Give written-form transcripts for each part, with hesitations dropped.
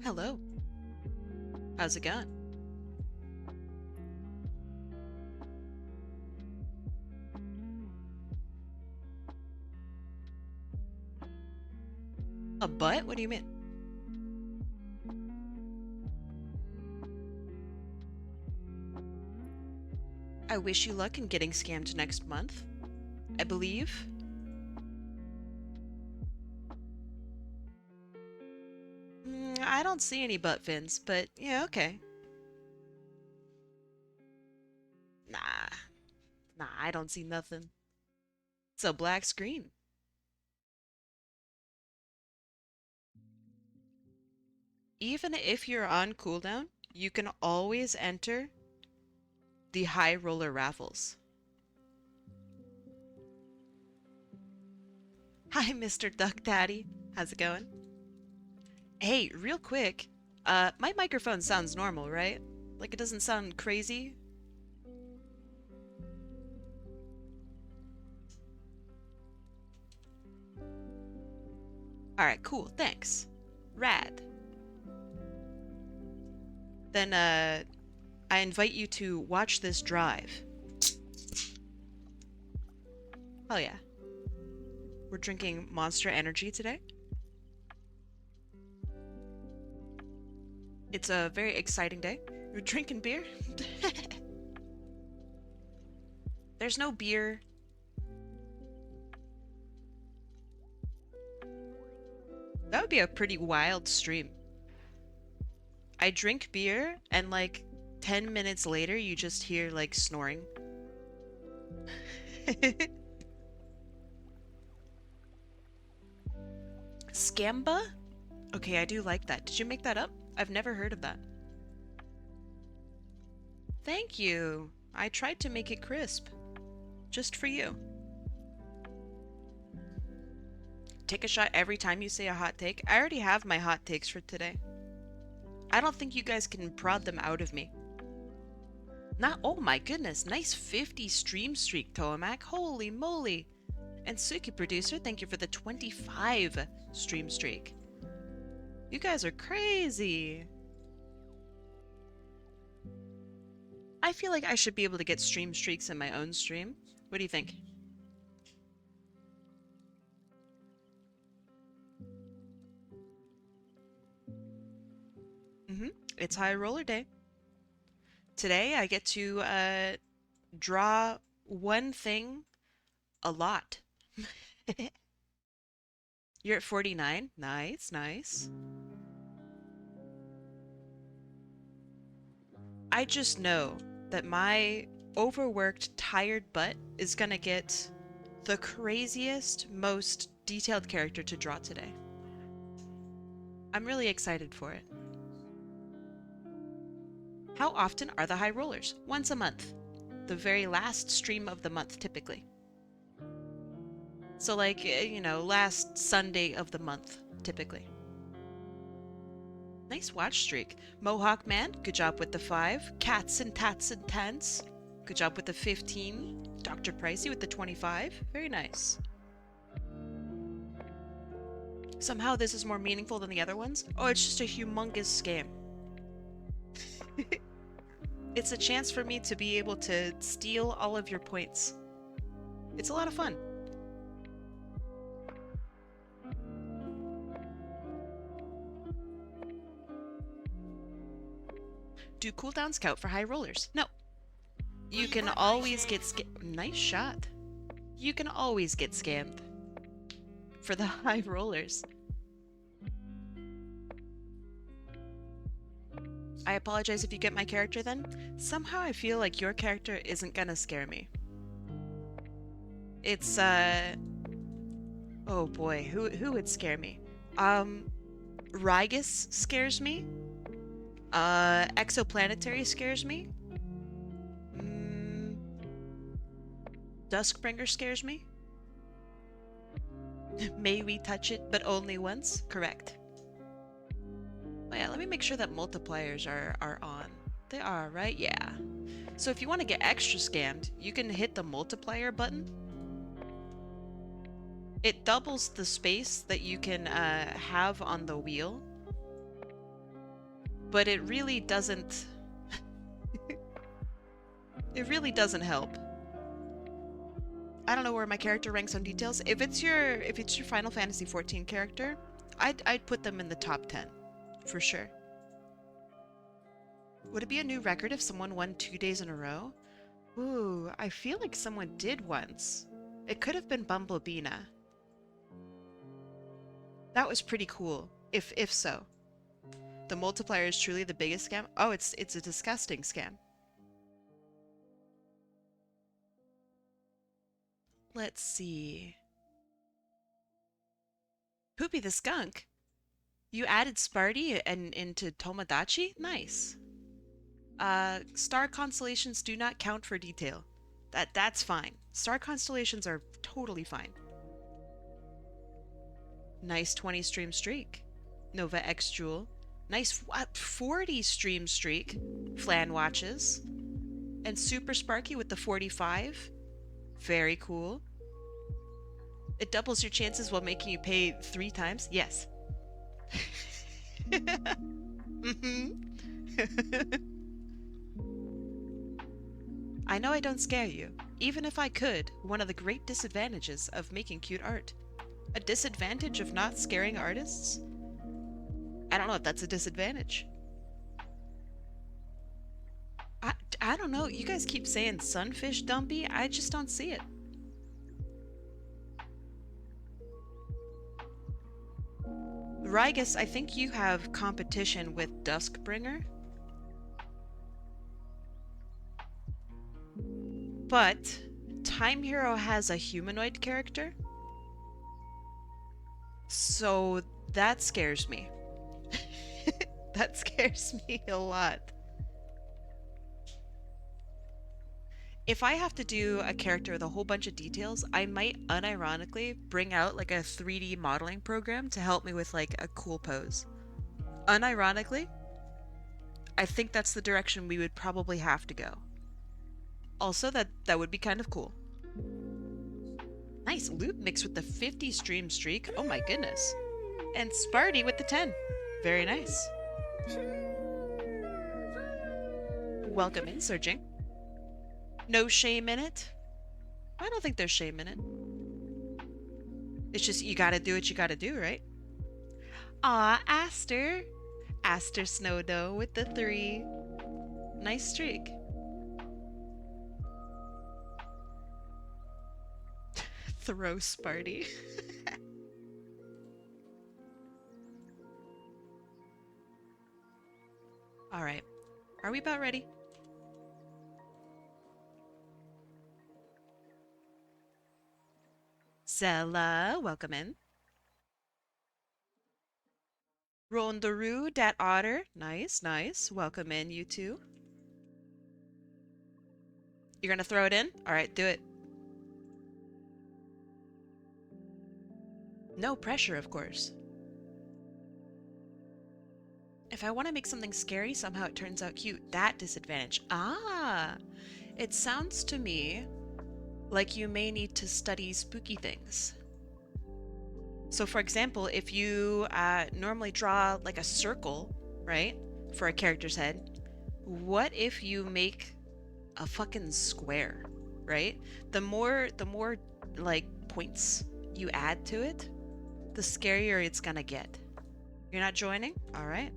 Hello. How's it going? A butt? What do you mean? I wish you luck in getting scammed next month. I believe. I don't see any butt fins, but yeah, okay. Nah. Nah, I don't see nothing. It's a black screen. Even if you're on cooldown, you can always enter the high roller raffles. Hi, Mr. Duck Daddy. How's it going? Hey, real quick, my microphone sounds normal, right? Like it doesn't sound crazy? Alright, cool, thanks. Rad. Then, I invite you to watch this drive. Oh yeah. We're drinking Monster Energy today. It's a very exciting day. We're drinking beer. There's no beer. That would be a pretty wild stream. I drink beer and like 10 minutes later you just hear like snoring. Scamba? Okay, I do like that. Did you make that up? I've never heard of that. Thank you. I tried to make it crisp. Just for you. Take a shot every time you say a hot take. I already have my hot takes for today. I don't think you guys can prod them out of me. Not, oh my goodness, nice 50 stream streak, Tomac. Holy moly. And Suki Producer, thank you for the 25 stream streak. You guys are crazy. I feel like I should be able to get stream streaks in my own stream. What do you think? It's High Roller Day. Today I get to draw one thing a lot. You're at 49. Nice, nice. I just know that my overworked, tired butt is gonna get the craziest, most detailed character to draw today. I'm really excited for it. How often are the high rollers? Once a month. The very last stream of the month, typically. So like, you know, last Sunday of the month, typically. Nice watch streak. Mohawk Man, good job with the 5. Cats and Tats and Tents, good job with the 15. Dr. Pricey with the 25. Very nice. Somehow this is more meaningful than the other ones. Oh, it's just a humongous scam. It's a chance for me to be able to steal all of your points. It's a lot of fun. Do cooldowns count for high rollers? No. You can always get nice shot. You can always get scammed for the high rollers. I apologize if you get my character then. Somehow I feel like your character isn't gonna scare me. It's, oh boy, who would scare me? Rygus scares me. Exoplanetary scares me. Duskbringer scares me. May we touch it, but only once? Correct. Oh yeah, let me make sure that multipliers are on. They are, right? Yeah. So if you want to get extra scammed, you can hit the multiplier button. It doubles the space that you can have on the wheel. but it really doesn't. It really doesn't help. I don't know where my character ranks on details. If it's your Final Fantasy XIV character, I'd put them in the top 10 for sure. Would it be a new record if someone won 2 days in a row? Ooh, I feel like someone did once. It could have been Bumblebeena. That was pretty cool, if so. The multiplier is truly the biggest scam? Oh, it's a disgusting scam. Let's see. Poopy the Skunk. You added Sparty and into Tomodachi? Nice. Star constellations do not count for detail. That's fine. Star constellations are totally fine. Nice 20 stream streak. Nova X Jewel. Nice 40 stream streak. Flan watches. And Super Sparky with the 45. Very cool. It doubles your chances while making you pay 3 times? Yes. I know I don't scare you. Even if I could, one of the great disadvantages of making cute art. A disadvantage of not scaring artists? I don't know if that's a disadvantage. I don't know. You guys keep saying sunfish dumpy. I just don't see it. Rygus, I think you have competition with Duskbringer. But Time Hero has a humanoid character. So that scares me. That scares me a lot. If I have to do a character with a whole bunch of details, I might unironically bring out like a 3D modeling program to help me with like a cool pose. Unironically, I think that's the direction we would probably have to go. Also, that would be kind of cool. Nice loot mix with the 50 stream streak. Oh my goodness. And Sparty with the 10. Very nice. Welcome in, Surging. No shame in it? I don't think there's shame in it. It's just you gotta do what you gotta do, right? Aw, Aster. Aster Snowdoe with the 3. Nice streak. Throw Sparty. Alright. Are we about ready? Zella, welcome in. Rondaroo, Dat Otter. Nice, nice. Welcome in, you two. You're gonna throw it in? Alright, do it. No pressure, of course. If I want to make something scary, somehow it turns out cute. That disadvantage. Ah! It sounds to me like you may need to study spooky things. So for example, if you normally draw like a circle, right, for a character's head, what if you make a fucking square, right? The more like points you add to it, the scarier it's gonna get. You're not joining? All right.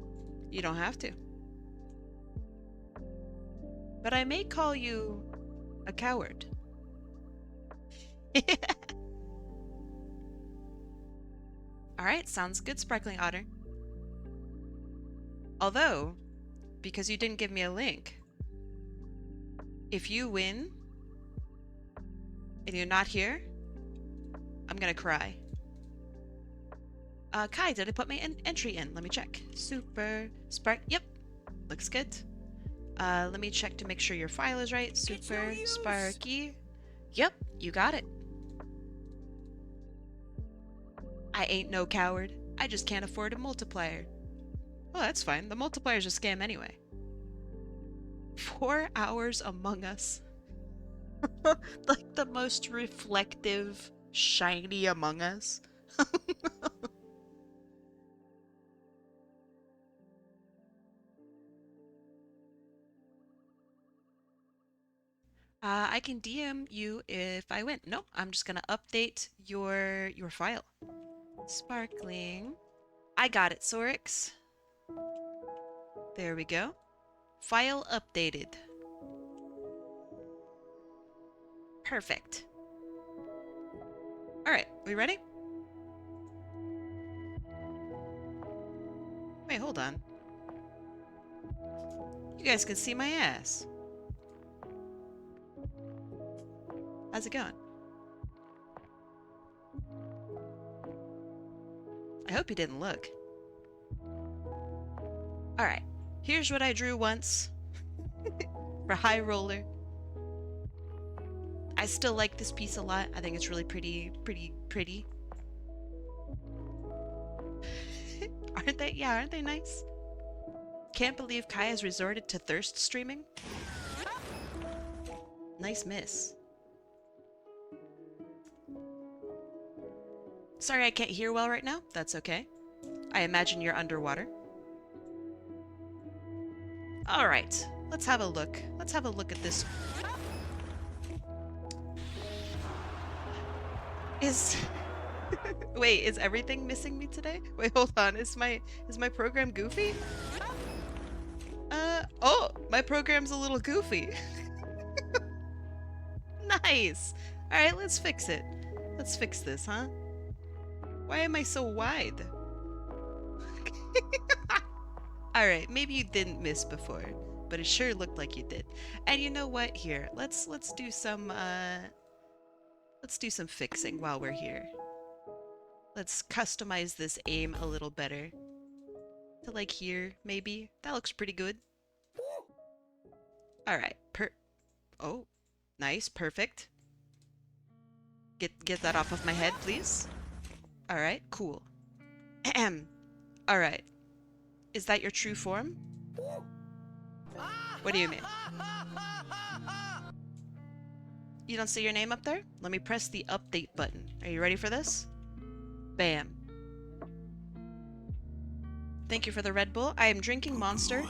You don't have to. But I may call you a coward. Alright, sounds good, Sparkling Otter. Although, because you didn't give me a link, if you win and you're not here, I'm gonna cry. Kai, did I put my entry in? Let me check. Super Spark. Yep, looks good. Let me check to make sure your file is right. Super Sparky. Yep, you got it. I ain't no coward. I just can't afford a multiplier. Well, that's fine. The multiplier's a scam anyway. 4 hours Among Us. Like the most reflective, shiny Among Us. I can DM you if I win. Nope, I'm just gonna update your file. Sparkling. I got it, Sorix. There we go. File updated. Perfect. Alright, we ready? Wait, hold on. You guys can see my ass. How's it going? I hope you didn't look. Alright, here's what I drew once. For High Roller. I still like this piece a lot. I think it's really pretty. Aren't they? Yeah, aren't they nice? Can't believe Kai has resorted to thirst streaming. Nice miss. Sorry I can't hear well right now. That's okay. I imagine you're underwater. Alright, let's have a look. Let's have a look at this. Wait, is everything missing me today? Wait, hold on. Is my program goofy? Oh, my program's a little goofy. Nice. All right, let's fix it. Let's fix this, huh? Why am I so wide? All right, maybe you didn't miss before, but it sure looked like you did. And you know what? Here, let's do some fixing while we're here. Let's customize this aim a little better. To like here, maybe. That looks pretty good. Alright, oh, nice, perfect. Get that off of my head, please. Alright, cool. Ahem. Alright. Is that your true form? What do you mean? You don't see your name up there? Let me press the update button. Are you ready for this? Bam. Thank you for the Red Bull. I am drinking Monster.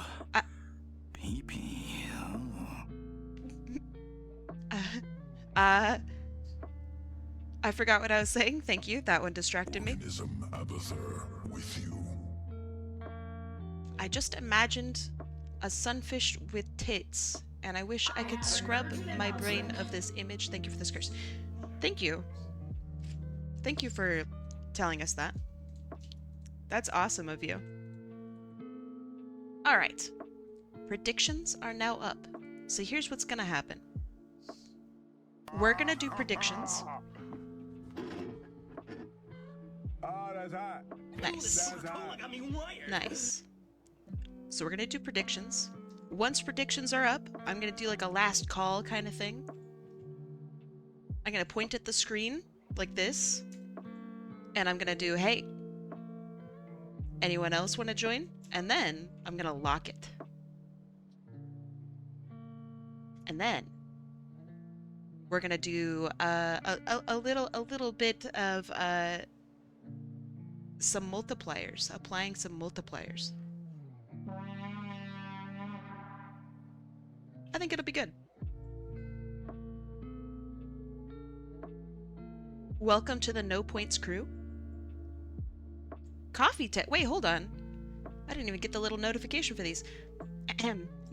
I forgot what I was saying. Thank you. That one distracted me. With you. I just imagined a sunfish with tits, and I wish I could scrub my brain of this image. Thank you for this curse. Thank you. Thank you for telling us that. That's awesome of you. Alright. Predictions are now up. So here's what's gonna happen. We're gonna do predictions. Nice. Nice. So we're gonna do predictions. Once predictions are up, I'm gonna do like a last call kind of thing. I'm gonna point at the screen like this. And I'm gonna do, hey, anyone else want to join? And then I'm gonna lock it. And then we're gonna do a little bit of some multipliers, applying some multipliers. I think it'll be good. Welcome to the No Points crew. Coffee tech. Wait, hold on. I didn't even get the little notification for these.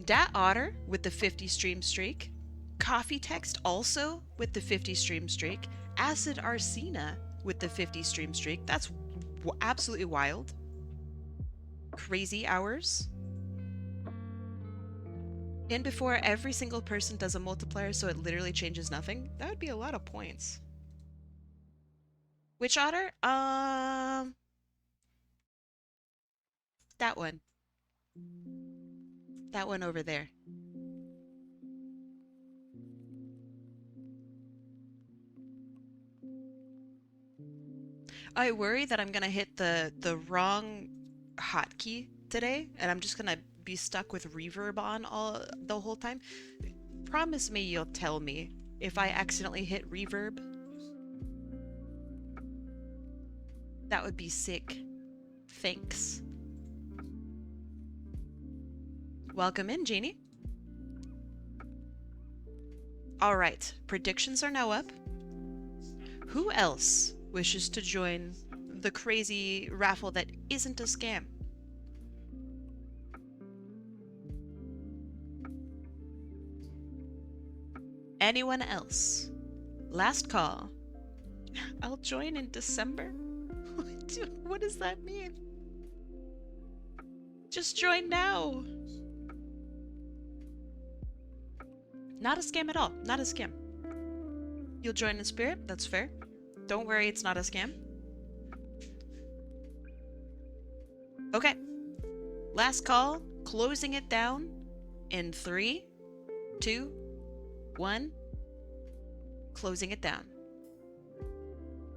Dat Otter with the 50 stream streak. Coffee Text also with the 50 stream streak. Acid Arsena with the 50 stream streak. That's absolutely wild. Crazy hours. And before every single person does a multiplier so it literally changes nothing. That would be a lot of points. Which otter? That one. That one over there. I worry that I'm gonna hit the wrong hotkey today, and I'm just gonna be stuck with reverb on the whole time. Promise me you'll tell me if I accidentally hit reverb. That would be sick. Thanks. Welcome in, Jeannie. All right, predictions are now up. Who else wishes to join the crazy raffle that isn't a scam? Anyone else? Last call. I'll join in December? What does that mean? Just join now. Not a scam at all. Not a scam. You'll join in spirit? That's fair. Don't worry, it's not a scam. Okay. Last call. Closing it down in 3, 2, 1. Closing it down.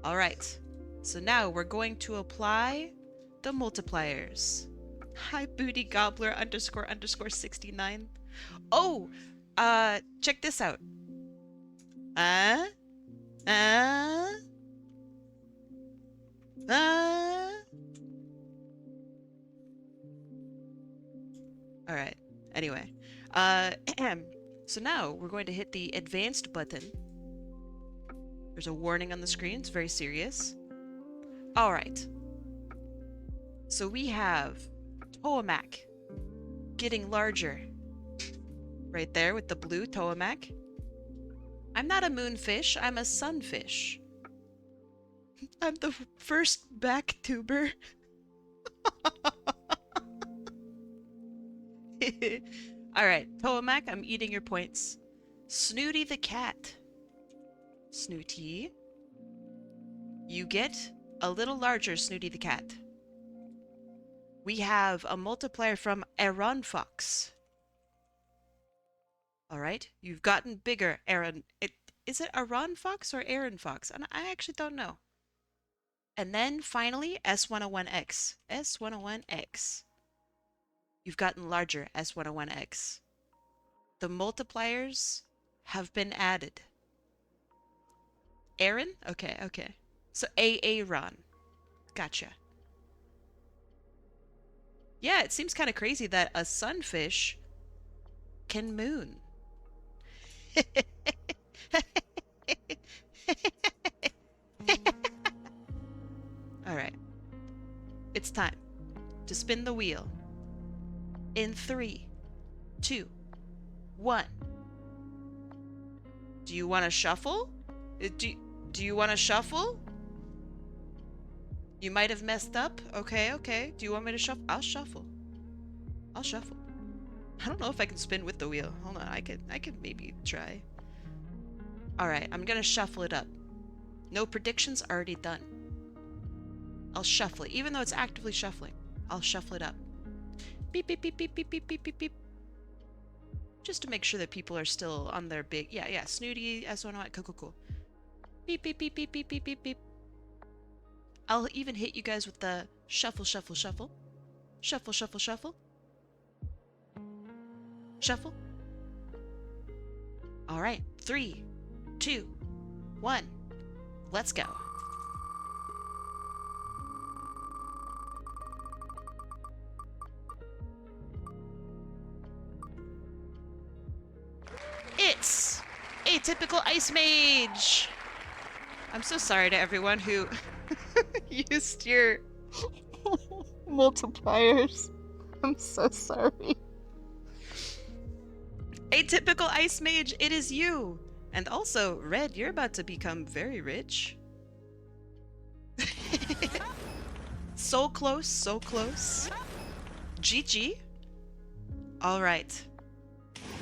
All right. So now we're going to apply the multipliers. Hi, booty gobbler underscore underscore 69. Oh, check this out. Uh. All right. Anyway, so now we're going to hit the advanced button. There's a warning on the screen. It's very serious. All right. So we have Toamak getting larger. Right there with the blue Toamak. I'm not a moonfish. I'm a sunfish. I'm the first back tuber. Alright, Toamak, I'm eating your points. Snooty the cat. Snooty. You get a little larger, Snooty the cat. We have a multiplier from Aaron Fox. Alright, you've gotten bigger, Aaron. Is it Aaron Fox or Aaron Fox? And I actually don't know. And then finally, S101X. S101X. You've gotten larger, S101X. The multipliers have been added. Aaron? Okay, okay. So Aaron. Gotcha. Yeah, it seems kind of crazy that a sunfish can moon. Alright. It's time to spin the wheel. In 3, 2, 1. Do you want to shuffle? Do you want to shuffle? You might have messed up. Okay, okay. Do you want me to shuffle? I'll shuffle. I'll shuffle. I don't know if I can spin with the wheel. Hold on, I could maybe try. Alright, I'm gonna shuffle it up. No predictions, already done. I'll shuffle it, even though it's actively shuffling. I'll shuffle it up. Beep, beep, beep, beep, beep, beep, beep, beep, beep. Just to make sure that people are still on their big... Yeah, Snooty, S101, cool. Beep, beep, beep, beep, beep, beep, beep, beep. I'll even hit you guys with the shuffle, shuffle, shuffle. Shuffle, shuffle, shuffle. Shuffle. Alright, 3, 2, 1. Let's go. It's Atypical Ice Mage! I'm so sorry to everyone who used your multipliers. I'm so sorry. Atypical Ice Mage, it is you! And also, Red, you're about to become very rich. So close, so close. GG. Alright.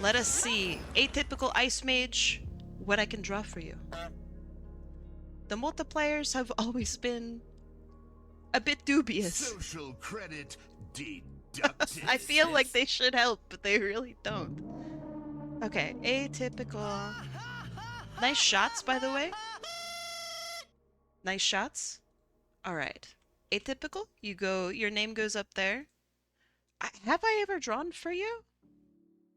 Let us see, Atypical Ice Mage, what I can draw for you. The multipliers have always been a bit dubious. Social credit deducted. I feel like they should help, but they really don't. Okay, atypical. Nice shots, by the way. Nice shots. Alright. Atypical, your name goes up there. Have I ever drawn for you?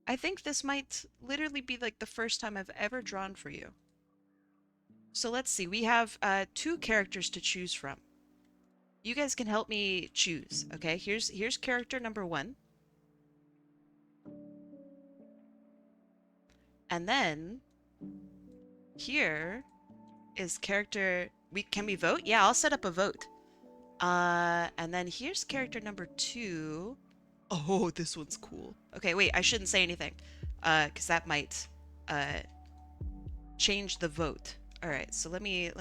I think this might literally be like the first time I've ever drawn for you. So let's see, we have 2 characters to choose from. You guys can help me choose, okay? Here's character number 1. And then Here is character... Can we vote? Yeah, I'll set up a vote. And then here's character number 2. Oh, this one's cool. Okay, wait, I shouldn't say anything. Because that might, change the vote. Alright, so let me...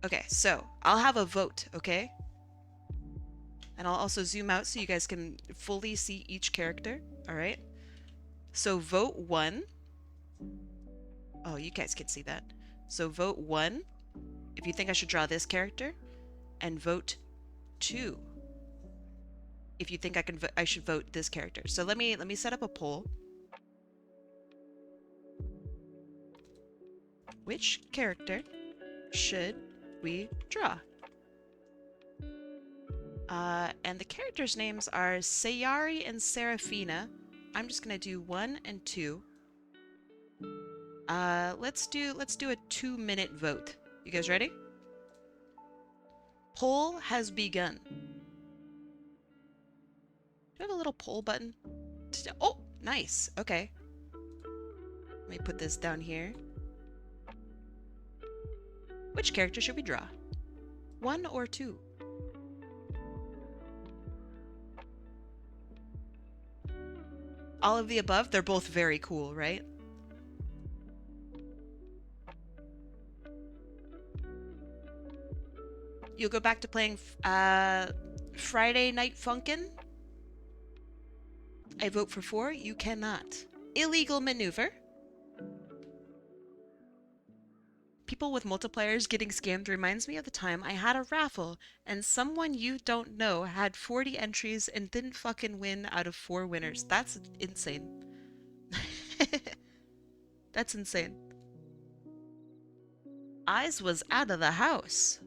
Okay, so I'll have a vote, okay? And I'll also zoom out so you guys can fully see each character, alright? So vote 1. Oh, you guys can see that. So vote 1 if you think I should draw this character, and vote 2 if you think I should vote this character. So let me set up a poll. Which character should we draw? And the characters' names are Sayari and Serafina. I'm just gonna do 1 and 2. Let's do a 2-minute vote. You guys ready? Poll has begun. Do you have a little poll button? Oh, nice. Okay. Let me put this down here. Which character should we draw? 1 or 2? All of the above? They're both very cool, right? You'll go back to playing Friday Night Funkin'? I vote for 4. You cannot. Illegal maneuver. People with multipliers getting scammed reminds me of the time I had a raffle and someone you don't know had 40 entries and didn't fucking win out of 4 winners. That's insane. That's insane. Eyes was out of the house.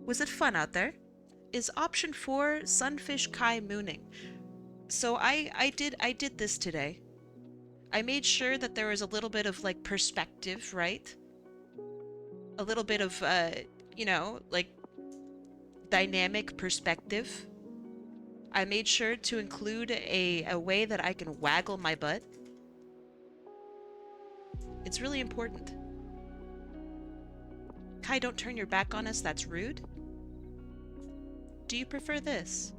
Was it fun out there? Is option 4 sunfish Kai mooning? So I did this today. I made sure that there was a little bit of like perspective, right? A little bit of you know, like dynamic perspective. I made sure to include a way that I can waggle my butt. It's really important. Kai, don't turn your back on us, that's rude. Do you prefer this?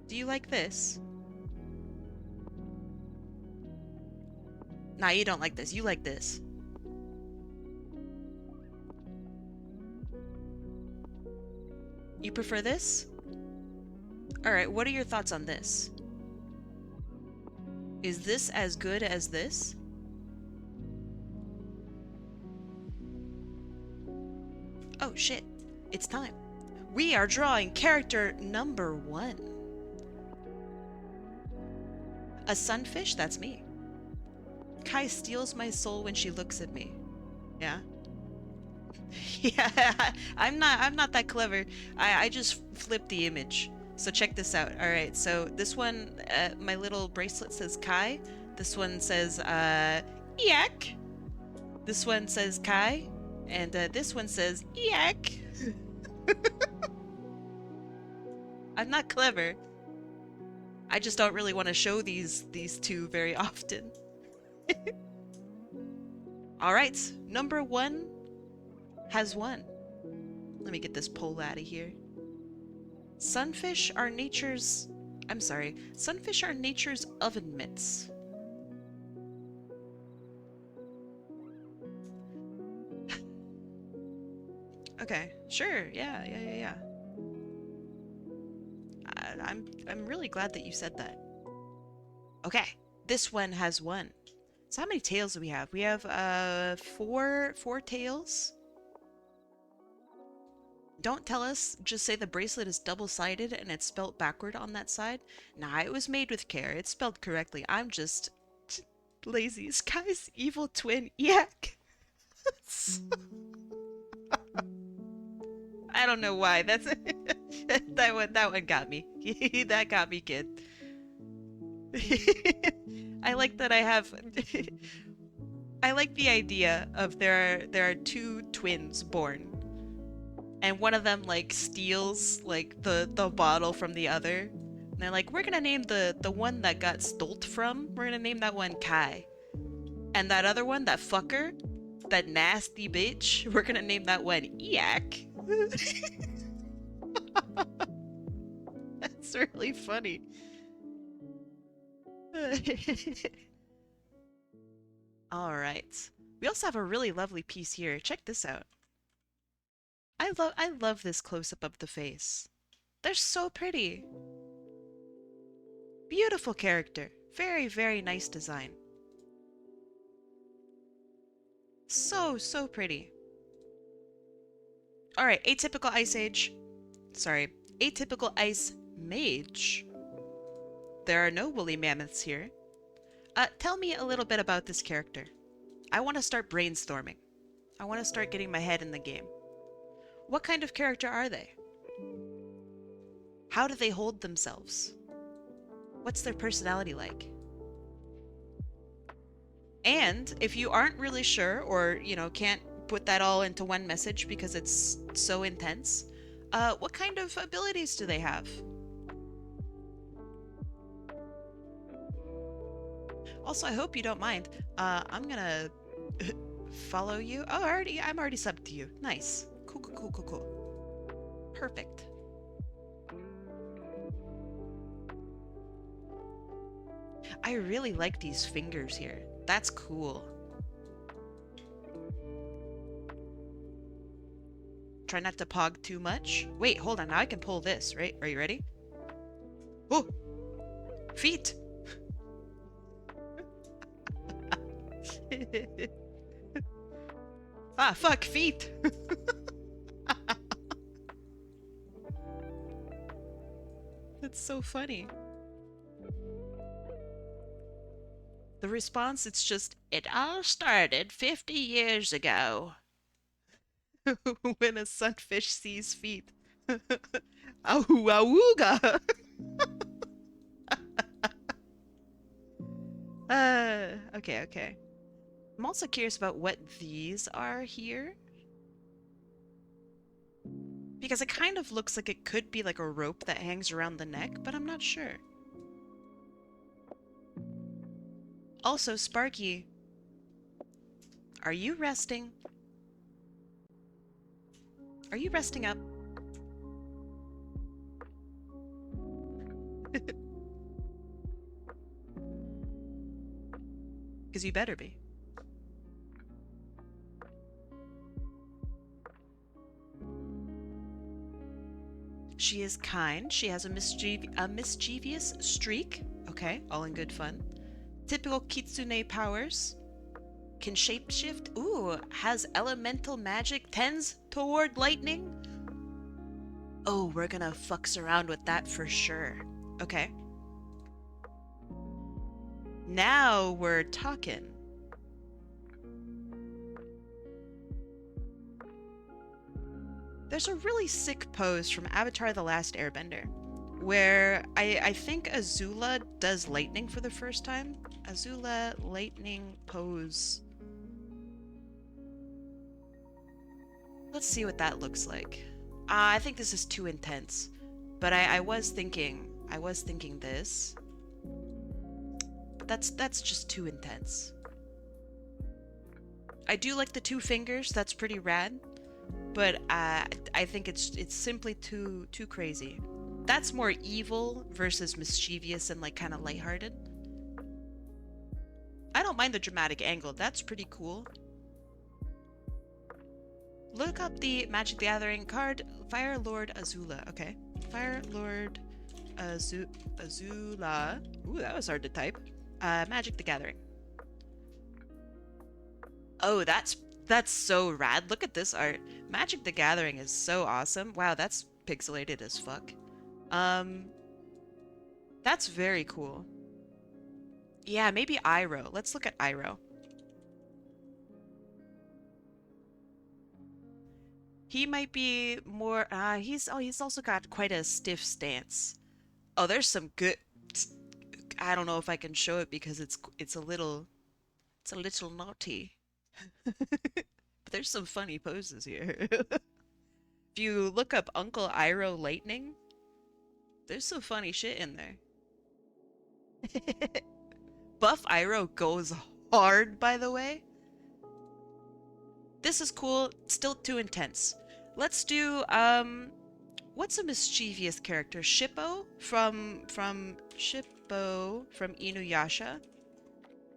Do you like this? Nah, you don't like this. You like this. You prefer this? Alright, what are your thoughts on this? Is this as good as this? Oh shit, it's time. We are drawing character number 1. A sunfish? That's me. Kai steals my soul when she looks at me. Yeah? Yeah, I'm not that clever. I just flipped the image. So check this out. Alright, so this one, my little bracelet says Kai. This one says, Eek! This one says Kai. And this one says, Eek! I'm not clever. I just don't really want to show these two very often. Alright, number 1 has won. Let me get this poll out of here. Sunfish are nature's... I'm sorry. Sunfish are nature's oven mitts. Okay, sure. Yeah. I'm really glad that you said that. Okay, this one has won. So how many tails do we have? We have four tails. Don't tell us, just say the bracelet is double-sided and it's spelt backward on that side. Nah, it was made with care. It's spelled correctly. I'm just lazy. Sky's evil twin. Yak. I don't know why. That's that one got me. That got me, kid. I like that I have I like the idea of there are 2 twins born. And one of them like steals like the bottle from the other. they're like, we're gonna name the one that got stolt from, we're gonna name that one Kai. And that other one, that fucker, that nasty bitch, we're gonna name that one Eak. That's really funny. Alright. We also have a really lovely piece here. Check this out. I love this close-up of the face. They're so pretty. Beautiful character. Very, very nice design. So, so pretty. Alright, atypical ice age. Sorry, atypical ice mage. There are no woolly mammoths here. Tell me a little bit about this character. I want to start brainstorming. I want to start getting my head in the game. What kind of character are they? How do they hold themselves? What's their personality like? And if you aren't really sure, or, you know, can't put that all into one message because it's so intense, what kind of abilities do they have? Also, I hope you don't mind. I'm gonna follow you. Oh, I'm already subbed to you. Nice. Cool, cool, cool, cool, cool. Perfect. I really like these fingers here. That's cool. Try not to pog too much. Wait, hold on. Now I can pull this, right? Are you ready? Oh! Feet! Ah, fuck, feet! That's so funny. The response, it's just, it all started 50 years ago. When a sunfish sees feet. Ahu awooga! Okay, okay. I'm also curious about what these are here. Because it kind of looks like it could be like a rope that hangs around the neck, but I'm not sure. Also, Sparky, are you resting? Are you resting up? Because you better be. She is kind. She has a mischievous streak. Okay, all in good fun. Typical kitsune powers. Can shapeshift. Ooh, has elemental magic. Tends toward lightning. Oh, we're gonna fucks around with that for sure. Okay. Now we're talking. There's a really sick pose from Avatar: The Last Airbender, where I think Azula does lightning for the first time. Azula lightning pose. Let's see what that looks like. I think this is too intense, but I was thinking this, but that's just too intense. I do like the two fingers. That's pretty rad. But I think it's simply too crazy. That's more evil versus mischievous and like kind of lighthearted. I don't mind the dramatic angle. That's pretty cool. Look up the Magic the Gathering card, Fire Lord Azula. Okay, Fire Lord Azula. Ooh, that was hard to type. Magic the Gathering. Oh, that's so rad. Look at this art. Magic the Gathering is so awesome. Wow, that's pixelated as fuck. That's very cool. Yeah, maybe Iroh. Let's look at Iroh. He might be more he's also got quite a stiff stance. Oh, there's some good, I don't know if I can show it because it's a little naughty. But there's some funny poses here. If you look up Uncle Iroh Lightning, There's some funny shit in there. Buff Iroh goes hard, by the way. This is cool. Still too intense. Let's do what's a mischievous character? Shippo from Inuyasha.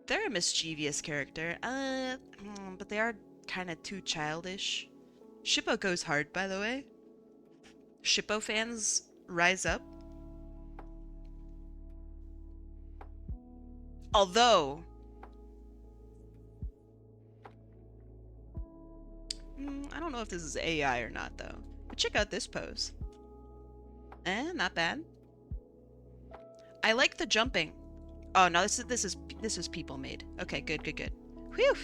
They're a mischievous character. But they are kind of too childish. Shippo goes hard, by the way. Shippo fans rise up. Although I don't know if this is AI or not, though. But check out this pose. Not bad. I like the jumping. Oh no, this is people made. Okay, good. Whew.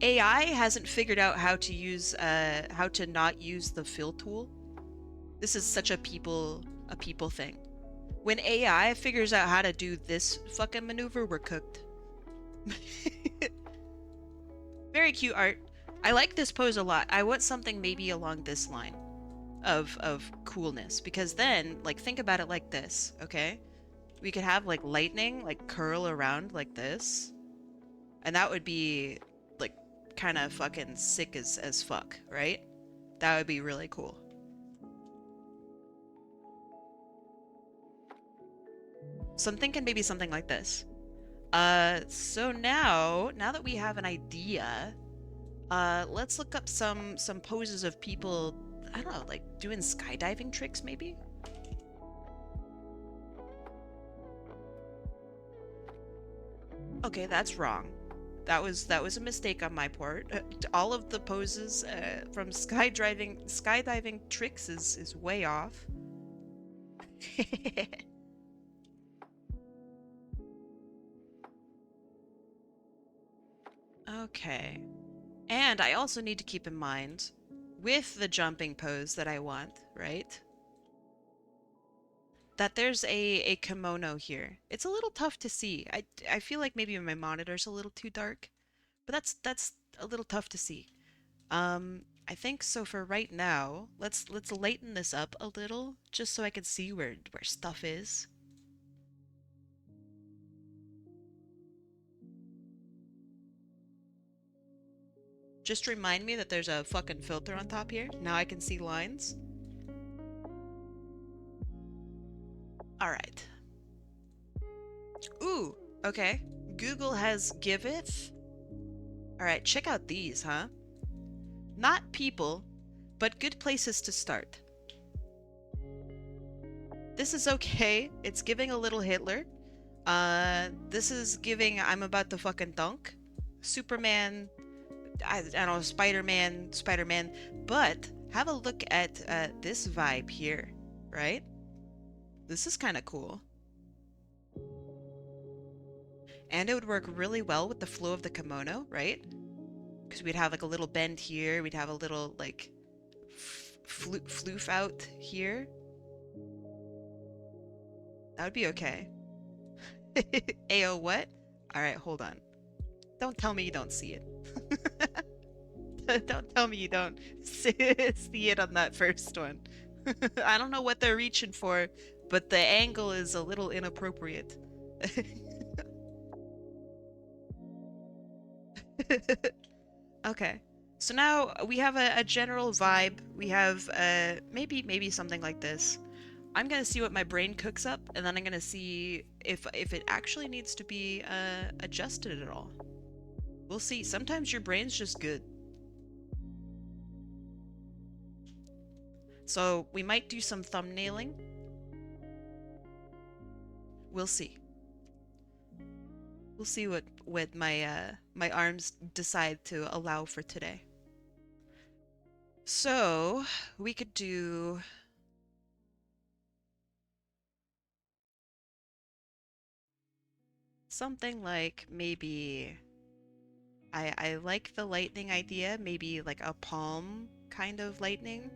AI hasn't figured out how to not use the fill tool. This is such a people thing. When AI figures out how to do this fucking maneuver, we're cooked. Very cute art. I like this pose a lot. I want something maybe along this line of coolness, because then, like, think about it like this, okay? We could have like lightning like curl around like this, and that would be like kind of fucking sick as fuck, right? That would be really cool. So I'm thinking maybe something like this. So now that we have an idea, let's look up some poses of people, I don't know, like doing skydiving tricks maybe? Okay, that's wrong. That was a mistake on my part. All of the poses from skydiving tricks is way off. Okay. And I also need to keep in mind, with the jumping pose that I want, right? That there's a kimono here. It's a little tough to see. I feel like maybe my monitor's a little too dark, but that's a little tough to see. I think so for right now, let's lighten this up a little, just so I can see where stuff is. Just remind me that there's a fucking filter on top here. Now I can see lines. Alright. Ooh, okay. Google has giveth. Alright, check out these, huh? Not people, but good places to start. This is okay. It's giving a little Hitler. This is giving I'm about to fucking dunk. Superman, I don't know, Spider-Man, but have a look at this vibe here, right? This is kind of cool. And it would work really well with the flow of the kimono, right? Because we'd have like a little bend here, we'd have a little like floof out here. That would be okay. Ayo, what? Alright, hold on. Don't tell me you don't see it. Don't tell me you don't see it on that first one. I don't know what they're reaching for, but the angle is a little inappropriate. Okay, so now we have a general vibe. We have maybe something like this. I'm gonna see what my brain cooks up, and then I'm gonna see if it actually needs to be adjusted at all. We'll see. Sometimes your brain's just good. So we might do some thumbnailing. We'll see. We'll see what my arms decide to allow for today. So we could do something like maybe I like the lightning idea, maybe like a palm kind of lightning.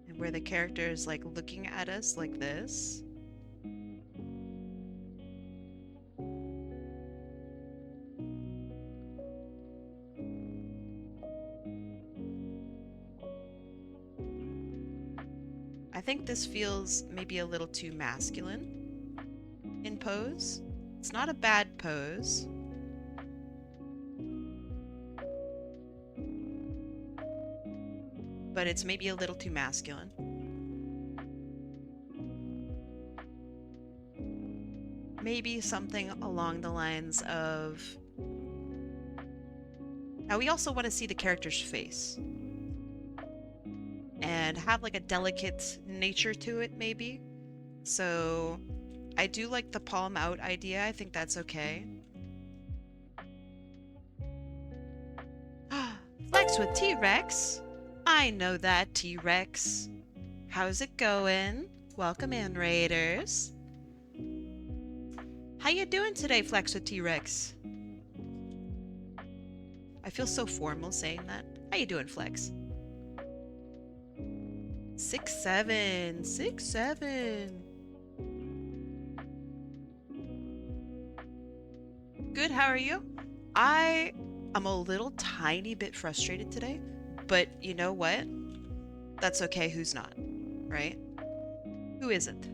And where the character is like looking at us like this. I think this feels maybe a little too masculine in pose. It's not a bad pose. But it's maybe a little too masculine. Maybe something along the lines of... Now we also want to see the character's face. And have like a delicate nature to it, maybe. So I do like the palm out idea. I think that's okay. Flex with T-Rex. I know that, T-Rex. How's it going? Welcome in, Raiders. How you doing today, Flex with T-Rex? I feel so formal saying that. How you doing, Flex? 6'7". 6'7". Good, how are you? I am a little tiny bit frustrated today, but you know what? That's okay, who's not, right? Who isn't?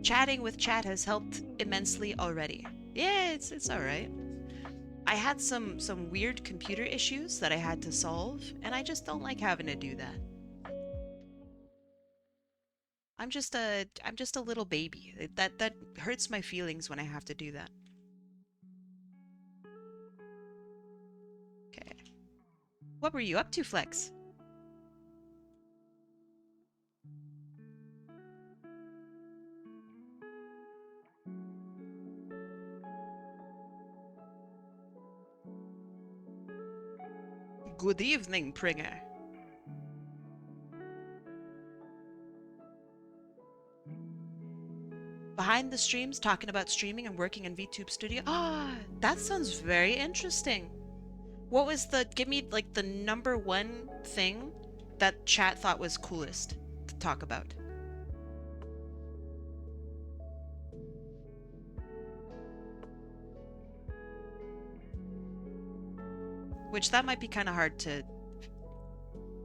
Chatting with chat has helped immensely already. Yeah, it's all right. I had some weird computer issues that I had to solve, and I just don't like having to do that. I'm just a little baby. That hurts my feelings when I have to do that. Okay. What were you up to, Flex? Good evening, Pringer. Behind the streams, talking about streaming and working in VTube Studio. Ah, that sounds very interesting. What was give me like the #1 thing that chat thought was coolest to talk about? Which that might be kind of hard to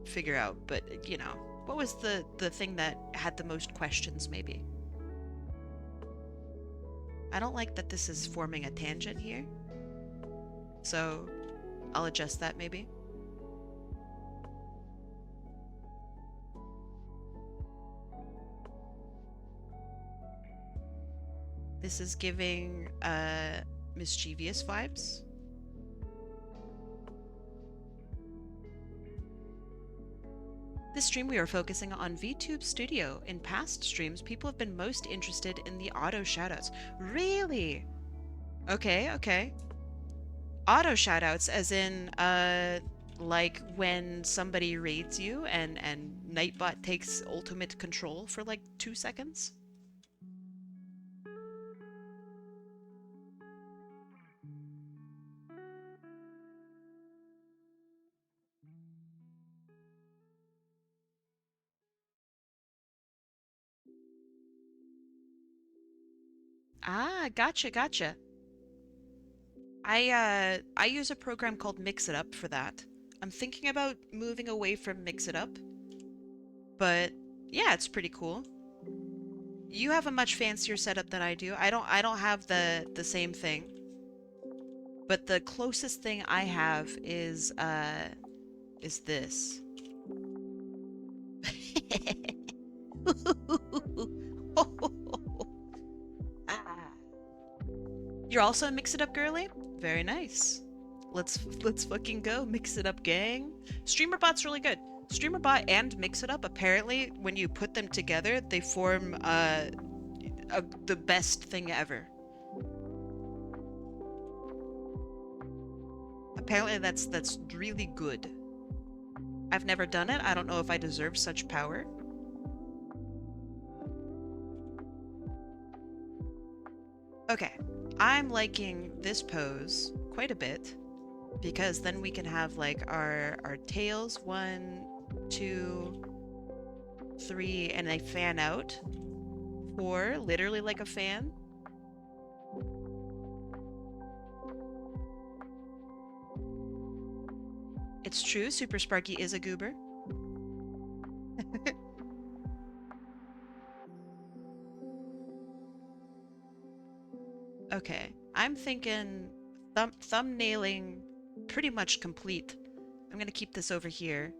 figure out, but you know, what was the thing that had the most questions maybe? I don't like that this is forming a tangent here, so I'll adjust that maybe. This is giving mischievous vibes. This stream we are focusing on VTube Studio. In past streams, people have been most interested in the auto shoutouts. Really? Okay, okay. Auto shoutouts as in, like when somebody raids you and Nightbot takes ultimate control for like 2 seconds? Ah, gotcha, gotcha. I use a program called Mix It Up for that. I'm thinking about moving away from Mix It Up, but yeah, it's pretty cool. You have a much fancier setup than I do. I don't have the same thing. But the closest thing I have is this. Ah. You're also a Mix It Up girly? Very nice. Let's fucking go. Mix It Up gang. StreamerBot's really good. StreamerBot and Mix It Up, apparently, when you put them together, they form the best thing ever. Apparently that's really good. I've never done it. I don't know if I deserve such power. Okay, I'm liking this pose quite a bit because then we can have like our tails, 1, 2, 3, and they fan out. 4, literally like a fan. It's true, Super Sparky is a goober. Okay, I'm thinking thumbnailing pretty much complete. I'm gonna keep this over here.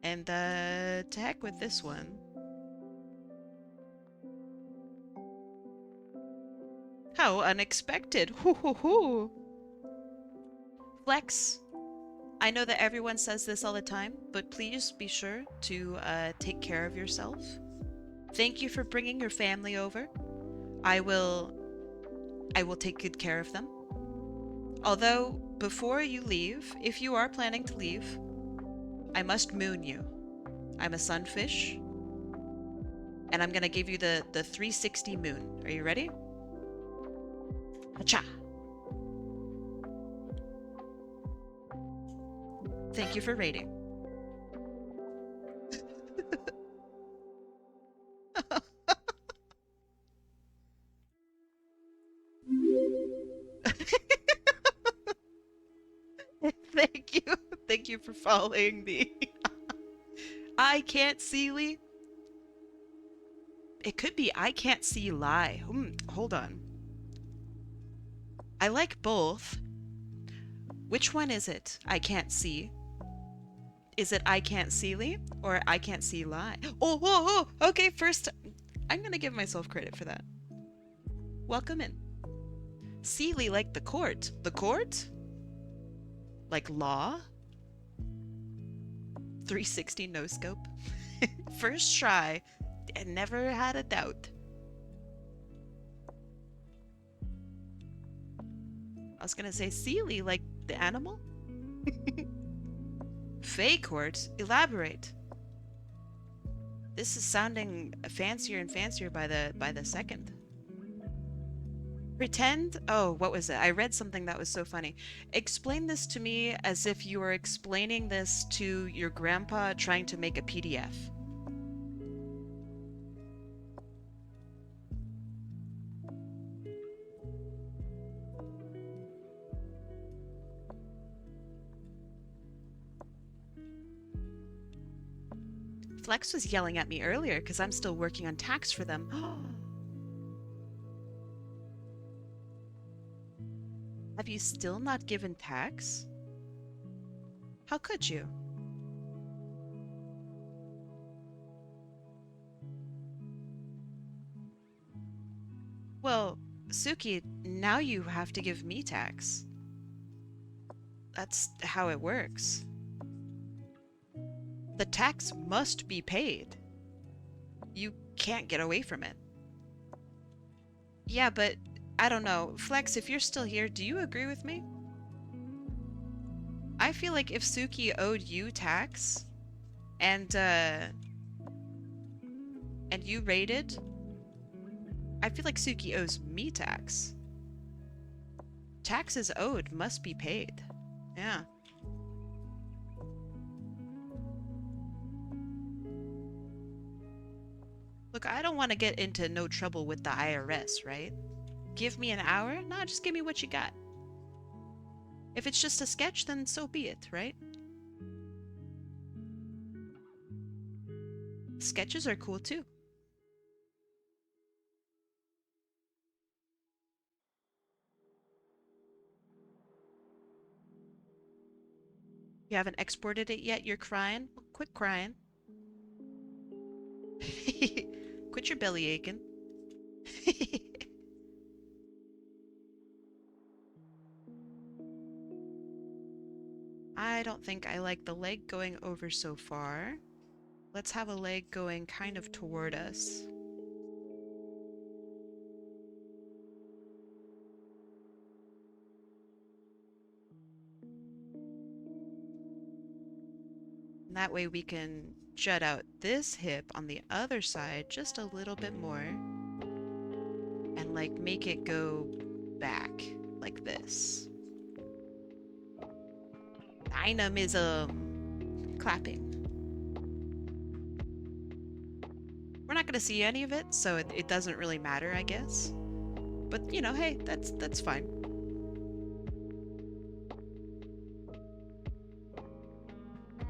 And to heck with this one. How unexpected! Hoo hoo hoo! Flex, I know that everyone says this all the time, but please be sure to take care of yourself. Thank you for bringing your family over. I will take good care of them. Although, before you leave, if you are planning to leave, I must moon you. I'm a sunfish, and I'm gonna give you the 360 moon. Are you ready? Acha! Thank you for rating. Thank you. Thank you for following me. I can't see Lee. It could be I can't see lie. Hold on. I like both. Which one is it? I can't see. Is it I can't see Lee or I can't see lie? Oh, okay, first I'm gonna give myself credit for that. Welcome in. Sealy like the court. The court? Like law? 360 no scope. First try and never had a doubt. I was gonna say Sealy like the animal? Fey court? Elaborate. This is sounding fancier and fancier by the second. Pretend? Oh, what was it? I read something that was so funny. Explain this to me as if you were explaining this to your grandpa trying to make a PDF. Flex was yelling at me earlier because I'm still working on tax for them. Have you still not given tax? How could you? Well, Suki, now you have to give me tax. That's how it works. The tax must be paid. You can't get away from it. Yeah, but I don't know. Flex, if you're still here, do you agree with me? I feel like if Suki owed you tax and you raided, I feel like Suki owes me tax. Taxes owed must be paid. Yeah. Look, I don't want to get into no trouble with the IRS, right? Give me an hour? Nah, just give me what you got. If it's just a sketch, then so be it, right? Sketches are cool too. You haven't exported it yet? You're crying? Well, quit crying. Quit your belly aching. I don't think I like the leg going over so far. Let's have a leg going kind of toward us. And that way we can jut out this hip on the other side just a little bit more. And like make it go back like this. Dynamism. Clapping. We're not gonna see any of it, so it doesn't really matter, I guess. But you know, hey, that's fine.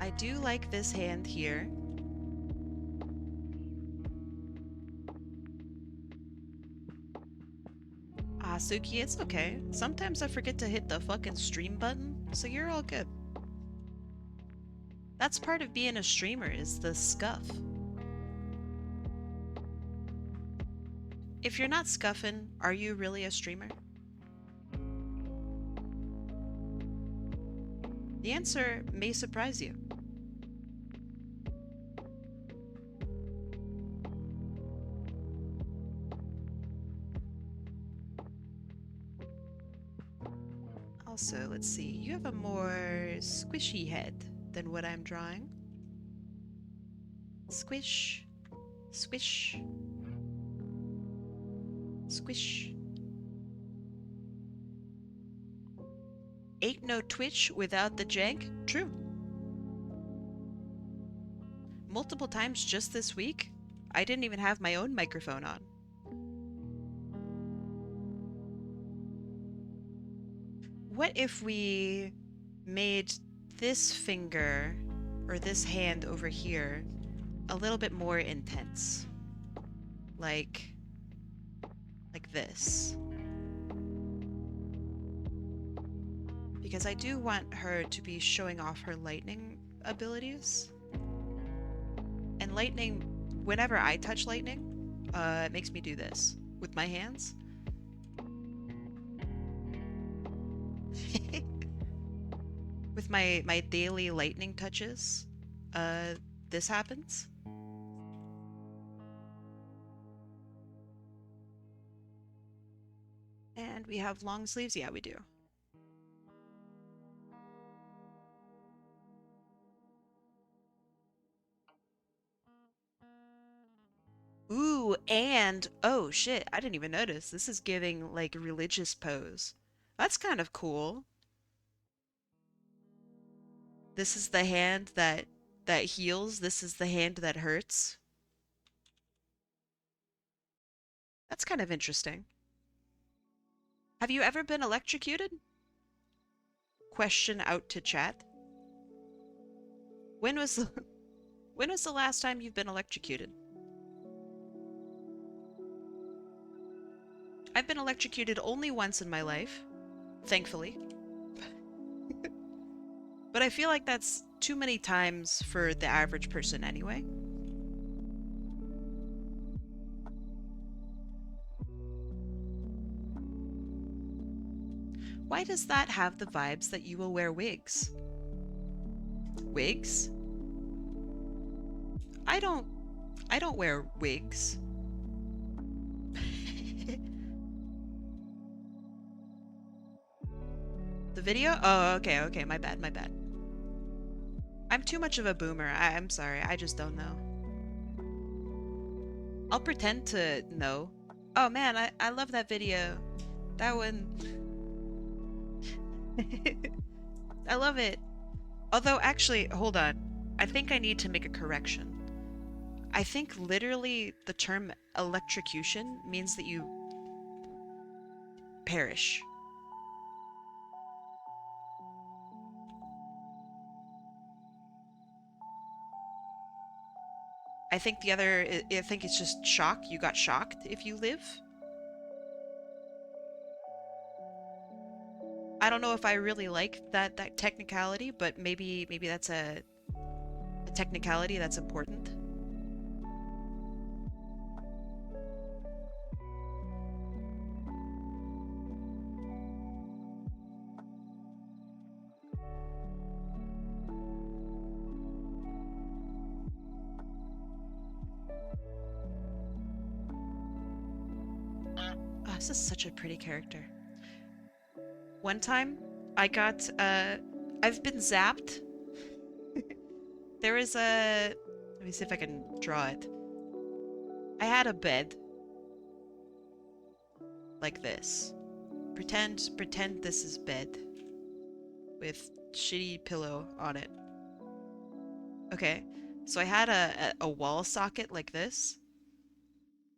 I do like this hand here. Ah, Suki, it's okay. Sometimes I forget to hit the fucking stream button, so you're all good. That's part of being a streamer, is the scuff. If you're not scuffing, are you really a streamer? The answer may surprise you. Also, let's see, you have a more squishy head than what I'm drawing. Squish, swish, squish. Ain't no Twitch without the jank. True. Multiple times just this week, I didn't even have my own microphone on. What if we made this finger, or this hand over here, a little bit more intense? Like this. Because I do want her to be showing off her lightning abilities. And lightning, whenever I touch lightning, it makes me do this with my hands. With my daily lightning touches, this happens. And we have long sleeves. Yeah, we do. Ooh, and oh shit, I didn't even notice. This is giving like religious pose. That's kind of cool. This is the hand that heals. This is the hand that hurts. That's kind of interesting. Have you ever been electrocuted? Question out to chat. When was the when was the last time you've been electrocuted? I've been electrocuted only once in my life, thankfully. But I feel like that's too many times for the average person anyway. Why does that have the vibes that you will wear wigs? Wigs? I don't wear wigs. The video? Oh, okay, my bad. I'm too much of a boomer. I'm sorry, I just don't know. I'll pretend to know. Oh man, I love that video. That one. I love it. Although, actually, hold on. I think I need to make a correction. I think literally the term electrocution means that you perish. I think the other, I think it's just shock. You got shocked if you live. I don't know if I really like that technicality, but maybe that's a technicality that's important. Oh, this is such a pretty character. One time, I got, I've been zapped. There was a... Let me see if I can draw it. I had a bed. Like this. Pretend this is bed. With shitty pillow on it. Okay. So I had a wall socket like this.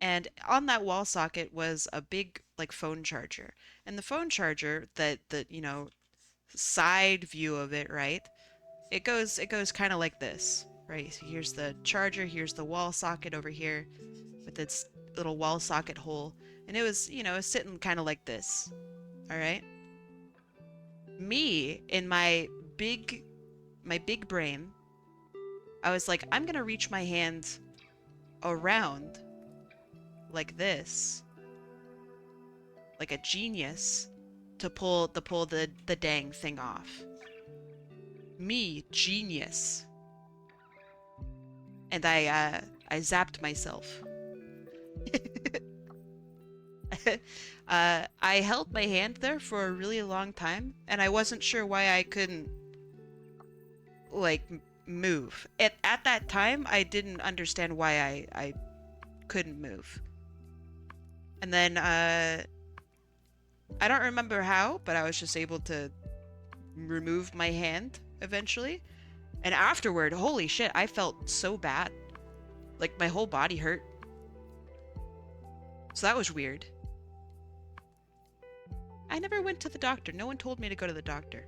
And on that wall socket was a big, like, phone charger. And the phone charger, the you know, side view of it, right? it goes kind of like this, right? So here's the charger, here's the wall socket over here with its little wall socket hole, and it was, you know, it was sitting kind of like this. All right. Me in my big brain, I was like, I'm gonna reach my hand around like this, like a genius, to pull the dang thing off. Me, genius. And I zapped myself. I held my hand there for a really long time, and I wasn't sure why I couldn't, like, move. At that time, I didn't understand why I couldn't move. And then, I don't remember how, but I was just able to remove my hand eventually. And afterward, holy shit, I felt so bad. Like, my whole body hurt. So that was weird. I never went to the doctor. No one told me to go to the doctor.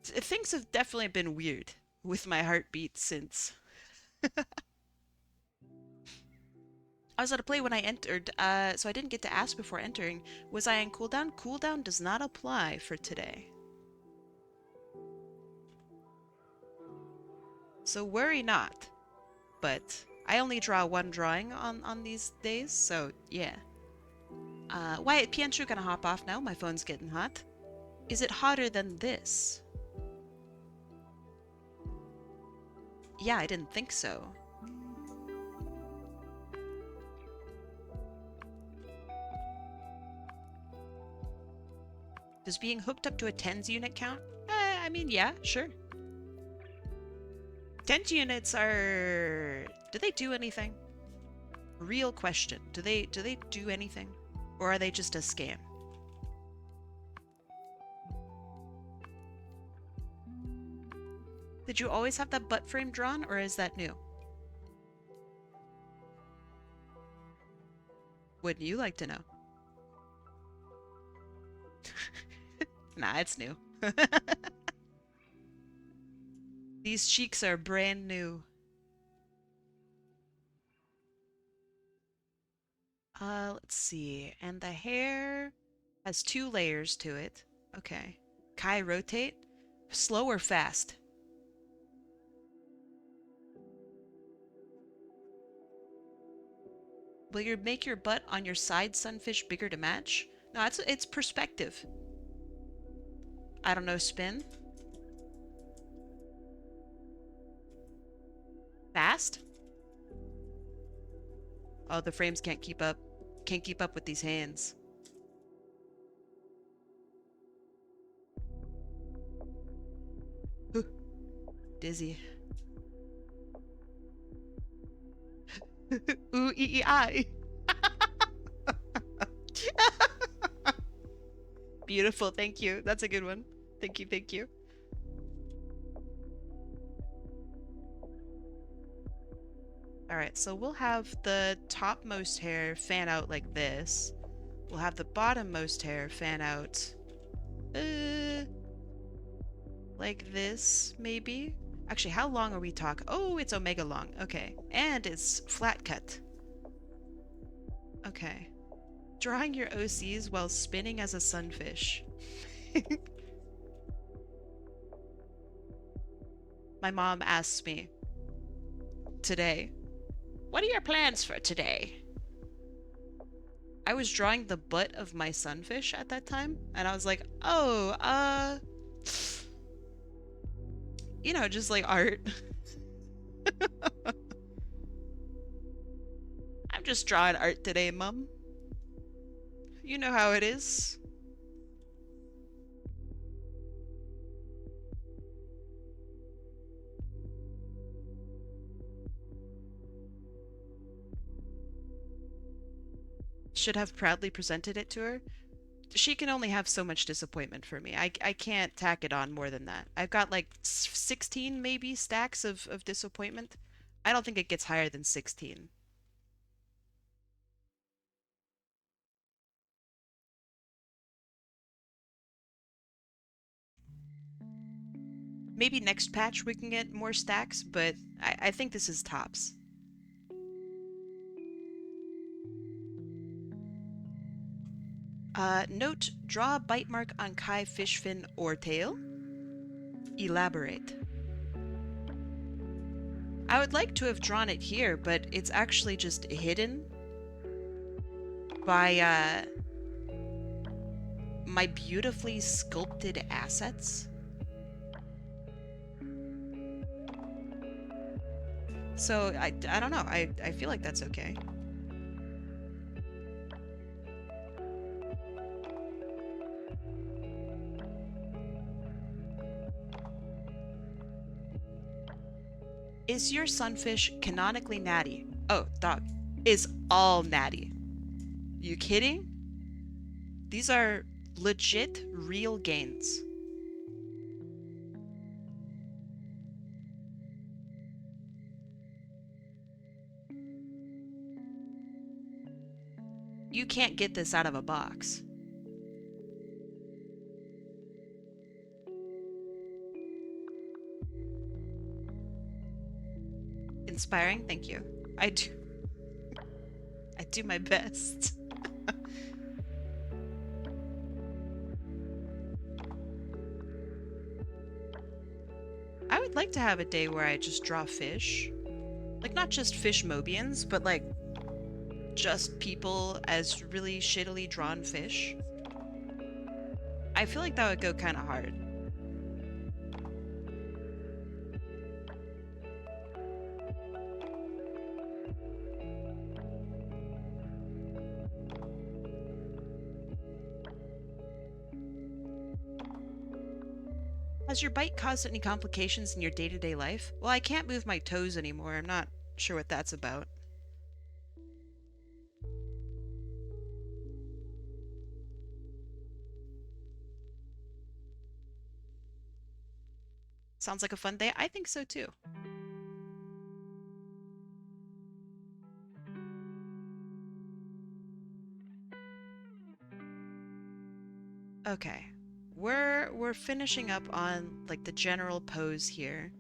Things have definitely been weird with my heartbeat since. I was at a play when I entered, so I didn't get to ask before entering. Was I on cooldown? Cooldown does not apply for today. So worry not. But I only draw one drawing on these days, so yeah. Wyatt, Pianchu gonna hop off now. My phone's getting hot. Is it hotter than this? Yeah, I didn't think so. Does being hooked up to a tens unit count? I mean, yeah, sure. Tens units are... Do they do anything? Real question. Do they do anything? Or are they just a scam? Did you always have that butt frame drawn, or is that new? Wouldn't you like to know? Nah, it's new. These cheeks are brand new. Let's see. And the hair has 2 layers to it. Okay. Kai, rotate. Slow or fast? Will you make your butt on your side sunfish bigger to match? No, it's perspective. I don't know, spin. Fast? Oh, the frames can't keep up. Can't keep up with these hands. Ooh, dizzy. Ooh, ee, ee, I. Beautiful, thank you. That's a good one. Thank you, thank you. Alright, so we'll have the topmost hair fan out like this. We'll have the bottommost hair fan out like this, maybe? Actually, how long are we talking? Oh, it's omega long. Okay. And it's flat cut. Okay. Drawing your OCs while spinning as a sunfish. My mom asks me today, what are your plans for today? I was drawing the butt of my sunfish at that time, and I was like, oh, you know, just like art. I'm just drawing art today, Mum. You know how it is. Should have proudly presented it to her. She can only have so much disappointment for me. I can't tack it on more than that. I've got like 16 maybe stacks of disappointment. I don't think it gets higher than 16. Maybe next patch we can get more stacks, but I think this is tops. Note, draw a bite mark on Kai fish fin or tail. Elaborate. I would like to have drawn it here, but it's actually just hidden by my beautifully sculpted assets. So I don't know. I feel like that's okay. Is your sunfish canonically natty? Oh, dog. Is all natty. You kidding? These are legit real gains. You can't get this out of a box. Inspiring, thank you. I do my best. I would like to have a day where I just draw fish. Like, not just fish Mobians, but like just people as really shittily drawn fish. I feel like that would go kind of hard. Has your bite caused any complications in your day-to-day life? Well, I can't move my toes anymore. I'm not sure what that's about. Sounds like a fun day. I think so too. Okay. We're finishing up on like the general pose here.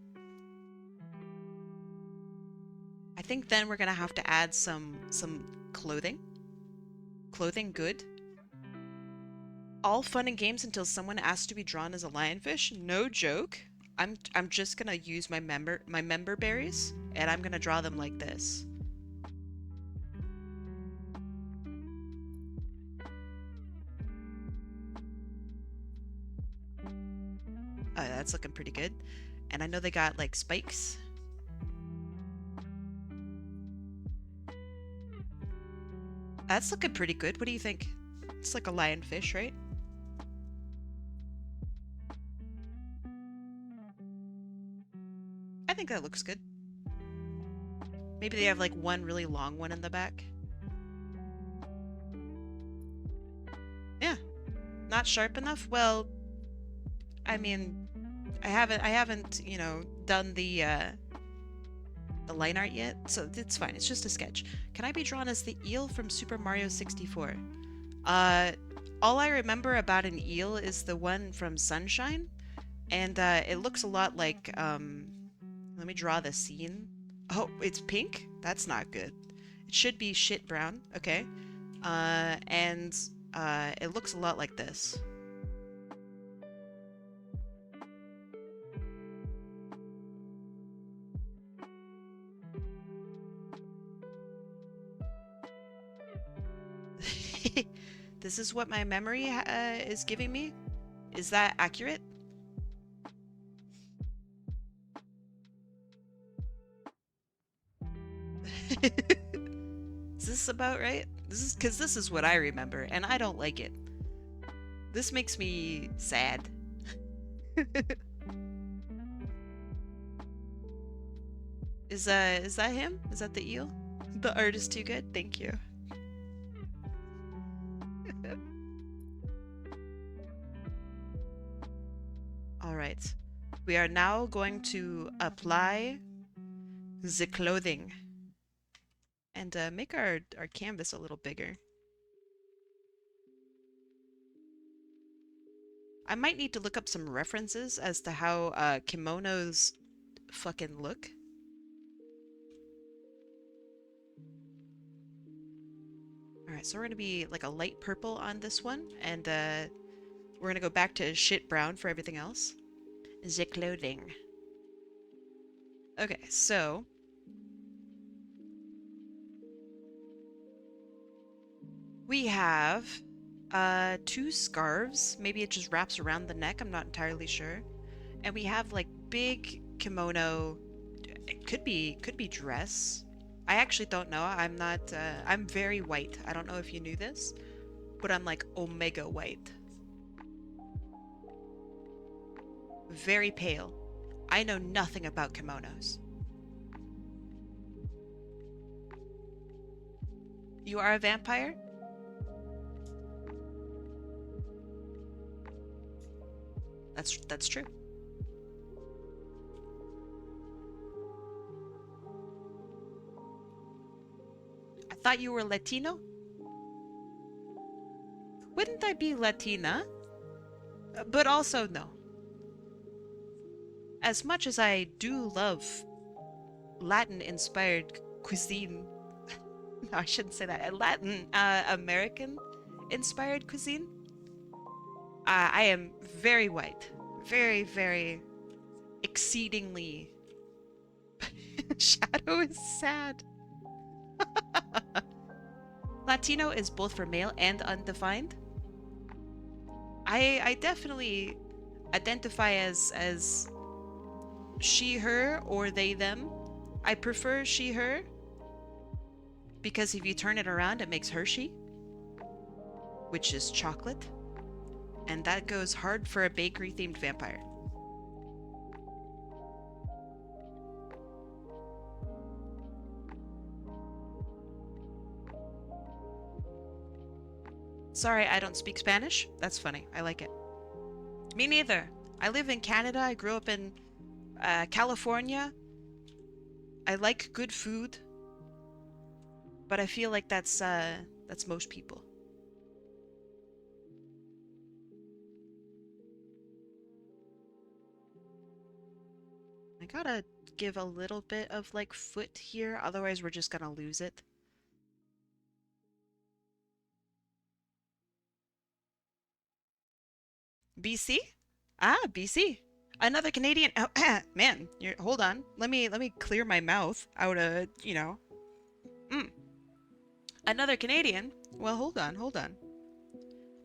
I think then we're gonna have to add some clothing. Clothing good. All fun and games until someone asks to be drawn as a lionfish. No joke. I'm just gonna use my member berries and I'm gonna draw them like this. That's looking pretty good. And I know they got like spikes. That's looking pretty good. What do you think? It's like a lionfish, right? I think that looks good. Maybe they have like one really long one in the back. Yeah. Not sharp enough? Well, I mean, I haven't, you know, done the line art yet, so it's fine. It's just a sketch. Can I be drawn as the eel from Super Mario 64? All I remember about an eel is the one from Sunshine, and it looks a lot like, let me draw the scene. Oh, it's pink? That's not good. It should be shit brown, okay. And it looks a lot like this. This is what my memory is giving me? Is that accurate? Is this about right? This is what I remember, and I don't like it. This makes me sad. Is that him? Is that the eel? The art is too good? Thank you. Alright. We are now going to apply the clothing and make our canvas a little bigger. I might need to look up some references as to how kimonos fucking look. Alright, so we're gonna be like a light purple on this one, and we're gonna go back to shit brown for everything else. The clothing. Okay, so we have two scarves. Maybe it just wraps around the neck, I'm not entirely sure. And we have like big kimono. It could be dress. I actually don't know. I'm not I'm very white. I don't know if you knew this, but I'm like omega white. Very pale. I know nothing about kimonos. You are a vampire? That's true. I thought you were Latino? Wouldn't I be Latina? But also no. As much as I do love Latin-inspired cuisine, no, I shouldn't say that. Latin American-inspired cuisine, I am very white. Very, very exceedingly... Shadow is sad. Latino is both for male and undefined. I definitely identify as she, her, or they, them. I prefer she, her, because if you turn it around, it makes Hershey, which is chocolate, and that goes hard for a bakery-themed vampire. Sorry, I don't speak Spanish. That's funny. I like it. Me neither. I live in Canada. I grew up in California. I like good food, but I feel like that's most people. I gotta give a little bit of like foot here, otherwise we're just gonna lose it. BC? Ah, BC. Another Canadian. Oh, man, hold on. Let me clear my mouth out of, you know. Another Canadian? Well, hold on, hold on.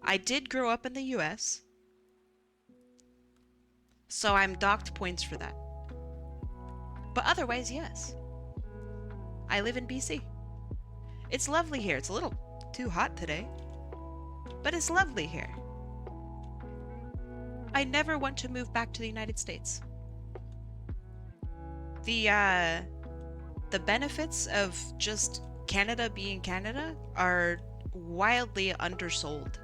I did grow up in the US, so I'm docked points for that. But otherwise, yes. I live in BC. It's lovely here. It's a little too hot today, but it's lovely here. I never want to move back to the United States. The benefits of just Canada being Canada are wildly undersold.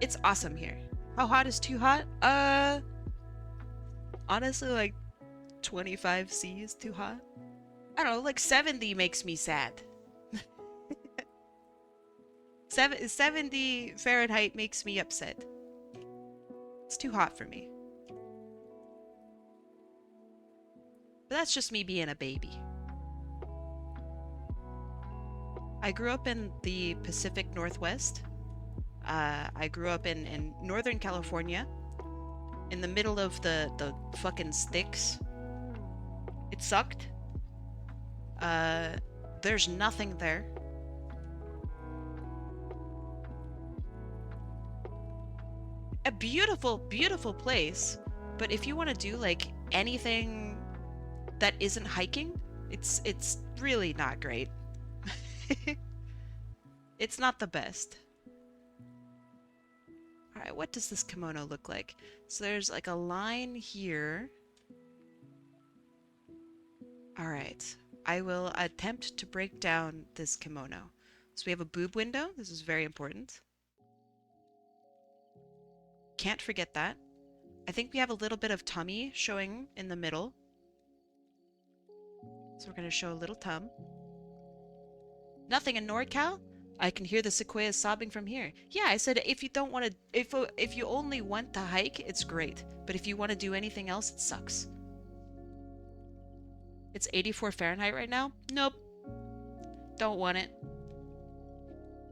It's awesome here. How hot is too hot? Honestly, like 25 C is too hot. I don't know, like 70 makes me sad. 70 Fahrenheit makes me upset. It's too hot for me. But that's just me being a baby. I grew up in the Pacific Northwest. I grew up in Northern California, in the middle of the fucking sticks. It sucked. There's nothing there. A beautiful, beautiful place, but if you want to do like anything that isn't hiking, it's really not great. It's not the best. Alright, what does this kimono look like? So there's like a line here. Alright, I will attempt to break down this kimono. So we have a boob window. This is very important. Can't forget that. I think we have a little bit of tummy showing in the middle. So we're going to show a little tum. Nothing in NorCal. I can hear the sequoias sobbing from here. Yeah, I said if you don't want to, if you only want to hike, it's great. But if you want to do anything else, it sucks. It's 84 Fahrenheit right now? Nope. Don't want it.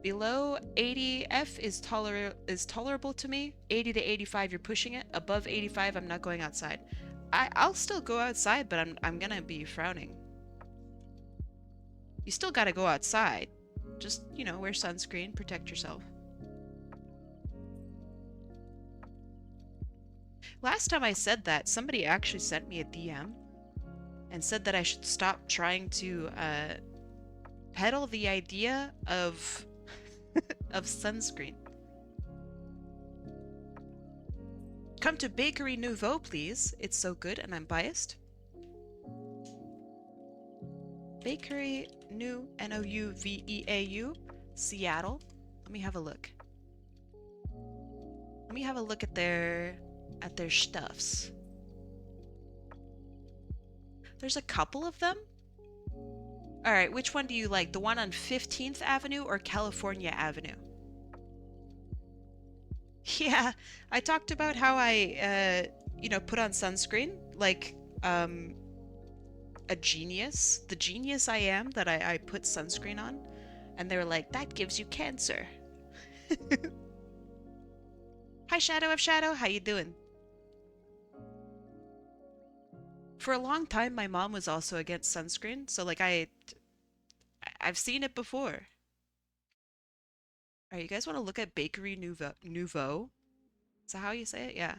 Below 80 is tolerable to me. 80 to 85, you're pushing it. Above 85, I'm not going outside. I'll still go outside, but I'm gonna be frowning. You still gotta go outside. Just, you know, wear sunscreen, protect yourself. Last time I said that, somebody actually sent me a DM and said that I should stop trying to peddle the idea of of sunscreen. Come to Bakery Nouveau, please. It's so good, and I'm biased. Bakery Nouveau, Seattle. Let me have a look. Let me have a look at their stuffs. There's a couple of them. All right, which one do you like? The one on 15th Avenue or California Avenue? Yeah, I talked about how I, you know, put on sunscreen like a genius. The genius I am that I put sunscreen on. And they were like, that gives you cancer. Hi, Shadow of Shadow. How you doing? For a long time, my mom was also against sunscreen. So, like, I've seen it before. All right, you guys want to look at Bakery Nouveau? Is that how you say it? Yeah.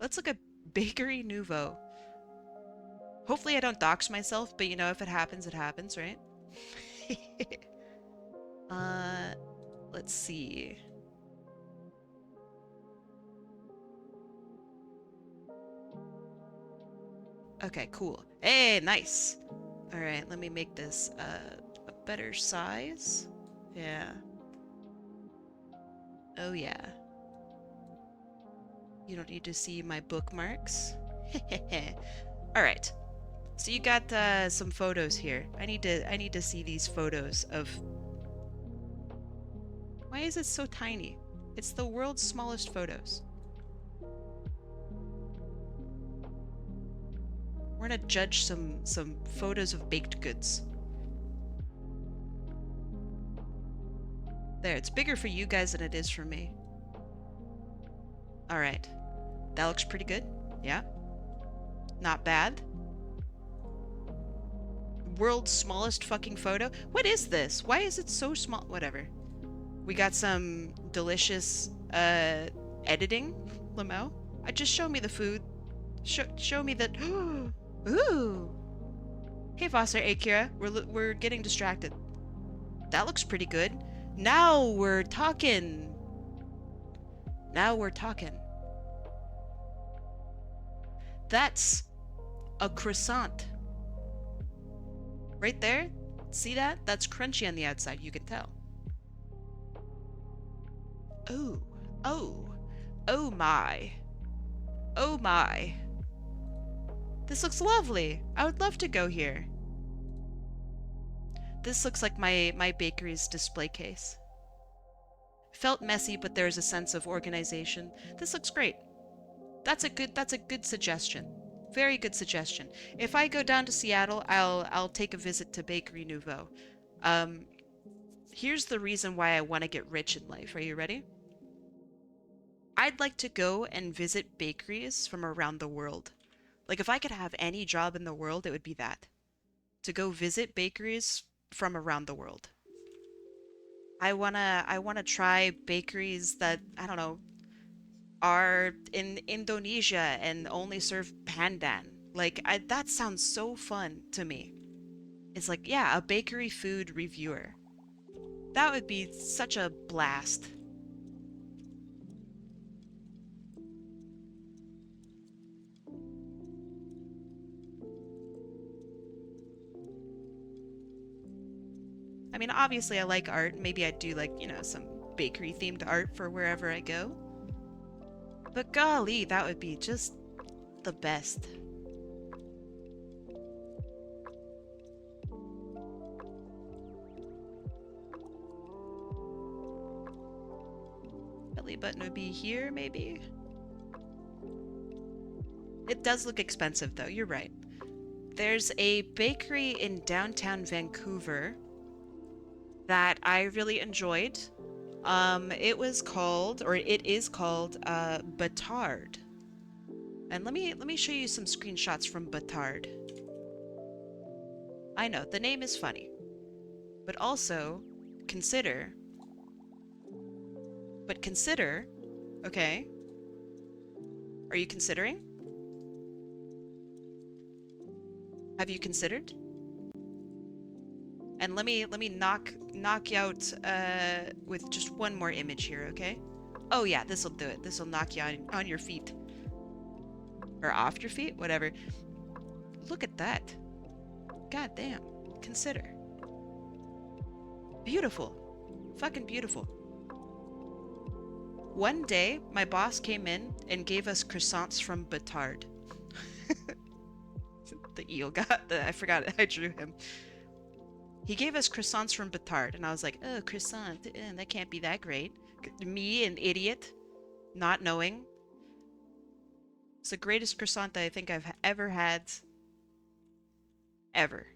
Let's look at Bakery Nouveau. Hopefully I don't dox myself, but you know, if it happens, right? Let's see. Okay, cool. Hey, nice. All right, let me make this a better size. Yeah. Oh yeah. You don't need to see my bookmarks. All right. So you got some photos here. I need to see these photos of. Why is it so tiny? It's the world's smallest photos. We're gonna judge some photos of baked goods. There, it's bigger for you guys than it is for me. All right. That looks pretty good. Yeah. Not bad. World's smallest fucking photo? What is this? Why is it so small? Whatever. We got some delicious editing, Lamo. Just show me the food. Show me the. Ooh. Hey, Vossar Akira. We're getting distracted. That looks pretty good. Now we're talking. Now we're talking. That's a croissant. Right there? See that? That's crunchy on the outside, you can tell. Oh. Oh. Oh my. Oh my. This looks lovely. I would love to go here. This looks like my bakery's display case. Felt messy, but there's a sense of organization. This looks great. That's a good suggestion. Very good suggestion. If I go down to Seattle, I'll take a visit to Bakery Nouveau. Here's the reason why I want to get rich in life. Are you ready? I'd like to go and visit bakeries from around the world. Like, if I could have any job in the world, it would be that. To go visit bakeries from around the world. I wanna try bakeries that, I don't know, are in Indonesia and only serve pandan. Like, that sounds so fun to me. It's like, yeah, a bakery food reviewer. That would be such a blast. I mean, obviously I like art. Maybe I'd do, like, you know, some bakery themed art for wherever I go. But golly, that would be just the best. coffee button would be here, maybe? It does look expensive, though. You're right. There's a bakery in downtown Vancouver that I really enjoyed. It was called, or it is called, Batard. And let me show you some screenshots from Batard. I know, the name is funny. But also, consider... But consider... Okay. Are you considering? Have you considered? And let me knock you out with just one more image here, okay? Oh yeah, this'll do it. This'll knock you on your feet. Or off your feet, whatever. Look at that. God damn. Consider. Beautiful. Fucking beautiful. One day, my boss came in and gave us croissants from Batard. The eel got the... I forgot it. I drew him. He gave us croissants from Batard, and I was like, oh, croissant. That can't be that great. Me, an idiot, not knowing. It's the greatest croissant that I think I've ever had. Ever.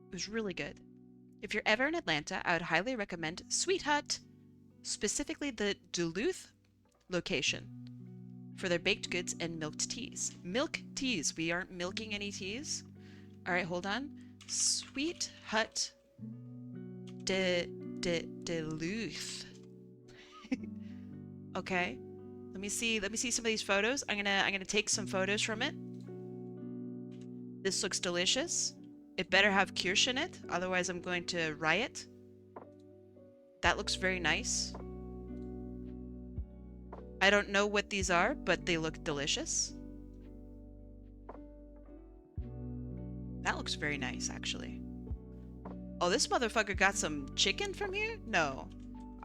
It was really good. If you're ever in Atlanta, I would highly recommend Sweet Hut, specifically the Duluth location, for their baked goods and milked teas. Milk teas. We aren't milking any teas. All right, hold on. Sweet Hut Duluth. Okay. Let me see some of these photos. I'm gonna take some photos from it. This looks delicious. It better have kirsch in it, otherwise I'm going to riot. That looks very nice. I don't know what these are, but they look delicious. That looks very nice, actually. Oh, this motherfucker got some chicken from here? No.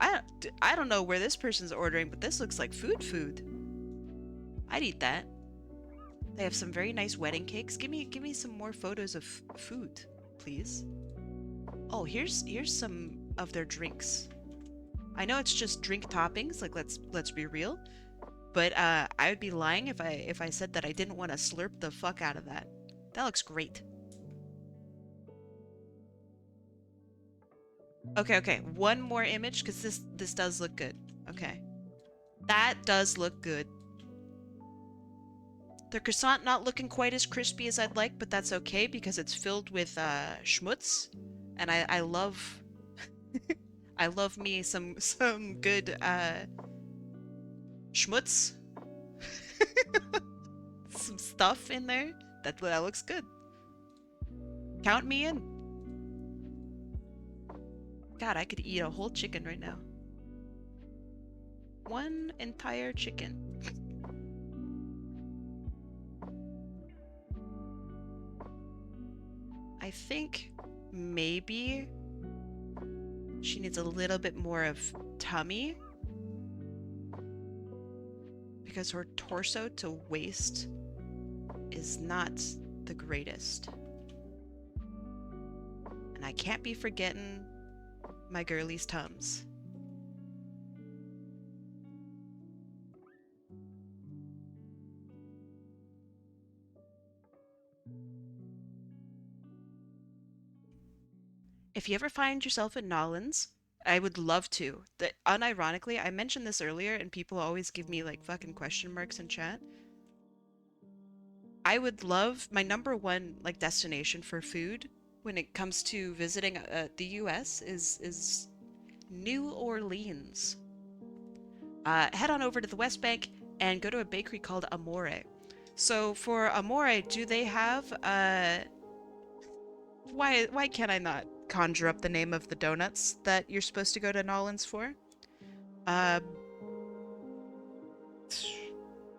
I don't know where this person's ordering, but this looks like food. I'd eat that. They have some very nice wedding cakes. Give me some more photos of food, please. Oh, here's some of their drinks. I know it's just drink toppings, like let's be real. But I would be lying if I said that I didn't want to slurp the fuck out of that. That looks great. Okay. One more image, because this does look good. Okay. That does look good. The croissant not looking quite as crispy as I'd like, but that's okay because it's filled with schmutz, and I love I love me some good schmutz. Some stuff in there. That looks good. Count me in. God, I could eat a whole chicken right now. One entire chicken. I think maybe she needs a little bit more of tummy, because her torso to waist is not the greatest. And I can't be forgetting my girlie's tums. If you ever find yourself in Nolans, I would love to. Unironically, I mentioned this earlier and people always give me like fucking question marks in chat. I would love, my number one like destination for food when it comes to visiting the US is New Orleans. Head on over to the West Bank and go to a bakery called Amore. So for Amore, do they have why can't I not conjure up the name of the donuts that you're supposed to go to Nolans for?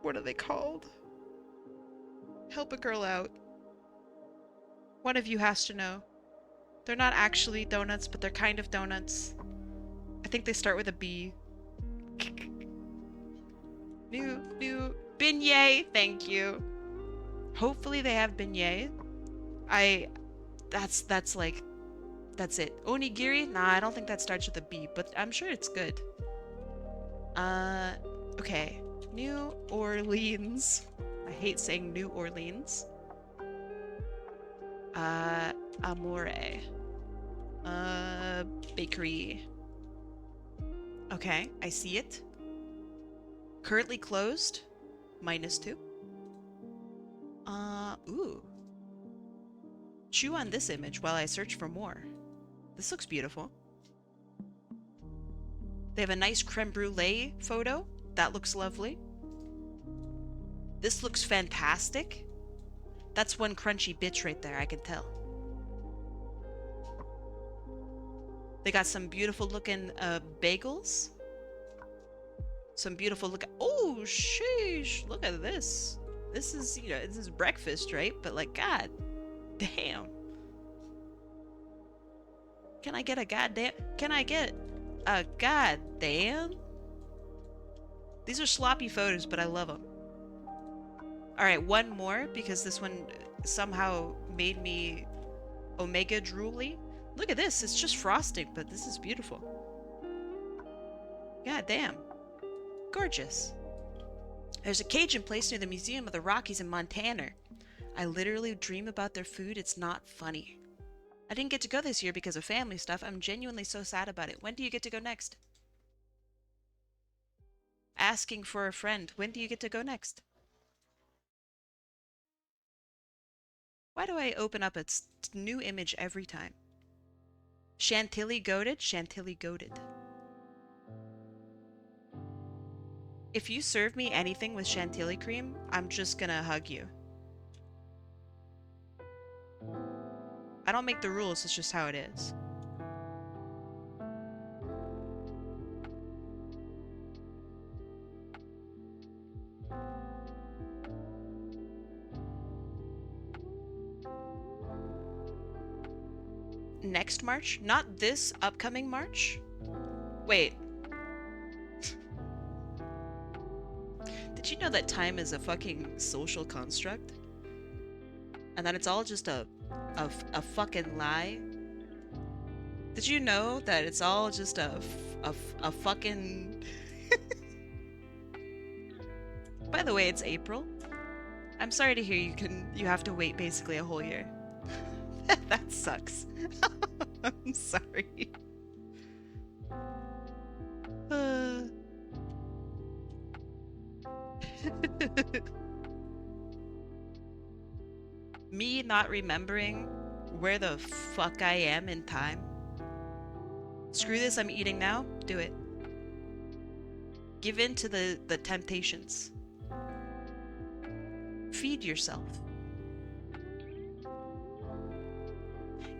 What are they called? Help a girl out. One of you has to know. They're not actually donuts, but they're kind of donuts. I think they start with a B. New beignet, thank you. Hopefully they have beignet. That's like, that's it. Onigiri? Nah, I don't think that starts with a B, but I'm sure it's good. Uh, okay. New Orleans. I hate saying New Orleans. Amore. Uh, Bakery. Okay, I see it. Currently closed. -2. Ooh. Chew on this image while I search for more. This looks beautiful. They have a nice creme brulee photo. That looks lovely. This looks fantastic. That's one crunchy bitch right there, I can tell. They got some beautiful looking bagels. Some beautiful look. Oh, sheesh. Look at this. This is, you know, this is breakfast, right? But like, god damn. Can I get a goddamn? Can I get a goddamn? These are sloppy photos, but I love them. All right, one more because this one somehow made me omega drooly. Look at this. It's just frosting, but this is beautiful. God damn. Gorgeous. There's a Cajun place near the Museum of the Rockies in Montana. I literally dream about their food. It's not funny. I didn't get to go this year because of family stuff. I'm genuinely so sad about it. When do you get to go next? Asking for a friend. When do you get to go next? Why do I open up a new image every time? Chantilly goated? Chantilly goated. If you serve me anything with chantilly cream, I'm just gonna hug you. I don't make the rules, it's just how it is. Next March? Not this upcoming March? Wait. Did you know that time is a fucking social construct? And that it's all just a fucking lie? Did you know that it's all just a fucking... By the way, it's April. I'm sorry to hear you have to wait basically a whole year. That sucks. I'm sorry. Me not remembering where the fuck I am in time. Screw this, I'm eating now. Do it. Give in to the temptations. Feed yourself.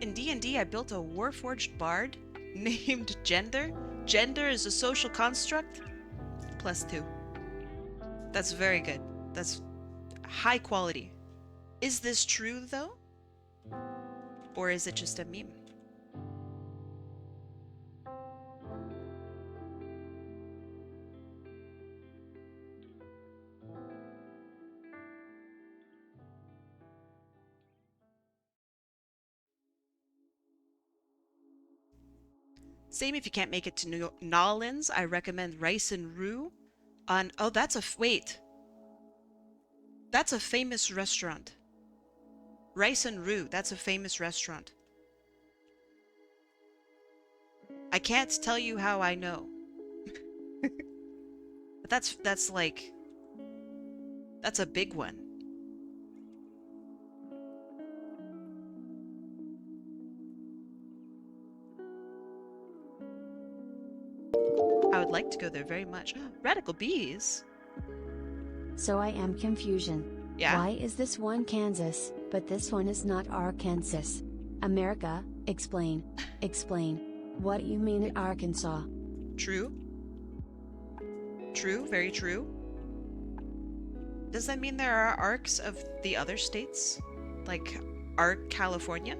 In D&D, I built a warforged bard named Gender. Gender is a social construct. +2. That's very good. That's high quality. Is this true, though? Or is it just a meme? Same if you can't make it to New Orleans. I recommend rice and roux on... Oh, that's a... Wait. That's a famous restaurant. Rice and roux. That's a famous restaurant. I can't tell you how I know. But that's like... That's a big one. I would like to go there very much. Radical bees. So I am confusion. Yeah. Why is this one Kansas, but this one is not Arkansas? America, explain. Explain. What you mean at Arkansas? True. True, very true. Does that mean there are arcs of the other states? Like Arc California?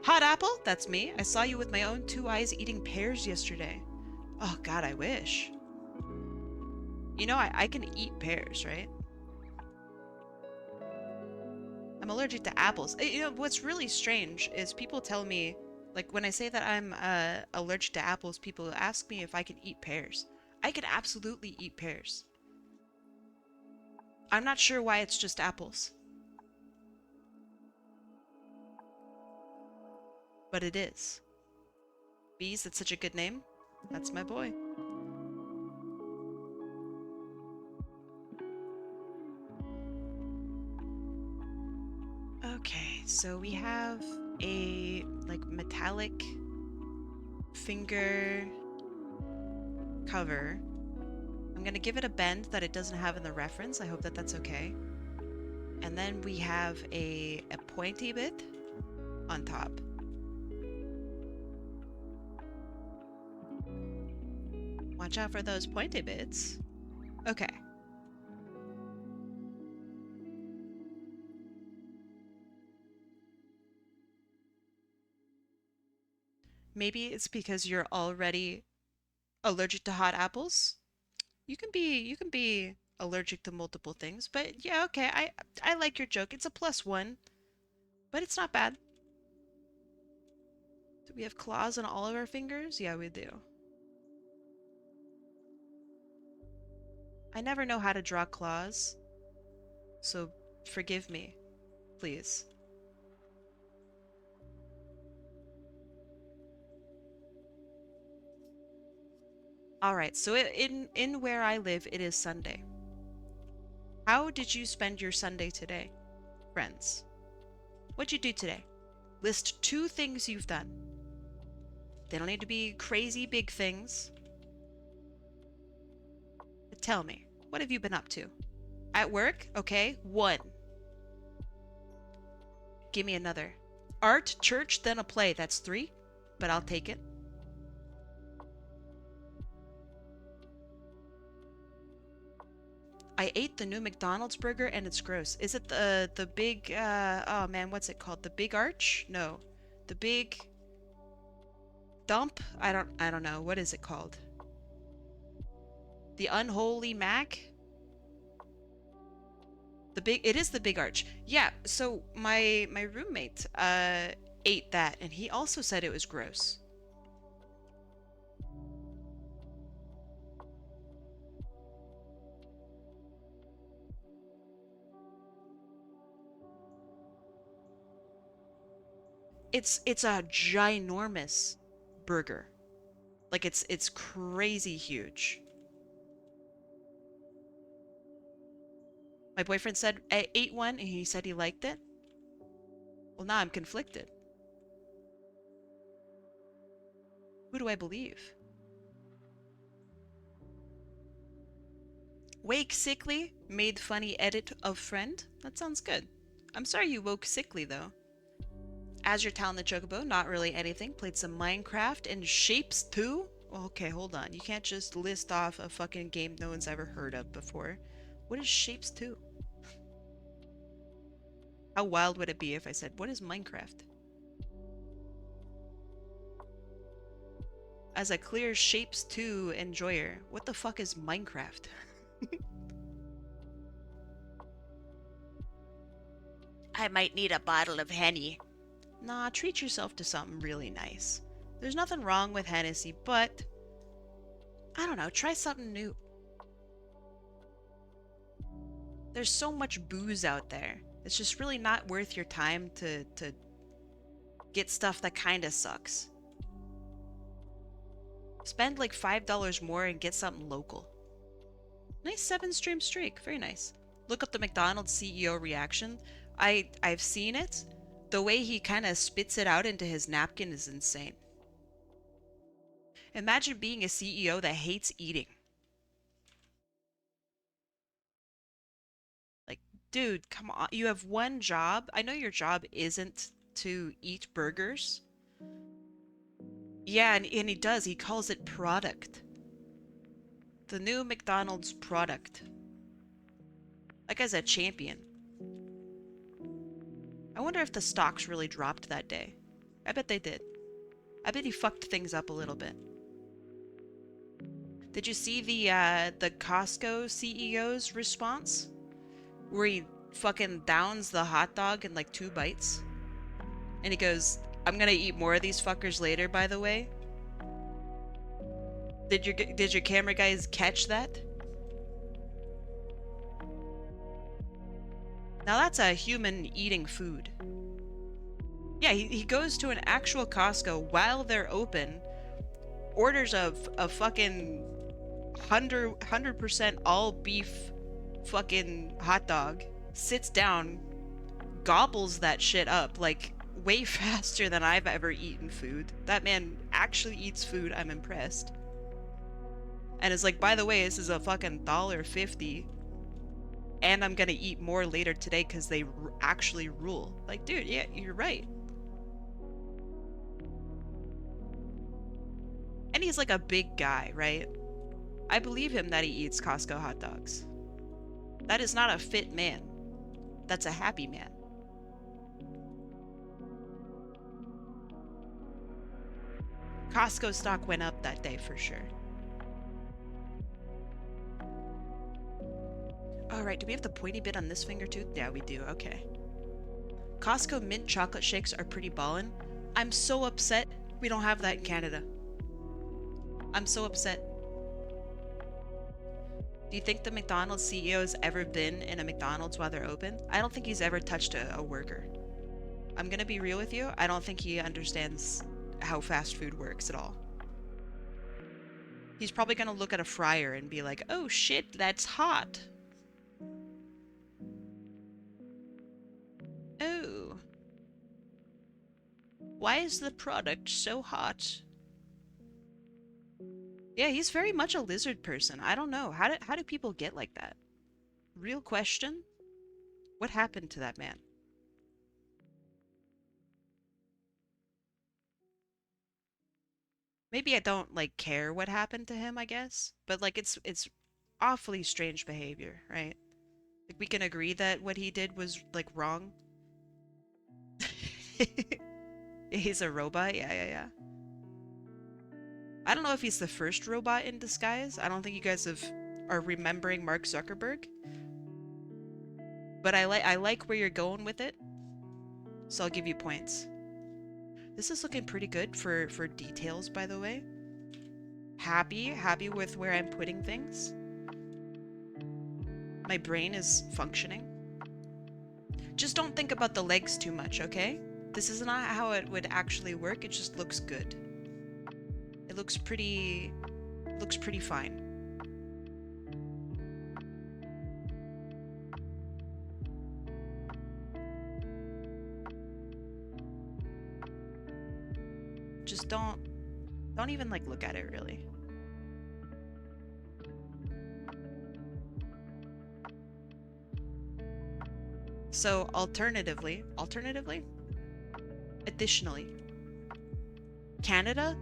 Hot Apple? That's me. I saw you with my own 2 eyes eating pears yesterday. Oh god, I wish. You know, I can eat pears, right? I'm allergic to apples. You know, what's really strange is people tell me, like when I say that I'm allergic to apples, people ask me if I can eat pears. I can absolutely eat pears. I'm not sure why it's just apples. But it is. Bees, that's such a good name. That's my boy. Okay, so we have a like metallic finger cover. I'm gonna give it a bend that it doesn't have in the reference. I hope that that's okay. And then we have a pointy bit on top. Watch out for those pointy bits. Okay. Maybe it's because you're already allergic to hot apples. You can be allergic to multiple things, but yeah, okay. I like your joke. It's a +1, but it's not bad. Do we have claws on all of our fingers? Yeah, we do. I never know how to draw claws, so forgive me, please. All right, so in where I live, it is Sunday. How did you spend your Sunday today, friends? What'd you do today? List 2 things you've done. They don't need to be crazy big things. But tell me, what have you been up to? At work? Okay, 1. Give me another. Art, church, then a play. That's 3, but I'll take it. I ate the new McDonald's burger and it's gross. Is it the big oh man, what's it called? The big arch? No. The big dump? I don't know. What is it called? The unholy mac? It is the big arch. Yeah, so my roommate ate that and he also said it was gross. It's a ginormous burger. Like it's crazy huge. My boyfriend said I ate one and he said he liked it. Well, now I'm conflicted. Who do I believe? Wake sickly, made funny edit of friend. That sounds good. I'm sorry you woke sickly though. As your talent chocobo, not really anything. Played some Minecraft and Shapes too? Okay, hold on. You can't just list off a fucking game no one's ever heard of before. What is Shapes 2? How wild would it be if I said, what is Minecraft? As a clear Shapes 2 enjoyer, what the fuck is Minecraft? I might need a bottle of Henny. Nah, treat yourself to something really nice. There's nothing wrong with Hennessy, but I don't know, try something new. There's so much booze out there. It's just really not worth your time to get stuff that kinda sucks. Spend like $5 more and get something local. Nice 7-stream streak, very nice. Look up the McDonald's CEO reaction. I've seen it. The way he kind of spits it out into his napkin is insane. Imagine being a CEO that hates eating. Like, dude, come on. You have one job. I know your job isn't to eat burgers. Yeah, and he does. He calls it product. The new McDonald's product. That guy's a champion. I wonder if the stocks really dropped that day. I bet they did. I bet he fucked things up a little bit. Did you see the Costco CEO's response? Where fucking downs the hot dog in like 2 bites. And he goes, I'm gonna eat more of these fuckers later, by the way. Did your camera guys catch that? Now that's a human eating food. Yeah, he goes to an actual Costco while they're open, orders a fucking 100% all beef fucking hot dog, sits down, gobbles that shit up like way faster than I've ever eaten food. That man actually eats food. I'm impressed. And is like, by the way, this is a fucking $1.50, and I'm gonna eat more later today because they actually rule. Like, dude, yeah, you're right. And he's like a big guy, right? I believe him that he eats Costco hot dogs. That is not a fit man. That's a happy man. Costco stock went up that day for sure. All right, do we have the pointy bit on this finger too? Yeah, we do. Okay. Costco mint chocolate shakes are pretty ballin'. I'm so upset we don't have that in Canada. I'm so upset. Do you think the McDonald's CEO has ever been in a McDonald's while they're open? I don't think he's ever touched a worker. I'm gonna be real with you. I don't think he understands how fast food works at all. He's probably gonna look at a fryer and be like, oh shit, that's hot. Oh. Why is the product so hot? Yeah, he's very much a lizard person. I don't know. How do people get like that? Real question. What happened to that man? Maybe I don't like care what happened to him, I guess. But like it's awfully strange behavior, right? Like we can agree that what he did was like wrong. He's a robot. Yeah. I don't know if he's the first robot in disguise. I don't think you guys are remembering Mark Zuckerberg. But I like where you're going with it. So I'll give you points. This is looking pretty good for details, by the way. Happy with where I'm putting things. My brain is functioning. Just don't think about the legs too much, okay? This is not how it would actually work. It just looks good. It looks pretty fine. Just don't even like look at it really. So additionally, Canada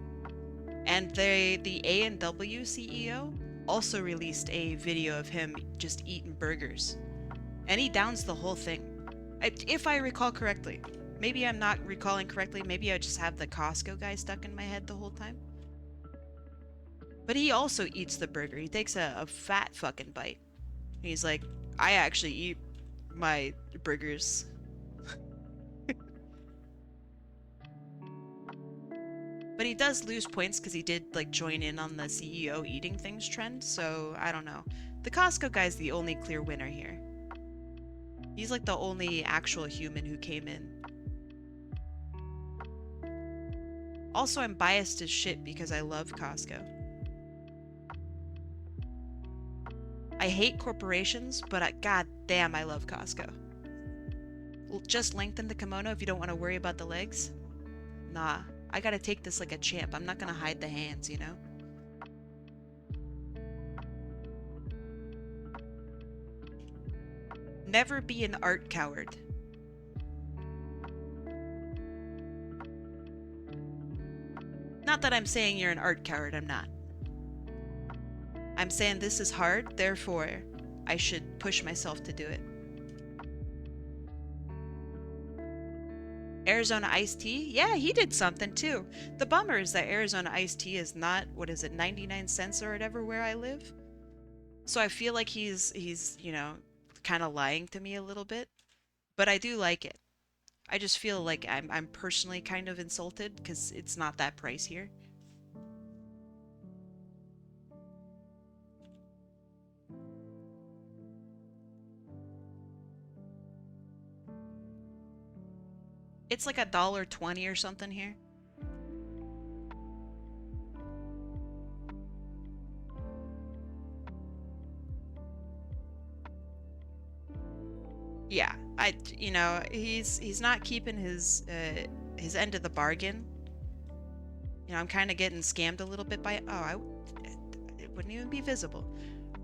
and the A&W CEO also released a video of him just eating burgers. And he downs the whole thing. If I recall correctly. Maybe I'm not recalling correctly. Maybe I just have the Costco guy stuck in my head the whole time. But he also eats the burger. He takes a fat fucking bite. He's like, I actually eat my burgers. But he does lose points because he did like join in on the CEO eating things trend, so I don't know. The Costco guy's the only clear winner here. He's like the only actual human who came in. Also, I'm biased as shit because I love Costco. I hate corporations, but god damn, I love Costco. Just lengthen the kimono if you don't want to worry about the legs. Nah. I gotta take this like a champ. I'm not gonna hide the hands, you know? Never be an art coward. Not that I'm saying you're an art coward, I'm not. I'm saying this is hard, therefore I should push myself to do it. Arizona iced tea? Yeah, he did something too. The bummer is that Arizona iced tea is not, 99 cents or whatever where I live. So I feel like he's, you know, kind of lying to me a little bit, but I do like it. I just feel like I'm personally kind of insulted because it's not that price here. It's like $1.20 or something here. Yeah, you know, he's not keeping his end of the bargain. You know, I'm kind of getting scammed a little bit by it wouldn't even be visible.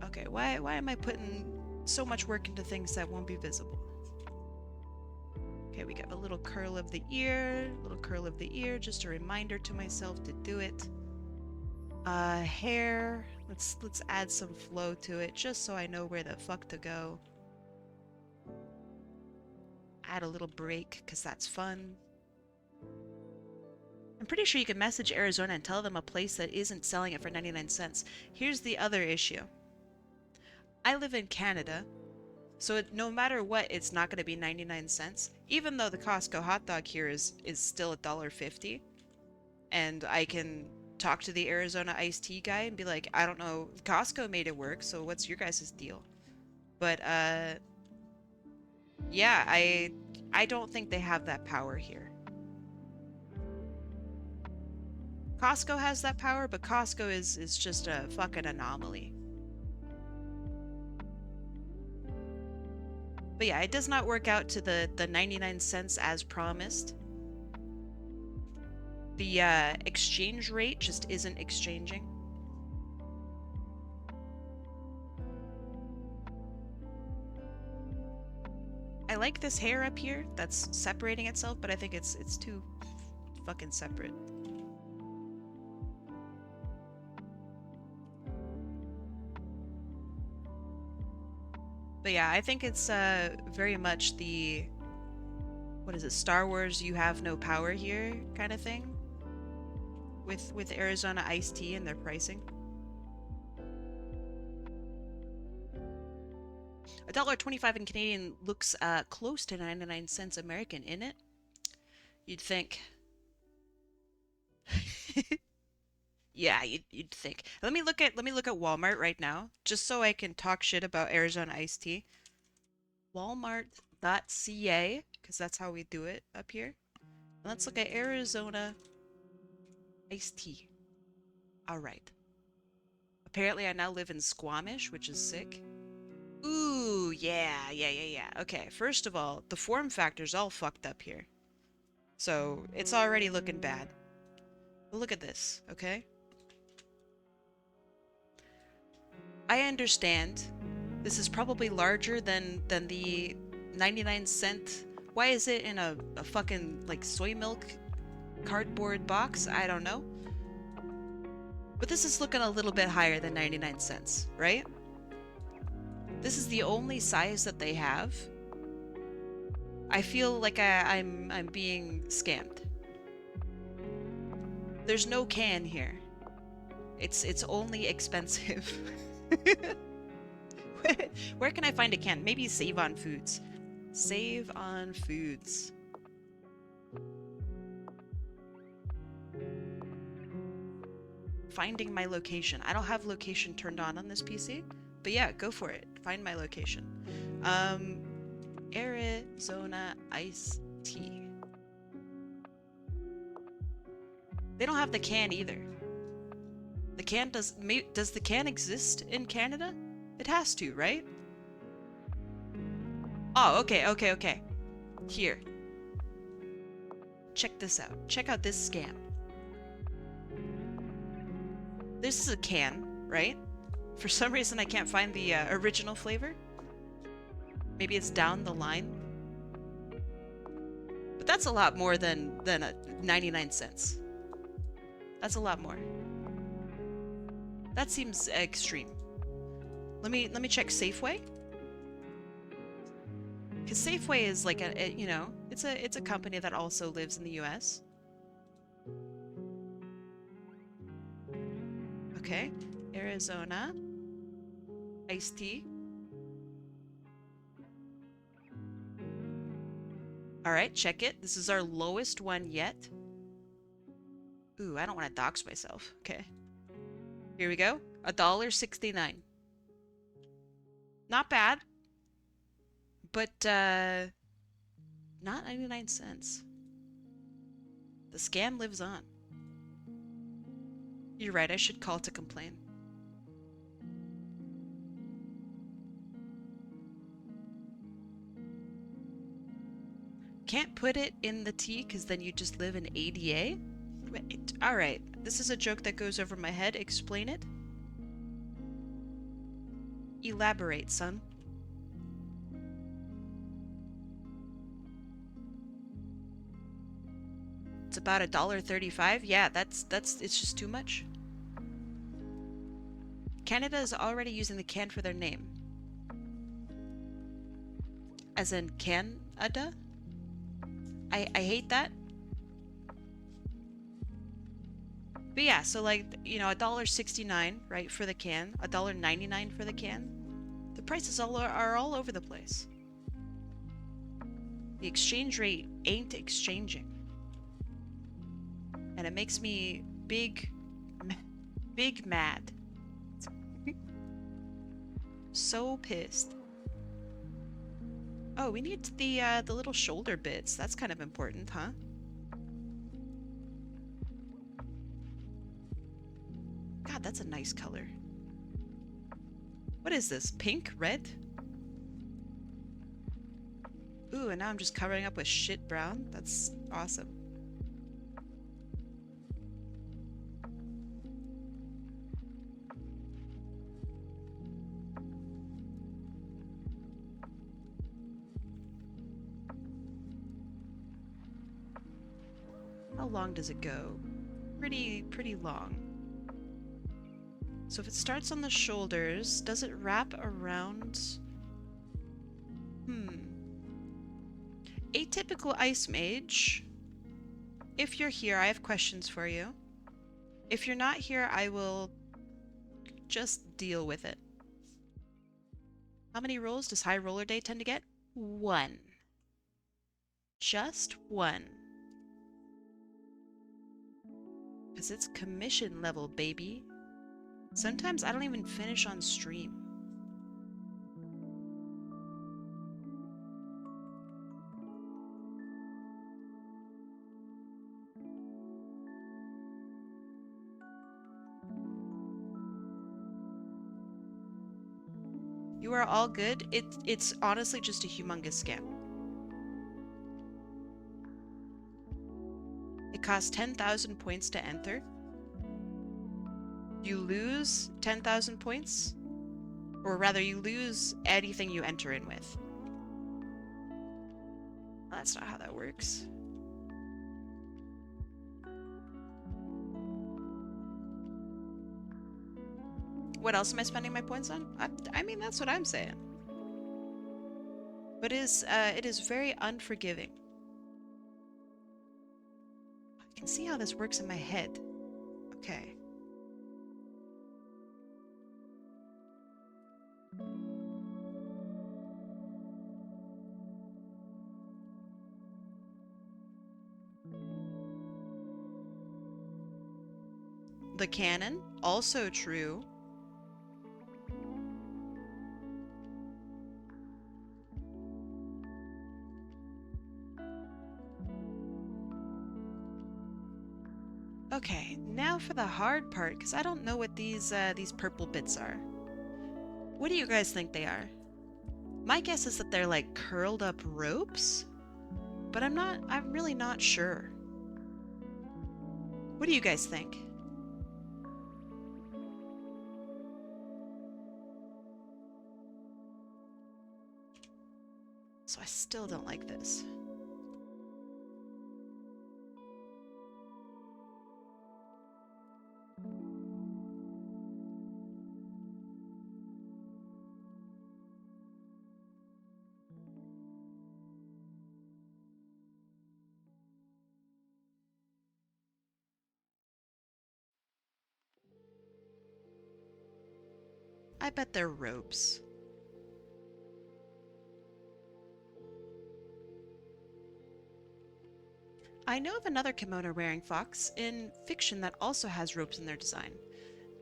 Okay, why am I putting so much work into things that won't be visible? Okay, we got a little curl of the ear, just a reminder to myself to do it. Hair, let's add some flow to it just so I know where the fuck to go. Add a little break because that's fun. I'm pretty sure you can message Arizona and tell them a place that isn't selling it for 99 cents. Here's the other issue. I live in Canada, so no matter what, it's not going to be 99 cents. Even though the Costco hot dog here is still $1.50. And I can talk to the Arizona iced tea guy and be like, I don't know, Costco made it work, so what's your guys' deal? But, yeah, I don't think they have that power here. Costco has that power, but Costco is just a fucking anomaly. But yeah, it does not work out to the 99 cents as promised. The exchange rate just isn't exchanging. I like this hair up here that's separating itself, but I think it's too fucking separate. But yeah, I think it's very much the, what is it, Star Wars you have no power here kind of thing with Arizona iced tea and their pricing. $1.25 in Canadian looks close to 99 cents American, in it. You'd think. Yeah, you'd think. Let me look at Walmart right now, just so I can talk shit about Arizona iced tea. Walmart.ca, because that's how we do it up here. And let's look at Arizona iced tea. All right. Apparently, I now live in Squamish, which is sick. Ooh, yeah. Okay, first of all, the form factor's all fucked up here. So, it's already looking bad. But look at this, okay? I understand this is probably larger than the 99 cent. Why is it in a fucking, like, soy milk cardboard box? I don't know. But this is looking a little bit higher than 99 cents, right? This is the only size that they have. I feel like I'm being scammed. There's no can here. It's only expensive. Where can I find a can? Maybe Save on Foods. Save on Foods. Finding my location. I don't have location turned on this PC, but yeah, go for it. Find my location. Arizona iced tea. They don't have the can either. The can does the can exist in Canada? It has to, right? Oh, okay. Here. Check this out. Check out this scam. This is a can, right? For some reason I can't find the original flavor. Maybe it's down the line. But that's a lot more than 99 cents. That's a lot more. That seems extreme. Let me check Safeway. Cause Safeway is like you know, it's a company that also lives in the US. Okay, Arizona iced tea. All right, check it. This is our lowest one yet. Ooh, I don't want to dox myself. Okay. Here we go. $1.69. Not bad, but not 99 cents. The scam lives on. You're right, I should call to complain. Can't put it in the tea because then you just live in ADA? Wait, alright, this is a joke that goes over my head. Explain it. Elaborate, son. It's about $1.35. Yeah, it's just too much. Canada is already using the can for their name. As in Canada? I hate that. But yeah, so like, you know, $1.69, right, for the can, $1.99 for the can. The prices are all over the place. The exchange rate ain't exchanging. And it makes me big mad. So pissed. Oh, we need the little shoulder bits. That's kind of important, huh? God, that's a nice color. What is this? Pink? Red? Ooh, and now I'm just covering up with shit brown? That's awesome. How long does it go? Pretty long. So if it starts on the shoulders, does it wrap around? Atypical Ice Mage. If you're here, I have questions for you. If you're not here, I will just deal with it. How many rolls does High Roller Day tend to get? 1. Just 1. Because it's commission level, baby. Sometimes I don't even finish on stream. You are all good. It's honestly just a humongous scam. It costs 10,000 points to enter. You lose 10,000 points, or rather you lose anything you enter in with. That's not how that works. What else am I spending my points on? I mean, that's what I'm saying. But it is very unforgiving. I can see how this works in my head. Okay. The cannon, also true. Okay, now for the hard part, because I don't know what these purple bits are. What do you guys think they are? My guess is that they're like curled up ropes, but I'm really not sure. What do you guys think? So I still don't like this. I bet they're ropes. I know of another kimono-wearing fox in fiction that also has ropes in their design.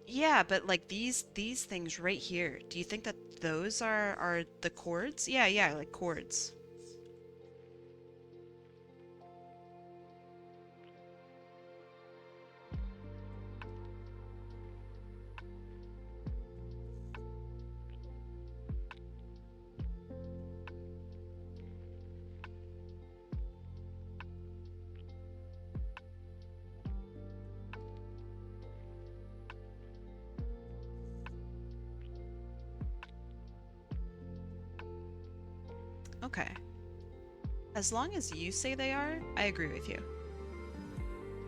Yeah, but like these things right here. Do you think that those are the cords? Yeah, yeah, like cords. Okay. As long as you say they are, I agree with you.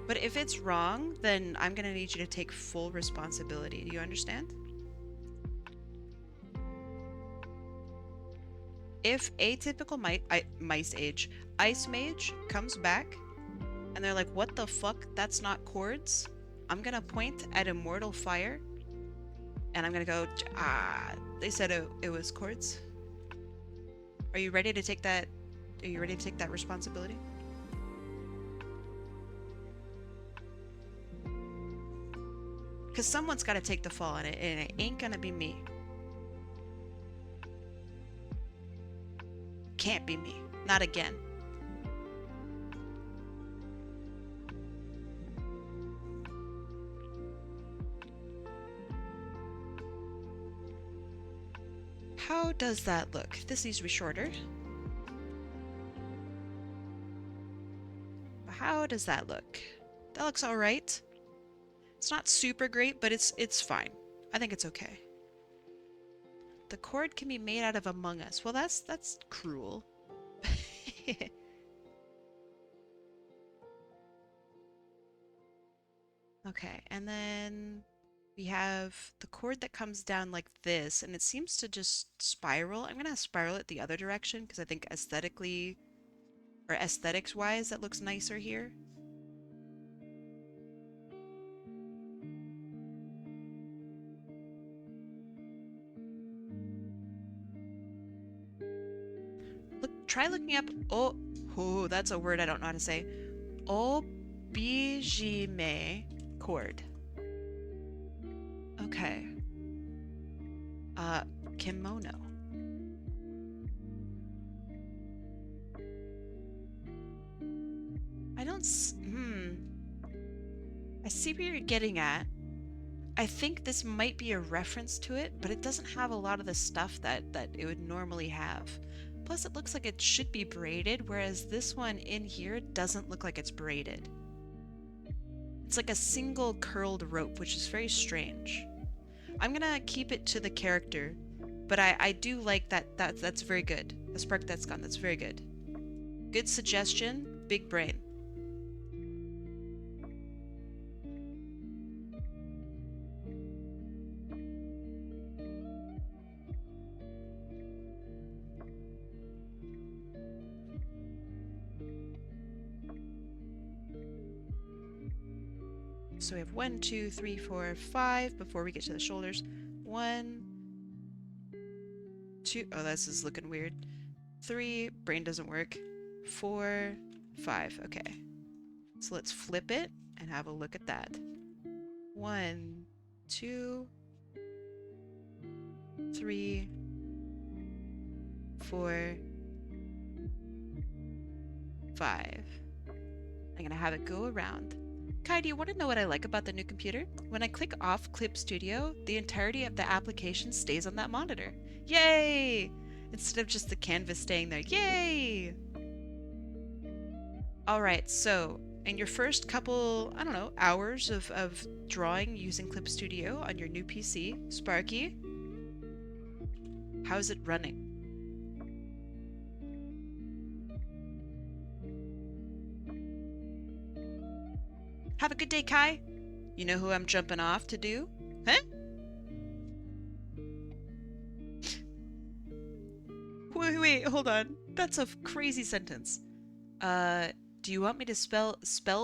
But if it's wrong, then I'm gonna need you to take full responsibility. Do you understand? If atypical ice mage comes back and they're like, what the fuck? That's not chords. I'm gonna point at immortal fire and I'm gonna go, they said it was chords. Are you ready to take that? Are you ready to take that responsibility? Because someone's got to take the fall in it, and it ain't gonna be me. Can't be me. Not again. How does that look? This needs to be shorter. How does that look? That looks all right. It's not super great, but it's fine. I think it's okay. The cord can be made out of Among Us. Well, that's cruel. Okay, and then we have the cord that comes down like this, and it seems to just spiral. I'm gonna spiral it the other direction because I think aesthetically, or aesthetics-wise, that looks nicer here. Try looking up. Oh, that's a word I don't know how to say. Obijime cord. Okay. Kimono. I don't. I see where you're getting at. I think this might be a reference to it, but it doesn't have a lot of the stuff that it would normally have. Plus, it looks like it should be braided, whereas this one in here doesn't look like it's braided. It's like a single curled rope, which is very strange. I'm gonna keep it to the character, but I do like that's very good. The spark that's gone, that's very good. Good suggestion, big brain. So we have 1, 2, 3, 4, 5 before we get to the shoulders. 1, 2. Oh, this is looking weird. 3. Brain doesn't work. 4, 5. Okay. So let's flip it and have a look at that. 1, 2, 3, 4, 5. I'm gonna have it go around. Kai, do you want to know what I like about the new computer? When I click off Clip Studio, the entirety of the application stays on that monitor. Yay! Instead of just the canvas staying there. Yay! Alright, so in your first couple, I don't know, hours of drawing using Clip Studio on your new PC, Sparky, how's it running? Have a good day, Kai. You know who I'm jumping off to do? Huh? Wait, hold on. That's a crazy sentence. Do you want me to spell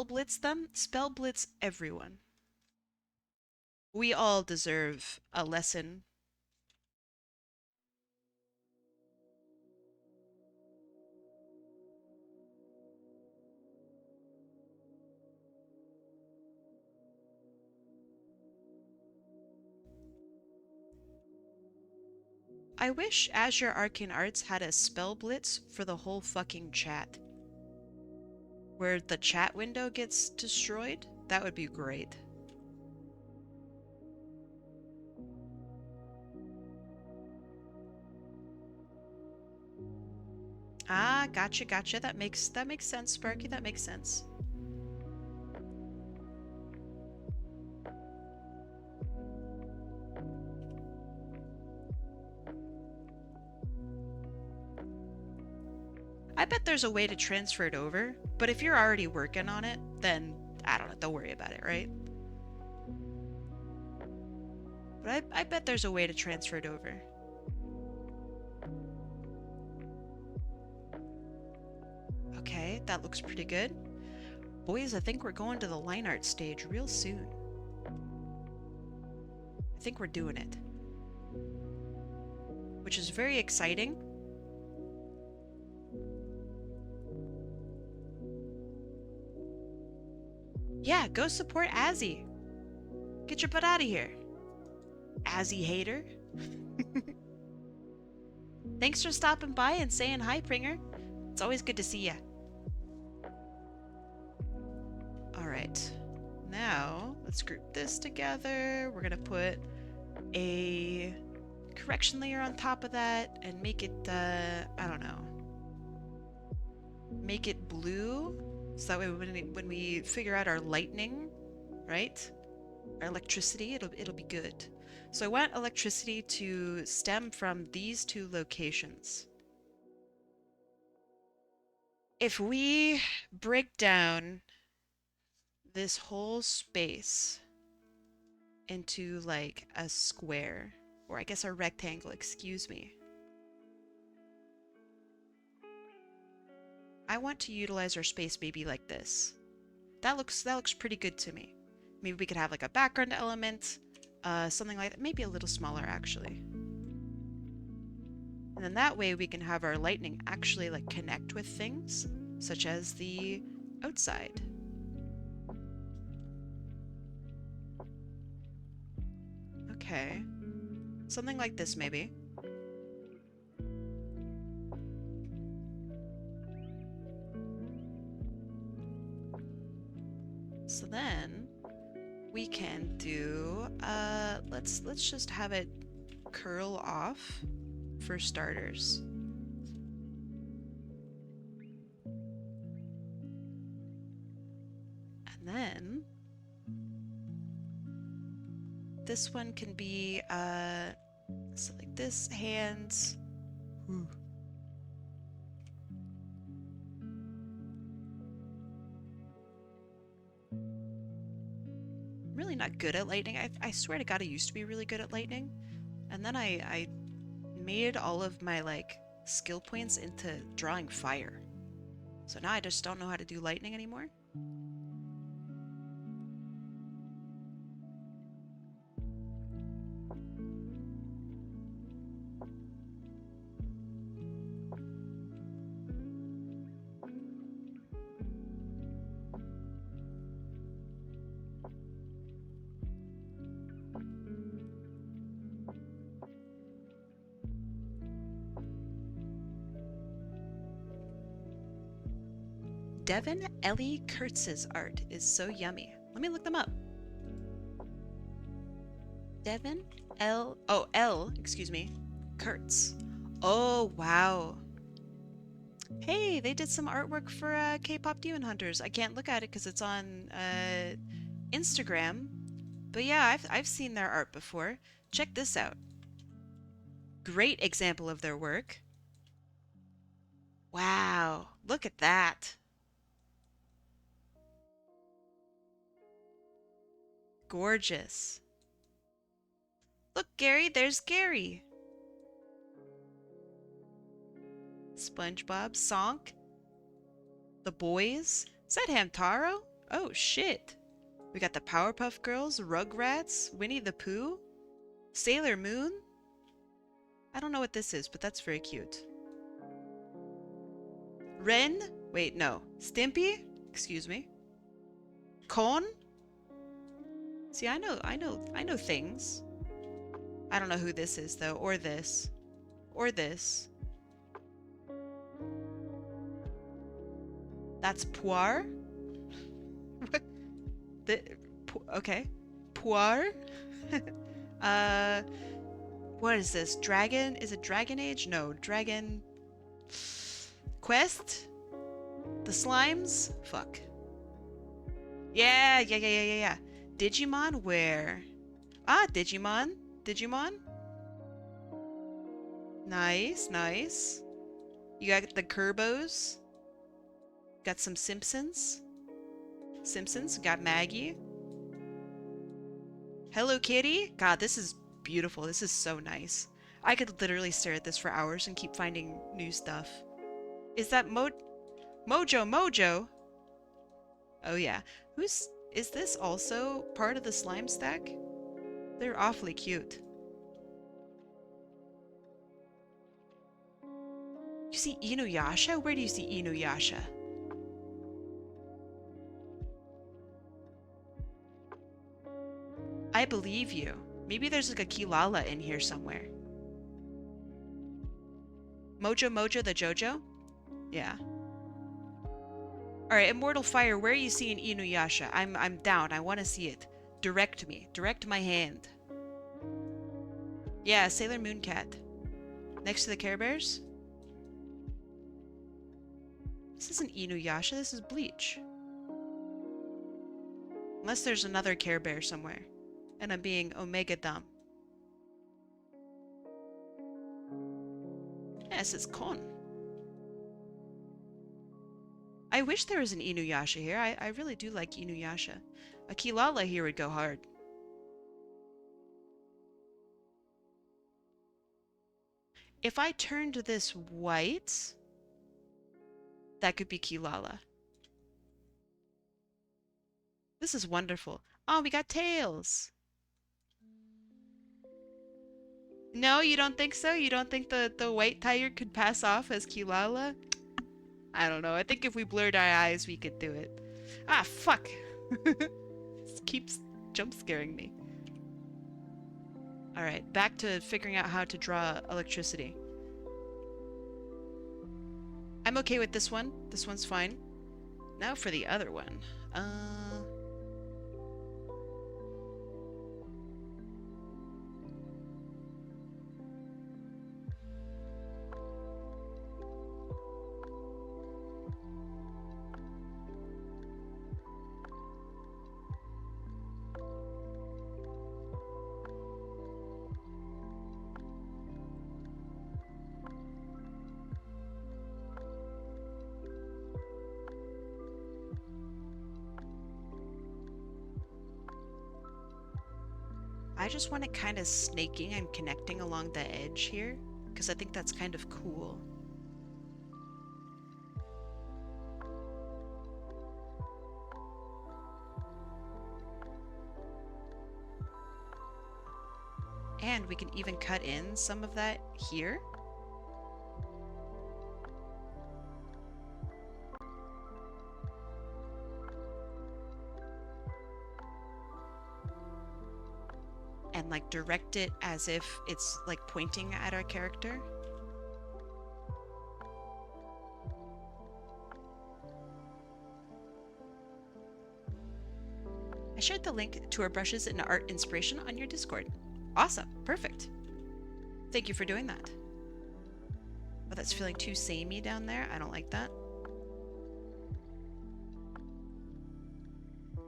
blitz them? Spell blitz everyone. We all deserve a lesson. I wish Azure Arcane Arts had a spell blitz for the whole fucking chat. Where the chat window gets destroyed. That would be great. Ah, gotcha, gotcha. That makes sense, Sparky. That makes sense. I bet there's a way to transfer it over, but if you're already working on it, then I don't know, don't worry about it, right? But I bet there's a way to transfer it over. Okay, that looks pretty good. Boys, I think we're going to the line art stage real soon. I think we're doing it. Which is very exciting. Yeah, go support Azzy. Get your butt out of here. Azzy hater. Thanks for stopping by and saying hi, Pringer. It's always good to see ya. Alright. Now, let's group this together. We're gonna put a correction layer on top of that and make it, I don't know. Make it blue. So that way when we figure out our lightning, right? Our electricity, it'll be good. So I want electricity to stem from these two locations. If we break down this whole space into like a square, or I guess a rectangle, excuse me. I want to utilize our space maybe like this. That looks pretty good to me. Maybe we could have like a background element, something like that, maybe a little smaller actually. And then that way we can have our lightning actually like connect with things, such as the outside. Okay. Something like this maybe. So then we can do, let's just have it curl off for starters. And then this one can be, so like this, hands. Ooh. Really not good at lightning. I swear to God, I used to be really good at lightning. And then I made all of my like skill points into drawing fire. So now I just don't know how to do lightning anymore. Devin Ellie Kurtz's art is so yummy. Let me look them up. Devin L, excuse me, Kurtz. Oh, wow. Hey, they did some artwork for K-pop Demon Hunters. I can't look at it because it's on Instagram. But yeah, I've seen their art before. Check this out. Great example of their work. Wow, look at that. Gorgeous. Look, Gary, there's Gary. SpongeBob, Sonk, the boys. Is that Hamtaro? Oh, shit. We got the Powerpuff Girls, Rugrats, Winnie the Pooh, Sailor Moon. I don't know what this is, but that's very cute. Ren? Wait, no. Stimpy? Excuse me. Kon? See, I know things. I don't know who this is though, or this. Or this. That's poire? What? Okay. Poire? uh, what is this? Dragon? Is it Dragon Age? No, Dragon... Quest? The slimes? Fuck. Yeah. Digimon where? Ah, Digimon. Digimon. Nice, nice. You got the Kerbos. Got some Simpsons. Simpsons. Got Maggie. Hello Kitty. God, this is beautiful. This is so nice. I could literally stare at this for hours and keep finding new stuff. Is that Mojo? Oh yeah. Is this also part of the slime stack? They're awfully cute. You see Inuyasha? Where do you see Inuyasha? I believe you. Maybe there's like a Kilala in here somewhere. Mojo the JoJo? Yeah. Alright, Immortal Fire, where are you seeing Inuyasha? I'm down. I want to see it. Direct me. Direct my hand. Yeah, Sailor Moon Cat. Next to the Care Bears? This isn't Inuyasha, this is Bleach. Unless there's another Care Bear somewhere. And I'm being omega dumb. Yes, it's Kon. I wish there was an Inuyasha here. I really do like Inuyasha. A Kilala here would go hard. If I turned this white, that could be Kilala. This is wonderful. Oh, we got tails. No, you don't think so? You don't think the white tiger could pass off as Kilala? I don't know. I think if we blurred our eyes, we could do it. Ah, fuck. This keeps jump scaring me. Alright, back to figuring out how to draw electricity. I'm okay with this one. This one's fine. Now for the other one. I just want it kind of snaking and connecting along the edge here, because I think that's kind of cool. And we can even cut in some of that here. And like direct it as if it's like pointing at our character. I shared the link to our brushes and art inspiration on your Discord. Awesome, perfect. Thank you for doing that. Oh, that's feeling too samey down there. I don't like that.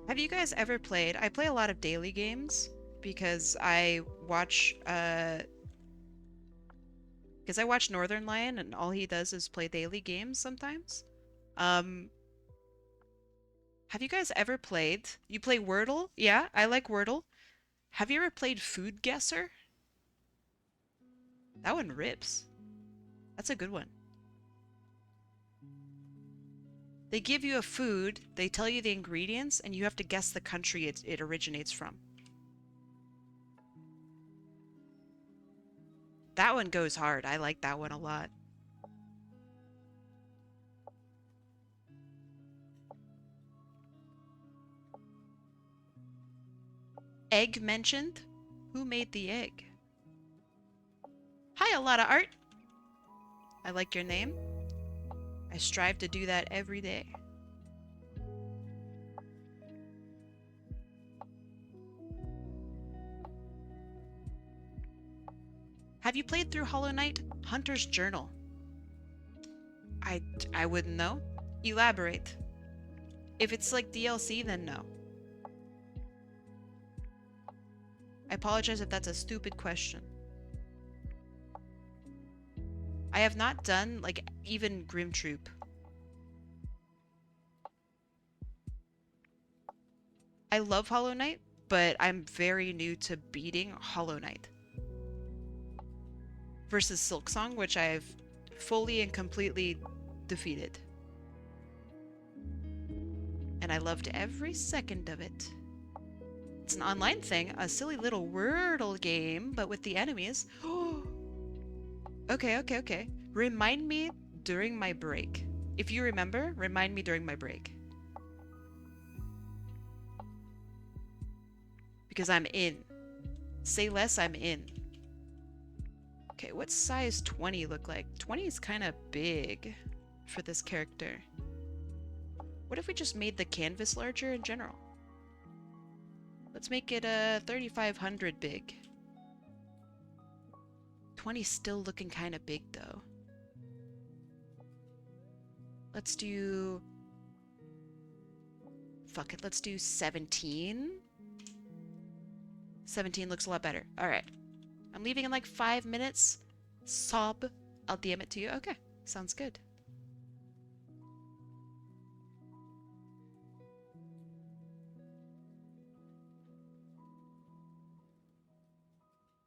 Have you guys ever played? I play a lot of daily games because I watch Northern Lion and all he does is play daily games sometimes. Have you guys ever played? You play Wordle? Yeah, I like Wordle. Have you ever played Food Guesser? That one rips. That's a good one. They give you a food, they tell you the ingredients, and you have to guess the country it originates from. That one goes hard. I like that one a lot. Egg mentioned? Who made the egg? Hi, a lot of art. I like your name. I strive to do that every day. Have you played through Hollow Knight? Hunter's Journal. I wouldn't know. Elaborate. If it's like DLC, then no. I apologize if that's a stupid question. I have not done, like, even Grim Troop. I love Hollow Knight, but I'm very new to beating Hollow Knight. Versus Silksong, which I've fully and completely defeated. And I loved every second of it. It's an online thing, a silly little Wordle game, but with the enemies. Okay. Remind me during my break. If you remember, remind me during my break. Because I'm in. Say less, I'm in. Okay, what size 20 look like? 20 is kind of big for this character. What if we just made the canvas larger in general? Let's make it 3,500 big. 20's still looking kind of big though. Let's do... Fuck it, let's do 17. 17 looks a lot better. Alright. I'm leaving in like 5 minutes. Sob. I'll DM it to you. Okay. Sounds good.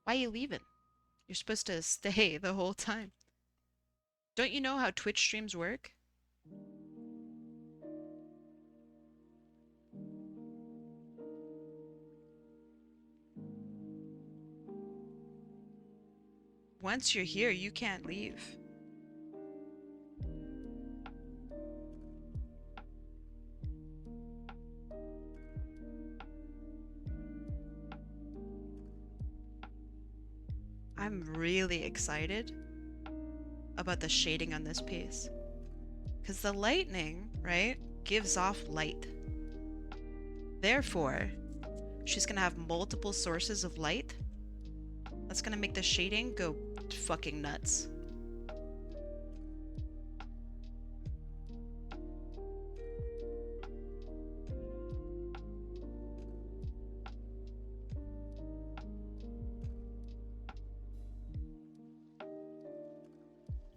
Why are you leaving? You're supposed to stay the whole time. Don't you know how Twitch streams work? Once you're here, you can't leave. I'm really excited about the shading on this piece. Because the lightning, right, gives off light. Therefore, she's gonna have multiple sources of light. That's gonna make the shading go fucking nuts.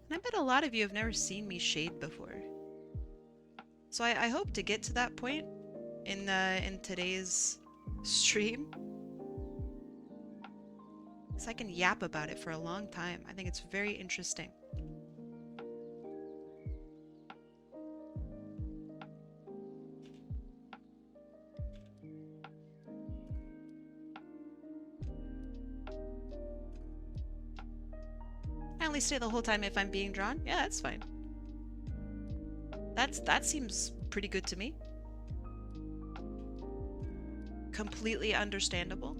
And I bet a lot of you have never seen me shade before. So I hope to get to that point in today's stream. So I can yap about it for a long time. I think it's very interesting. I only stay the whole time if I'm being drawn. Yeah, that's fine. That seems pretty good to me. Completely understandable.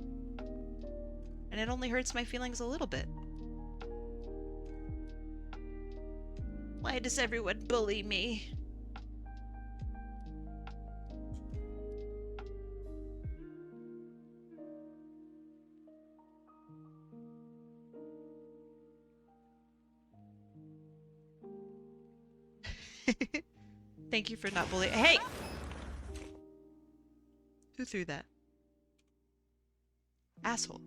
And it only hurts my feelings a little bit. Why does everyone bully me? Thank you for not bullying. Hey! Who threw that? Asshole.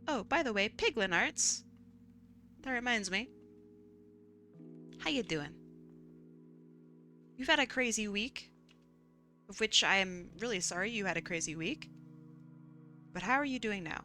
Oh, by the way, Piglin Arts. That reminds me. How you doing? You've had a crazy week. Of which I am really sorry you had a crazy week. But how are you doing now?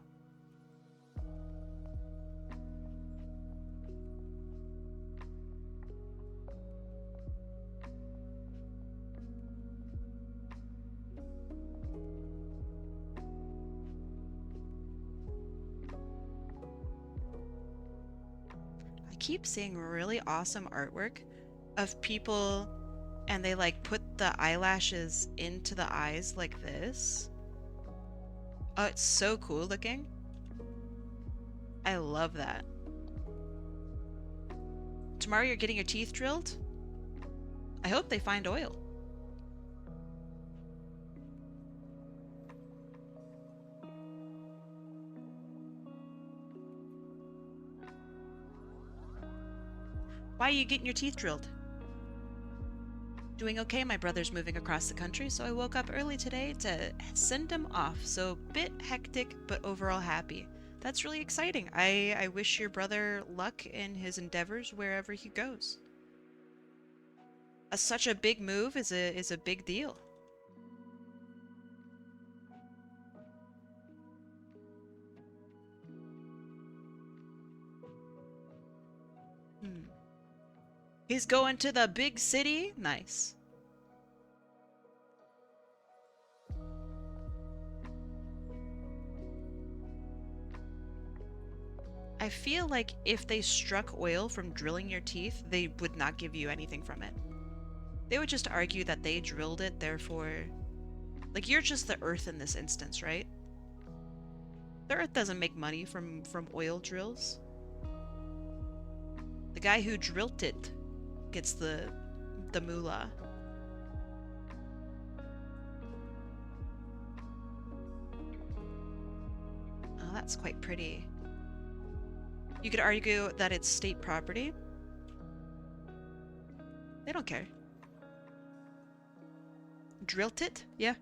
Keep seeing really awesome artwork of people and they like put the eyelashes into the eyes like this. Oh, it's so cool looking. I love that. Tomorrow you're getting your teeth drilled? I hope they find oil. Why are you getting your teeth drilled? Doing okay, my brother's moving across the country, so I woke up early today to send him off. So bit hectic, but overall happy. That's really exciting. I wish your brother luck in his endeavors wherever he goes. Such a big move is a big deal. He's going to the big city? Nice. I feel like if they struck oil from drilling your teeth, they would not give you anything from it. They would just argue that they drilled it, therefore... Like, you're just the Earth in this instance, right? The Earth doesn't make money from oil drills. The guy who drilled it gets the moolah. Oh, that's quite pretty. You could argue that it's state property. They don't care. Drilled it? Yeah.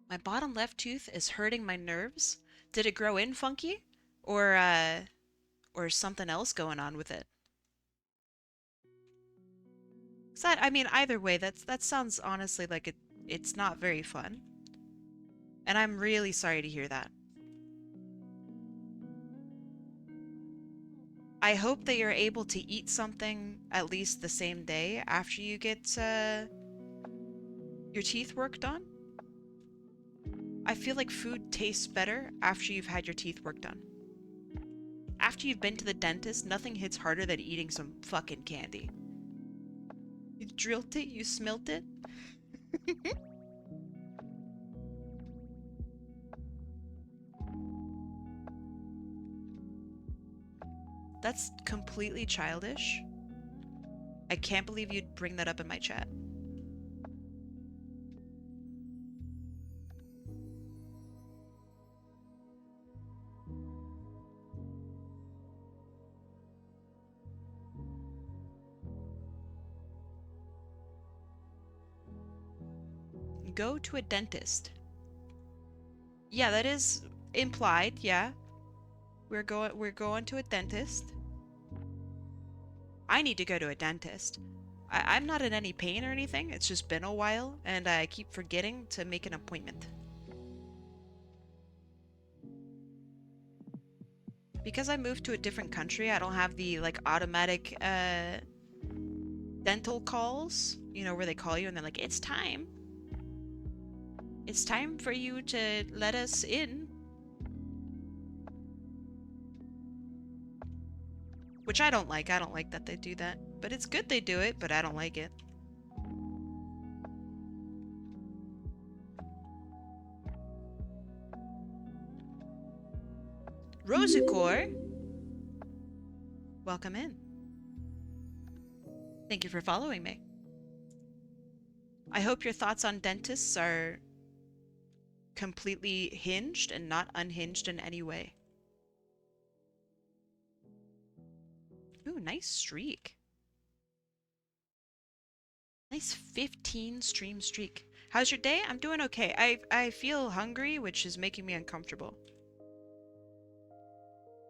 My bottom left tooth is hurting my nerves. Did it grow in funky? Or something else going on with it? I mean, either way, that sounds honestly like it's not very fun. And I'm really sorry to hear that. I hope that you're able to eat something at least the same day after you get your teeth worked on. I feel like food tastes better after you've had your teeth worked on. After you've been to the dentist, nothing hits harder than eating some fucking candy. You drilled it, you smelt it. That's completely childish. I can't believe you'd bring that up in my chat. Go to a dentist. Yeah, that is implied, yeah. We're going to a dentist. I need to go to a dentist. I'm not in any pain or anything. It's just been a while, and I keep forgetting to make an appointment. Because I moved to a different country, I don't have the, like, automatic, dental calls. You know, where they call you and they're like, it's time. It's time for you to let us in. Which I don't like. I don't like that they do that. But it's good they do it, but I don't like it. Rosukor! Welcome in. Thank you for following me. I hope your thoughts on dentists are completely hinged and not unhinged in any way. Ooh, nice streak. Nice 15 stream streak. How's your day? I'm doing okay. I feel hungry, which is making me uncomfortable.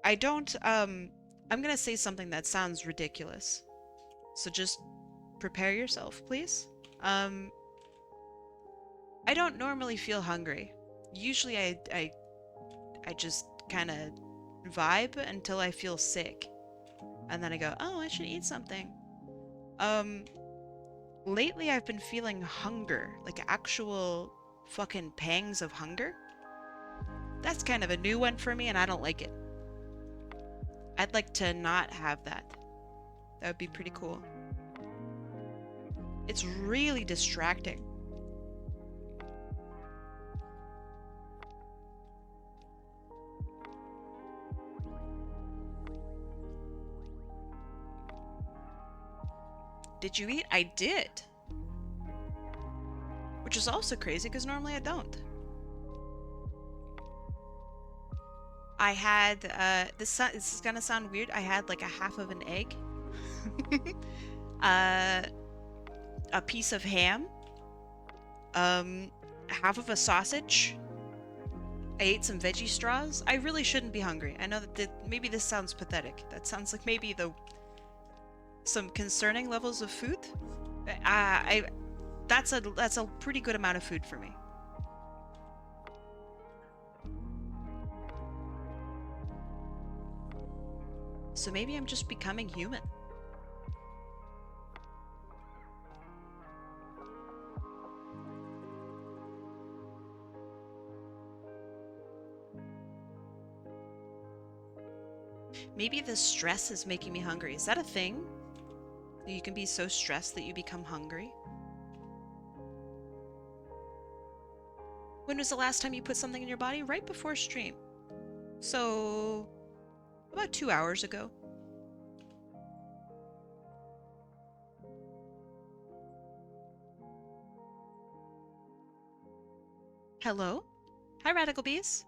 I don't, I'm gonna say something that sounds ridiculous. So just prepare yourself, please. I don't normally feel hungry. Usually I just kind of vibe until I feel sick. And then I go, oh, I should eat something. Lately I've been feeling hunger, like actual fucking pangs of hunger. That's kind of a new one for me, and I don't like it. I'd like to not have that. That would be pretty cool. It's really distracting. Did you eat? I did. Which is also crazy because normally I don't. I had, this is gonna sound weird. I had like a half of an egg. A piece of ham. Half of a sausage. I ate some veggie straws. I really shouldn't be hungry. I know that maybe this sounds pathetic. That sounds like maybe some concerning levels of food. That's a pretty good amount of food for me. So maybe I'm just becoming human. Maybe the stress is making me hungry. Is that a thing? You can be so stressed that you become hungry? When was the last time you put something in your body? Right before stream. So, about 2 hours ago. Hello? Hi, Radical Bees.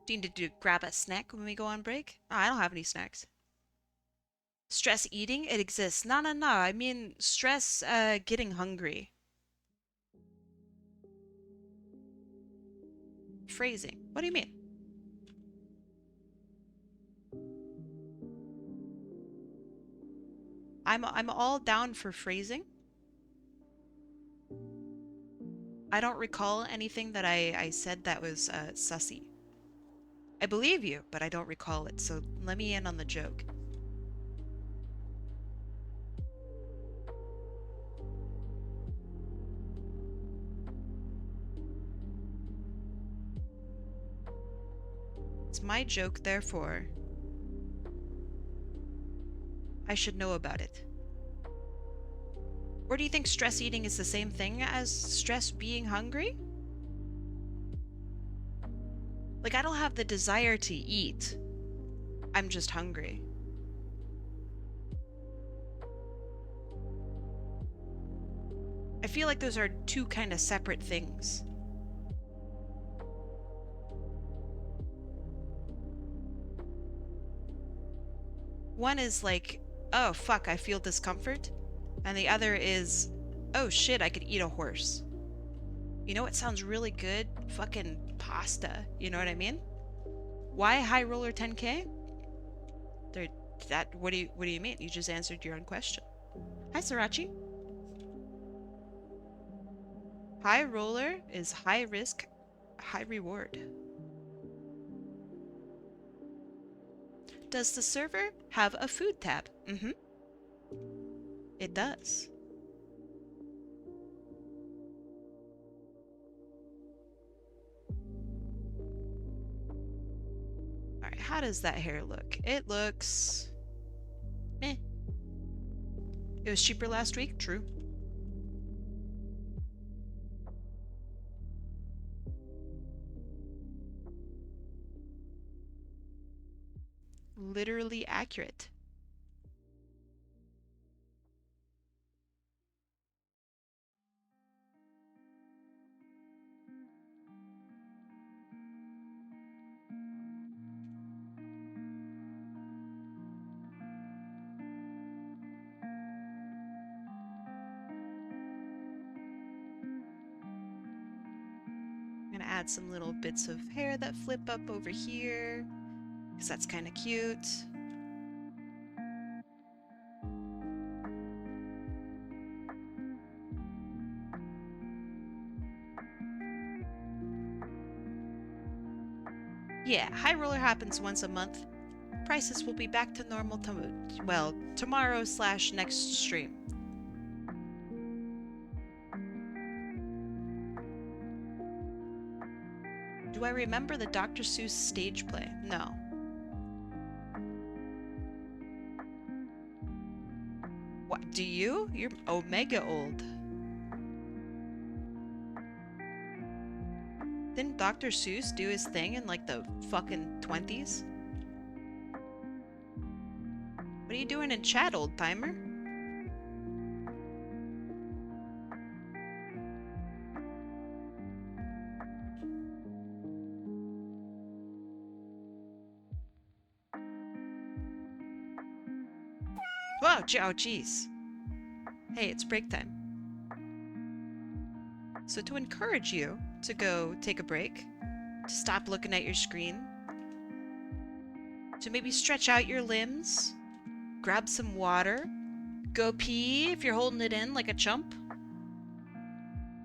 Do you need to grab a snack when we go on break? Oh, I don't have any snacks. Stress eating? It exists. No. I mean, stress getting hungry. Phrasing. What do you mean? I'm all down for phrasing. I don't recall anything that I said that was sussy. I believe you, but I don't recall it, so let me in on the joke. It's my joke, therefore I should know about it. Or do you think stress eating is the same thing as stress being hungry? Like, I don't have the desire to eat. I'm just hungry. I feel like those are two kind of separate things. One is like, oh fuck, I feel discomfort. And the other is, oh shit, I could eat a horse. You know what sounds really good? Fucking pasta. You know what I mean? Why high roller 10K? What do you mean? You just answered your own question. Hi, Sriracha. High roller is high risk, high reward. Does the server have a food tab? Mm-hmm. It does. Alright, how does that hair look? It looks... meh. It was cheaper last week, true. Literally accurate. I'm gonna add some little bits of hair that flip up over here, because that's kind of cute. Yeah, high roller happens once a month. Prices will be back to normal tomorrow / next stream. Do I remember the Dr. Seuss stage play? No. What, do you? You're omega old. Didn't Dr. Seuss do his thing in like the fucking 20s? What are you doing in chat, old timer? Oh, jeez. Hey, it's break time. So to encourage you to go take a break, to stop looking at your screen, to maybe stretch out your limbs, grab some water, go pee if you're holding it in like a chump.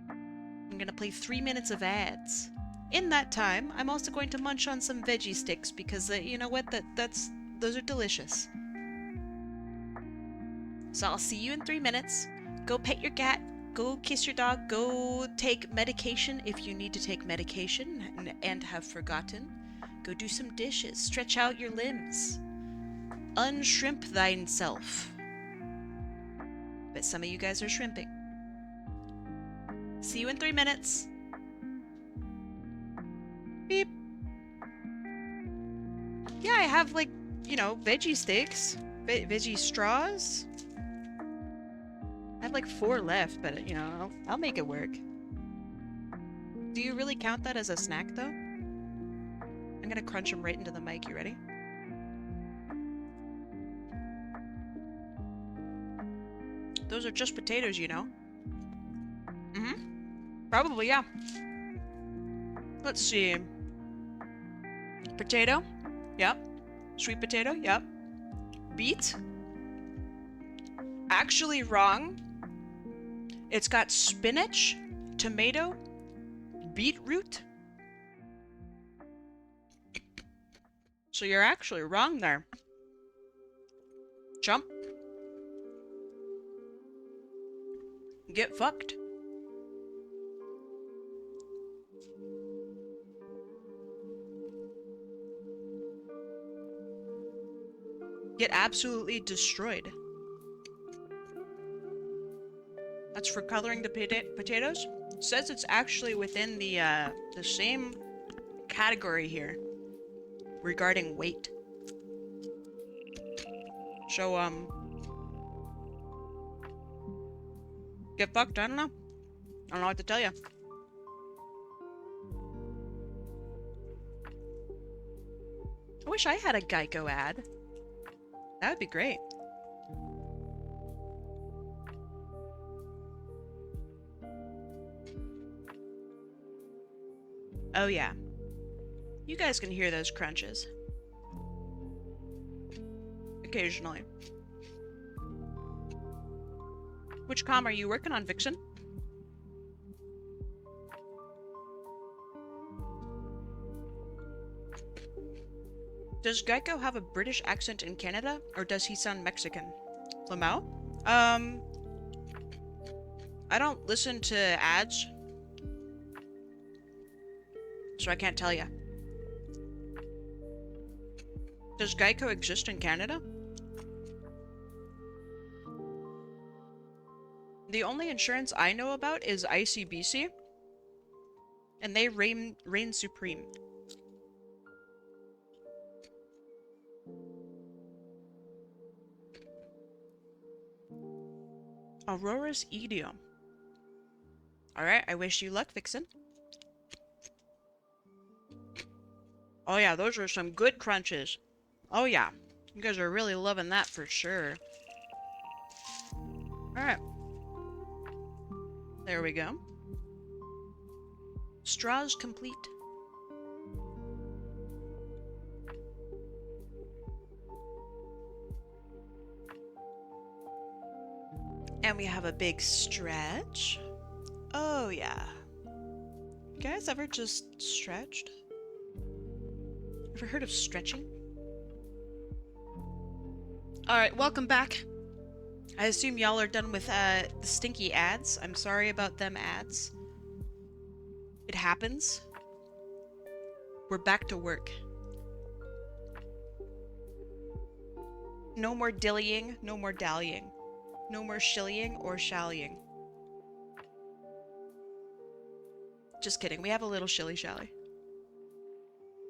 I'm gonna play 3 minutes of ads. In that time, I'm also going to munch on some veggie sticks because you know what? Those are delicious. So I'll see you in 3 minutes. Go pet your cat. Go kiss your dog. Go take medication if you need to take medication and have forgotten. Go do some dishes. Stretch out your limbs. Unshrimp thine self. But some of you guys are shrimping. See you in 3 minutes. Beep. Yeah, I have like, you know, veggie sticks. Veggie straws. I have like 4 left, but you know, I'll make it work. Do you really count that as a snack though? I'm gonna crunch them right into the mic. You ready? Those are just potatoes, you know. Probably, yeah. Let's see. Potato? Yep. Sweet potato? Yep. Beet? Actually wrong. It's got spinach, tomato, beetroot. So you're actually wrong there. Chump. Get fucked. Get absolutely destroyed. That's for coloring the potatoes. It says it's actually within the same category here regarding weight. So get fucked. I don't know. I don't know what to tell you. I wish I had a Geico ad. That would be great. Oh yeah. You guys can hear those crunches. Occasionally. Which comm are you working on, Vixen? Does Geico have a British accent in Canada, or does he sound Mexican? Lamau? I don't listen to ads, so I can't tell you. Does Geico exist in Canada? The only insurance I know about is ICBC, and they reign supreme. Aurora's idiom. Alright, I wish you luck, Vixen. Oh yeah, those are some good crunches. Oh yeah, you guys are really loving that for sure. Alright. There we go. Straws complete. And we have a big stretch. Oh yeah. You guys ever just stretched? Ever heard of stretching? Alright, welcome back. I assume y'all are done with the stinky ads. I'm sorry about them ads. It happens. We're back to work. No more dillying, no more dallying. No more shillying or shallying. Just kidding, we have a little shilly-shally.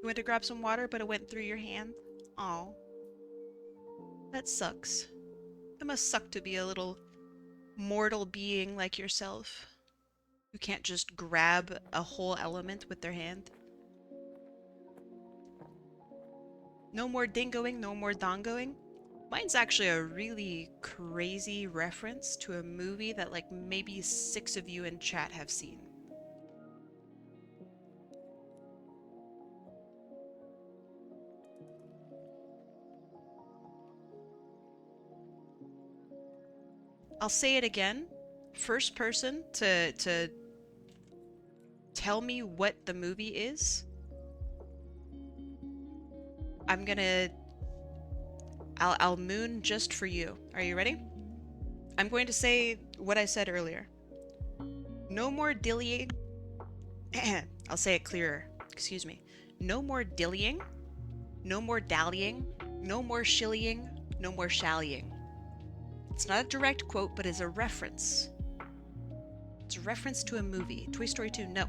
You went to grab some water, but it went through your hand? Aw. That sucks. It must suck to be a little mortal being like yourself, who can't just grab a whole element with their hand. No more dingoing, no more dongoing. Mine's actually a really crazy reference to a movie that like maybe 6 of you in chat have seen. I'll say it again. First person to tell me what the movie is. I'll moon just for you. Are you ready? I'm going to say what I said earlier. No more dillying. I'll say it clearer. Excuse me. No more dillying. No more dallying. No more shillying. No more shallying. It's not a direct quote, but is a reference. It's a reference to a movie. Toy Story 2, no.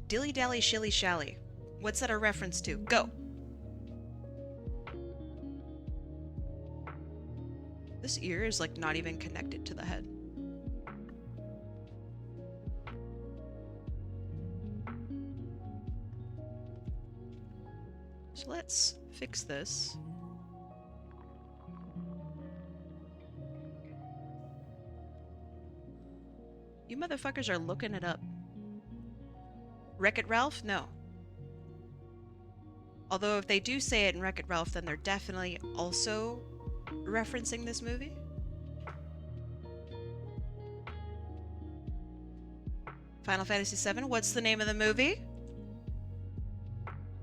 Dilly dally shilly shally. What's that a reference to? Go! This ear is like not even connected to the head. So let's fix this. You motherfuckers are looking it up. Wreck-It Ralph? No. Although if they do say it in Wreck-It Ralph, then they're definitely also referencing this movie. Final Fantasy VII, what's the name of the movie?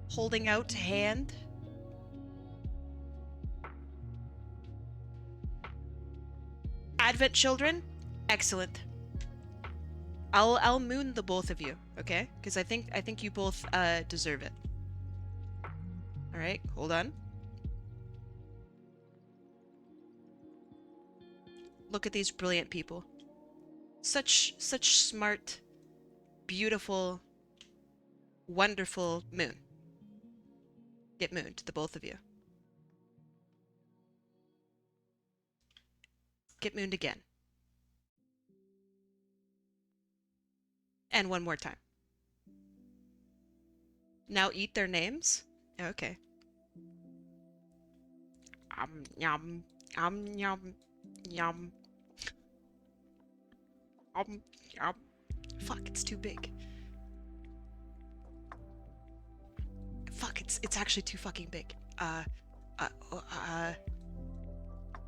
Holding out hand. Advent Children? Excellent. I'll moon the both of you, okay? Because I think you both deserve it. Alright, hold on. Look at these brilliant people. Such smart, beautiful, wonderful moon. Get mooned, the both of you. Get mooned again. And one more time. Now eat their names? Okay. Yum. Yum. Yum. Yum. Fuck, it's too big. Fuck, it's actually too fucking big.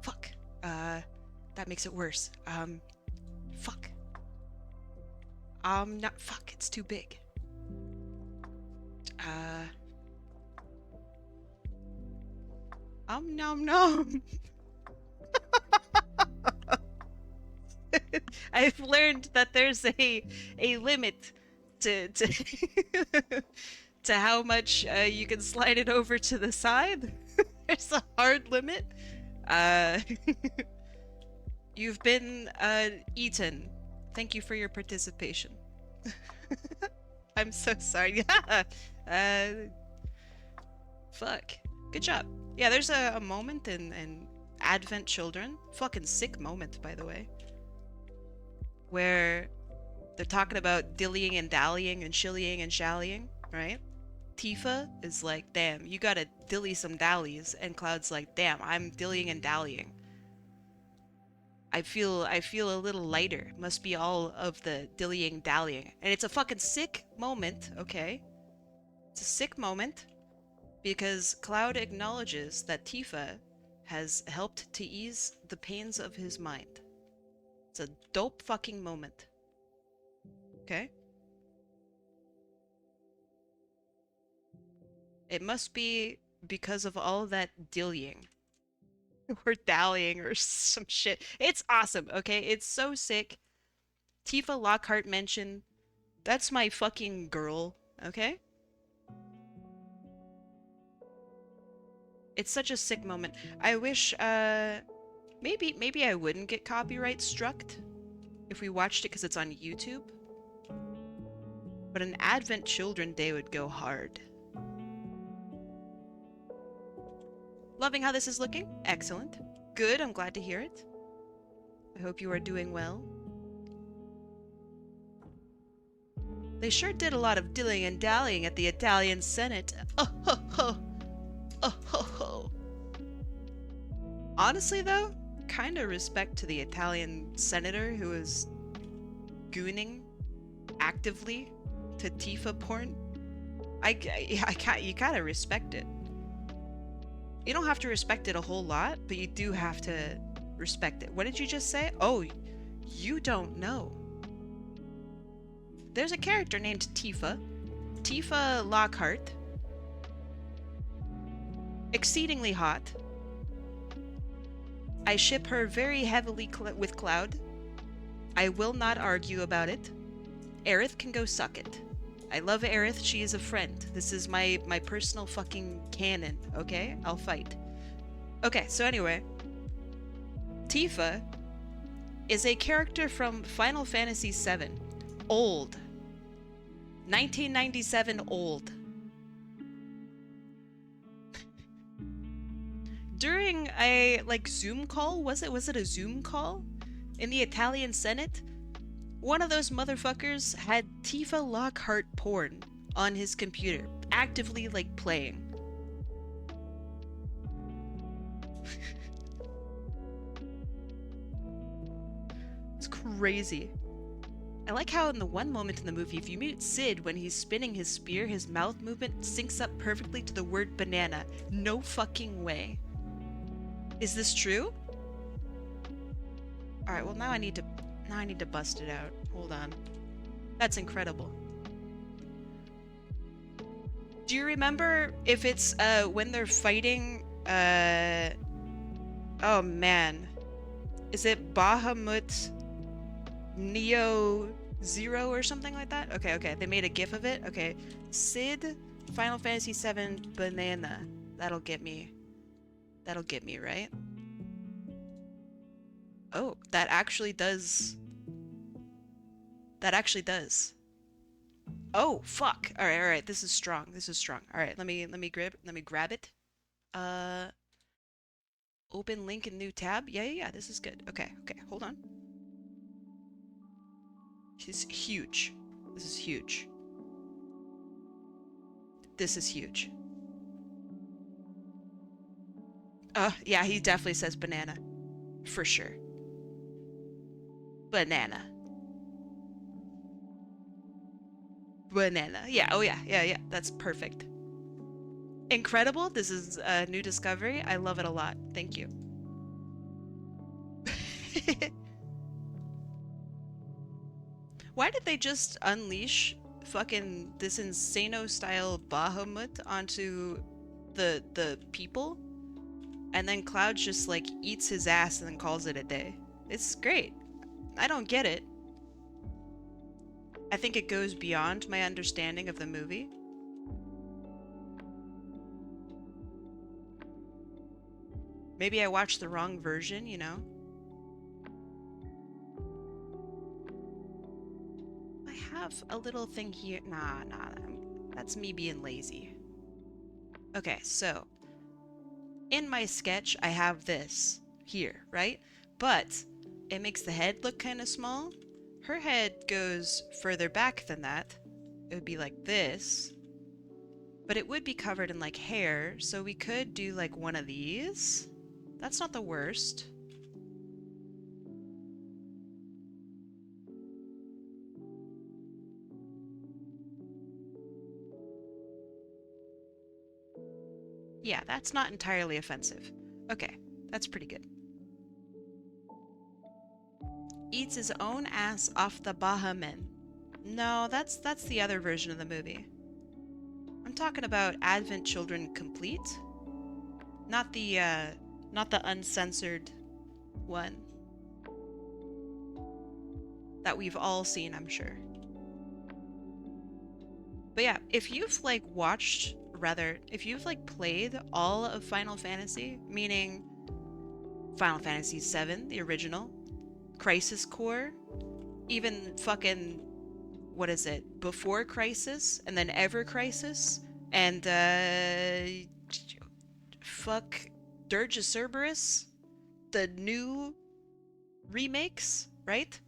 Fuck. That makes it worse. Fuck. Not fuck, it's too big. Nom nom. I've learned that there's a limit to to how much you can slide it over to the side. There's a hard limit. You've been eaten. Thank you for your participation. I'm so sorry. Fuck. Good job. Yeah, there's a moment in Advent Children. Fucking sick moment, by the way. Where they're talking about dillying and dallying and shillying and shallying, right? Tifa is like, damn, you gotta dilly some dallies. And Cloud's like, damn, I'm dillying and dallying. I feel a little lighter. Must be all of the dillying dallying. And it's a fucking sick moment, okay? It's a sick moment because Cloud acknowledges that Tifa has helped to ease the pains of his mind. It's a dope fucking moment. Okay? It must be because of all that dillying. Or dallying or some shit. It's awesome, okay? It's so sick. Tifa Lockhart mentioned, that's my fucking girl, okay? It's such a sick moment. I wish, maybe I wouldn't get copyright struck if we watched it because it's on YouTube. But an Advent Children Day would go hard. Loving how this is looking? Excellent. Good, I'm glad to hear it. I hope you are doing well. They sure did a lot of dilling and dallying at the Italian Senate. Oh ho ho! Oh ho ho! Honestly, though, kind of respect to the Italian senator who is gooning actively to Tifa porn. I can't. You gotta respect it. You don't have to respect it a whole lot, but you do have to respect it. What did you just say? Oh, you don't know. There's a character named Tifa. Tifa Lockhart. Exceedingly hot. I ship her very heavily with Cloud. I will not argue about it. Aerith can go suck it. I love Aerith, she is a friend. This is my personal fucking canon, okay? I'll fight. Okay, so anyway. Tifa is a character from Final Fantasy VII. Old. 1997 old. During a, like, Zoom call, was it a Zoom call? In the Italian Senate? One of those motherfuckers had Tifa Lockhart porn on his computer, actively, like, playing. It's crazy. I like how in the one moment in the movie, if you mute Sid when he's spinning his spear, his mouth movement syncs up perfectly to the word banana. No fucking way. Is this true? Alright, well now I need to bust it out. Hold on. That's incredible. Do you remember if it's when they're fighting oh man. Is it Bahamut Neo Zero or something like that? Okay. They made a gif of it. Okay. Sid Final Fantasy VII banana. That'll get me. That'll get me, right? Oh, that actually does. That actually does. Oh, fuck. All right. This is strong. All right, let me grab it. Open link in new tab. Yeah. This is good. Okay. Hold on. This is huge. This is huge. Yeah, he definitely says banana. For sure. Banana. Yeah, oh yeah. That's perfect. Incredible. This is a new discovery. I love it a lot. Thank you. Why did they just unleash fucking this Insano-style Bahamut onto the people? And then Cloud just, like, eats his ass and then calls it a day. It's great. I don't get it. I think it goes beyond my understanding of the movie. Maybe I watched the wrong version, you know? I have a little thing here. Nah. That's me being lazy. Okay, so in my sketch, I have this here, right? But it makes the head look kind of small. Her head goes further back than that. It would be like this. But it would be covered in, like, hair, so we could do, like, one of these. That's not the worst. Yeah, that's not entirely offensive. Okay, that's pretty good. Eats his own ass off the Bahaman. No, that's the other version of the movie. I'm talking about Advent Children Complete. Not the uncensored one. That we've all seen, I'm sure. But yeah, if you've, like, if you've, like, played all of Final Fantasy, meaning Final Fantasy VII, the original, Crisis Core, even fucking, what is it, Before Crisis, and then Ever Crisis, and, fuck, Dirge of Cerberus, the new remakes, right?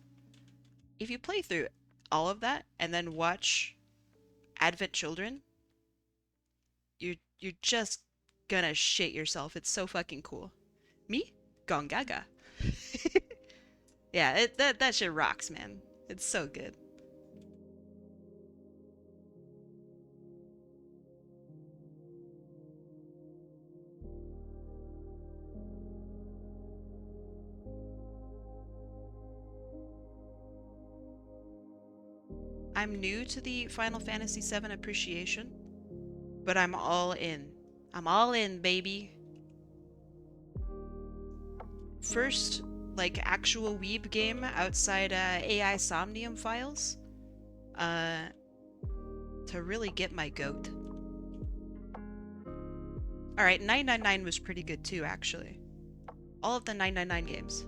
If you play through all of that, and then watch Advent Children, you're just gonna shit yourself. It's so fucking cool. Me? Gongaga. Yeah, that shit rocks, man. It's so good. I'm new to the Final Fantasy VII appreciation, but I'm all in. I'm all in, baby. First, like, actual weeb game outside AI Somnium files, uh, to really get my goat. Alright, 999 was pretty good too, actually. All of the 999 games.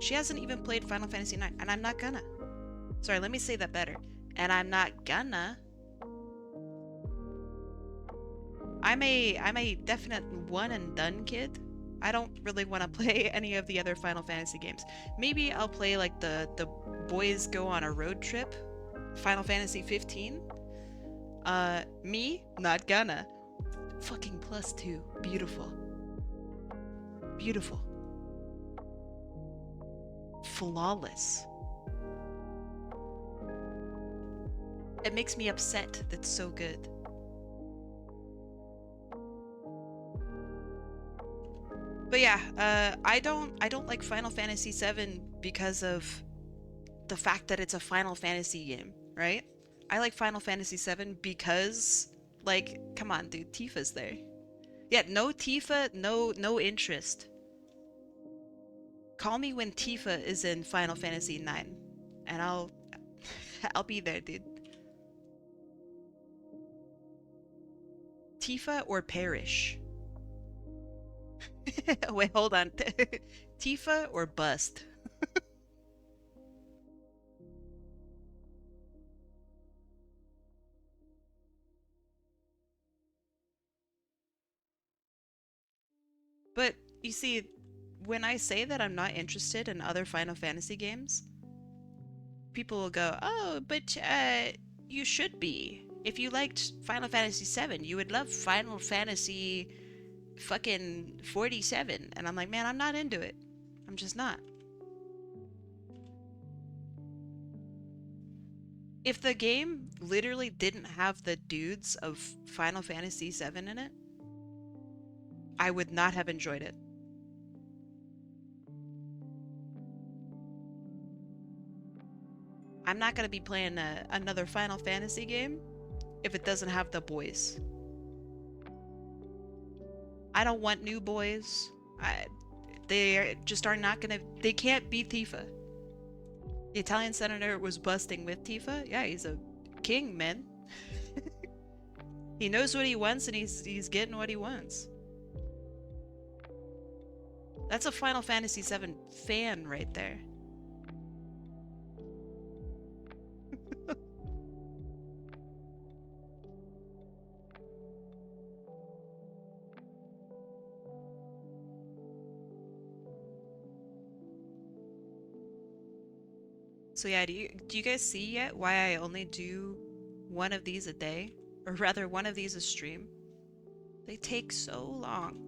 She hasn't even played Final Fantasy IX, and I'm not gonna. Sorry, let me say that better. And I'm not gonna. I'm a definite one and done kid. I don't really want to play any of the other Final Fantasy games. Maybe I'll play like the boys go on a road trip, Final Fantasy 15. Me, not gonna. Fucking +2. Beautiful. Beautiful. Flawless. It makes me upset. That's so good. But yeah, I don't like Final Fantasy VII because of the fact that it's a Final Fantasy game, right? I like Final Fantasy VII because, like, come on, dude, Tifa's there. Yeah, no Tifa, no interest. Call me when Tifa is in Final Fantasy IX, and I'll I'll be there, dude. Tifa or perish. Wait, hold on. Tifa or bust? But you see, when I say that I'm not interested in other Final Fantasy games, people will go, "Oh, but you should be. If you liked Final Fantasy VII, you would love Final Fantasy fucking 47." And I'm like, man, I'm not into it. I'm just not. If the game literally didn't have the dudes of Final Fantasy VII in it, I would not have enjoyed it. I'm not going to be playing another Final Fantasy game if it doesn't have the boys. I don't want new boys. They just are not going to... They can't be Tifa. The Italian senator was busting with Tifa. Yeah, he's a king, man. He knows what he wants, and he's getting what he wants. That's a Final Fantasy VII fan right there. So yeah, do you guys see yet why I only do one of these a day? Or rather, one of these a stream? They take so long.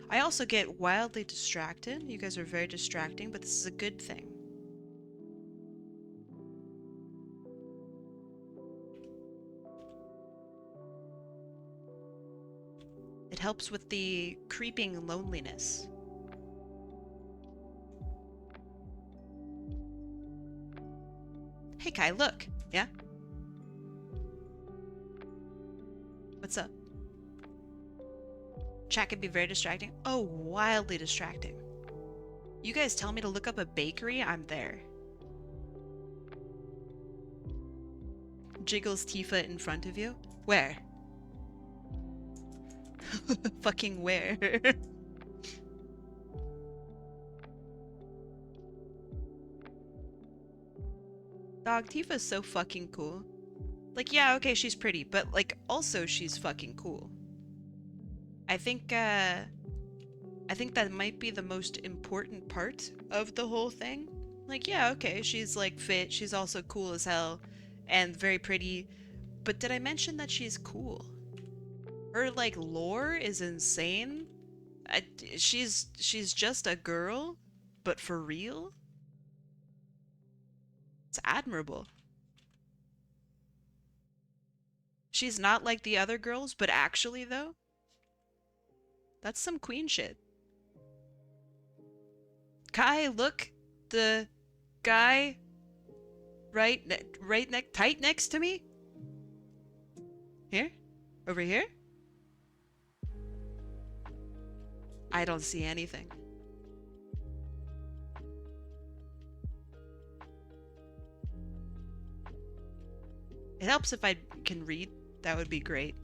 I also get wildly distracted. You guys are very distracting, but this is a good thing. It helps with the creeping loneliness. Hey Kai, look! Yeah? What's up? Chat can be very distracting. Oh, wildly distracting. You guys tell me to look up a bakery, I'm there. Jiggles Tifa in front of you? Where? Fucking where? Dog, Tifa's so fucking cool. Like, yeah, okay, she's pretty, but, like, also she's fucking cool. I think that might be the most important part of the whole thing. Like, yeah, okay, she's, like, fit, she's also cool as hell, and very pretty, but did I mention that she's cool? Her like lore is insane. She's just a girl, but for real? It's admirable. She's not like the other girls, but actually though, that's some queen shit. Kai, look, the guy tight next to me. Here? Over here? I don't see anything. It helps if I can read. That would be great.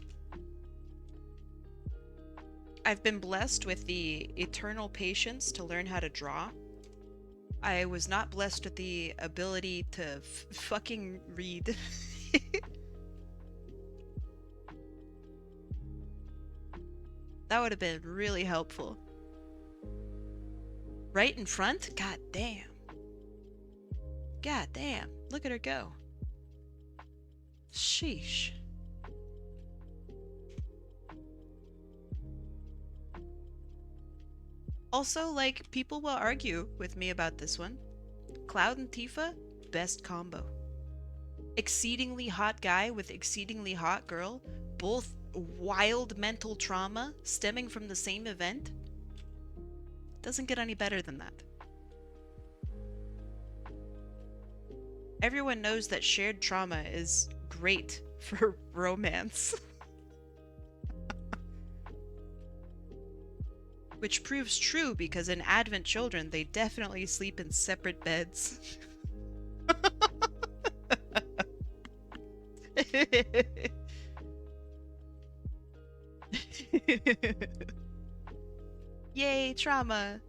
I've been blessed with the eternal patience to learn how to draw. I was not blessed with the ability to fucking read. That would have been really helpful. Right in front? God damn. God damn. Look at her go. Sheesh. Also, like, people will argue with me about this one. Cloud and Tifa, best combo. Exceedingly hot guy with exceedingly hot girl, both wild mental trauma stemming from the same event. Doesn't get any better than that. Everyone knows that shared trauma is great for romance. Which proves true because in Advent children, they definitely sleep in separate beds. Yay, trauma!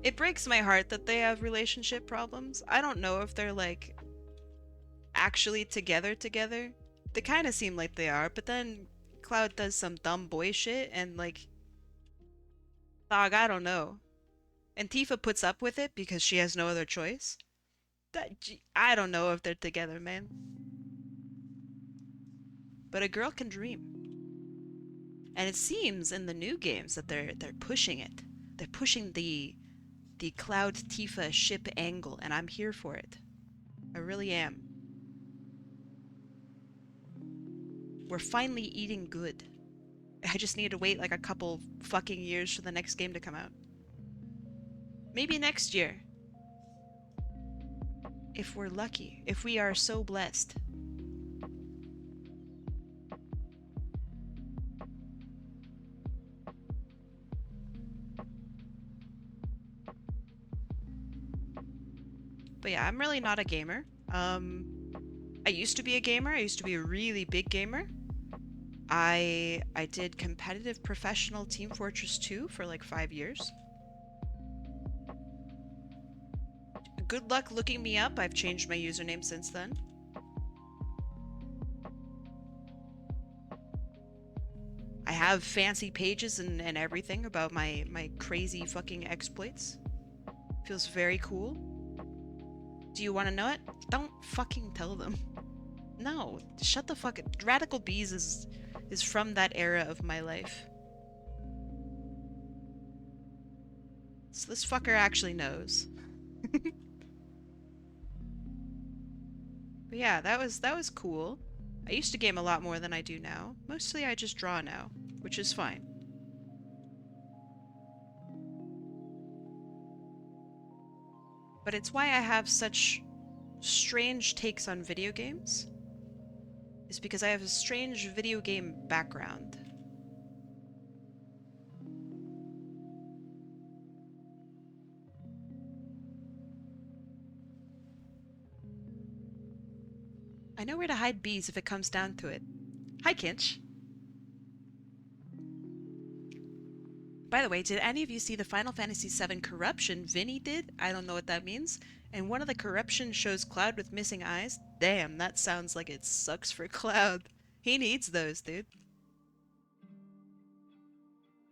It breaks my heart that they have relationship problems. I don't know if they're like actually together. They kind of seem like they are, but then Cloud does some dumb boy shit and like, dog, I don't know. And Tifa puts up with it because she has no other choice. I don't know if they're together, man. But a girl can dream. And it seems in the new games that they're pushing it. They're pushing the Cloud Tifa ship angle, and I'm here for it. I really am. We're finally eating good. I just need to wait like a couple fucking years for the next game to come out. Maybe next year. If we're lucky. If we are so blessed. But yeah, I'm really not a gamer. I used to be a gamer. I used to be a really big gamer. I did competitive professional Team Fortress 2 for like 5 years. Good luck looking me up. I've changed my username since then. I have fancy pages and everything about my crazy fucking exploits. Feels very cool. Do you want to know it? Don't fucking tell them. No, shut the fuck up. Radical Bees is from that era of my life. So this fucker actually knows. But yeah, that was cool. I used to game a lot more than I do now. Mostly I just draw now, which is fine. But it's why I have such strange takes on video games. Is because I have a strange video game background. I know where to hide bees if it comes down to it. Hi, Kinch. By the way, did any of you see the Final Fantasy VII corruption Vinny did? I don't know what that means. And one of the corruptions shows Cloud with missing eyes. Damn, that sounds like it sucks for Cloud. He needs those, dude.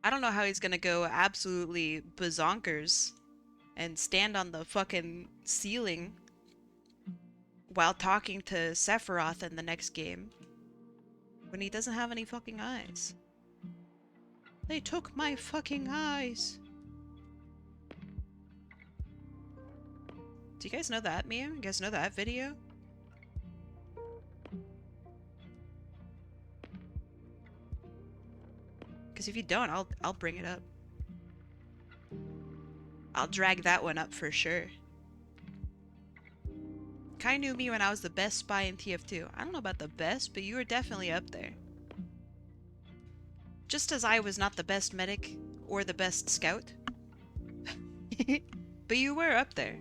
I don't know how he's gonna go absolutely bazonkers and stand on the fucking ceiling while talking to Sephiroth in the next game when he doesn't have any fucking eyes. They took my fucking eyes. Do you guys know that meme? You guys know that video? Because if you don't, I'll bring it up. I'll drag that one up for sure. Kai knew me when I was the best spy in TF2. I don't know about the best, but you were definitely up there. Just as I was not the best medic or the best scout. But you were up there.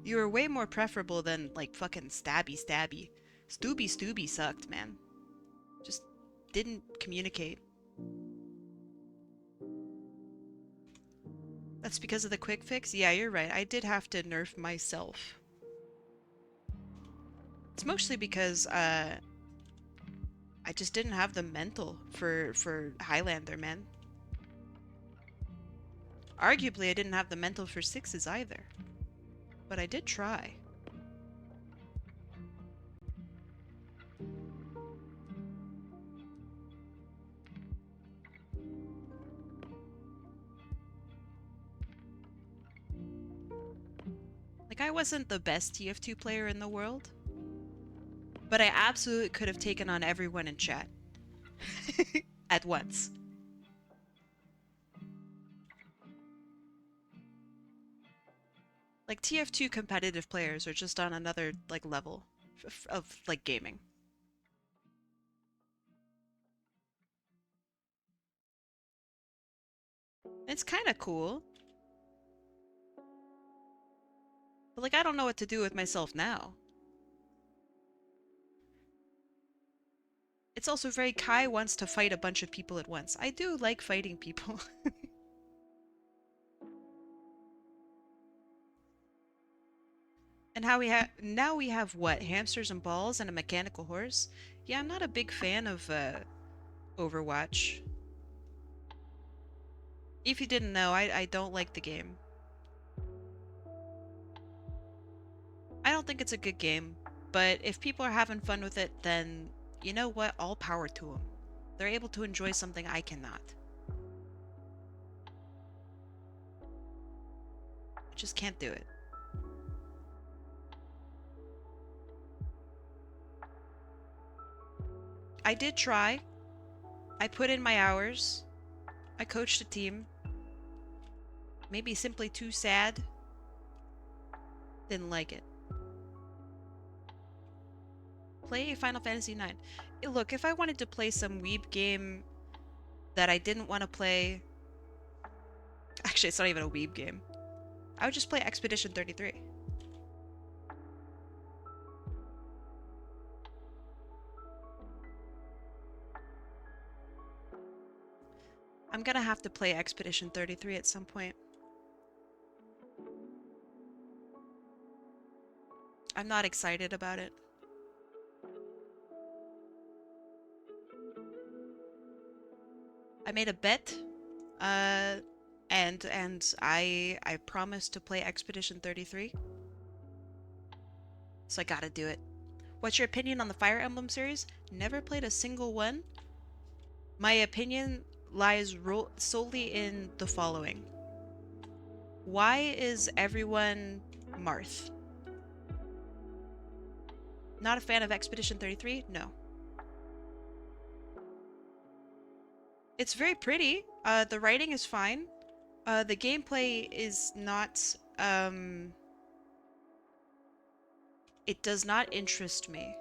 You were way more preferable than, like, fucking Stabby. Stooby sucked, man. Just didn't communicate. That's because of the quick fix? Yeah, you're right. I did have to nerf myself. It's mostly because, I just didn't have the mental for Highlander, man. Arguably, I didn't have the mental for sixes either. But I did try. Like, I wasn't the best TF2 player in the world, but I absolutely could have taken on everyone in chat. At once. Like, TF2 competitive players are just on another, like, level of like, gaming. It's kind of cool. But, like, I don't know what to do with myself now. It's also very Kai wants to fight a bunch of people at once. I do like fighting people. And how now we have what? Hamsters and balls and a mechanical horse? Yeah, I'm not a big fan of Overwatch. If you didn't know, I don't like the game. I don't think it's a good game, but if people are having fun with it, then you know what? All power to them. They're able to enjoy something I cannot. I just can't do it. I did try. I put in my hours. I coached a team. Maybe simply too sad. Didn't like it. Play Final Fantasy IX. Look, if I wanted to play some weeb game that I didn't want to play... Actually, it's not even a weeb game. I would just play Expedition 33. I'm gonna have to play Expedition 33 at some point. I'm not excited about it. I made a bet, and I promised to play Expedition 33. So I gotta do it. What's your opinion on the Fire Emblem series? Never played a single one. My opinion lies solely in the following. Why is everyone Marth? Not a fan of Expedition 33? No. It's very pretty. The writing is fine. The gameplay is not, it does not interest me.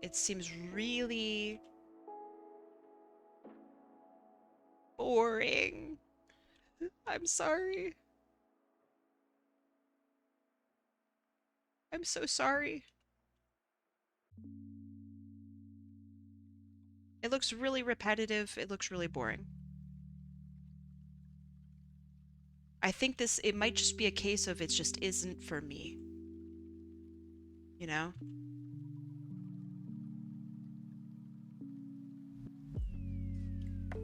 It seems really boring. I'm sorry. I'm so sorry. It looks really repetitive. It looks really boring. I think it might just be a case of it just isn't for me. You know?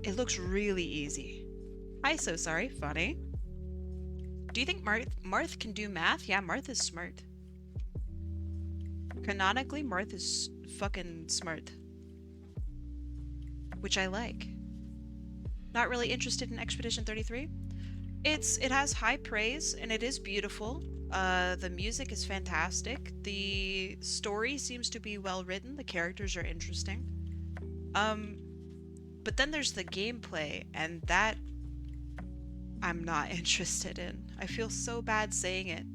It looks really easy. Hi, so sorry. Funny. Do you think Marth can do math? Yeah, Marth is smart. Canonically, Marth is fucking smart. Which I like. Not really interested in Expedition 33? It has high praise and it is beautiful. The music is fantastic. The story seems to be well written. The characters are interesting. But then there's the gameplay, and that I'm not interested in. I feel so bad saying it.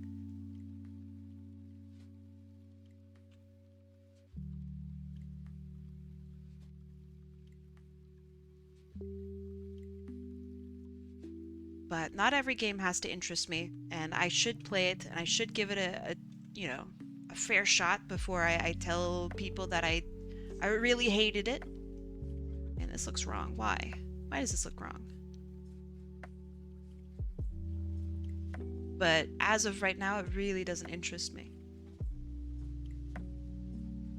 But not every game has to interest me, and I should play it, and I should give it a fair shot before I tell people that I really hated it. And this looks wrong. Why? Why does this look wrong? But as of right now, it really doesn't interest me.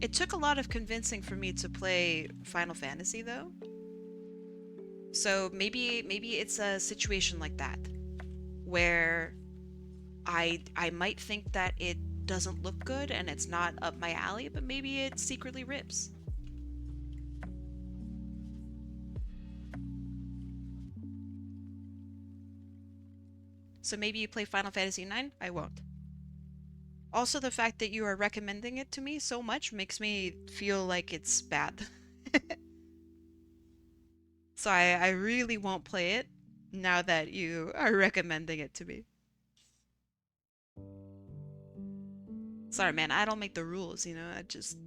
It took a lot of convincing for me to play Final Fantasy, though. So maybe it's a situation like that, where I might think that it doesn't look good and it's not up my alley, but maybe it secretly rips. So maybe you play Final Fantasy IX? I won't. Also, the fact that you are recommending it to me so much makes me feel like it's bad. So I really won't play it now that you are recommending it to me. Sorry, man, I don't make the rules, you know? I just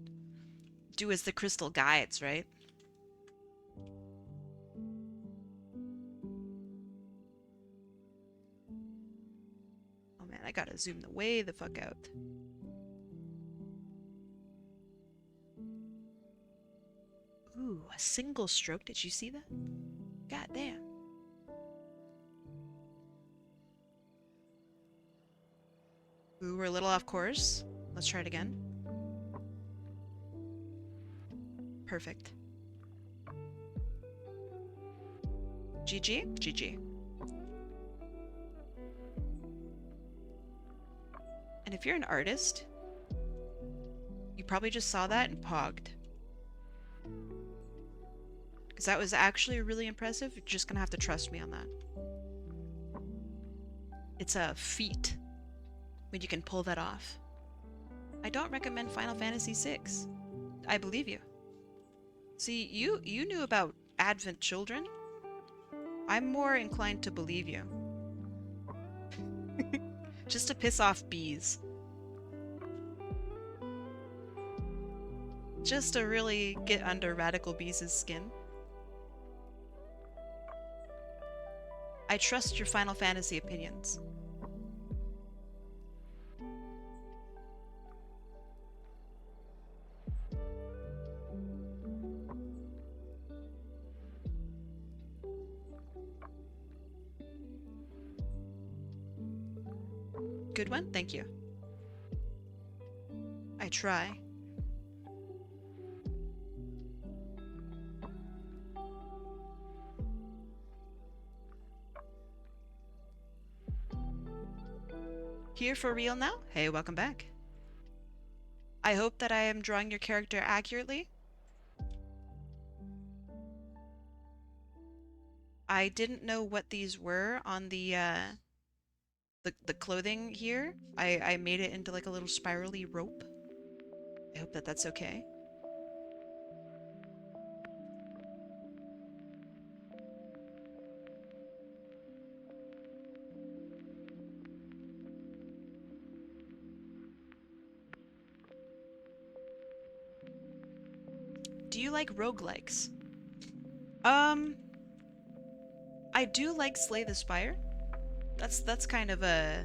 do as the crystal guides, right? Oh man, I gotta zoom the way the fuck out. Ooh, a single stroke. Did you see that? God damn. Ooh, we're a little off course. Let's try it again. Perfect. GG? GG. And if you're an artist, you probably just saw that and pogged. Because that was actually really impressive. You're just gonna have to trust me on that. It's a feat when you can pull that off. I don't recommend Final Fantasy VI. I believe you. See, you knew about Advent Children. I'm more inclined to believe you. Just to piss off bees. Just to really get under Radical Bees' skin. I trust your Final Fantasy opinions. Good one, thank you. I try. Here for real now? Hey, welcome back. I hope that I am drawing your character accurately. I didn't know what these were on the clothing here. I made it into like a little spirally rope. I hope that that's okay. Do you like roguelikes? I do like Slay the Spire. That's kind of a...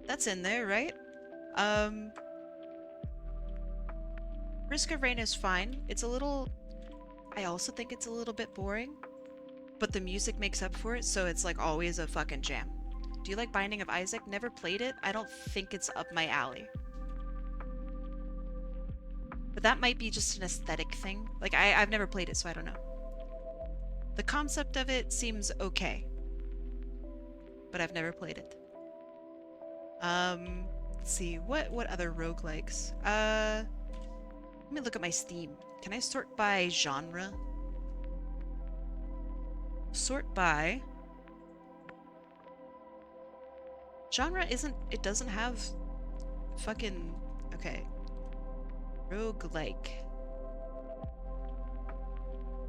That's in there, right? Risk of Rain is fine. It's a little... I also think it's a little bit boring. But the music makes up for it, so it's like always a fucking jam. Do you like Binding of Isaac? Never played it. I don't think it's up my alley. But that might be just an aesthetic thing. Like, I've never played it, so I don't know. The concept of it seems okay. But I've never played it. Let's see, what other roguelikes? Let me look at my Steam. Can I sort by genre? Sort by... Genre isn't... It doesn't have... Fucking... Okay. Roguelike.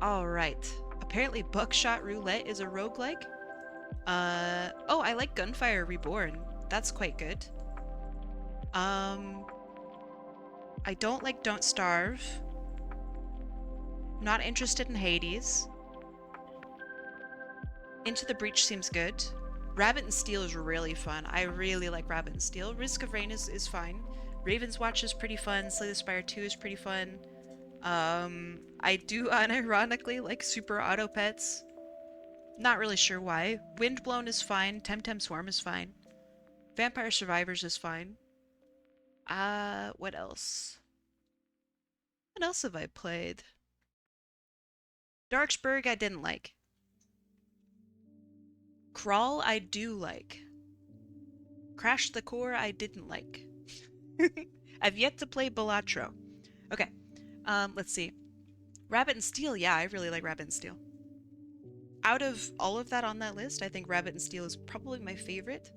Alright. Apparently Buckshot Roulette is a roguelike. Oh, I like Gunfire Reborn. That's quite good. I don't like Don't Starve. Not interested in Hades. Into the Breach seems good. Rabbit and Steel is really fun. I really like Rabbit and Steel. Risk of Rain is fine. Raven's Watch is pretty fun. Slay the Spire 2 is pretty fun. I do unironically like Super Auto Pets. Not really sure why. Windblown is fine. Temtem Swarm is fine. Vampire Survivors is fine. What else? What else have I played? Darksburg I didn't like. Crawl I do like. Crash the Core I didn't like. I've yet to play Balatro. Okay, let's see. Rabbit and Steel, yeah, I really like Rabbit and Steel. Out of all of that on that list, I think Rabbit and Steel is probably my favorite.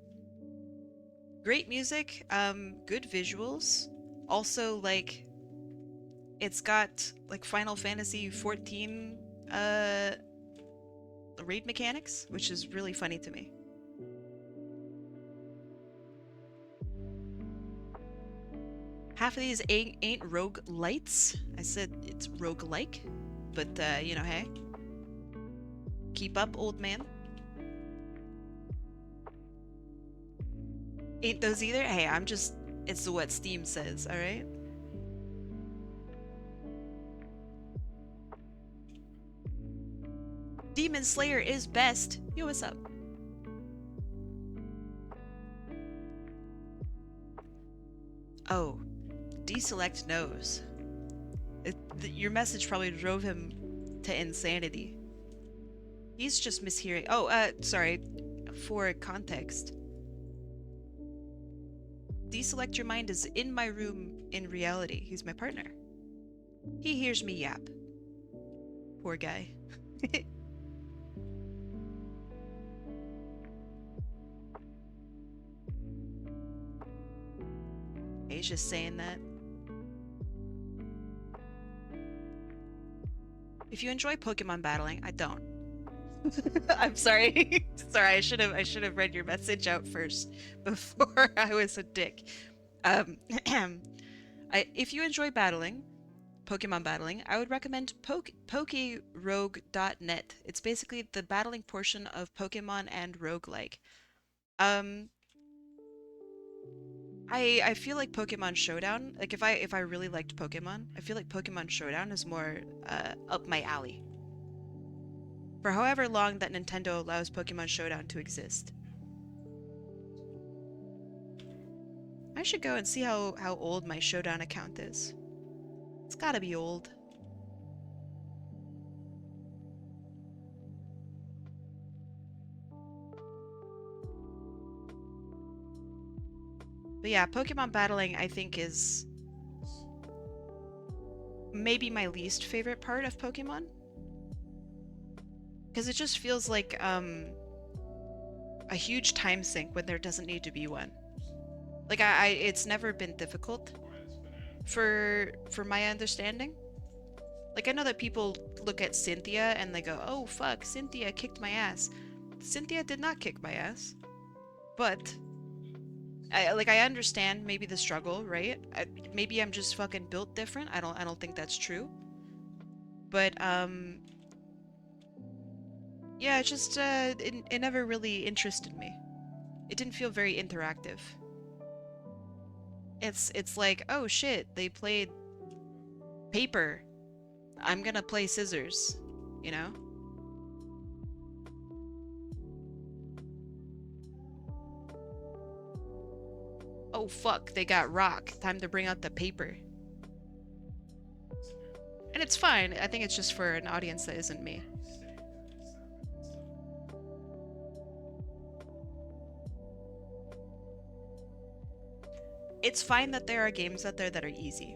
Great music, good visuals. Also, like, it's got, like, Final Fantasy 14, raid mechanics, which is really funny to me. Half of these ain't roguelites. I said it's roguelike, but, you know, hey. Keep up, old man. Ain't those either? Hey, I'm just... It's what Steam says, alright? Demon Slayer is best. Yo, what's up? Oh. Deselect knows. Your message probably drove him to insanity. He's just mishearing. Oh, sorry. For context. Deselect your mind is in my room in reality. He's my partner. He hears me yap. Poor guy. He's just saying that. If you enjoy Pokemon battling, I don't. I'm sorry. Sorry, I should have read your message out first before I was a dick. If you enjoy battling, Pokemon battling, I would recommend pokerogue.net. It's basically the battling portion of Pokemon and roguelike. I feel like Pokemon Showdown, like if I really liked Pokemon, I feel like Pokemon Showdown is more up my alley. For however long that Nintendo allows Pokemon Showdown to exist. I should go and see how old my Showdown account is. It's gotta be old. But yeah, Pokemon battling I think is maybe my least favorite part of Pokemon. Because it just feels like a huge time sink when there doesn't need to be one. Like it's never been difficult for my understanding. Like I know that people look at Cynthia and they go, "Oh fuck, Cynthia kicked my ass." Cynthia did not kick my ass. But I understand maybe the struggle, right? Maybe I'm just fucking built different. I don't think that's true. But yeah, it just it never really interested me. It didn't feel very interactive. It's like, oh shit, they played paper. I'm gonna play scissors, you know? Oh fuck, they got rock. Time to bring out the paper. And it's fine. I think it's just for an audience that isn't me. It's fine that there are games out there that are easy.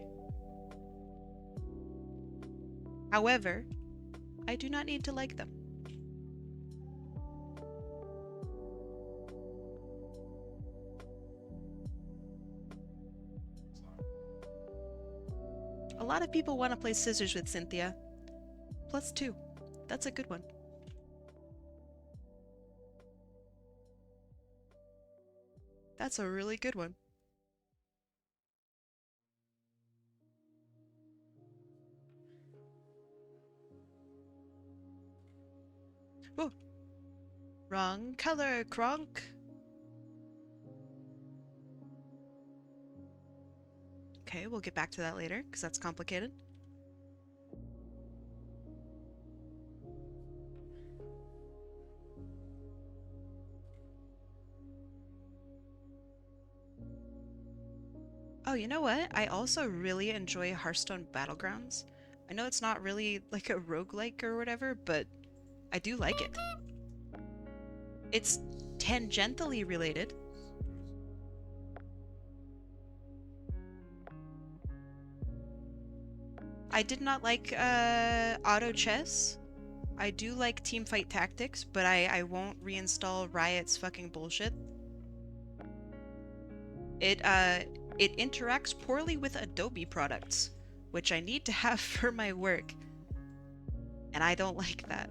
However, I do not need to like them. A lot of people want to play scissors with Cynthia. +2. That's a good one. That's a really good one. Oh, wrong color, Kronk. Okay, we'll get back to that later, because that's complicated. Oh, you know what? I also really enjoy Hearthstone Battlegrounds. I know it's not really like a roguelike or whatever, but I do like it. It's tangentially related. I did not like auto chess. I do like teamfight tactics, but I won't reinstall Riot's fucking bullshit. It interacts poorly with Adobe products, which I need to have for my work. And I don't like that.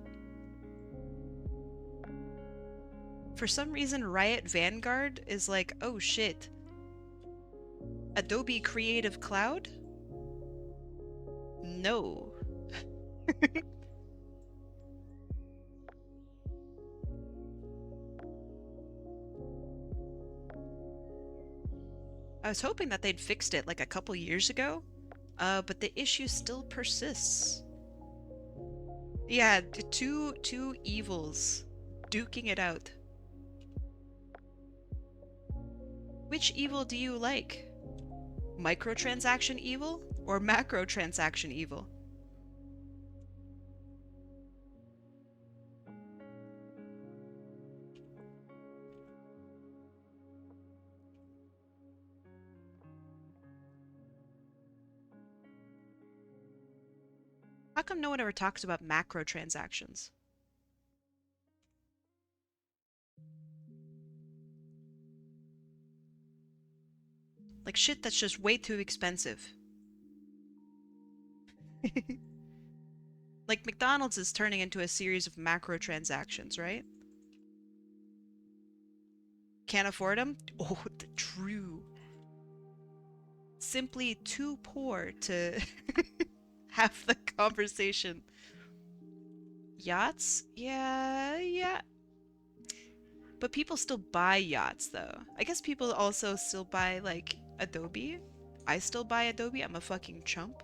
For some reason, Riot Vanguard is like, oh shit. Adobe Creative Cloud? No. I was hoping that they'd fixed it like a couple years ago, but the issue still persists. Yeah, two evils duking it out. Which evil do you like? Microtransaction evil or macrotransaction evil? How come no one ever talks about macrotransactions? Like shit that's just way too expensive. Like McDonald's is turning into a series of macrotransactions, right? Can't afford them? Oh, true. Simply too poor to have the conversation. Yachts? Yeah. But people still buy yachts, though. I guess people also still buy, like, Adobe. I still buy Adobe. I'm a fucking chump.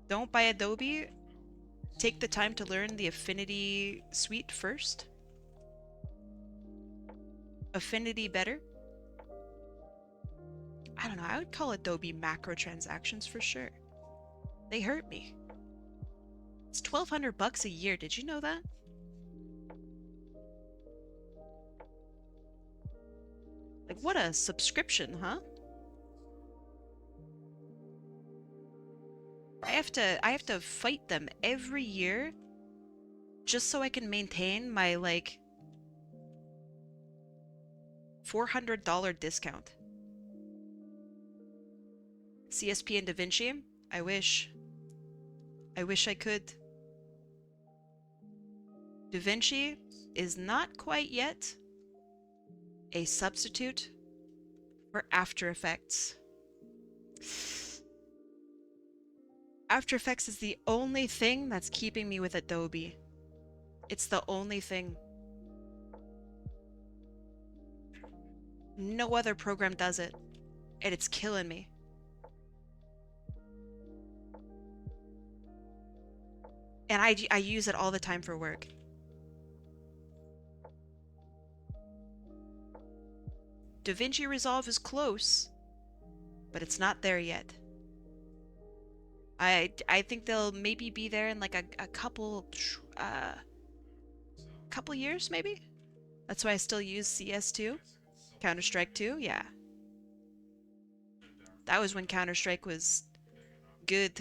Don't buy Adobe. Take the time to learn the Affinity suite first. Affinity better. I don't know. I would call Adobe macrotransactions for sure. They hurt me. It's $1,200 a year. Did you know that? Like, what a subscription, huh? I have to fight them every year just so I can maintain my, like, $400 discount. CSP and DaVinci? I wish. I wish I could. DaVinci is not quite yet a substitute for After Effects. After Effects is the only thing that's keeping me with Adobe. It's the only thing. No other program does it, and it's killing me. And I use it all the time for work. DaVinci Resolve is close, but it's not there yet. I think they'll maybe be there in like a couple years, maybe. That's why I still use CS2. Counter-Strike 2, yeah. That was when Counter-Strike was good.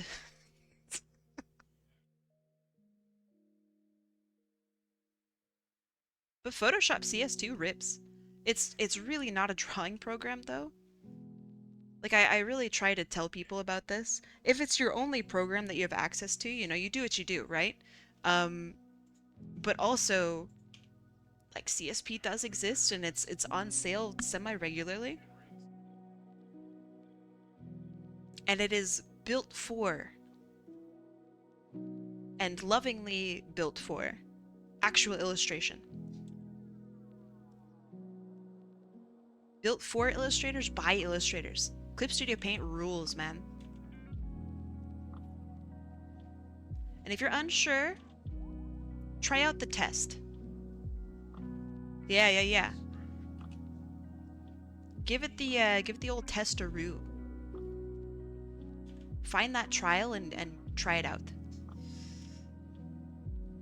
But Photoshop CS2 rips. It's really not a drawing program though. Like I really try to tell people about this. If it's your only program that you have access to, you know, you do what you do, right? Um, but also like CSP does exist and it's on sale semi-regularly. And it is built for and lovingly built for actual illustration. Built for illustrators by illustrators. Clip Studio Paint rules, man. And if you're unsure, try out the test. Yeah. Give it the old test-a-roo. Find that trial and try it out.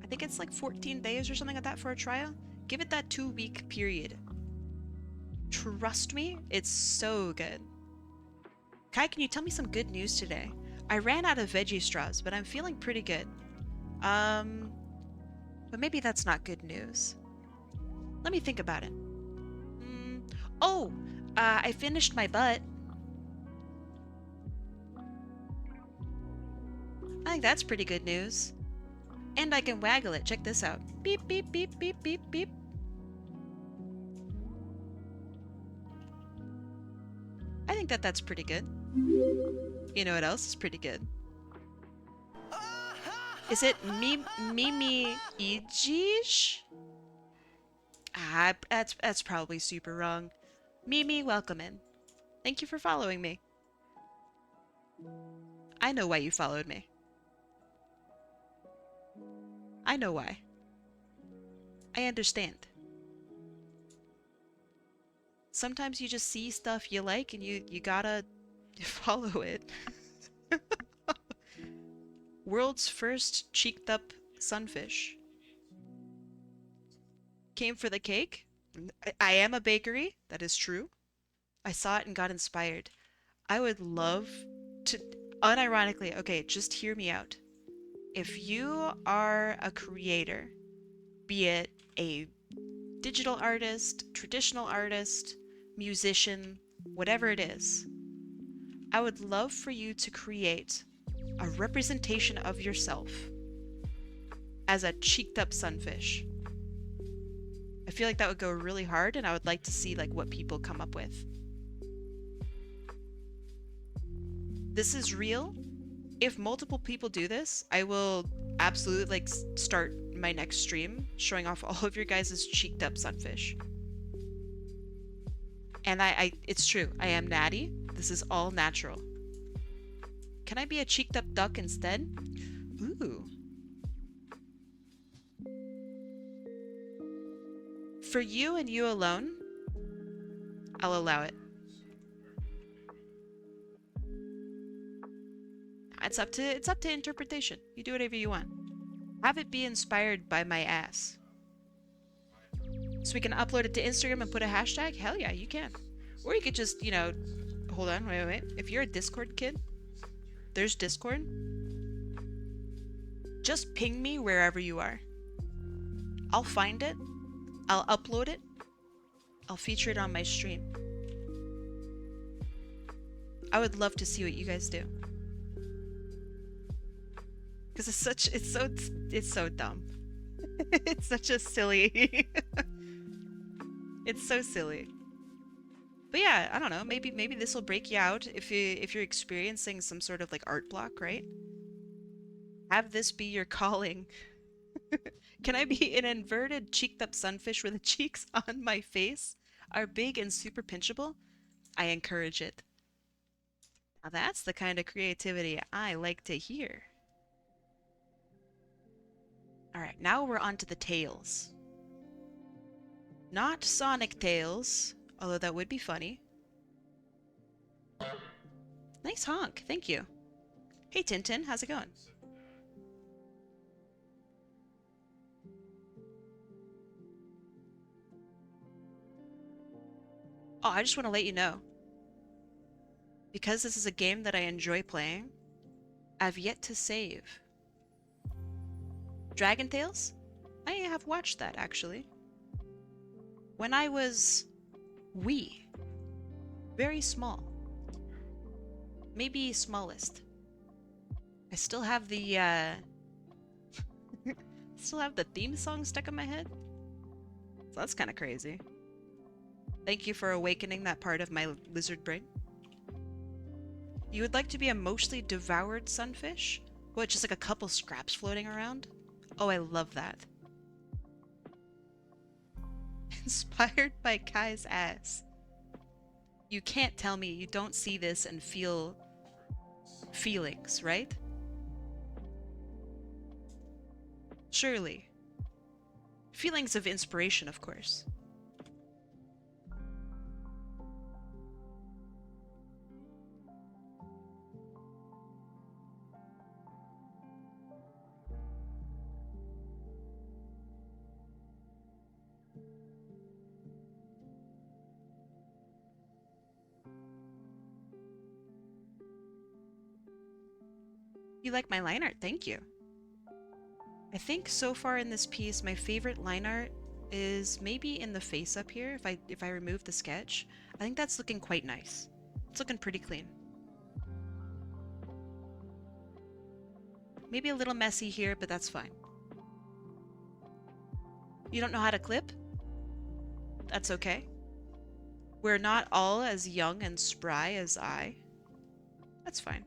I think it's like 14 days or something like that for a trial. Give it that 2-week period. Trust me, it's so good. Kai, can you tell me some good news today? I ran out of veggie straws, but I'm feeling pretty good. But maybe that's not good news. Let me think about it. Oh, I finished my butt. I think that's pretty good news. And I can waggle it. Check this out. Beep, beep, beep, beep, beep, beep. I think that's pretty good. You know what else is pretty good? Is it Mimi Ijish? Ah, that's probably super wrong. Mimi, welcome in. Thank you for following me. I know why you followed me. I know why. I understand. Sometimes you just see stuff you like and you gotta follow it. World's first cheeked up sunfish. Came for the cake? I am a bakery, that is true. I saw it and got inspired. I would love to, unironically, okay, just hear me out. If you are a creator, be it a digital artist, traditional artist, musician, whatever it is, I would love for you to create a representation of yourself as a cheeked up sunfish. I feel like that would go really hard and I would like to see like what people come up with. This is real. If multiple people do this, I will absolutely like start my next stream showing off all of your guys' cheeked up sunfish. And it's true. I am natty. This is all natural. Can I be a cheeked up duck instead? Ooh. For you and you alone, I'll allow it. It's up to interpretation. You do whatever you want. Have it be inspired by my ass. So we can upload it to Instagram and put a hashtag? Hell yeah, you can. Or you could just, you know, hold on, wait. If you're a Discord kid, there's Discord. Just ping me wherever you are. I'll find it. I'll upload it. I'll feature it on my stream. I would love to see what you guys do. Because it's so dumb. It's such a silly. It's so silly. But yeah, I don't know. Maybe this will break you out if you're experiencing some sort of like art block, right? Have this be your calling. Can I be an inverted cheeked up sunfish where the cheeks on my face are big and super pinchable? I encourage it. Now that's the kind of creativity I like to hear. Alright, now we're on to the tails. Not Sonic tails, although that would be funny. Nice honk, thank you. Hey Tintin, how's it going? Oh, I just want to let you know, because this is a game that I enjoy playing, I've yet to save. Dragon Tales? I have watched that, actually. When I was wee. Very small. Maybe smallest. I still have the, still have the theme song stuck in my head. So that's kind of crazy. Thank you for awakening that part of my lizard brain. You would like to be a mostly devoured sunfish? What, just like a couple scraps floating around? Oh, I love that. Inspired by Kai's ass. You can't tell me you don't see this and feel feelings, right? Surely. Feelings of inspiration, of course. You like my line art? Thank you. I think so far in this piece, my favorite line art is maybe in the face up here. If I remove the sketch, I think that's looking quite nice. It's looking pretty clean. Maybe a little messy here, but that's fine. You don't know how to clip? That's okay. We're not all as young and spry as I. That's fine.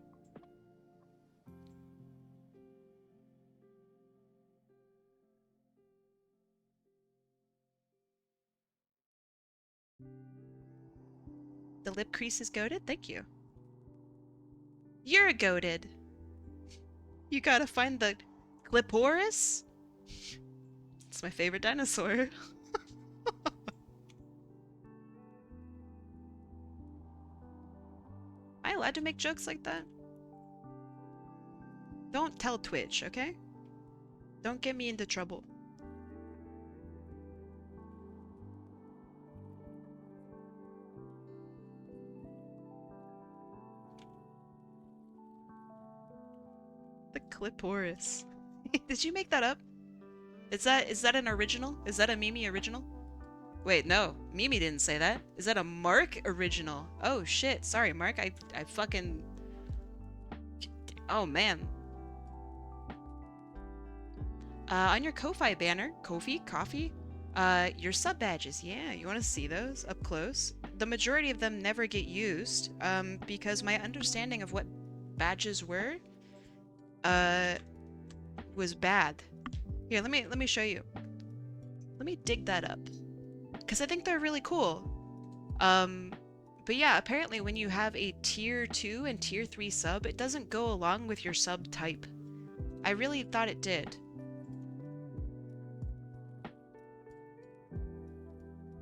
The lip crease is goated? Thank you. You're a goated. You gotta find the Cliporis? It's my favorite dinosaur. Am I allowed to make jokes like that? Don't tell Twitch, okay? Don't get me into trouble. The Cliporis. Did you make that up? Is that an original? Is that a Mimi original? Wait, no. Mimi didn't say that. Is that a Mark original? Oh shit. Sorry, Mark. I fucking... Oh man. On your Ko-Fi banner, coffee, your sub badges. Yeah, you want to see those up close? The majority of them never get used, because my understanding of what badges were, was bad. Here, let me show you. Let me dig that up, because I think they're really cool. But yeah, apparently when you have a tier 2 and tier 3 sub, it doesn't go along with your sub type. I really thought it did.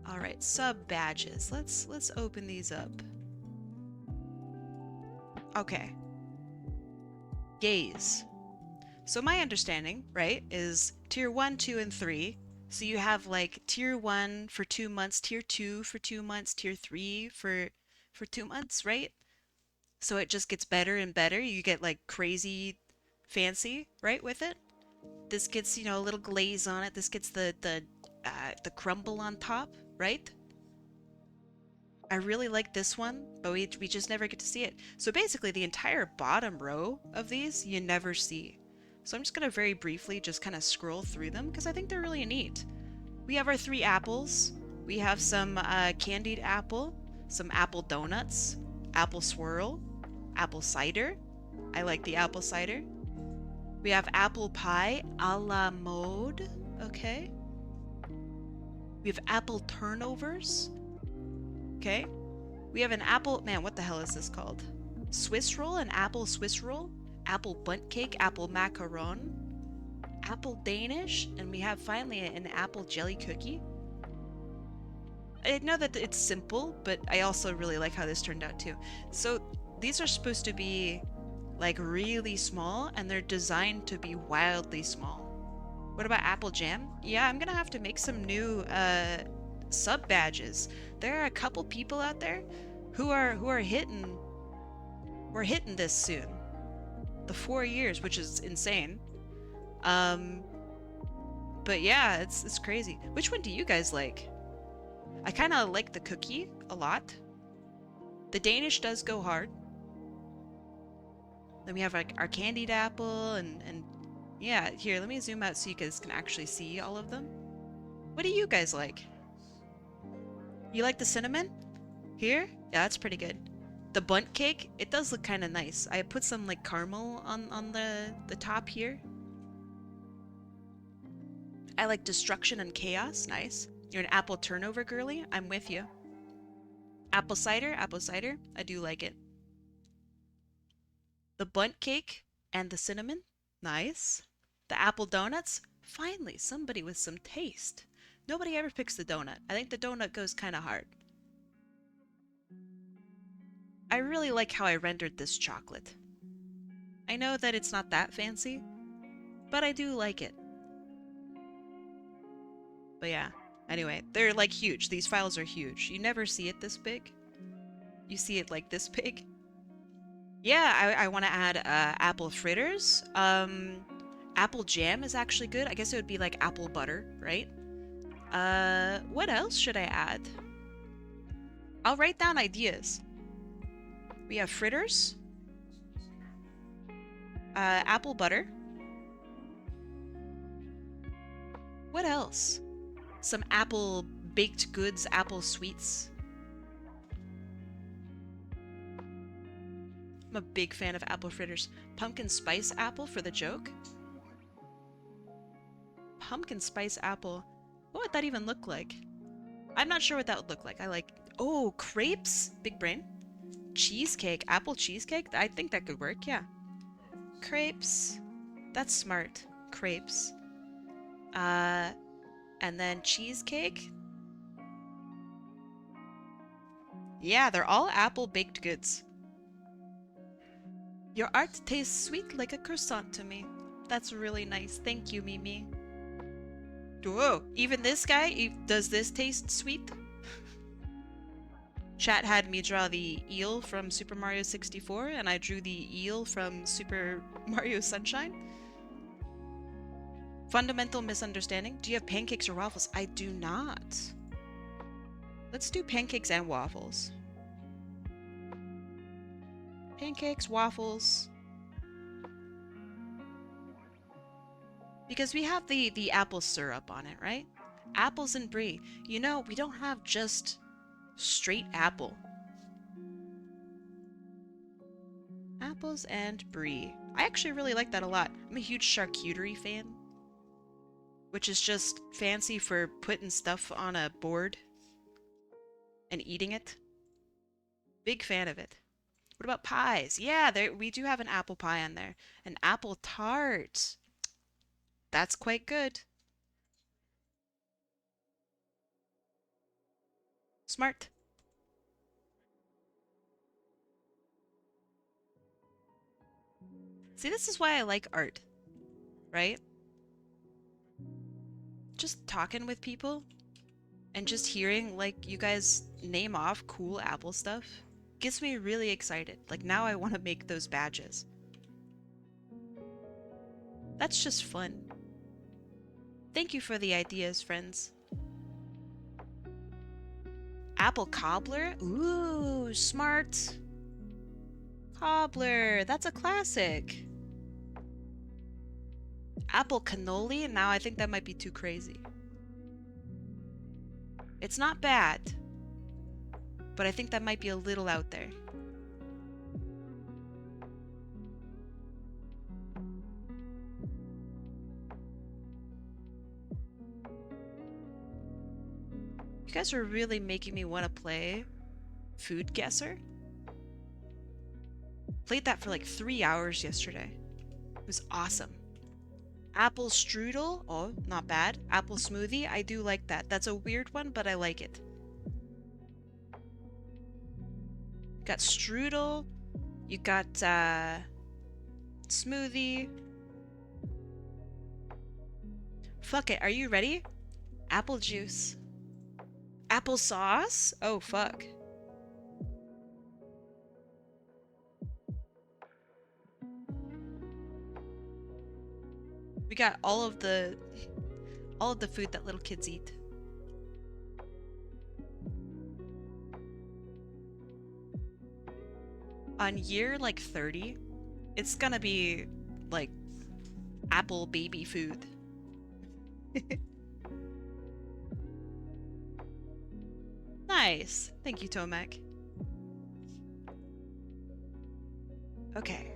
Alright, sub badges. Let's open these up. Okay. Gaze. So my understanding, right, is tier 1, 2, and 3. So you have like tier 1 for 2 months, tier 2 for 2 months, tier 3 for 2 months, right? So it just gets better and better. You get like crazy fancy, right, with it. This gets, you know, a little glaze on it. This gets the crumble on top, right? I really like this one, but we just never get to see it. So basically the entire bottom row of these you never see. So I'm just going to very briefly just kind of scroll through them because I think they're really neat. We have our 3 apples. We have some candied apple, some apple donuts, apple swirl, apple cider. I like the apple cider. We have apple pie a la mode. Okay. We have apple turnovers. Okay. We have an apple... Man, what the hell is this called? Swiss roll? An apple Swiss roll? Apple bundt cake? Apple macaron? Apple Danish? And we have finally an apple jelly cookie. I know that it's simple, but I also really like how this turned out too. So these are supposed to be like really small, and they're designed to be wildly small. What about apple jam? Yeah, I'm gonna have to make some new sub badges. There are a couple people out there who are hitting this soon. The 4 years, which is insane. But yeah, it's crazy. Which one do you guys like? I kind of like the cookie a lot. The Danish does go hard. Then we have like our candied apple and yeah, here, let me zoom out so you guys can actually see all of them. What do you guys like? You like the cinnamon? Here? Yeah, that's pretty good. The bundt cake, it does look kind of nice. I put some like caramel on the top here. I like destruction and chaos. Nice. You're an apple turnover girly? I'm with you. Apple cider? Apple cider? I do like it. The bundt cake and the cinnamon? Nice. The apple donuts? Finally, somebody with some taste. Nobody ever picks the donut. I think the donut goes kind of hard. I really like how I rendered this chocolate. I know that it's not that fancy, but I do like it. But yeah, anyway, they're like huge. These files are huge. You never see it this big. You see it like this big. Yeah, I want to add apple fritters. Apple jam is actually good. I guess it would be like apple butter, right? What else should I add? I'll write down ideas. We have fritters. Apple butter. What else? Some apple baked goods, apple sweets. I'm a big fan of apple fritters. Pumpkin spice apple for the joke. Pumpkin spice apple. What would that even look like? I'm not sure what that would look like. I like... Oh, crepes? Big brain. Cheesecake. Apple cheesecake? I think that could work, yeah. Crepes. That's smart. Crepes. And then cheesecake. Yeah, they're all apple baked goods. Your art tastes sweet like a croissant to me. That's really nice. Thank you, Mimi. Whoa, even this guy, does this taste sweet? Chat had me draw the eel from Super Mario 64, and I drew the eel from Super Mario Sunshine. Fundamental misunderstanding. Do you have pancakes or waffles? I do not. Let's do pancakes and waffles. Pancakes, waffles. Because we have the apple syrup on it, right? Apples and brie. You know, we don't have just straight apple. Apples and brie. I actually really like that a lot. I'm a huge charcuterie fan. Which is just fancy for putting stuff on a board and eating it. Big fan of it. What about pies? Yeah, we do have an apple pie on there. An apple tart. That's quite good. Smart. See, this is why I like art, right? Just talking with people and just hearing like you guys name off cool Apple stuff gets me really excited. Like now I want to make those badges. That's just fun. Thank you for the ideas, friends. Apple cobbler? Ooh, smart. Cobbler, that's a classic. Apple cannoli? Now I think that might be too crazy. It's not bad, but I think that might be a little out there. You guys are really making me want to play Food Guesser. Played that for like 3 hours yesterday. It was awesome. Apple strudel. Oh, not bad. Apple smoothie. I do like that. That's a weird one, but I like it. Got strudel. You got smoothie. Fuck it. Are you ready? Apple juice. Applesauce? Oh, fuck. We got all of the food that little kids eat. On year like 30, it's gonna be like apple baby food. Nice. Thank you, Tomac. Okay.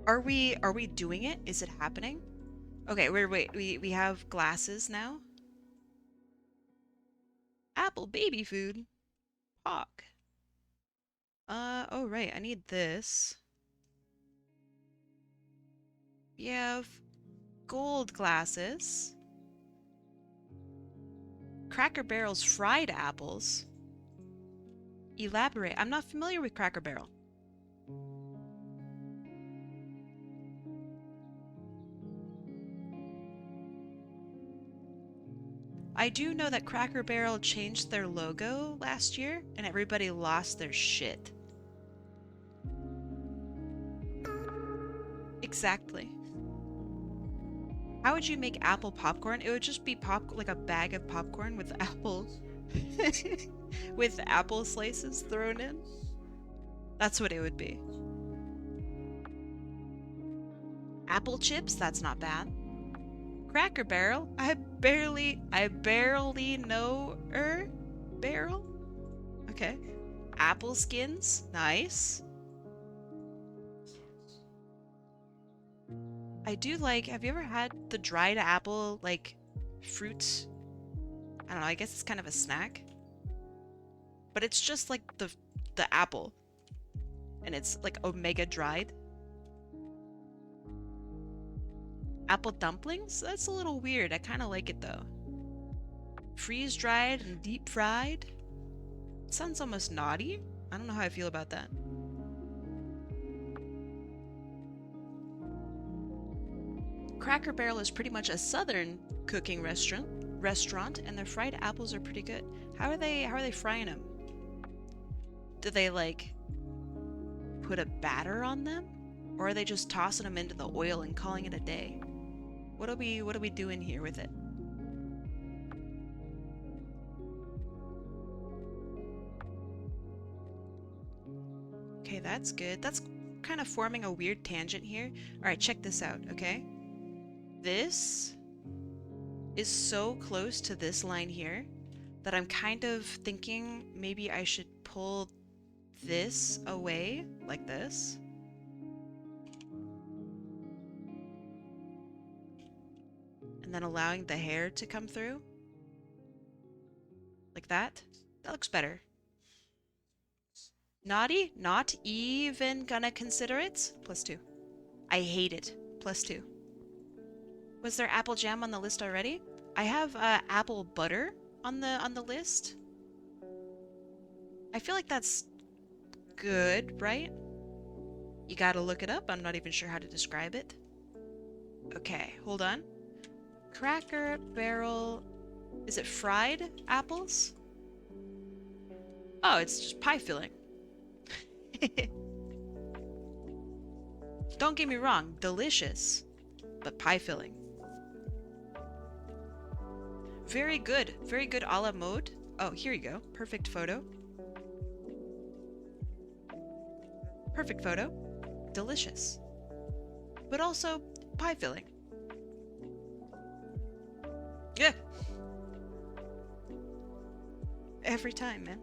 Are we doing it? Is it happening? Okay, wait, we have glasses now. Apple baby food. Fuck. Oh right, I need this. We have gold glasses. Cracker Barrel's fried apples. Elaborate. I'm not familiar with Cracker Barrel. I do know that Cracker Barrel changed their logo last year and everybody lost their shit. Exactly. How would you make apple popcorn? It would just be like a bag of popcorn with apples. With apple slices thrown in. That's what it would be. Apple chips? That's not bad. Cracker Barrel? I barely know barrel? Okay. Apple skins? Nice. I do like, have you ever had the dried apple, like, fruit? I don't know, I guess it's kind of a snack. But it's just like the apple. And it's like omega dried. Apple dumplings? That's a little weird. I kind of like it though. Freeze dried and deep fried? It sounds almost naughty. I don't know how I feel about that. Cracker Barrel is pretty much a southern cooking restaurant, and their fried apples are pretty good. How are they frying them? Do they like put a batter on them, or are they just tossing them into the oil and calling it a day? What are we doing here with it? Okay, that's good. That's kind of forming a weird tangent here. All right, check this out, okay? This is so close to this line here that I'm kind of thinking maybe I should pull this away like this. And then allowing the hair to come through. Like that. That looks better. Naughty? Not even gonna consider it? +2. I hate it. +2. Was there apple jam on the list already? I have apple butter on the list. I feel like that's good, right? You gotta look it up. I'm not even sure how to describe it. Okay, hold on. Cracker Barrel. Is it fried apples? Oh, it's just pie filling. Don't get me wrong, delicious, but pie filling. Very good a la mode. Oh, here you go. Perfect photo. Perfect photo. Delicious. But also pie filling. Yeah. Every time, man.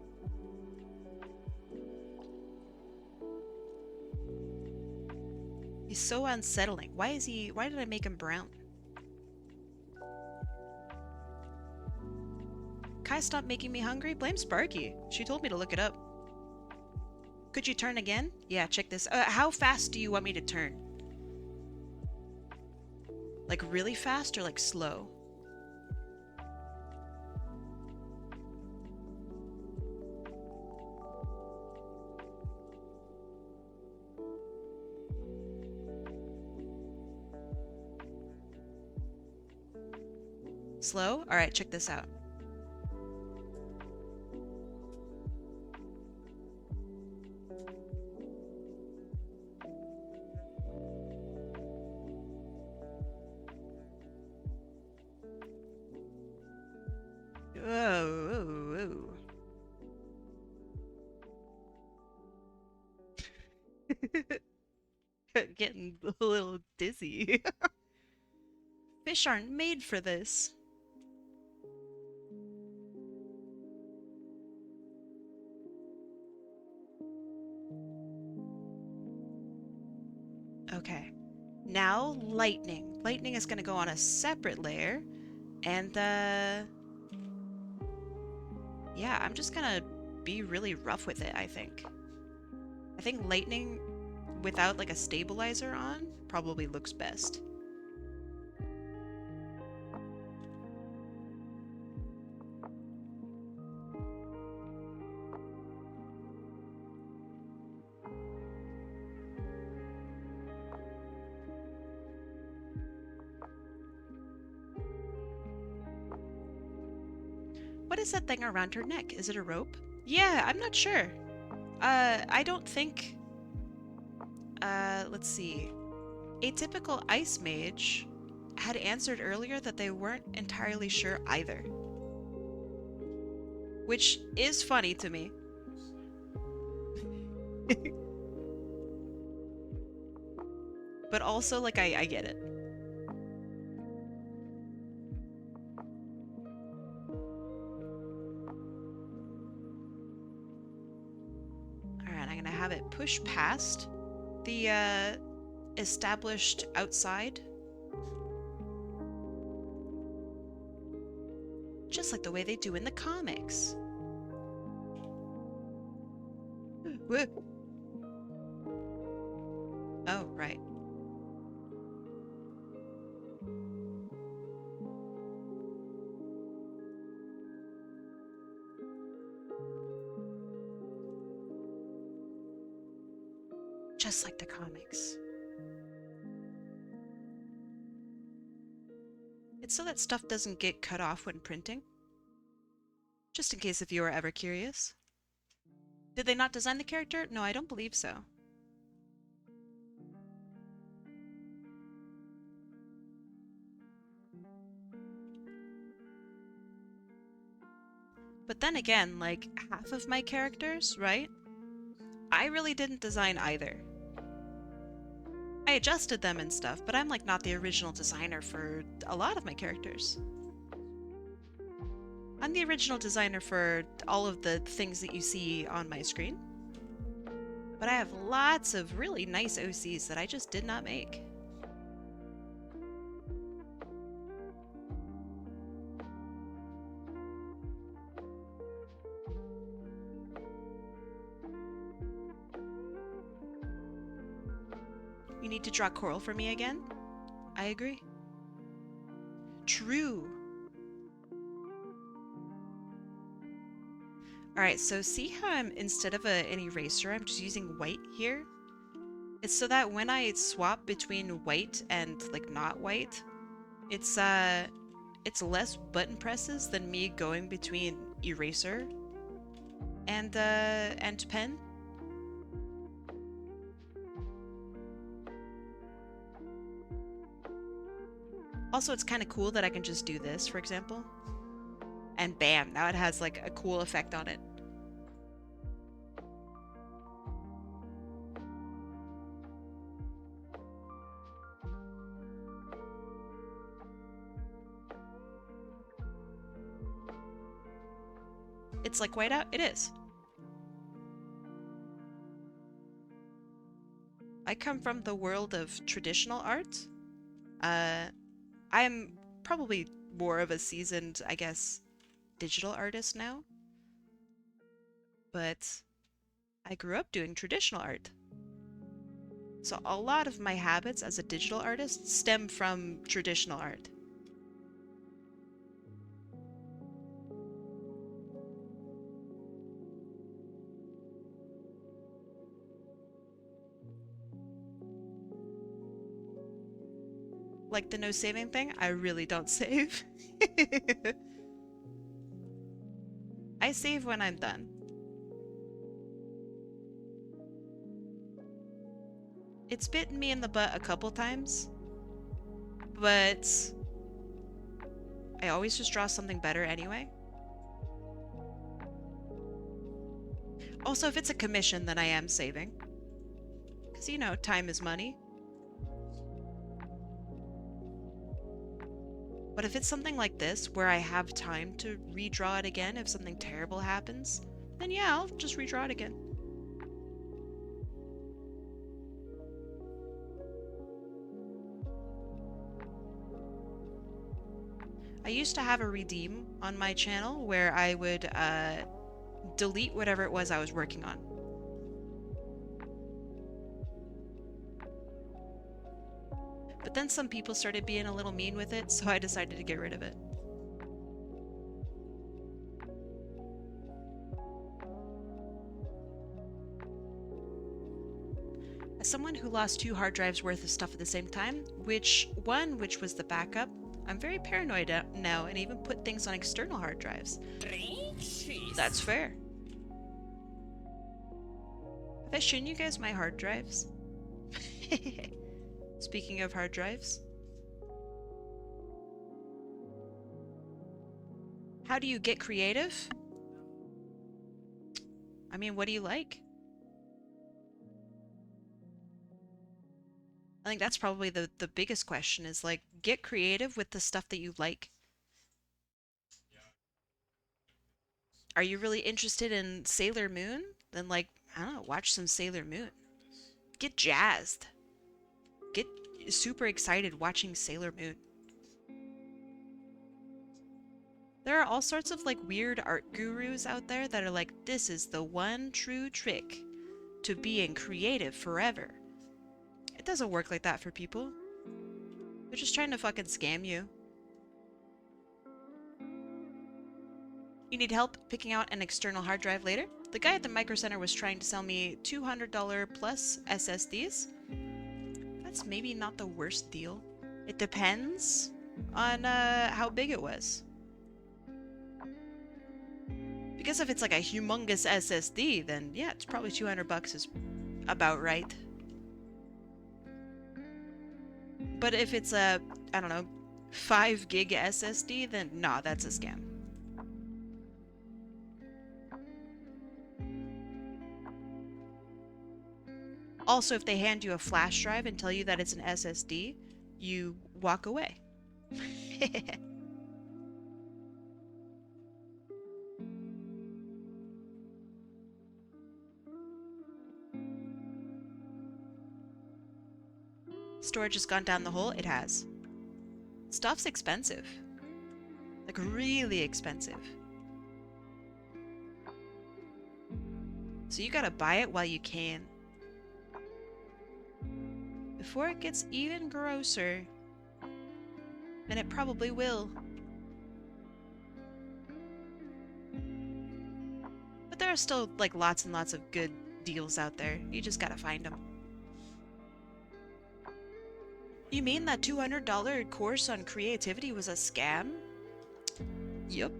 He's so unsettling. Why did I make him brown? Kai stopped making me hungry? Blame Sparky. She told me to look it up. Could you turn again? Yeah, check this. How fast do you want me to turn? Like really fast or like slow? Slow? Alright, check this out. Oh, Getting a little dizzy. Fish aren't made for this. Okay. Now lightning. Lightning is going to go on a separate layer. And, yeah, I'm just gonna be really rough with it, I think. I think lightning without, like, a stabilizer on probably looks best. What is that thing around her neck? Is it a rope? Yeah, I'm not sure. I don't think... let's see. Atypical Ice Mage had answered earlier that they weren't entirely sure either. Which is funny to me. But also, like, I get it. Alright, I'm gonna have it push past the, established outside. Just like the way they do in the comics. Oh, right. Just like the comics. It's so that stuff doesn't get cut off when printing. Just in case if you were ever curious. Did they not design the character? No, I don't believe so. But then again, like, half of my characters, right? I really didn't design either. I adjusted them and stuff, but I'm like not the original designer for a lot of my characters. I'm the original designer for all of the things that you see on my screen. But I have lots of really nice OCs that I just did not make. You need to draw coral for me again? I agree. True. Alright, so see how I'm, instead of an eraser, I'm just using white here? It's so that when I swap between white and, like, not white, it's less button presses than me going between eraser and pen. Also, it's kind of cool that I can just do this, for example. And bam, now it has like a cool effect on it. It's like whiteout? It is. I come from the world of traditional art. I'm probably more of a seasoned, I guess, digital artist now. But I grew up doing traditional art. So a lot of my habits as a digital artist stem from traditional art. Like the no saving thing, I really don't save. I save when I'm done. It's bitten me in the butt a couple times, but I always just draw something better anyway. Also, if it's a commission, then I am saving. Because, you know, time is money. But if it's something like this, where I have time to redraw it again if something terrible happens, then yeah, I'll just redraw it again. I used to have a redeem on my channel where I would delete whatever it was I was working on. But then some people started being a little mean with it, so I decided to get rid of it. As someone who lost 2 hard drives worth of stuff at the same time, which was the backup, I'm very paranoid now and even put things on external hard drives. That's fair. Have I shown you guys my hard drives? Speaking of hard drives. How do you get creative? I mean, what do you like? I think that's probably the biggest question is like, get creative with the stuff that you like. Are you really interested in Sailor Moon? Then like, I don't know, watch some Sailor Moon. Get jazzed. Get super excited watching Sailor Moon. There are all sorts of like weird art gurus out there that are like, this is the one true trick to being creative forever. It doesn't work like that for people. They're just trying to fucking scam you. You need help picking out an external hard drive later? The guy at the Micro Center was trying to sell me $200 plus SSDs. That's maybe not the worst deal. It depends on how big it was. Because if it's like a humongous SSD, then yeah, it's probably 200 bucks is about right. But if it's a, I don't know, 5 gig SSD, then nah, that's a scam. Also, if they hand you a flash drive and tell you that it's an SSD, you walk away. Storage has gone down the hole? It has. Stuff's expensive. Like, really expensive. So you gotta buy it while you can. Before it gets even grosser. And it probably will. But there are still, like, lots and lots of good deals out there. You just gotta find them. You mean that $200 course on creativity was a scam? Yep.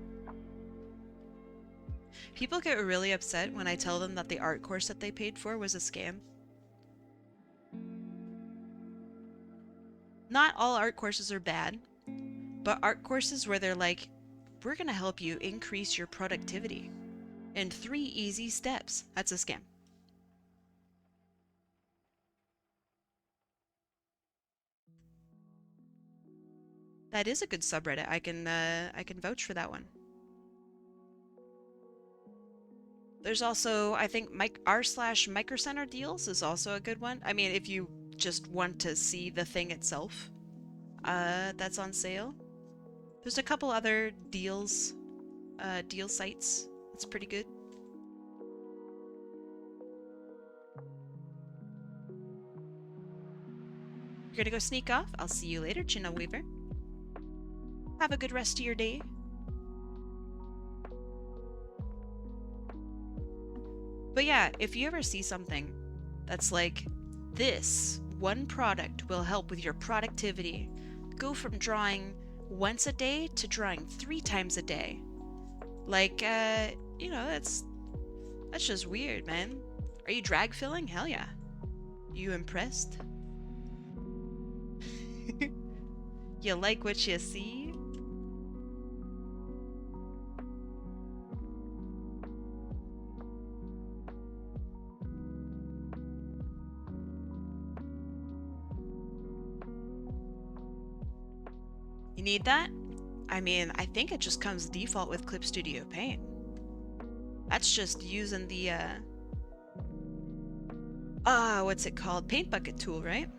People get really upset when I tell them that the art course that they paid for was a scam. Not all art courses are bad, but art courses where they're like, we're gonna help you increase your productivity in 3 easy steps. That's a scam. That is a good subreddit. I can vouch for that one. There's also, I think, r/microcenter deals is also a good one. I mean, if you just want to see the thing itself, that's on sale. There's a couple other deal sites. It's pretty good. You're gonna go sneak off? I'll see you later, Chino Weaver. Have a good rest of your day. But yeah, if you ever see something that's like, this one product will help with your productivity, go from drawing once a day to drawing 3 times a day. Like, you know, that's just weird, man. Are you drag filling? Hell yeah. You impressed? You like what you see? need that? I mean, I think it just comes default with Clip Studio Paint. That's just using the, what's it called? Paint bucket tool, right?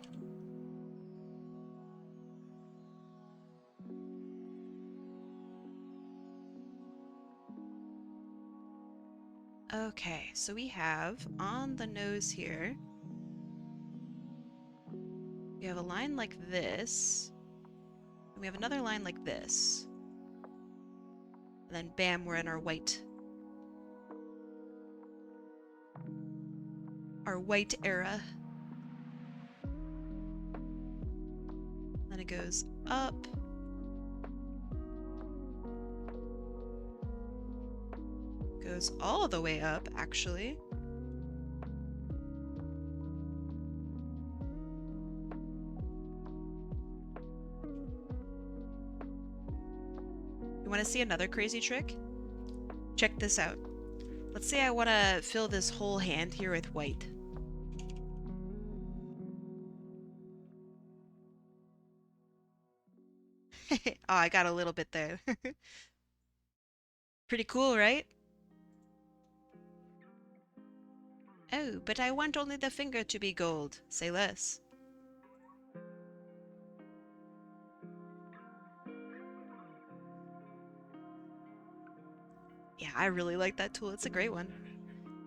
Okay, so we have on the nose here, we have a line like this, and we have another line like this. And then bam, we're in our white era. Then it goes up. Goes all the way up, actually. You want to see another crazy trick? Check this out. Let's say I want to fill this whole hand here with white. Oh, I got a little bit there. Pretty cool, right? Oh, but I want only the finger to be gold. Say less. Yeah, I really like that tool. It's a great one.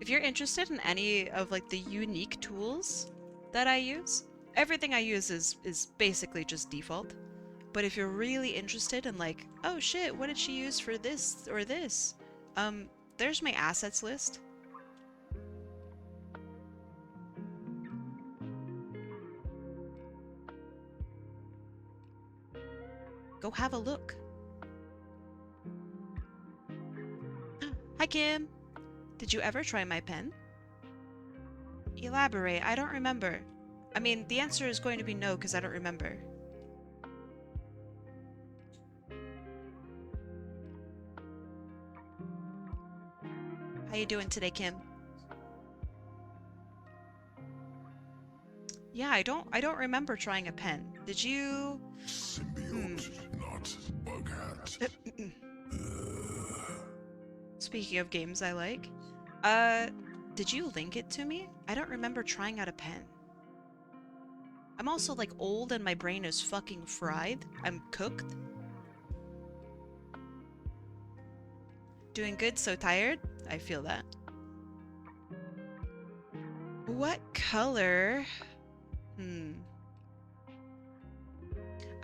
If you're interested in any of like the unique tools that I use, everything I use is basically just default. But if you're really interested in like, oh shit, what did she use for this or this? There's my assets list. Go have a look. Hi, Kim. Did you ever try my pen? Elaborate. I don't remember. I mean, the answer is going to be no because I don't remember. How you doing today, Kim? Yeah, I don't remember trying a pen. Did you? Symbiote, not bughat. Speaking of games I like, did you link it to me? I don't remember trying out a pen. I'm also like old and my brain is fucking fried. I'm cooked. Doing good, so tired? I feel that. What color?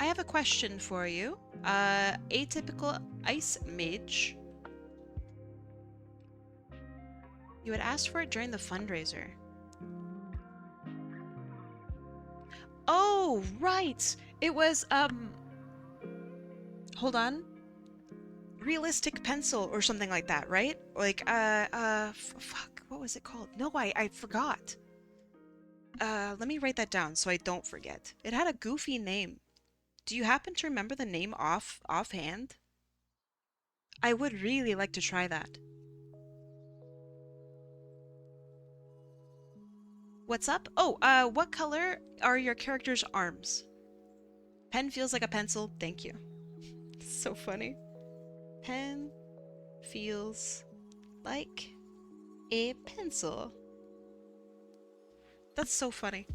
I have a question for you. Atypical Ice Mage. You had asked for it during the fundraiser. Oh, right! It was, hold on. Realistic Pencil or something like that, right? Like, fuck, what was it called? No, I forgot. Let me write that down so I don't forget. It had a goofy name. Do you happen to remember the name offhand? I would really like to try that. What's up? Oh, what color are your character's arms? Pen feels like a pencil. Thank you. So funny. Pen feels like a pencil. That's so funny.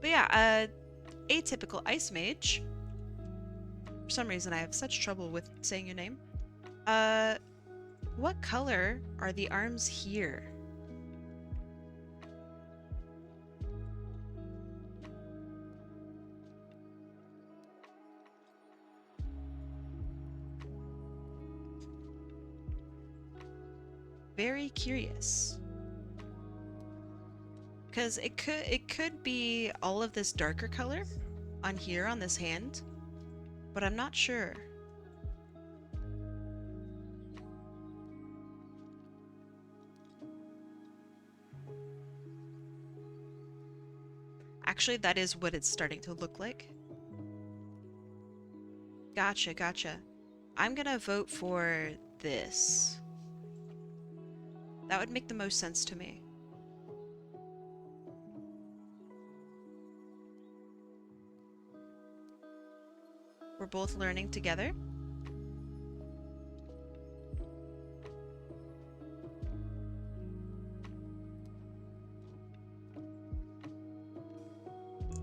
But yeah, atypical Ice Mage. For some reason, I have such trouble with saying your name. What color are the arms here? Very curious. Because it could be all of this darker color on here on this hand, but I'm not sure. Actually, that is what it's starting to look like. Gotcha, gotcha. I'm gonna vote for this. That would make the most sense to me. We're both learning together.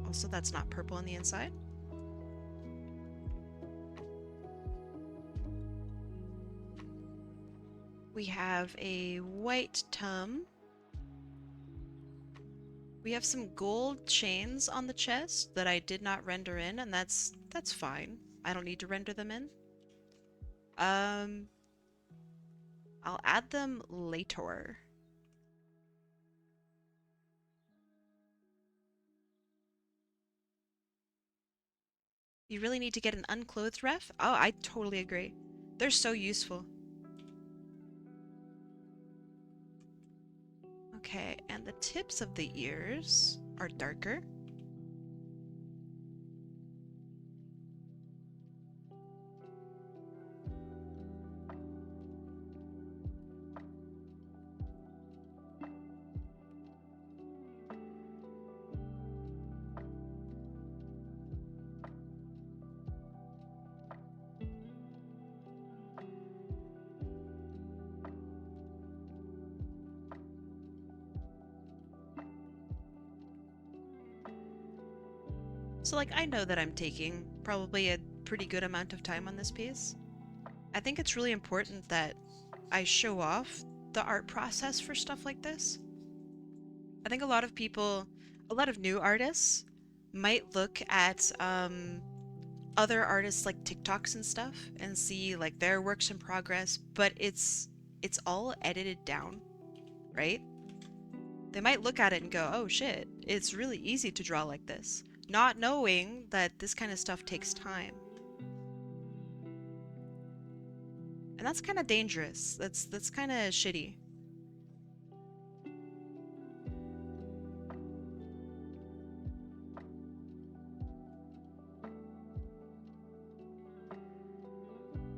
Also, that's not purple on the inside. We have a white tum. We have some gold chains on the chest that I did not render in, and that's fine. I don't need to render them in. I'll add them later. You really need to get an unclothed ref? Oh, I totally agree. They're so useful. Okay, and the tips of the ears are darker. So like, I know that I'm taking probably a pretty good amount of time on this piece. I think it's really important that I show off the art process for stuff like this. I think a lot of people, a lot of new artists might look at other artists like TikToks and stuff and see like their works in progress, but it's all edited down, right? They might look at it and go, oh shit, it's really easy to draw like this, not knowing that this kind of stuff takes time. And that's kind of dangerous. That's kind of shitty.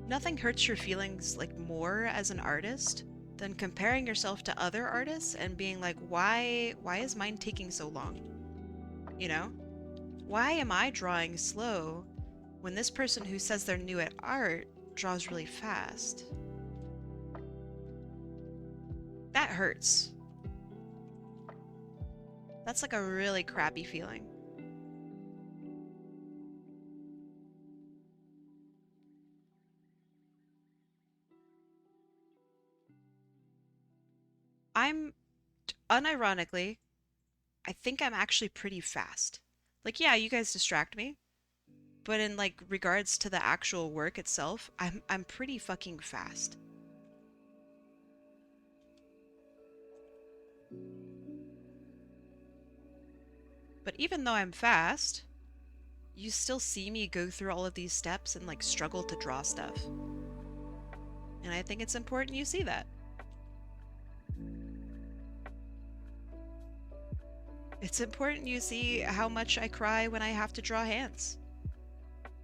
Nothing hurts your feelings like more as an artist than comparing yourself to other artists and being like, why is mine taking so long? You know? Why am I drawing slow when this person who says they're new at art draws really fast? That hurts. That's like a really crappy feeling. Unironically, I think I'm actually pretty fast. Like, yeah, you guys distract me, but in like regards to the actual work itself, I'm pretty fucking fast. But even though I'm fast, you still see me go through all of these steps and like struggle to draw stuff. And I think it's important you see that. It's important you see how much I cry when I have to draw hands.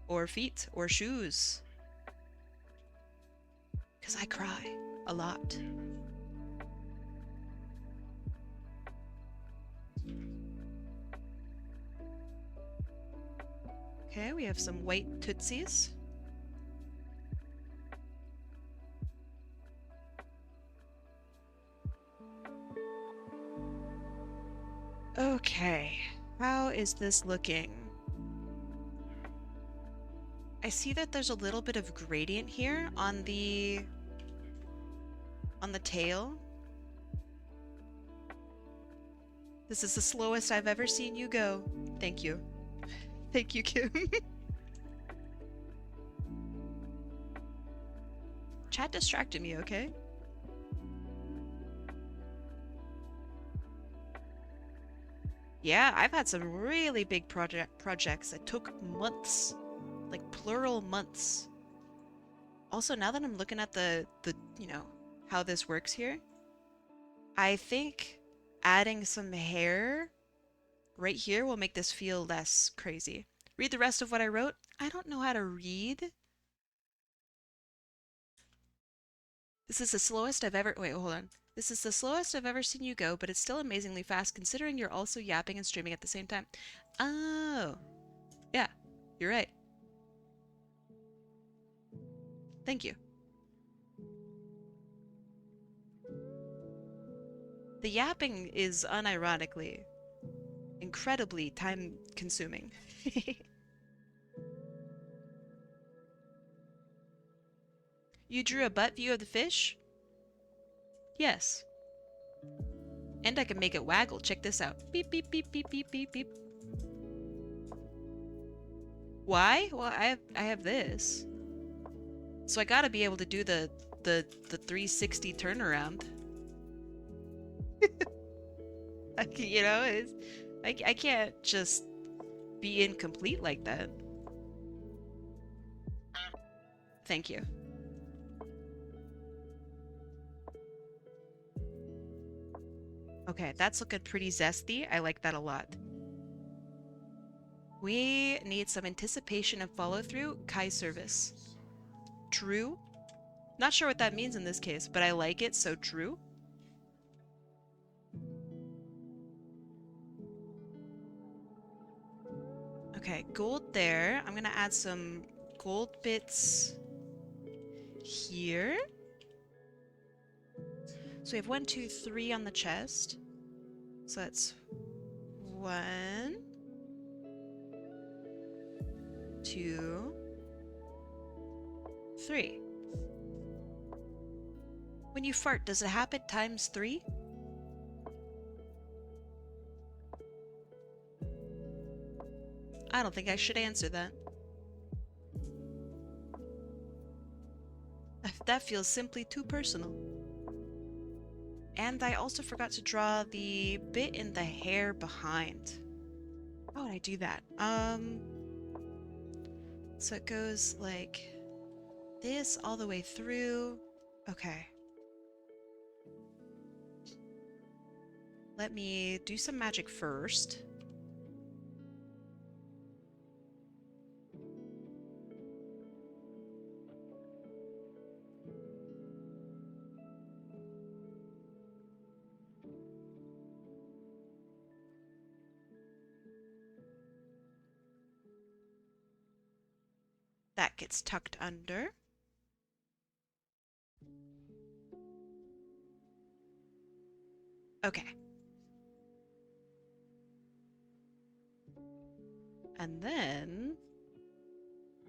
Or feet, or shoes. Because I cry a lot. Okay, we have some white tootsies. Okay, how is this looking? I see that there's a little bit of gradient here on the tail. This is the slowest I've ever seen you go. Thank you. Thank you, Kim. Chat distracted me, okay? Yeah, I've had some really big projects that took months. Like plural months. Also, now that I'm looking at the you know, how this works here, I think adding some hair right here will make this feel less crazy. Read the rest of what I wrote. I don't know how to read. This is the slowest I've ever... Wait, hold on. This is the slowest I've ever seen you go, but it's still amazingly fast considering you're also yapping and streaming at the same time. Oh. Yeah, you're right. Thank you. The yapping is unironically incredibly time consuming. You drew a butt view of the fish? Yes. And I can make it waggle. Check this out. Beep, beep, beep, beep, beep, beep, beep. Why? Well, I have this. So I gotta be able to do the 360 turnaround. You know, I can't just be incomplete like that. Thank you. Okay, that's looking pretty zesty. I like that a lot. We need some anticipation and follow-through. Kai service. True? Not sure what that means in this case, but I like it, so true. Okay, gold there. I'm gonna add some gold bits here. So we have 1, 2, 3 on the chest. So that's 1, 2, 3. When you fart, does it happen times 3? I don't think I should answer that. That feels simply too personal. And I also forgot to draw the bit in the hair behind. How would I do that? So it goes like this all the way through. Okay. Let me do some magic first. That gets tucked under. Okay. And then...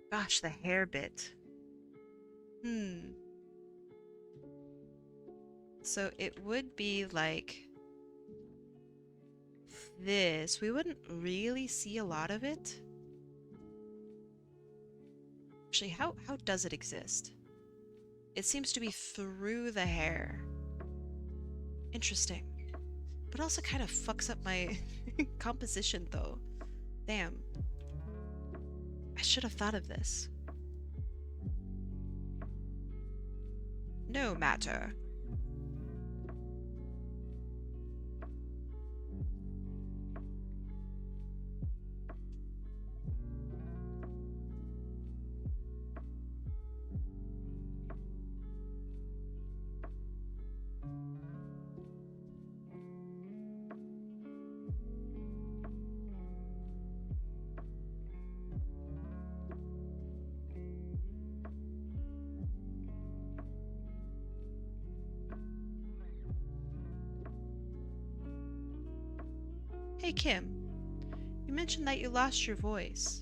Gosh, the hair bit. So it would be like this. We wouldn't really see a lot of it. Actually, how does it exist? It seems to be through the hair. Interesting. But also kind of fucks up my composition though. Damn. I should have thought of this. No matter. Hey Kim, you mentioned that you lost your voice.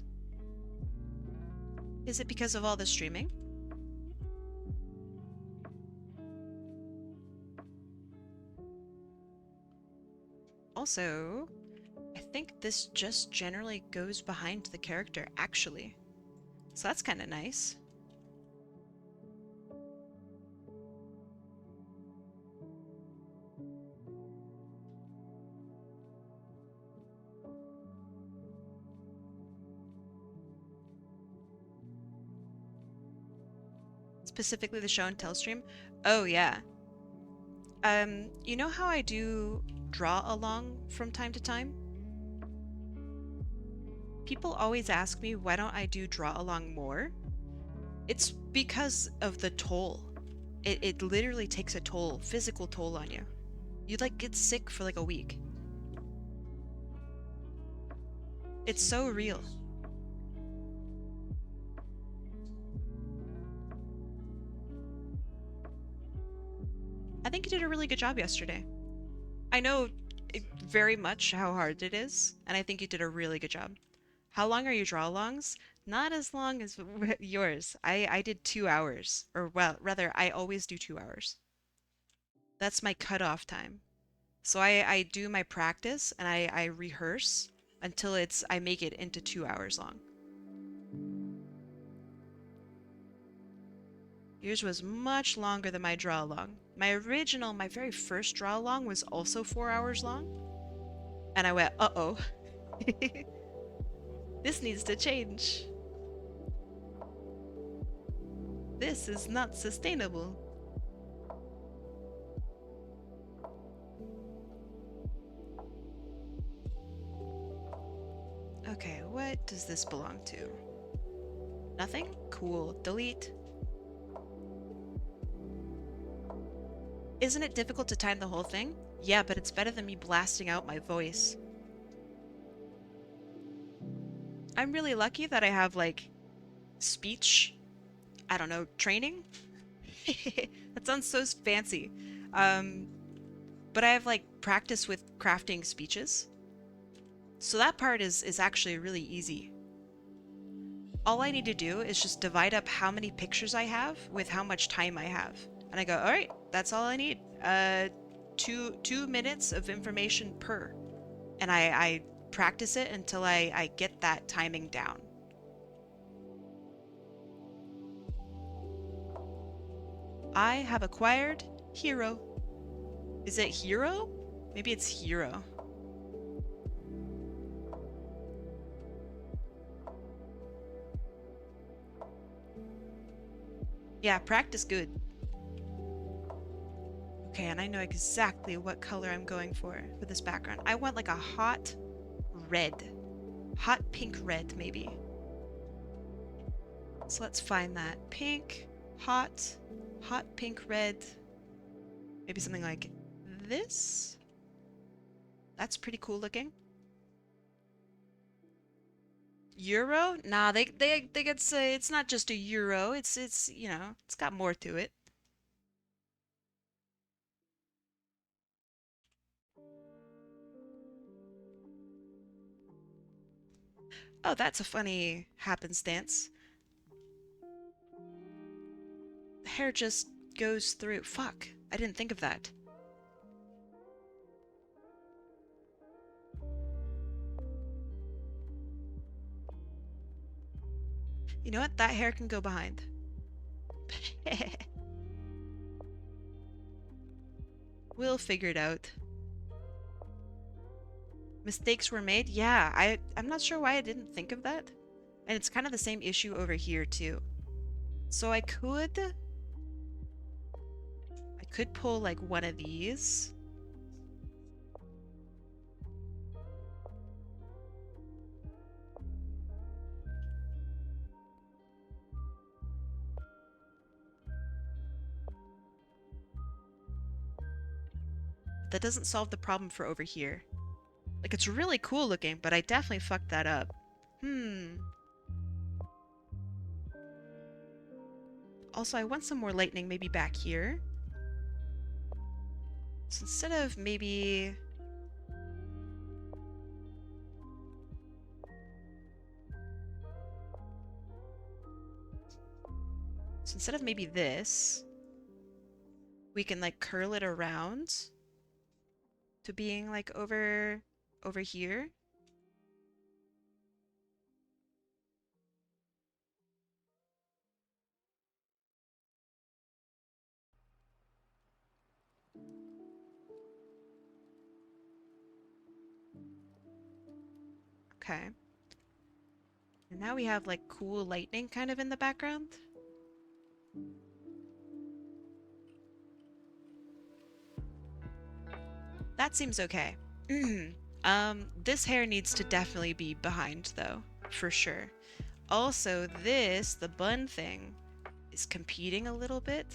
Is it because of all the streaming? Also, I think this just generally goes behind the character, actually. So that's kind of nice. Specifically the show and tell stream? Oh yeah. You know how I do draw along from time to time? People always ask me why don't I do draw along more? It's because of the toll. It literally takes a toll, physical toll on you. You'd like get sick for like a week. It's so real. I think you did a really good job yesterday. I know very much how hard it is, and I think you did a really good job. How long are your draw-alongs? Not as long as yours. I did 2 hours, or well, rather, I always do 2 hours. That's my cutoff time. So I do my practice and I rehearse until I make it into 2 hours long. Yours was much longer than my draw along. My very first draw along was also 4 hours long. And I went, uh-oh. This needs to change. This is not sustainable. Okay, what does this belong to? Nothing? Cool. Delete. Isn't it difficult to time the whole thing? Yeah, but it's better than me blasting out my voice. I'm really lucky that I have, like, speech, I don't know, training? That sounds so fancy. But I have, like, practice with crafting speeches. So that part is actually really easy. All I need to do is just divide up how many pictures I have with how much time I have. And I go, all right, that's all I need. 2 minutes of information per. And I practice it until I get that timing down. I have acquired hero. Is it hero? Maybe it's hero. Yeah, practice good. Okay, and I know exactly what color I'm going for this background. I want like a hot red. Hot pink red, maybe. So let's find that. Pink, hot pink red. Maybe something like this? That's pretty cool looking. Euro? Nah, they could say it's not just a euro. It's you know, it's got more to it. Oh, that's a funny happenstance. The hair just goes through. Fuck, I didn't think of that. You know what? That hair can go behind. We'll figure it out. Mistakes were made? Yeah, I'm not sure why I didn't think of that. And it's kind of the same issue over here too. So I could pull like one of these. That doesn't solve the problem for over here. Like, it's really cool looking, but I definitely fucked that up. Also, I want some more lightning maybe back here. So instead of maybe... So instead of maybe this, we can like curl it around to being like over here. Okay. And now we have like cool lightning kind of in the background. That seems okay. This hair needs to definitely be behind though, for sure. Also, the bun thing, is competing a little bit.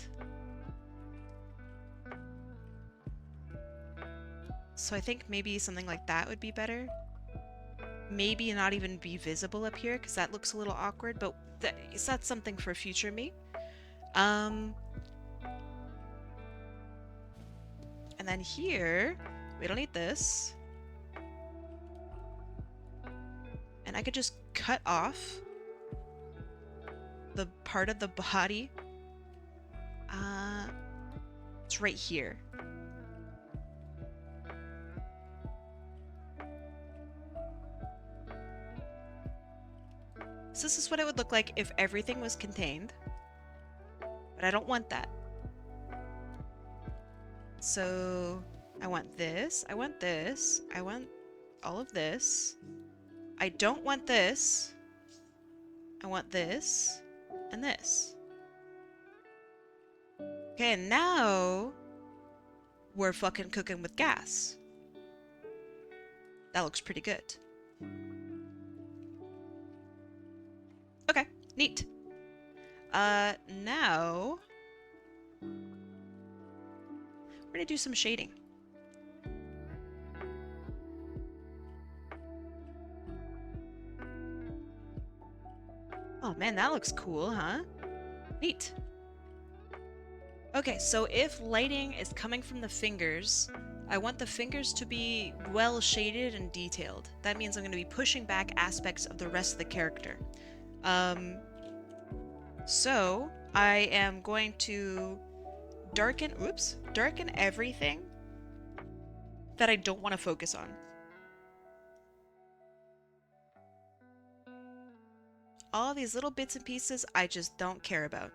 So I think maybe something like that would be better. Maybe not even be visible up here, because that looks a little awkward, but that's something for future me. And then here, we don't need this. And I could just cut off the part of the body. It's right here. So this is what it would look like if everything was contained. But I don't want that. So I want this, I want this, I want all of this. I don't want this. I want this and this. Okay, and now we're fucking cooking with gas. That looks pretty good. Okay, neat. Now we're gonna do some shading. Oh man, that looks cool, huh? Neat. Okay, so if lighting is coming from the fingers, I want the fingers to be well shaded and detailed. That means I'm going to be pushing back aspects of the rest of the character. So I am going to darken everything that I don't want to focus on. All these little bits and pieces I just don't care about.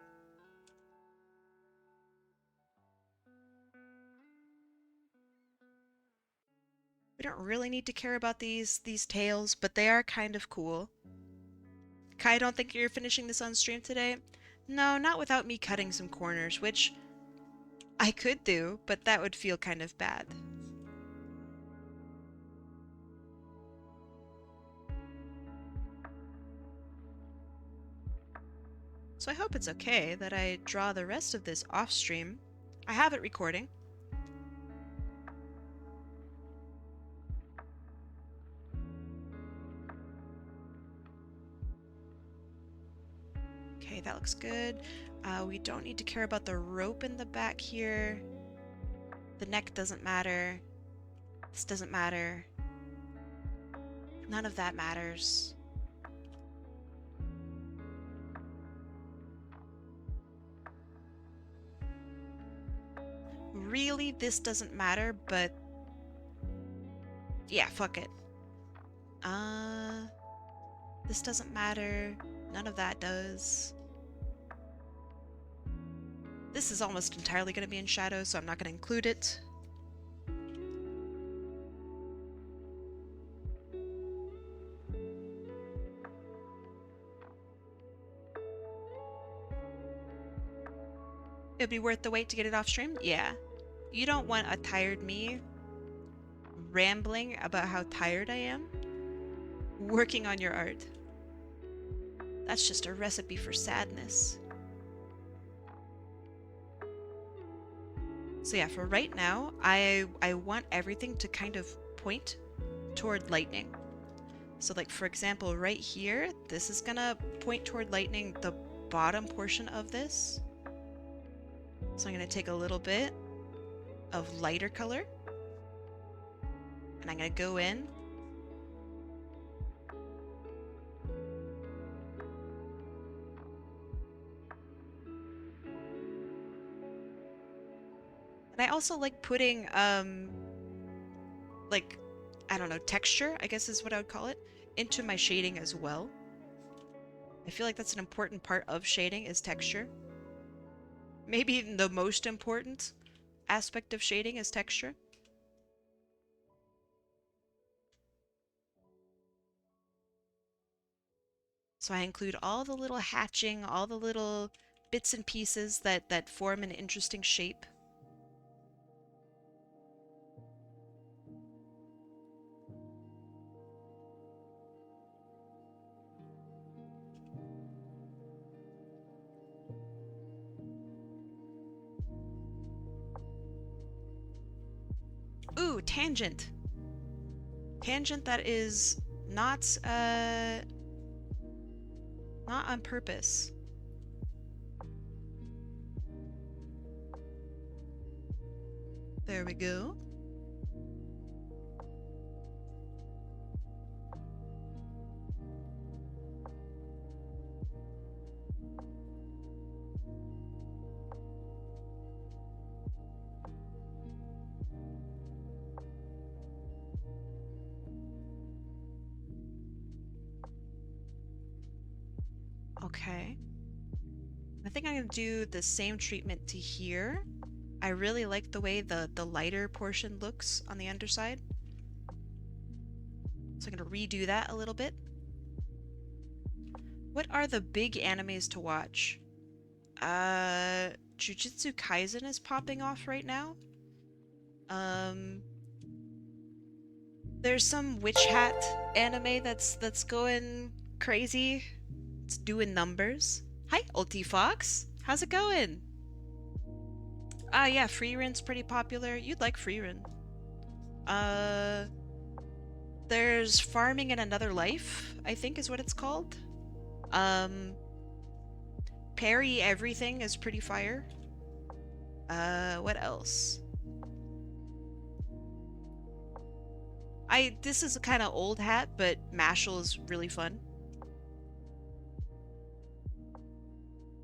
We don't really need to care about these tails, but they are kind of cool. Kai, I don't think you're finishing this on stream today? No, not without me cutting some corners, which I could do, but that would feel kind of bad. So I hope it's okay that I draw the rest of this off stream. I have it recording. Okay, that looks good. We don't need to care about the rope in the back here. The neck doesn't matter. This doesn't matter. None of that matters. Really, this doesn't matter, but yeah, fuck it. This doesn't matter. None of that does. This is almost entirely going to be in shadow, so I'm not going to include it. It'd be worth the wait to get it off stream? Yeah. You don't want a tired me rambling about how tired I am working on your art. That's just a recipe for sadness. So yeah, for right now, I want everything to kind of point toward lightning. So like, for example, right here, this is gonna point toward lightning, the bottom portion of this. So I'm gonna take a little bit of lighter color, and I'm gonna go in. And I also like putting, like, I don't know, texture, I guess is what I would call it, into my shading as well. I feel like that's an important part of shading is texture. Maybe the most important aspect of shading is texture. So I include all the little hatching, all the little bits and pieces that form an interesting shape. Ooh, tangent. Tangent that is not on purpose. There we go. Okay. I think I'm gonna do the same treatment to here. I really like the way the lighter portion looks on the underside. So I'm gonna redo that a little bit. What are the big animes to watch? Jujutsu Kaisen is popping off right now. There's some witch hat anime that's going crazy. It's doing numbers. Hi, Ulti Fox. How's it going? Ah, yeah, Freerun's pretty popular. You'd like Freerun. There's Farming in Another Life, I think is what it's called. Parry Everything is pretty fire. What else? This is a kind of old hat, but Mashal is really fun.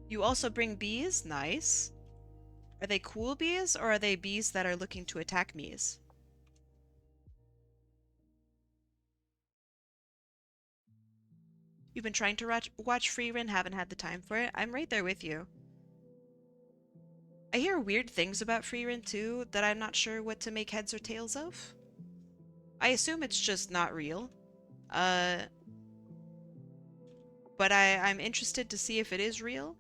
You also bring bees? Nice. Are they cool bees, or are they bees that are looking to attack me's? You've been trying to watch Freerun, haven't had the time for it? I'm right there with you. I hear weird things about Freerun too that I'm not sure what to make heads or tails of. I assume it's just not real. But I'm interested to see if it is real.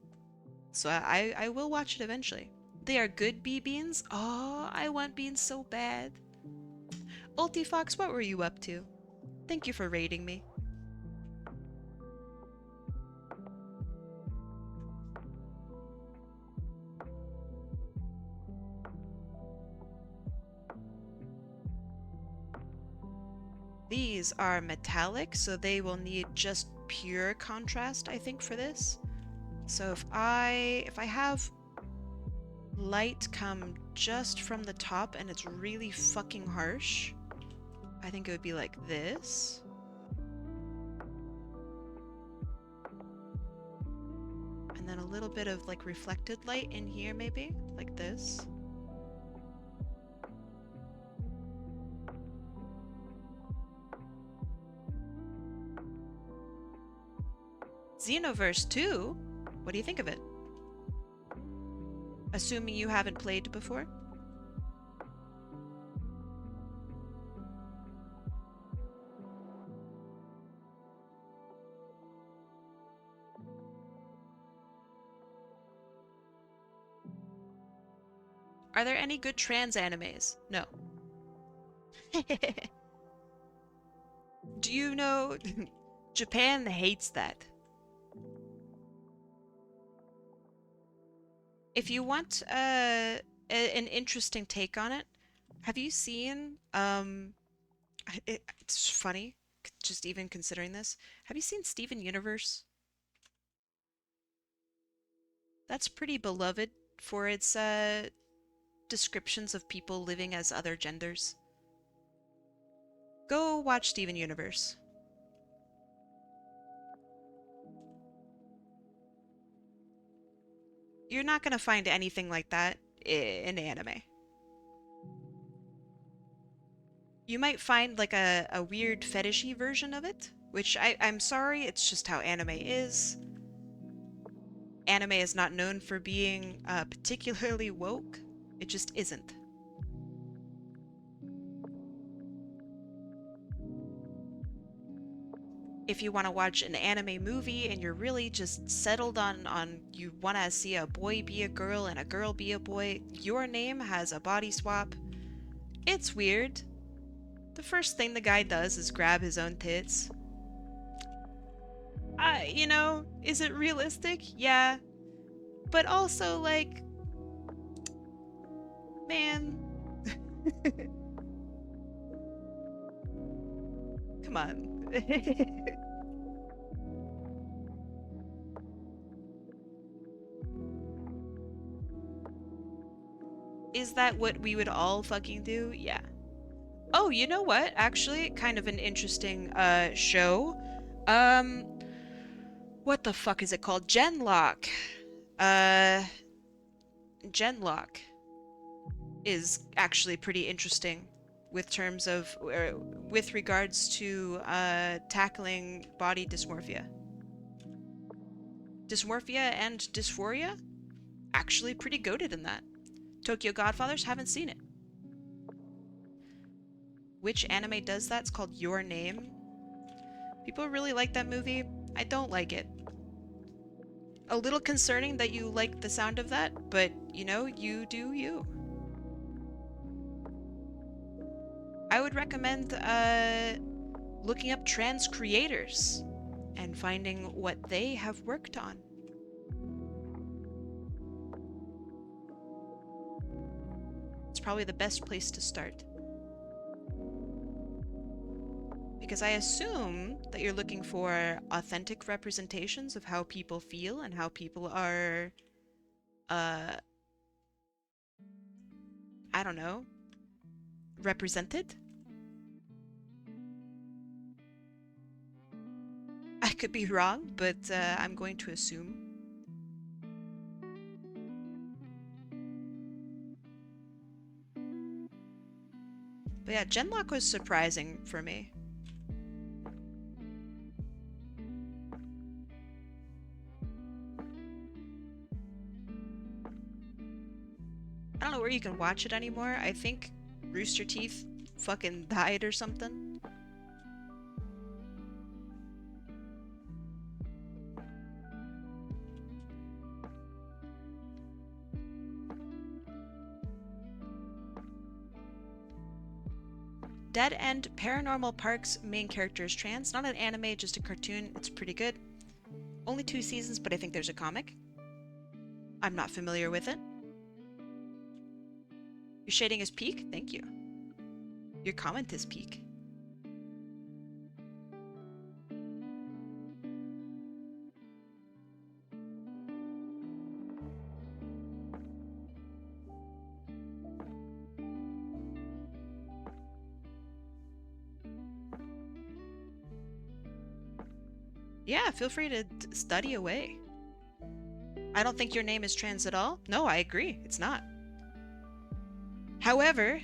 So I will watch it eventually. They are good bee beans? Oh, I want beans so bad. Ulti Fox, what were you up to? Thank you for raiding me. These are metallic, so they will need just pure contrast, I think, for this. So if I have light come just from the top and it's really fucking harsh, I think it would be like this. And then a little bit of like reflected light in here maybe, like this. Xenoverse 2? What do you think of it? Assuming you haven't played before? Are there any good trans animes? No. Do you know Japan hates that? If you want an interesting take on it, have you seen it's funny just even considering this. Have you seen Steven Universe? That's pretty beloved for its descriptions of people living as other genders. Go watch Steven Universe. You're not gonna find anything like that in anime. You might find like a weird fetishy version of it, which I'm sorry, it's just how anime is. Anime is not known for being particularly woke. It just isn't. If you want to watch an anime movie and you're really just settled on you want to see a boy be a girl and a girl be a boy, Your Name has a body swap. It's weird. The first thing the guy does is grab his own tits. You know, is it realistic? Yeah. But also, like, man. Come on. Is that what we would all fucking do? Yeah. Oh, you know what? Actually, kind of an interesting show. Um, what the fuck is it called? Genlock. Uh, Genlock is actually pretty interesting with terms of with regards to tackling body dysmorphia. Dysmorphia and dysphoria? Actually pretty goated in that. Tokyo Godfathers, haven't seen it. Which anime does that? It's called Your Name. People really like that movie. I don't like it. A little concerning that you like the sound of that, but you know, you do you. I would recommend looking up trans creators and finding what they have worked on. It's probably the best place to start. Because I assume that you're looking for authentic representations of how people feel and how people are, I don't know, represented? I could be wrong, but I'm going to assume. But yeah, Genlock was surprising for me. I don't know where you can watch it anymore. I think Rooster Teeth fucking died or something. Dead End Paranormal Park's main character is trans. Not an anime, just a cartoon. It's pretty good. Only 2 seasons, but I think there's a comic. I'm not familiar with it. Your shading is peak? Thank you. Your comment is peak. Yeah, feel free to study away. I don't think your name is trans at all. No, I agree. It's not. However,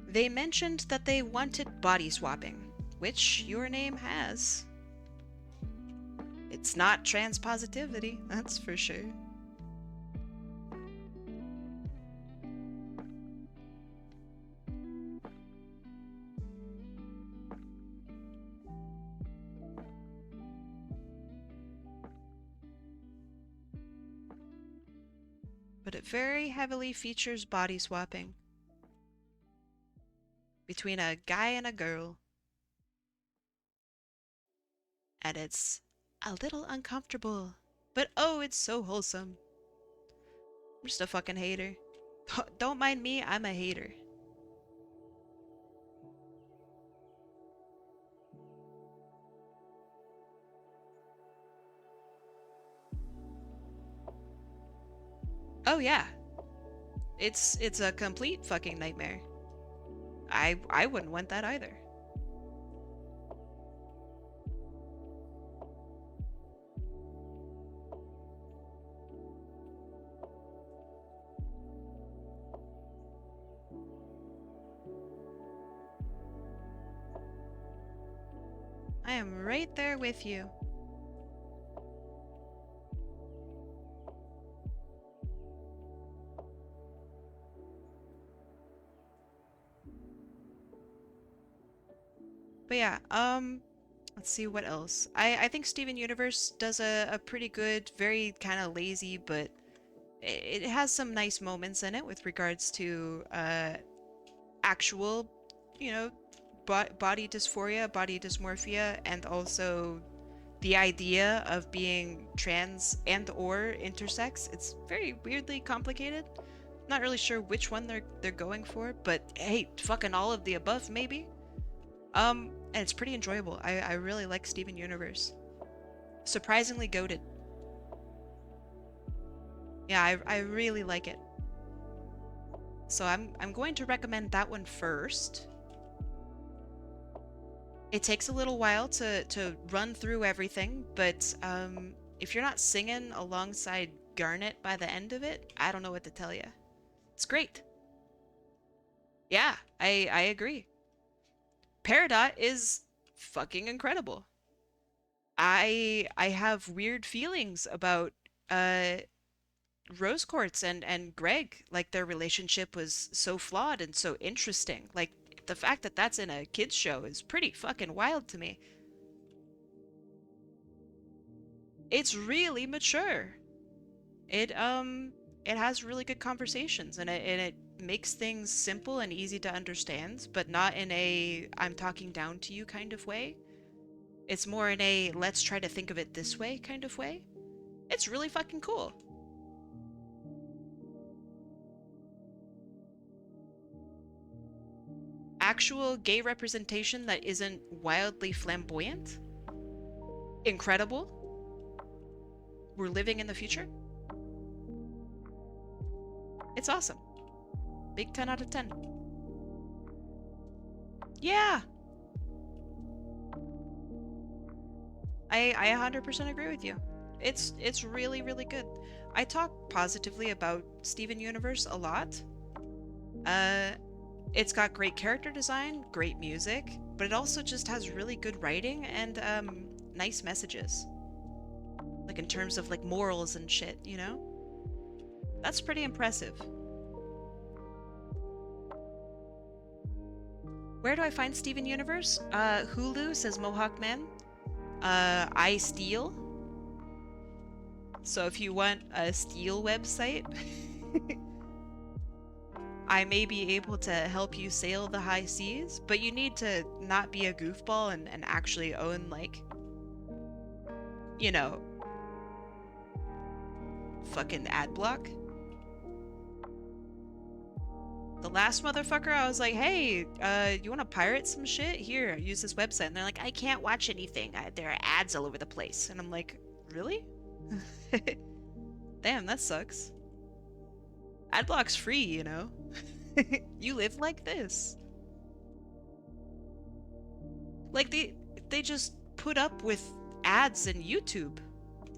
they mentioned that they wanted body swapping, which your name has. It's not trans positivity, that's for sure. But it very heavily features body swapping between a guy and a girl. And it's a little uncomfortable. But oh, it's so wholesome. I'm just a fucking hater. Don't mind me, I'm a hater. Oh yeah. It's a complete fucking nightmare. I wouldn't want that either. I am right there with you. But yeah, let's see what else. I think Steven Universe does a pretty good, very kind of lazy, but it has some nice moments in it with regards to actual, you know, body dysphoria, body dysmorphia, and also the idea of being trans and or intersex. It's very weirdly complicated. Not really sure which one they're going for, but hey, fucking all of the above maybe. And it's pretty enjoyable. I really like Steven Universe. Surprisingly goated. Yeah, I really like it. So I'm going to recommend that one first. It takes a little while to run through everything, but if you're not singing alongside Garnet by the end of it, I don't know what to tell you. It's great. Yeah, I agree. Peridot is fucking incredible. I have weird feelings about uh Rose Quartz and Greg. Like their relationship was so flawed and so interesting. Like the fact that that's in a kids show is pretty fucking wild to me. It's really mature. It has really good conversations and it makes things simple and easy to understand, but not in a I'm talking down to you kind of way. It's more in a let's try to think of it this way kind of way. It's really fucking cool. Actual gay representation that isn't wildly flamboyant. Incredible. We're living in the future. It's awesome. Big 10 out of 10. Yeah. I 100% agree with you. It's really, really good. I talk positively about Steven Universe a lot. It's got great character design, great music, but it also just has really good writing and nice messages. Like in terms of like morals and shit, you know? That's pretty impressive. Where do I find Steven Universe? Hulu, says Mohawk Man. I Steal. So if you want a Steal website, I may be able to help you sail the high seas, but you need to not be a goofball and actually own, like, you know, fucking ad block. The last motherfucker, I was like, hey, you want to pirate some shit? Here, use this website. And they're like, I can't watch anything. There are ads all over the place. And I'm like, really? Damn, that sucks. Adblock's free, you know? You live like this. Like, they just put up with ads in YouTube.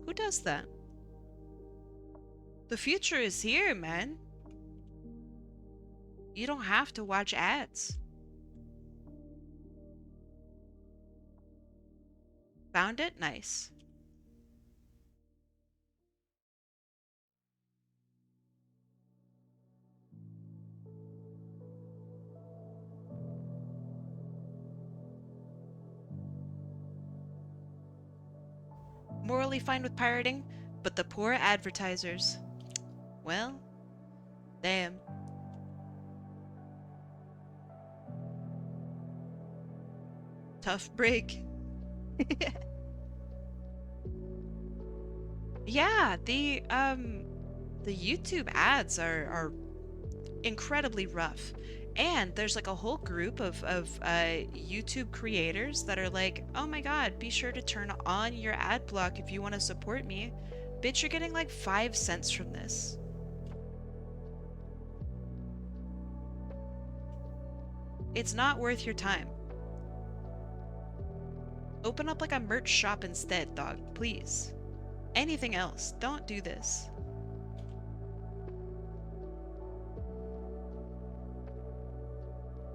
Who does that? The future is here, man. You don't have to watch ads. Found it? Nice. Morally fine with pirating, but the poor advertisers. Well, damn. Tough break. Yeah, the YouTube ads are incredibly rough. And there's like a whole group of YouTube creators that are like, oh my god, be sure to turn on your ad block if you want to support me. Bitch, you're getting like 5 cents from this. It's not worth your time. Open up like a merch shop instead, dog, please. Anything else, don't do this.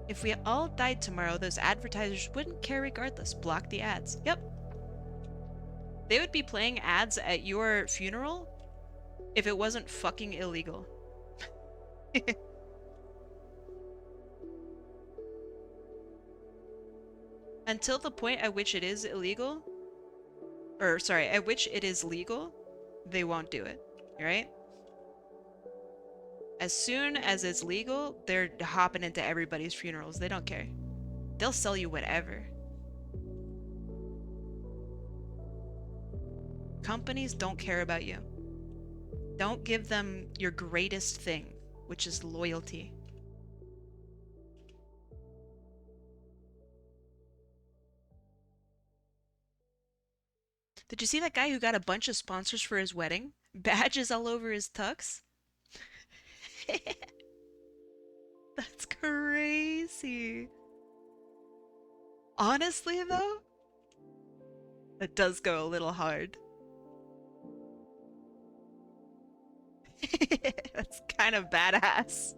If we all died tomorrow, those advertisers wouldn't care regardless. Block the ads. Yep. They would be playing ads at your funeral if it wasn't fucking illegal. Until the point at which it is illegal, or sorry, at which it is legal, they won't do it, right? As soon as it's legal, they're hopping into everybody's funerals. They don't care. They'll sell you whatever. Companies don't care about you. Don't give them your greatest thing, which is loyalty. Did you see that guy who got a bunch of sponsors for his wedding? Badges all over his tux? That's crazy. Honestly, though, that does go a little hard. That's kind of badass.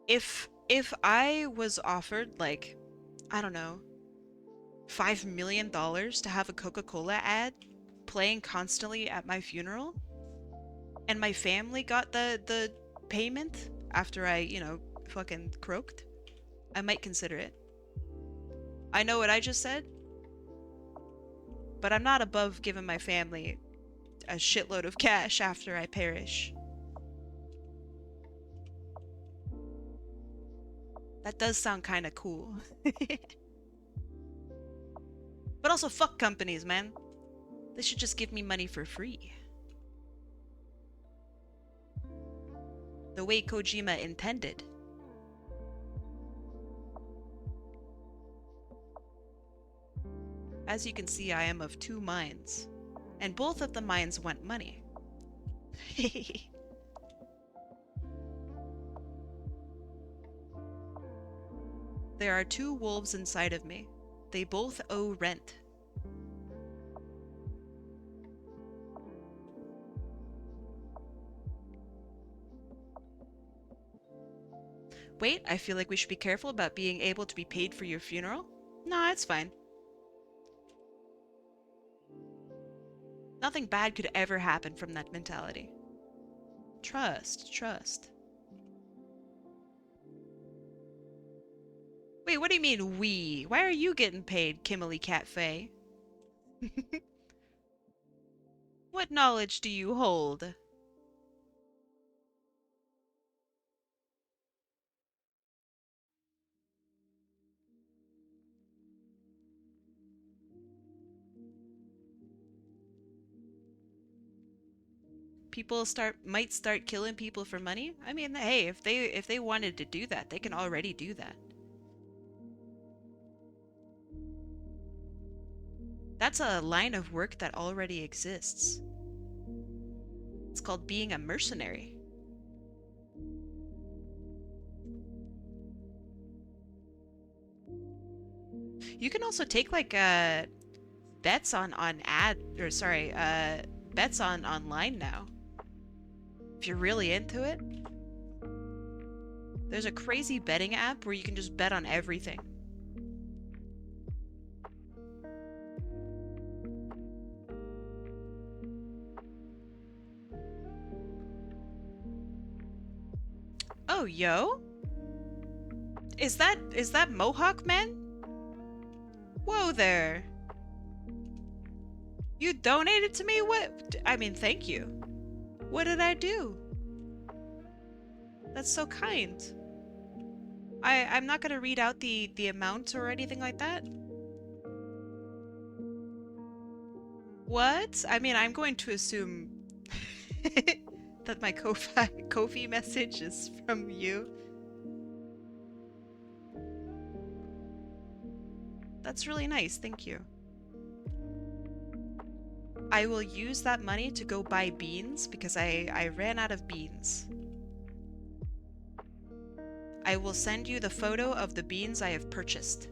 If I was offered like, I don't know, $5 million to have a Coca-Cola ad playing constantly at my funeral, and my family got the payment after I, you know, fucking croaked, I might consider it. I know what I just said, but I'm not above giving my family a shitload of cash after I perish. That does sound kind of cool. But also, fuck companies, man. They should just give me money for free. The way Kojima intended. As you can see, I am of two minds. And both of the minds want money. There are two wolves inside of me. They both owe rent. Wait, I feel like we should be careful about being able to be paid for your funeral. No, it's fine. Nothing bad could ever happen from that mentality. Trust, trust. Wait, what do you mean we? Why are you getting paid, Kimberly Catfay? What knowledge do you hold? People might start killing people for money? I mean, hey, if they wanted to do that, they can already do that. That's a line of work that already exists. It's called being a mercenary. You can also take like bets on bets on online now. If you're really into it. There's a crazy betting app where you can just bet on everything. Oh, yo? Is that Mohawk Man? Whoa there. You donated to me? What? I mean, thank you. What did I do? That's so kind. I'm not gonna read out the amount or anything like that. What? I mean, I'm going to assume that my Ko-fi message is from you. That's really nice, thank you. I will use that money to go buy beans because I ran out of beans. I will send you the photo of the beans I have purchased.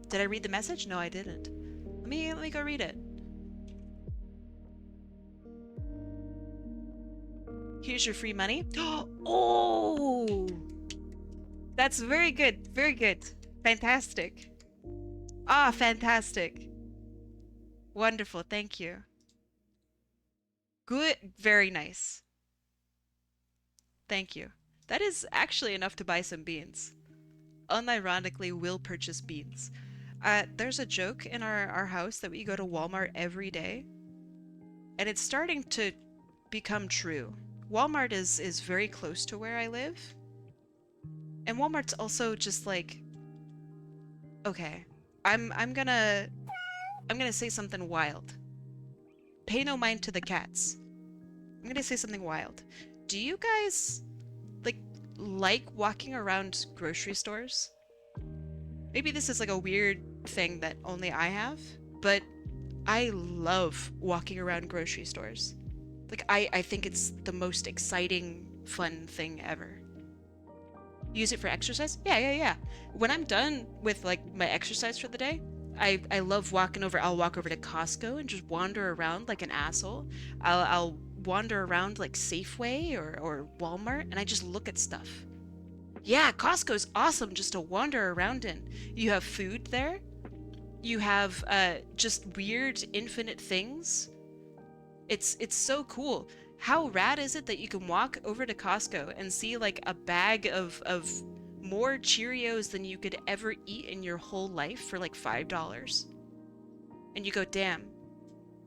Did I read the message? No, I didn't. Let me go read it. Here's your free money. Oh! That's very good. Very good. Fantastic. Ah, fantastic. Wonderful. Thank you. Good. Very nice. Thank you. That is actually enough to buy some beans. Unironically, will purchase beans. There's a joke in our house that we go to Walmart every day. And it's starting to become true. Walmart is very close to where I live. And Walmart's also just like, okay, I'm gonna say something wild. Pay no mind to the cats. I'm gonna say something wild. Do you guys like walking around grocery stores? Maybe this is like a weird thing that only I have, but I love walking around grocery stores. Like, I think it's the most exciting, fun thing ever. Use it for exercise? Yeah. When I'm done with like my exercise for the day, I love walking over. I'll walk over to Costco and just wander around like an asshole. I'll wander around like Safeway or Walmart and I just look at stuff. Yeah, Costco's awesome just to wander around in. You have food there. You have just weird infinite things. It's so cool. How rad is it that you can walk over to Costco and see like a bag of more Cheerios than you could ever eat in your whole life for like $5? And you go, damn,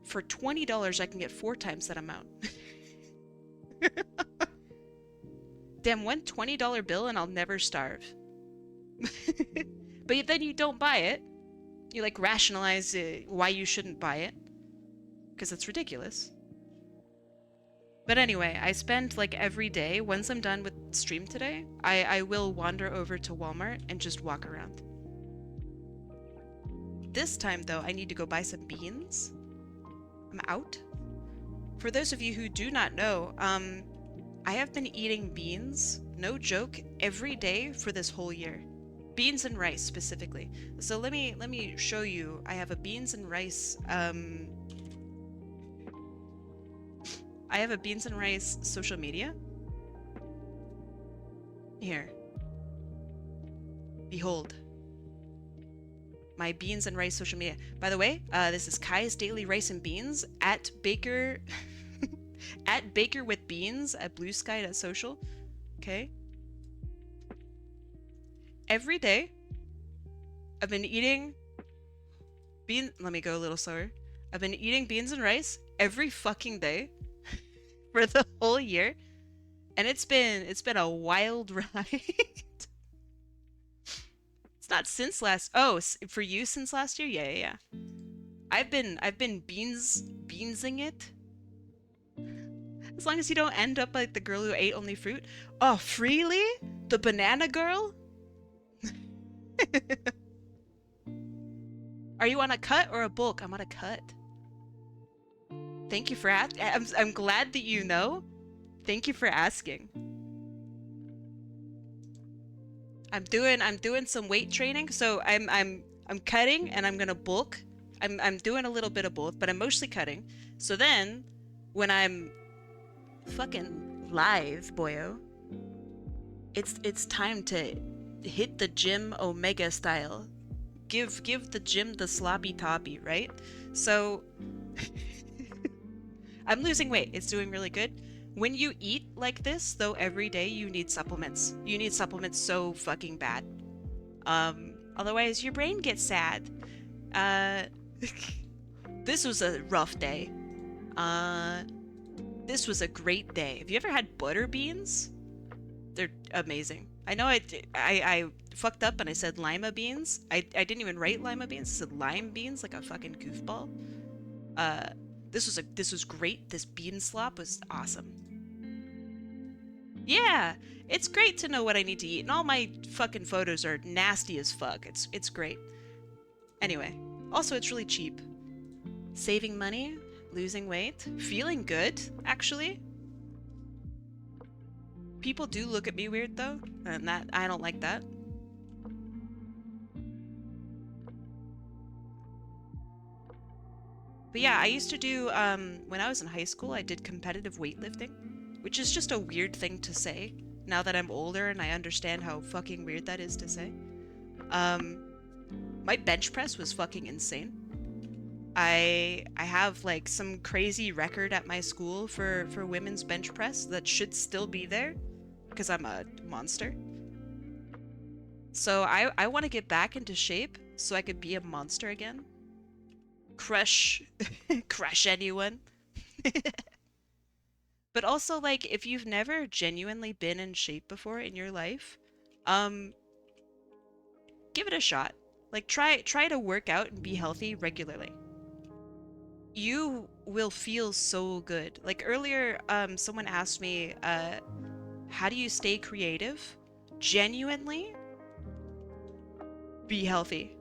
for $20 I can get 4 times that amount. Damn, one $20 bill and I'll never starve. But then you don't buy it. You like rationalize why you shouldn't buy it. Because it's ridiculous. But anyway, I spend like every day, once I'm done with stream today, I will wander over to Walmart and just walk around. This time though, I need to go buy some beans. I'm out. For those of you who do not know, I have been eating beans, no joke, every day for this whole year. Beans and rice specifically. So let me show you. I have a beans and rice I have a beans and rice social media. Here. Behold. My beans and rice social media. By the way, this is Kai's Daily Rice and Beans at Baker at Baker with Beans at bluesky.social. Okay. Every day I've been eating let me go a little slower. I've been eating beans and rice every fucking day for the whole year, and it's been a wild ride. It's not since last. Oh, for you since last year? Yeah. I've been beansing it. As long as you don't end up like the girl who ate only fruit. Oh, Freely, the banana girl. Are you on a cut or a bulk? I'm on a cut. Thank you for asking. I'm glad that you know. Thank you for asking. I'm doing some weight training, so I'm cutting and I'm gonna bulk. I'm doing a little bit of both, but I'm mostly cutting. So then, when I'm fucking live, boyo, it's time to hit the gym Omega style. Give the gym the sloppy toppy, right? So I'm losing weight. It's doing really good. When you eat like this, though, every day, you need supplements. You need supplements so fucking bad. Otherwise, your brain gets sad. This was a rough day. This was a great day. Have you ever had butter beans? They're amazing. I know I fucked up and I said lima beans. I didn't even write lima beans. I said lime beans like a fucking goofball. This was great. This bean slop was awesome. Yeah, it's great to know what I need to eat, and all my fucking photos are nasty as fuck. It's great. Anyway, also it's really cheap. Saving money, losing weight, feeling good, actually. People do look at me weird though, and that I don't like that. But yeah, I used to do, when I was in high school, I did competitive weightlifting, which is just a weird thing to say, now that I'm older and I understand how fucking weird that is to say. My bench press was fucking insane. I have like some crazy record at my school for women's bench press that should still be there, because I'm a monster. So I want to get back into shape so I could be a monster again. Crush anyone. But also, like, if you've never genuinely been in shape before in your life, give it a shot. Like, try to work out and be healthy regularly. You will feel so good. Like earlier, someone asked me, how do you stay creative? Genuinely be healthy.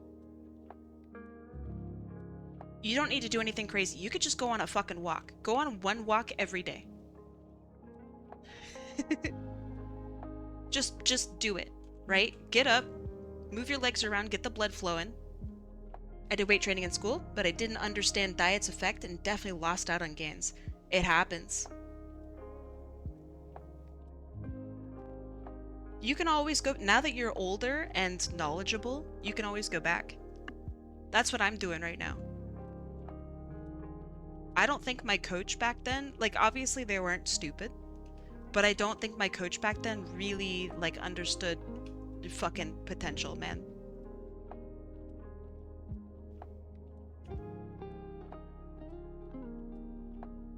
You don't need to do anything crazy. You could just go on a fucking walk. Go on one walk every day. Just do it, right? Get up, move your legs around, get the blood flowing. I did weight training in school, but I didn't understand diet's effect and definitely lost out on gains. It happens. You can always go, now that you're older and knowledgeable, you can always go back. That's what I'm doing right now. I don't think my coach back then, like obviously they weren't stupid, but I don't think my coach back then really like understood the fucking potential, man.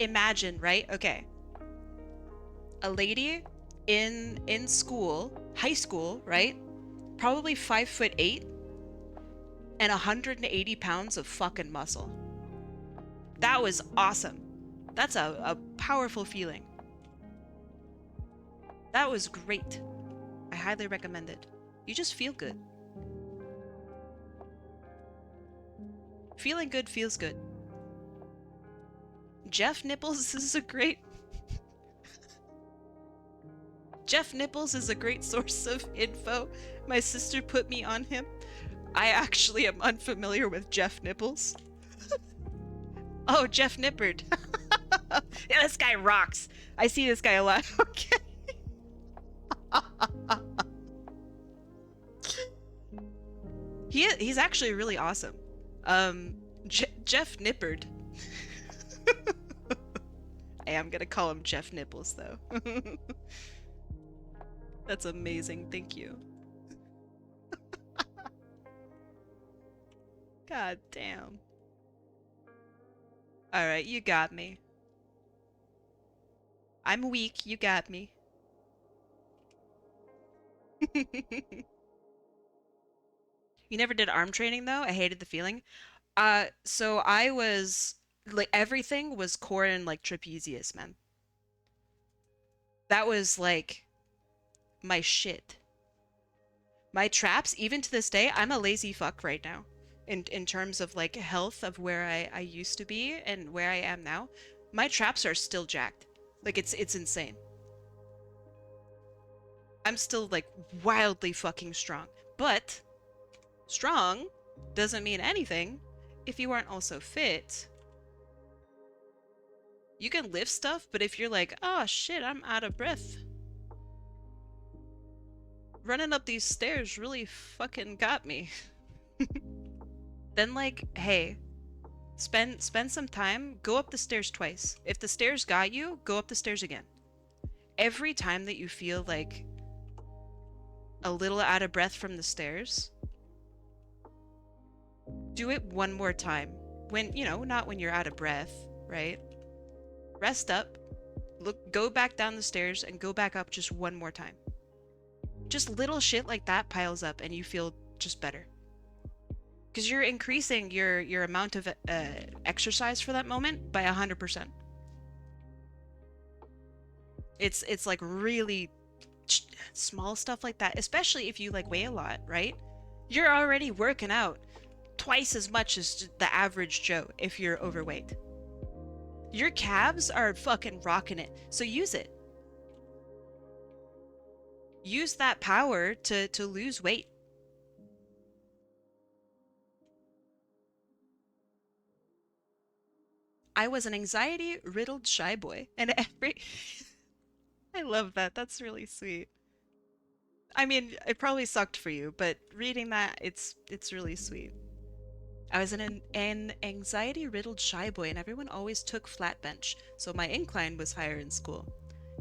Imagine, right? Okay. A lady in school, high school, right? Probably 5'8" and 180 pounds of fucking muscle. That was awesome. That's a powerful feeling. That was great. I highly recommend it. You just feel good. Feeling good feels good. Jeff Nipples is a great... Jeff Nipples is a great source of info. My sister put me on him. I actually am unfamiliar with Jeff Nipples. Oh, Jeff Nippard. Yeah, this guy rocks. I see this guy a lot. Okay. He's actually really awesome. Jeff Nippard. I am gonna call him Jeff Nipples though. That's amazing, thank you. God damn. Alright, you got me. I'm weak, you got me. You never did arm training though? I hated the feeling. So I was like everything was core and like trapezius, man. That was like my shit. My traps, even to this day, I'm a lazy fuck right now. In terms of like health of where I used to be and where I am now. My traps are still jacked. Like it's insane. I'm still like wildly fucking strong. But strong doesn't mean anything if you aren't also fit. You can lift stuff, but if you're like, oh shit, I'm out of breath. Running up these stairs really fucking got me. Then like, hey, spend some time, go up the stairs twice. If the stairs got you, go up the stairs again. Every time that you feel like a little out of breath from the stairs, do it one more time. When, you know, not when you're out of breath, right? Rest up, go back down the stairs and go back up just one more time. Just little shit like that piles up and you feel just better. Because you're increasing your amount of exercise for that moment by 100%. It's like really small stuff like that, especially if you like weigh a lot, right? You're already working out twice as much as the average Joe if you're overweight. Your calves are fucking rocking it, so use it. Use that power to lose weight. I was an anxiety-riddled shy boy, and every... I love that. That's really sweet. I mean, it probably sucked for you, but reading that, it's really sweet. I was an anxiety-riddled shy boy, and everyone always took flat bench, so my incline was higher in school.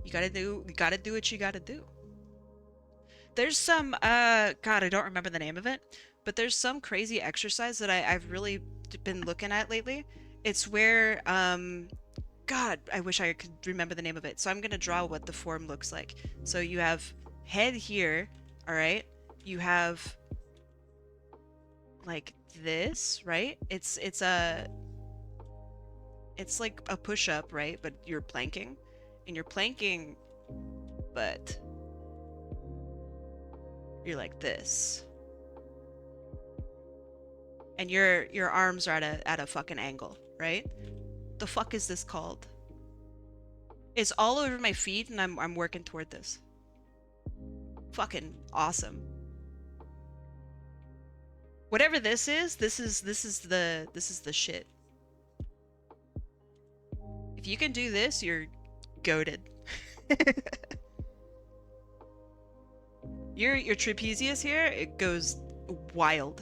You gotta do what you gotta do. There's some, God, I don't remember the name of it, but there's some crazy exercise that I've really been looking at lately. It's where, God, I wish I could remember the name of it. So I'm gonna draw what the form looks like. So you have head here, all right? You have like this, right? It's like a push-up, right? But you're planking, and you're planking, but you're like this. and your arms are at a fucking angle, right? The fuck is this called? It's all over my feet, and I'm working toward this. Fucking awesome. Whatever this is the shit. If you can do this, you're goated. Your trapezius here, it goes wild.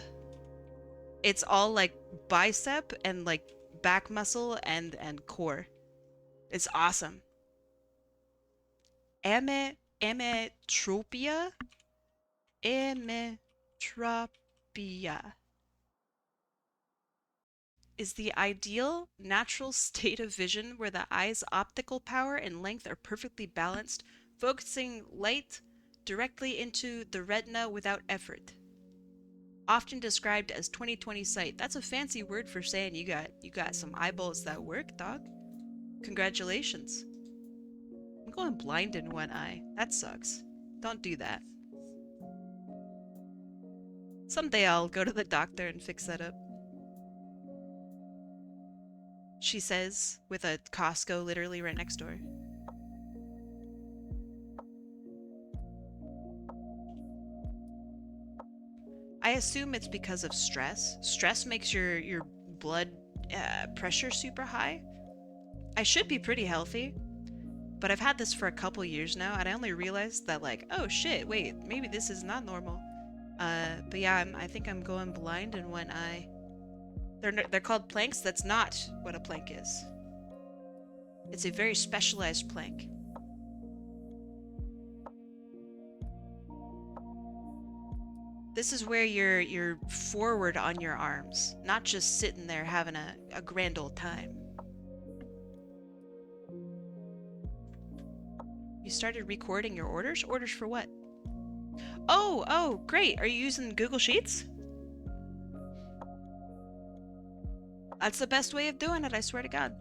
It's all like bicep and like back muscle and core. It's awesome. Emetropia? Emetropia is the ideal natural state of vision where the eye's optical power and length are perfectly balanced, focusing light directly into the retina without effort. Often described as 20/20 sight. That's a fancy word for saying you got some eyeballs that work, dog. Congratulations. I'm going blind in one eye. That sucks. Don't do that. Someday I'll go to the doctor and fix that up. She says, with a Costco literally right next door. I assume it's because of stress. Stress makes your blood pressure super high. I should be pretty healthy, but I've had this for a couple years now, and I only realized that, like, oh shit, wait, maybe this is not normal. But yeah, I think I'm going blind in one eye. They're called planks. That's not what a plank is. It's a very specialized plank. This is where you're forward on your arms, not just sitting there having a grand old time. You started recording your orders? Orders for what? Oh, great. Are you using Google Sheets? That's the best way of doing it, I swear to God.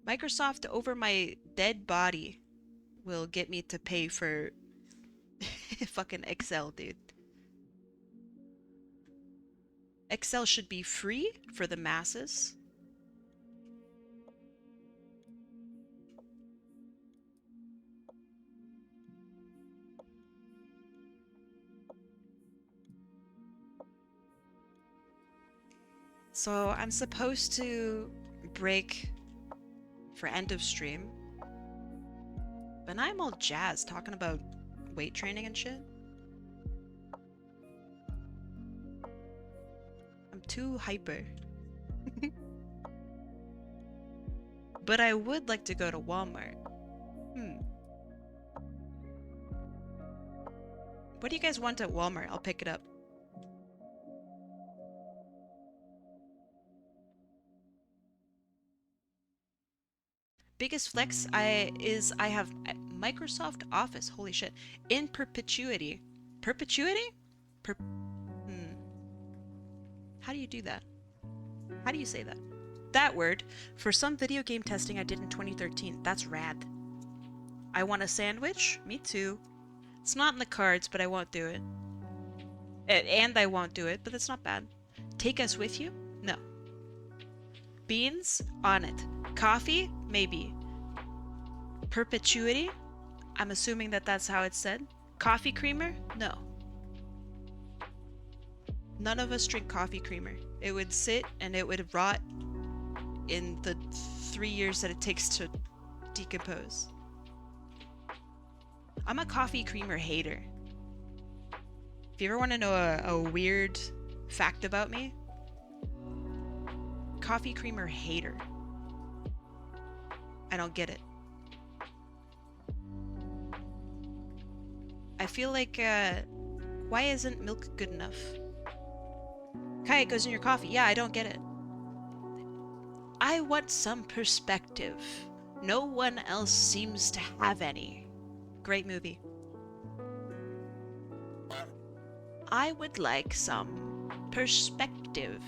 Microsoft over my dead body will get me to pay for fucking Excel, dude. Excel should be free for the masses. So I'm supposed to break for end of stream, but I'm all jazzed talking about weight training and shit. I'm too hyper. But I would like to go to Walmart. What do you guys want at Walmart? I'll pick it up. Biggest flex I have Microsoft Office. Holy shit. In perpetuity. Perpetuity? How do you do that? How do you say that? That word for some video game testing I did in 2013. That's rad. I want a sandwich? Me too. It's not in the cards, but I won't do it. And I won't do it, but that's not bad. Take us with you? No. Beans? On it. Coffee? Maybe. Perpetuity? I'm assuming that that's how it's said. Coffee creamer? No. None of us drink coffee creamer. It would sit and it would rot in the 3 years that it takes to decompose. I'm a coffee creamer hater. If you ever want to know a weird fact about me, coffee creamer hater. I don't get it. I feel like, why isn't milk good enough? Kai, it goes in your coffee. Yeah, I don't get it. I want some perspective. No one else seems to have any. Great movie. I would like some perspective.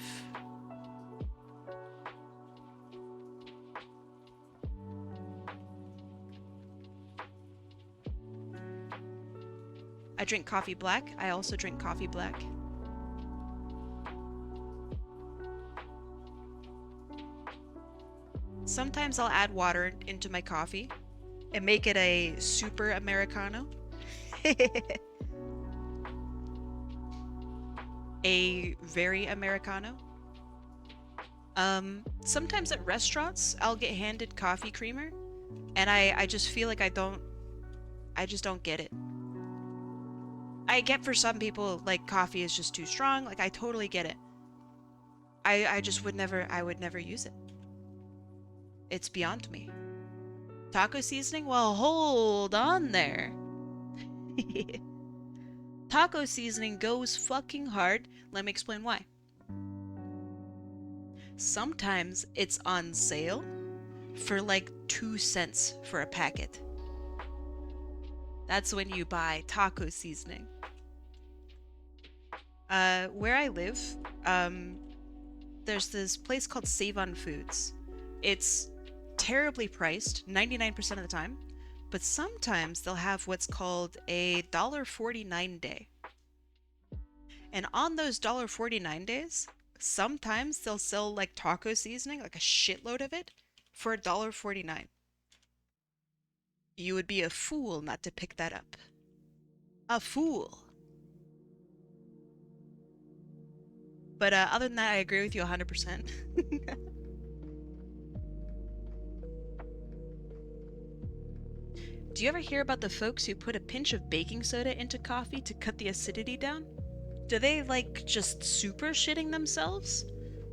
I drink coffee black. I also drink coffee black. Sometimes I'll add water into my coffee and make it a super Americano. A very Americano. Sometimes at restaurants, I'll get handed coffee creamer, and I just feel like I just don't get it. I get for some people, like, coffee is just too strong. Like, I totally get it. I just would never, I would never use it. It's beyond me. Taco seasoning? Well, hold on there. Taco seasoning goes fucking hard. Let me explain why. Sometimes it's on sale for like 2 cents for a packet. That's when you buy taco seasoning. Where I live, there's this place called Save on Foods. It's terribly priced 99% of the time, but sometimes they'll have what's called a $1.49 day. And on those $1.49 days, sometimes they'll sell like taco seasoning, like a shitload of it, for $1.49. You would be a fool not to pick that up. A fool. But other than that, I agree with you 100%. Do you ever hear about the folks who put a pinch of baking soda into coffee to cut the acidity down? Do they, like, just super shitting themselves?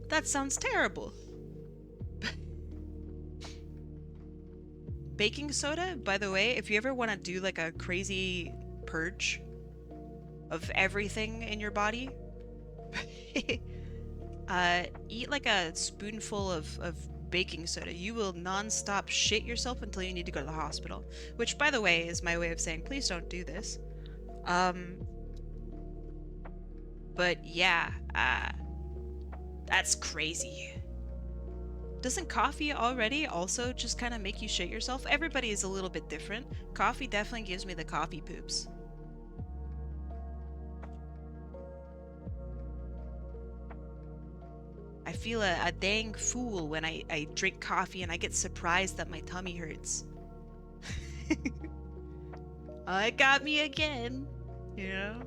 That sounds terrible. Baking soda, by the way, if you ever want to do, like, a crazy purge of everything in your body, eat, like, a spoonful of baking soda. You will non-stop shit yourself until you need to go to the hospital. Which, by the way, is my way of saying, please don't do this. But yeah, that's crazy. Doesn't coffee already also just kind of make you shit yourself? Everybody is a little bit different. Coffee definitely gives me the coffee poops. I feel a dang fool when I drink coffee and I get surprised that my tummy hurts. Oh, it got me again, you know?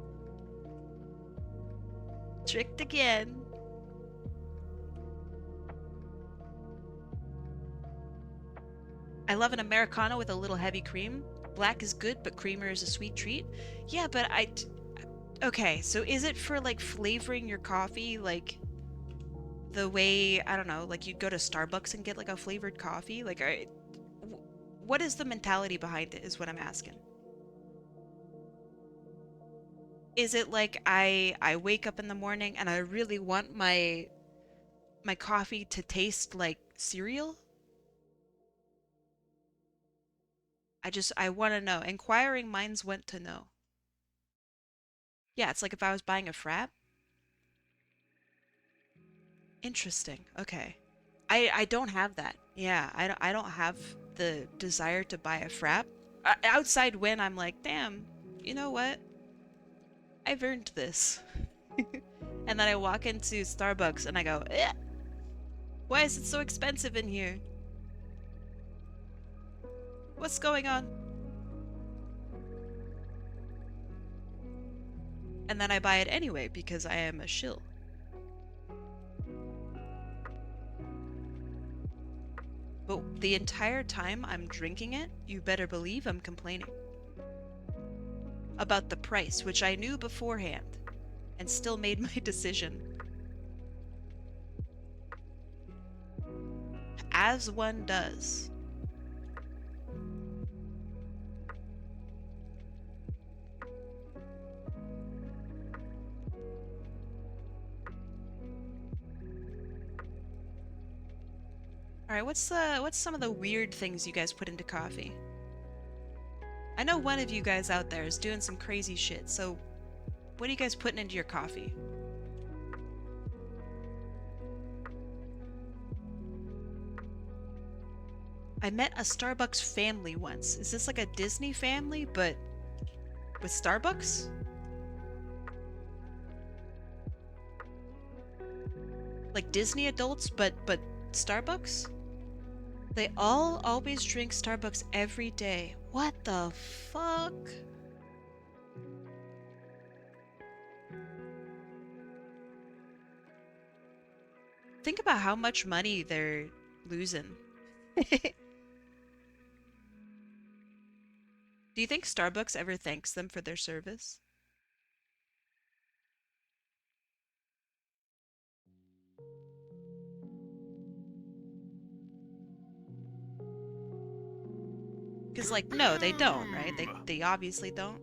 Tricked again. I love an Americano with a little heavy cream. Black is good, but creamer is a sweet treat. Yeah, but okay, so is it for, like, flavoring your coffee, like, the way, I don't know, like, you'd go to Starbucks and get, like, a flavored coffee? Like, what is the mentality behind it, is what I'm asking. Is it like I wake up in the morning and I really want my coffee to taste like cereal? I want to know. Inquiring minds want to know. Yeah, it's like if I was buying a frap. Interesting. Okay. I don't have that. Yeah, I don't have the desire to buy a frap. Outside when I'm like, damn, you know what? I've earned this. And then I walk into Starbucks and I go, eh, why is it so expensive in here? What's going on? And then I buy it anyway because I am a shill. But the entire time I'm drinking it, you better believe I'm complaining about the price, which I knew beforehand, and still made my decision. As one does. Alright, what's some of the weird things you guys put into coffee? I know one of you guys out there is doing some crazy shit, so what are you guys putting into your coffee? I met a Starbucks family once. Is this like a Disney family? But With Starbucks? Like Disney adults, but Starbucks? They all always drink Starbucks every day. What the fuck? Think about how much money they're losing. Do you think Starbucks ever thanks them for their service? Because, like, no, they don't, right? They obviously don't.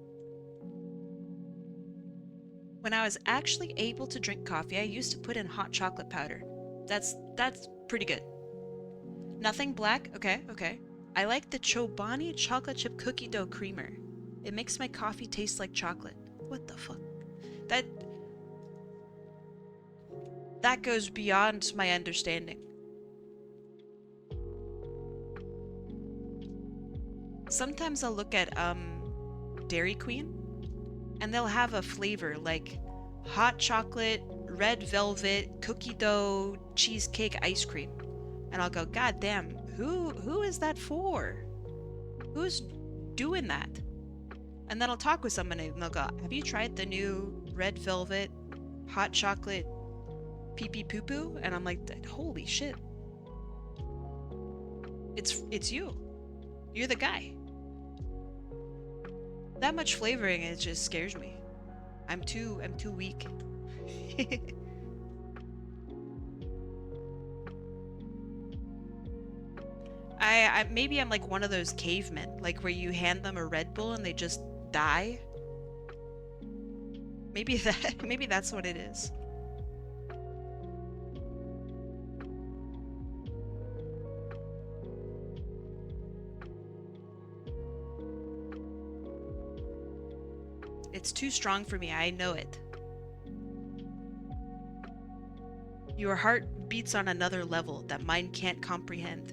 When I was actually able to drink coffee, I used to put in hot chocolate powder. That's pretty good. Nothing black? Okay, okay. I like the Chobani chocolate chip cookie dough creamer. It makes my coffee taste like chocolate. What the fuck? That that goes beyond my understanding. Sometimes I'll look at Dairy Queen and they'll have a flavor like hot chocolate, red velvet, cookie dough, cheesecake ice cream. And I'll go, God damn, who is that for? Who's doing that? And then I'll talk with someone and they'll go, have you tried the new red velvet hot chocolate pee pee poo poo? And I'm like, holy shit. It's you. You're the guy. That much flavoring, it just scares me. I'm too weak. I maybe I'm like one of those cavemen, like where you hand them a Red Bull and they just die. Maybe that's what it is. It's too strong for me, I know it. Your heart beats on another level that mine can't comprehend.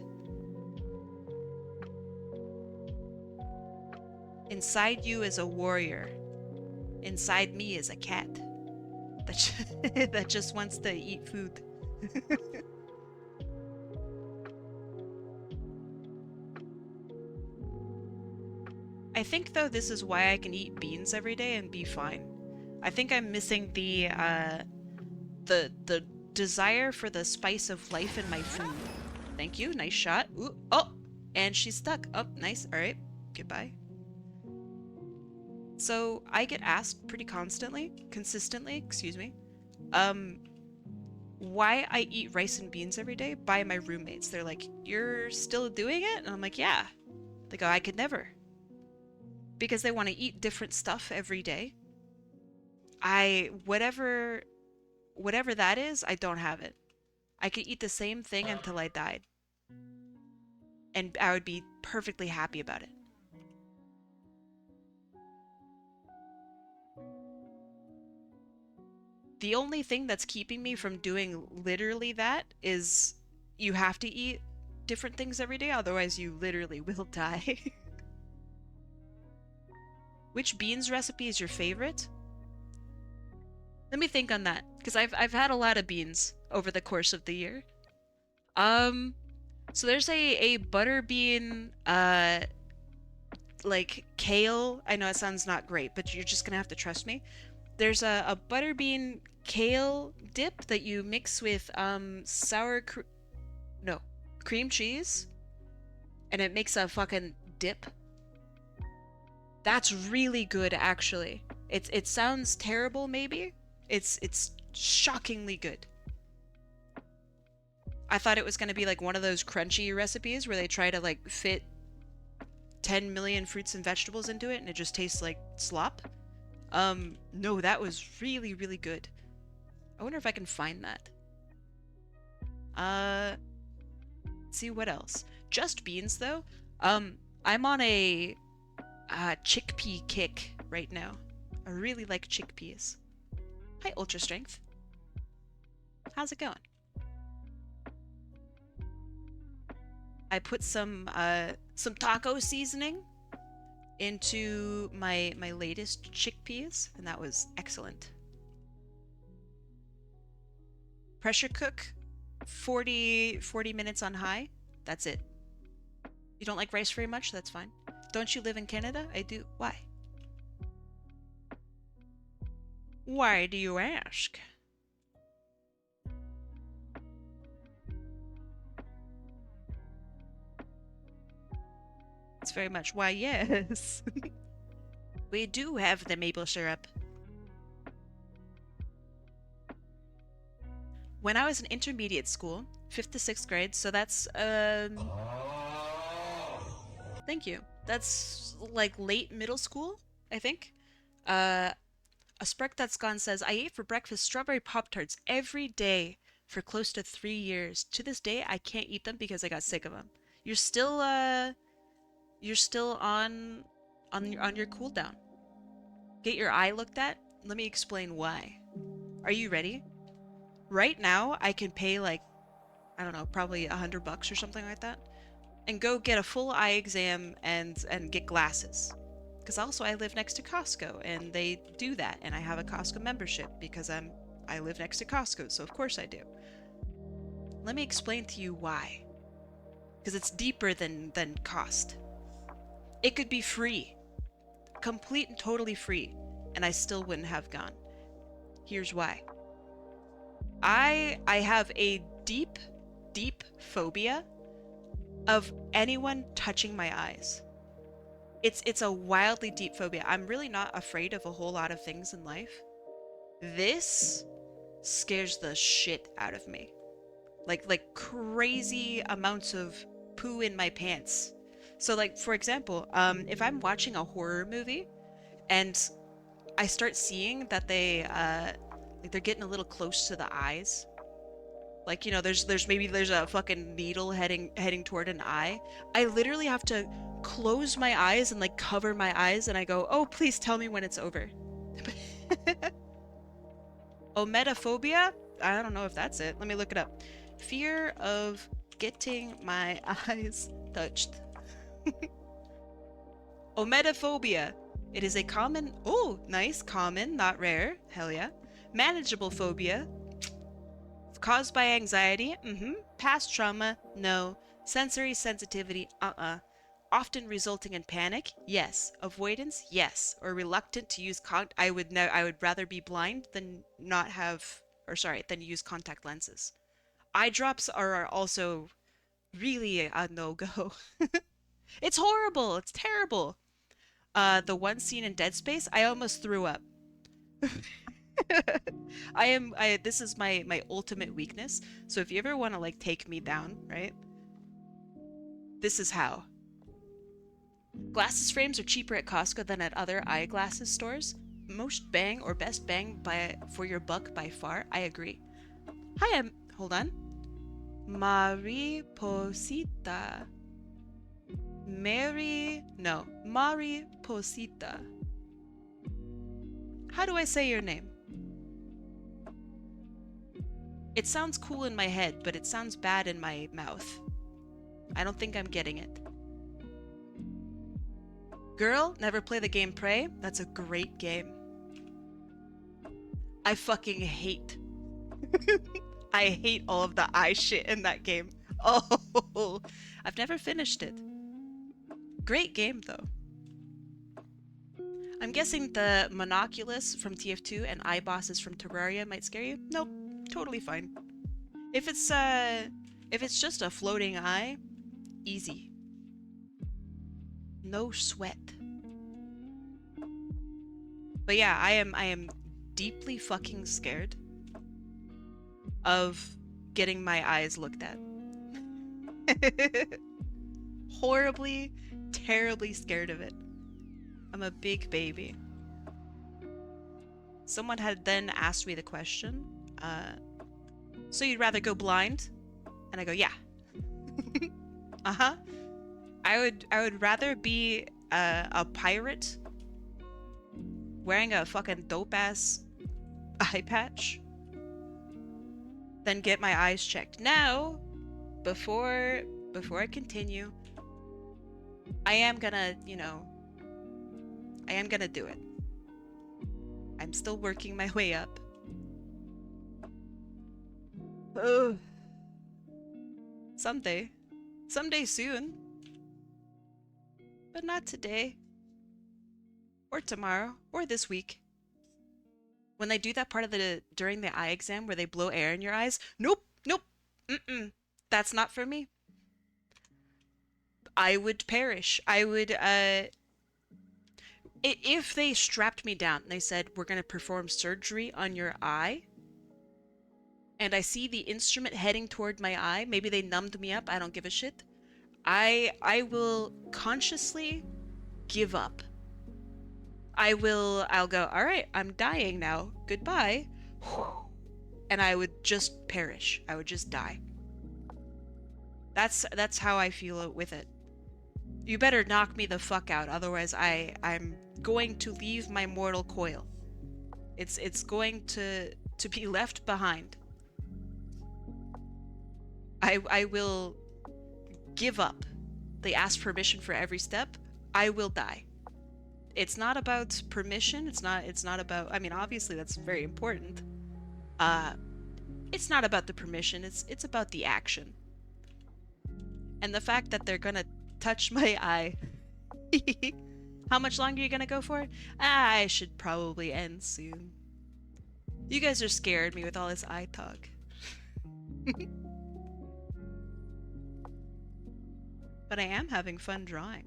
Inside you is a warrior. Inside me is a cat that just wants to eat food. I think though this is why I can eat beans every day and be fine. I think I'm missing the desire for the spice of life in my food. Thank you, nice shot. Ooh, oh, and she's stuck. Oh, nice. All right, goodbye. So I get asked pretty consistently, excuse me, why I eat rice and beans every day by my roommates. They're like, you're still doing it? And I'm like, yeah. They go, I could never. Because they want to eat different stuff every day. Whatever that is, I don't have it. I could eat the same thing until I died. And I would be perfectly happy about it. The only thing that's keeping me from doing literally that is you have to eat different things every day, otherwise you literally will die. Which beans recipe is your favorite? Let me think on that, because I've had a lot of beans over the course of the year. So there's a butter bean, like kale. I know it sounds not great, but you're just gonna have to trust me. There's a butterbean kale dip that you mix with cream cheese, and it makes a fucking dip. That's really good, actually. It sounds terrible, maybe. It's shockingly good. I thought it was gonna be like one of those crunchy recipes where they try to like fit 10 million fruits and vegetables into it and it just tastes like slop. No, that was really, really good. I wonder if I can find that. Let's see what else. Just beans, though. I'm on a chickpea kick right now. I really like chickpeas. Hi, Ultra Strength. How's it going? I put some taco seasoning into my latest chickpeas, and that was excellent. Pressure cook, 40 minutes on high. That's it. You don't like rice very much? That's fine. Don't you live in Canada? I do. Why? Why do you ask? It's very much why, yes. We do have the maple syrup. When I was in intermediate school, 5th to 6th grade, so that's, thank you. That's like late middle school, I think. A Sprek That's Gone says, I ate for breakfast strawberry Pop-Tarts every day for close to 3 years. To this day, I can't eat them because I got sick of them. You're still on your cooldown. Get your eye looked at? Let me explain why. Are you ready? Right now, I can pay like, I don't know, probably $100 or something like that, and go get a full eye exam and get glasses. Because also I live next to Costco, and they do that, and I have a Costco membership because I live next to Costco, so of course I do. Let me explain to you why. Because it's deeper than cost. It could be free. Complete and totally free, and I still wouldn't have gone. Here's why. I have a deep phobia of anyone touching my eyes. It's a wildly deep phobia. I'm really not afraid of a whole lot of things in life. This scares the shit out of me. Like crazy amounts of poo in my pants. So like, for example, if I'm watching a horror movie and I start seeing that they're getting a little close to the eyes. Like, you know, there's a fucking needle heading toward an eye. I literally have to close my eyes and like cover my eyes, and I go, "Oh, please tell me when it's over." Ometophobia? I don't know if that's it. Let me look it up. Fear of getting my eyes touched. Ometophobia. It is a common, common, not rare, hell yeah. Manageable phobia. Caused by anxiety, Past trauma, no. Sensory sensitivity, Often resulting in panic, yes. Avoidance, yes. Or reluctant to use I would rather be blind than than use contact lenses. Eye drops are also really a no-go. It's horrible. It's terrible. The one scene in Dead Space, I almost threw up. This is my ultimate weakness. So if you ever want to like take me down, right? This is how. Glasses frames are cheaper at Costco than at other eyeglasses stores. Most bang or best bang for your buck by far. I agree. Hi, hold on. Mariposita. Mariposita. How do I say your name? It sounds cool in my head, but it sounds bad in my mouth. I don't think I'm getting it. Girl, never play the game Prey? That's a great game. I fucking hate. I hate all of the eye shit in that game. Oh, I've never finished it. Great game, though. I'm guessing the Monoculus from TF2 and eye bosses from Terraria might scare you? Nope. Totally fine. If it's just a floating eye, easy. No sweat. But yeah, I am deeply fucking scared of getting my eyes looked at. Horribly, terribly scared of it. I'm a big baby. Someone had then asked me the question, so you'd rather go blind? And I go, yeah. Uh-huh. I would rather be a pirate wearing a fucking dope-ass eye patch than get my eyes checked. Now, before I continue, I am gonna, you know, I am gonna do it. I'm still working my way up. Ugh. Someday. Someday soon. But not today. Or tomorrow. Or this week. When they do that part of during the eye exam where they blow air in your eyes, nope, nope, mm-mm. That's not for me. I would perish. I would, if they strapped me down and they said, we're going to perform surgery on your eye, and I see the instrument heading toward my eye, maybe they numbed me up, I don't give a shit. I will consciously give up. I'll go, all right, I'm dying now. Goodbye. And I would just perish. I would just die. That's how I feel with it. You better knock me the fuck out, otherwise I'm going to leave my mortal coil. It's going to be left behind. I will give up. They ask permission for every step. I will die. It's not about permission. It's not about, I mean, obviously that's very important. It's not about the permission. It's about the action. And the fact that they're gonna touch my eye. How much longer are you gonna go for? I should probably end soon. You guys are scaring me with all this eye talk. But I am having fun drawing.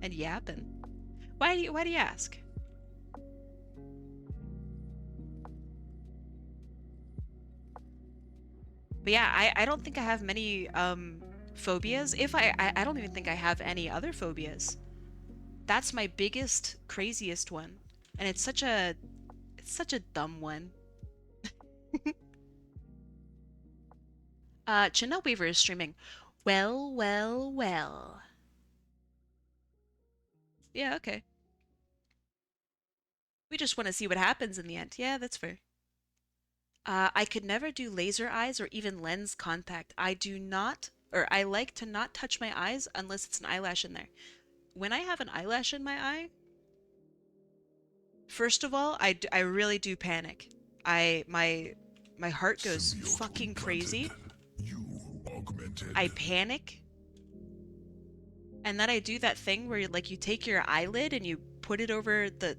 And yapping. Why do you ask? But yeah, I don't think I have many phobias. If I don't even think I have any other phobias. That's my biggest, craziest one. And it's such a dumb one. Chanel Weaver is streaming. Well, well, well. Yeah, okay. We just want to see what happens in the end. Yeah, that's fair. I could never do laser eyes or even lens contact. I do not, or I like to not touch my eyes unless it's an eyelash in there. When I have an eyelash in my eye, first of all, I really do panic. My heart goes Symbiote fucking implanted. crazy. You augmented. I panic. And then I do that thing where like you take your eyelid and you put it over the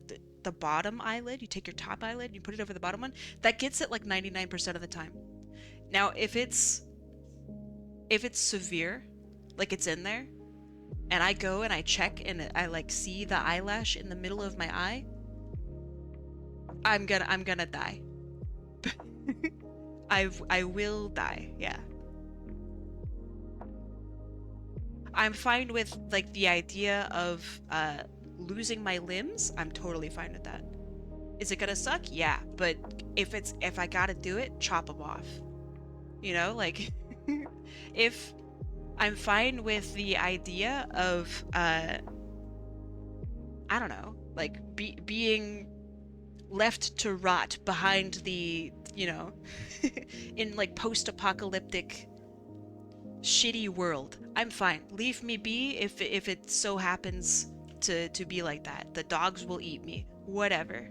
bottom eyelid. You take your top eyelid and you put it over the bottom one. That gets it like 99% of the time. Now, if it's severe, like it's in there, and I go and I check and I like see the eyelash in the middle of my eye, I'm gonna die. I will die. Yeah. I'm fine with like the idea of losing my limbs. I'm totally fine with that. Is it gonna suck? Yeah, but if I gotta do it, chop them off. You know, like if I'm fine with the idea of I don't know, like being left to rot behind the, you know, in like post-apocalyptic shitty world. I'm fine. Leave me be if it so happens to be like that. The dogs will eat me. Whatever.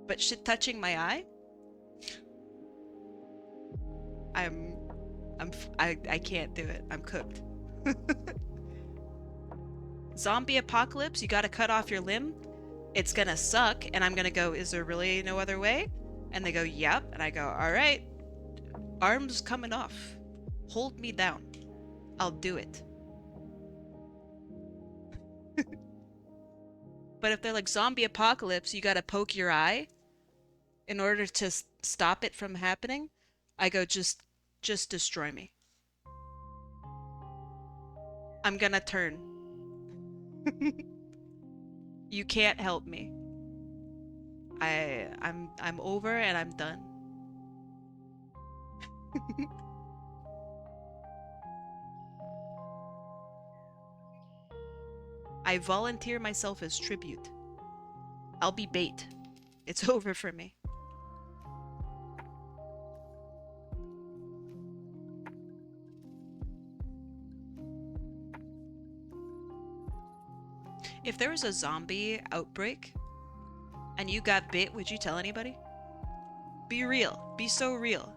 But shit touching my eye? I can't do it. I'm cooked. Zombie apocalypse, you gotta cut off your limb. It's gonna suck, and I'm gonna go, is there really no other way? And they go, yep. And I go, alright. Arms coming off. Hold me down. I'll do it. But if they're like zombie apocalypse, you gotta poke your eye in order to stop it from happening, I go, just destroy me. I'm gonna turn. You can't help me. I'm over and I'm done. I volunteer myself as tribute. I'll be bait. It's over for me. If there was a zombie outbreak and you got bit, would you tell anybody? Be real. Be so real.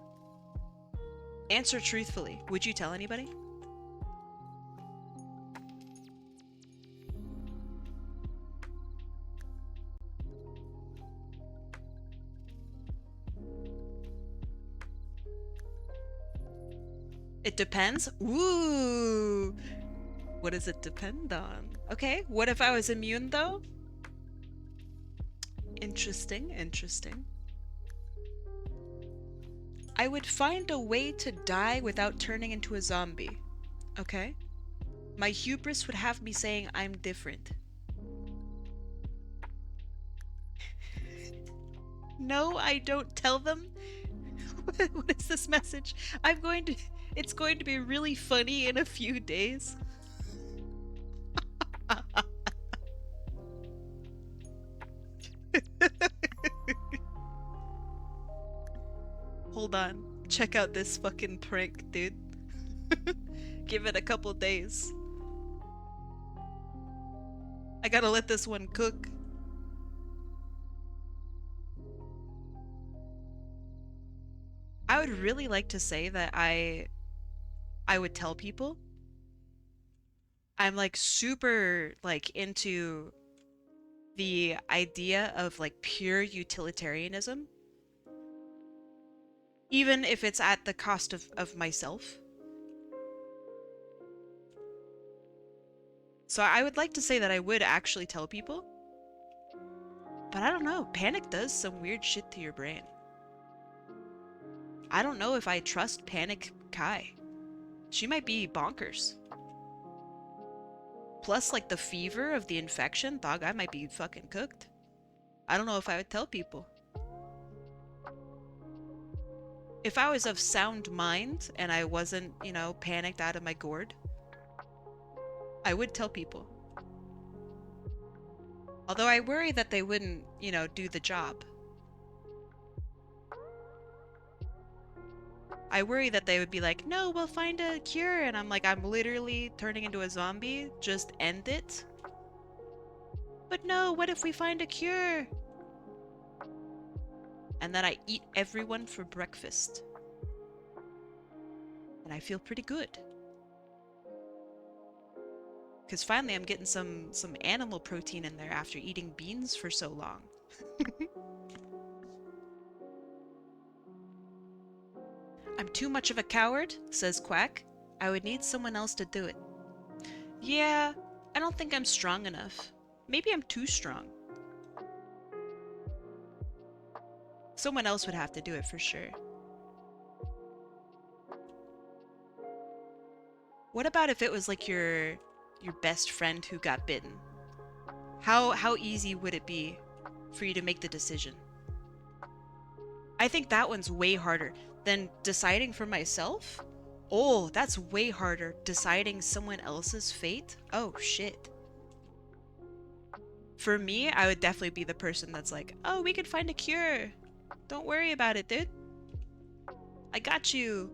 Answer truthfully. Would you tell anybody? It depends. Ooh. What does it depend on? Okay, what if I was immune though? Interesting, interesting. I would find a way to die without turning into a zombie. Okay? My hubris would have me saying I'm different. No, I don't tell them. What is this message? It's going to be really funny in a few days. Hold on. Check out this fucking prank, dude. Give it a couple days. I gotta let this one cook. I would really like to say that I would tell people. I'm like super like into the idea of like pure utilitarianism, even if it's at the cost of myself. So I would like to say that I would actually tell people, but I don't know. Panic does some weird shit to your brain. I don't know if I trust HotAppleKai. She might be bonkers. Plus, like, the fever of the infection, dog, I might be fucking cooked. I don't know if I would tell people. If I was of sound mind and I wasn't, you know, panicked out of my gourd, I would tell people. Although I worry that they wouldn't, you know, do the job. I worry that they would be like, no, we'll find a cure. And I'm like, I'm literally turning into a zombie. Just end it. But no, what if we find a cure? And then I eat everyone for breakfast. And I feel pretty good. Because finally I'm getting some animal protein in there after eating beans for so long. I'm too much of a coward, says Quack. I would need someone else to do it. Yeah, I don't think I'm strong enough. Maybe I'm too strong. Someone else would have to do it for sure. What about if it was like your best friend who got bitten? How easy would it be for you to make the decision? I think that one's way harder than deciding for myself. Oh, that's way harder. Deciding someone else's fate? Oh, shit. For me, I would definitely be the person that's like, oh, we could find a cure. Don't worry about it, dude. I got you.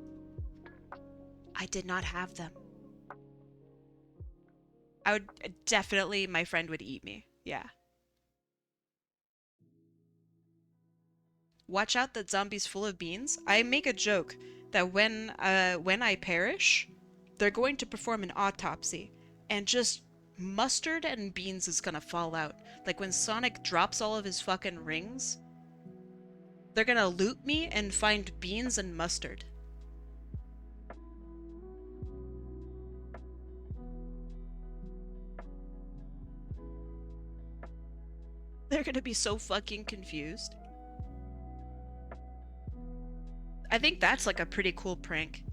I did not have them. I would definitely, my friend would eat me. Yeah. Watch out that zombie's full of beans. I make a joke that when I perish, they're going to perform an autopsy, and just mustard and beans is gonna fall out. Like when Sonic drops all of his fucking rings, they're gonna loot me and find beans and mustard. They're gonna be so fucking confused. I think that's like a pretty cool prank.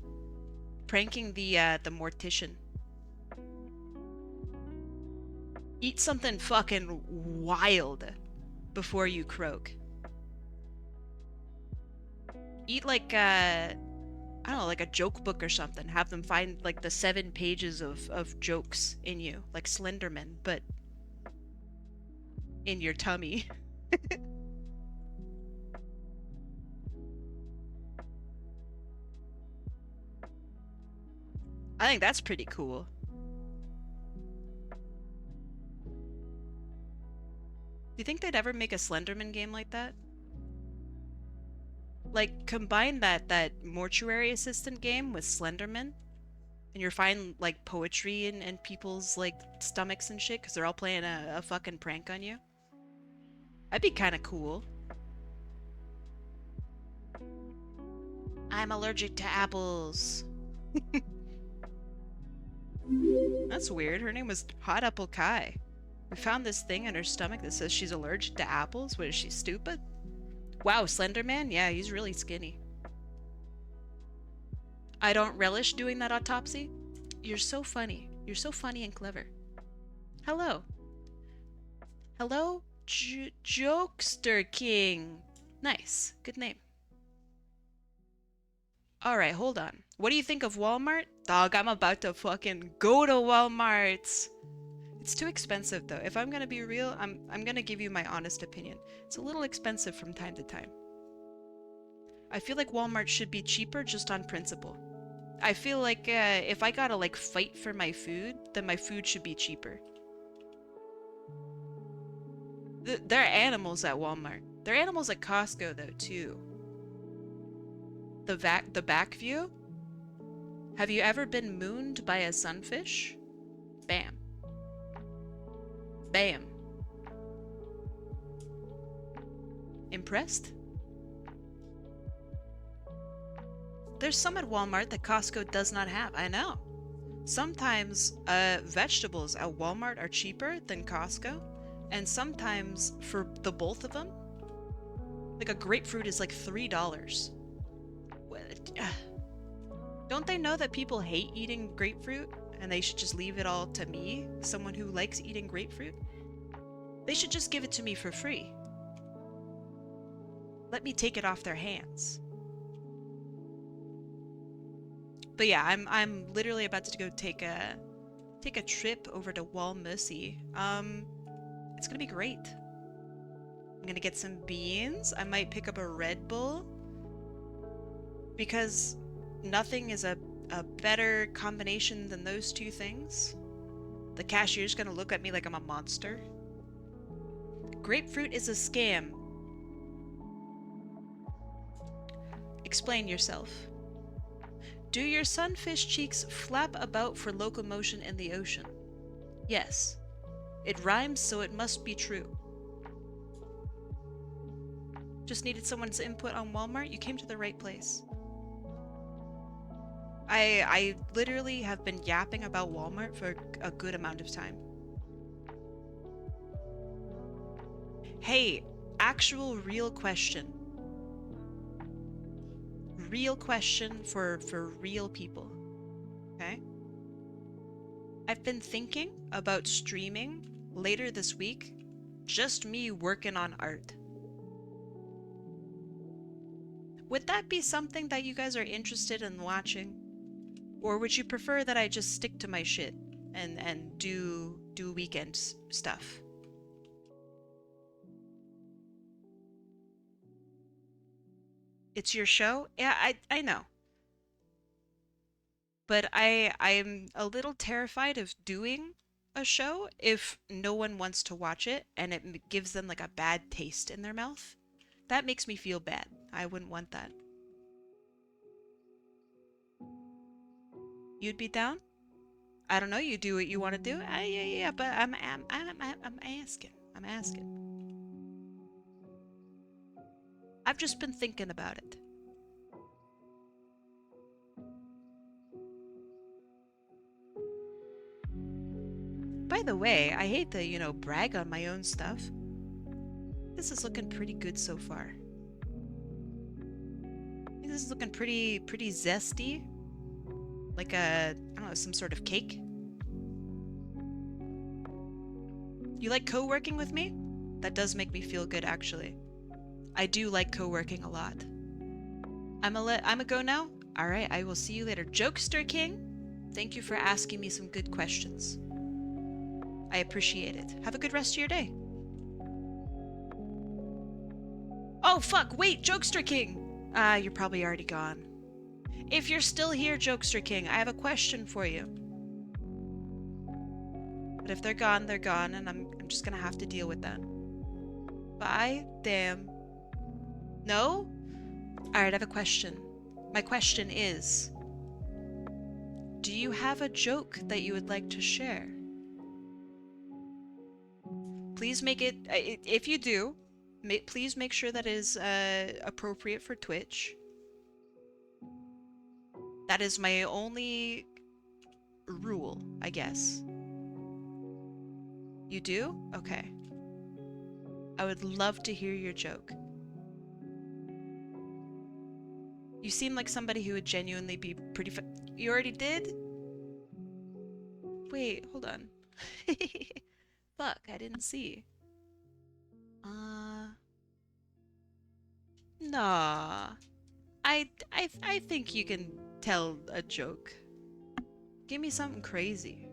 Pranking the mortician. Eat something fucking wild before you croak. Eat like I don't know, like a joke book or something. Have them find like the 7 pages of jokes in you, like Slenderman, but in your tummy. I think that's pretty cool. you think they'd ever make a Slenderman game like that? Like, combine that mortuary assistant game with Slenderman, and you're finding like poetry in people's like stomachs and shit because they're all playing a fucking prank on you. That'd be kind of cool. I'm allergic to apples. That's weird. Her name was HotAppleKai. We found this thing in her stomach that says she's allergic to apples. What is she, stupid? Wow, Slenderman? Yeah, he's really skinny. I don't relish doing that autopsy. You're so funny. You're so funny and clever. Hello. Hello, Jokester King. Nice. Good name. Alright, hold on. What do you think of Walmart? Dog, I'm about to fucking go to Walmart. It's too expensive though. If I'm gonna be real, I'm gonna give you my honest opinion. It's a little expensive from time to time. I feel like Walmart should be cheaper just on principle. I feel like if I gotta like fight for my food, then my food should be cheaper. There are animals at Walmart. There are animals at Costco though too. The back view? Have you ever been mooned by a sunfish? Bam. Bam. Impressed? There's some at Walmart that Costco does not have. I know. Sometimes vegetables at Walmart are cheaper than Costco, and sometimes for the both of them, like a grapefruit is like $3. Don't they know that people hate eating grapefruit and they should just leave it all to me, someone who likes eating grapefruit? They should just give it to me for free. Let me take it off their hands. But yeah, I'm literally about to go take a trip over to Walmercy. It's gonna be great. I'm gonna get some beans. I might pick up a Red Bull because nothing is a better combination than those two things. The cashier's gonna look at me like I'm a monster. Grapefruit is a scam. Explain yourself. Do your sunfish cheeks flap about for locomotion in the ocean? Yes. It rhymes, so it must be true. Just needed someone's input on Walmart? You came to the right place. I literally have been yapping about Walmart for a good amount of time. Hey, actual real question. Real question for real people. Okay? I've been thinking about streaming later this week, just me working on art. Would that be something that you guys are interested in watching? Or would you prefer that I just stick to my shit and do weekend stuff? It's your show? Yeah, I know. But I'm a little terrified of doing a show if no one wants to watch it and it gives them like a bad taste in their mouth. That makes me feel bad. I wouldn't want that. You'd be down? I don't know. You do what you want to do. Yeah, but I'm asking. I'm asking. I've just been thinking about it. By the way, I hate to, brag on my own stuff. This is looking pretty good so far. I think this is looking pretty zesty. Like I don't know, some sort of cake. You like co-working with me? That does make me feel good, actually. I do like co-working a lot. I'm a go now? Alright, I will see you later. Jokester King, thank you for asking me some good questions. I appreciate it. Have a good rest of your day. Oh fuck, wait, Jokester King! You're probably already gone. If you're still here, Jokester King, I have a question for you. But if they're gone, and I'm just gonna have to deal with that. Bye, damn. No? Alright, I have a question. My question is, do you have a joke that you would like to share? Please make it, if you do, please make sure that is appropriate for Twitch. That is my only rule, I guess. You do? Okay. I would love to hear your joke. You seem like somebody who would genuinely be pretty You already did? Wait, hold on. Fuck, I didn't see. Nah. I think you can tell a joke. Give me something crazy.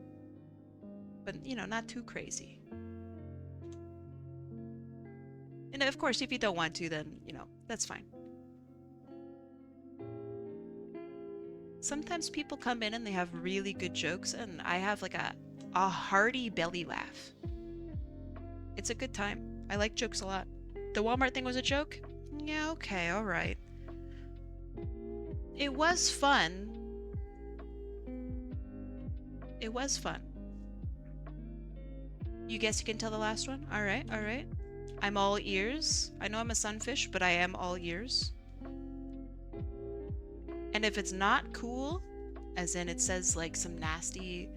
But, you know, not too crazy. And of course, if you don't want to, then, you know, that's fine. Sometimes people come in and they have really good jokes, and I have like a hearty belly laugh. It's a good time. I like jokes a lot. The Walmart thing was a joke? Yeah, okay, alright. It was fun. It was fun. You guess you can tell the last one? Alright, alright. I'm all ears. I know I'm a sunfish, but I am all ears. And if it's not cool, as in it says like some nasty,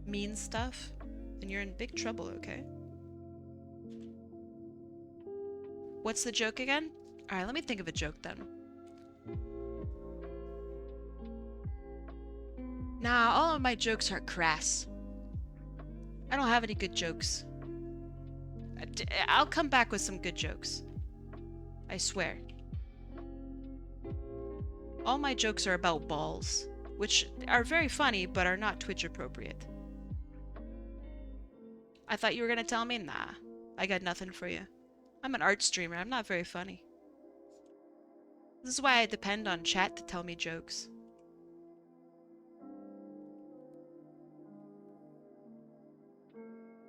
mean stuff, then you're in big trouble, okay? What's the joke again? Alright, let me think of a joke then. Nah, all of my jokes are crass. I don't have any good jokes. I'll come back with some good jokes. I swear. All my jokes are about balls, which are very funny, but are not Twitch appropriate. I thought you were gonna tell me? Nah, I got nothing for you. I'm an art streamer, I'm not very funny. This is why I depend on chat to tell me jokes.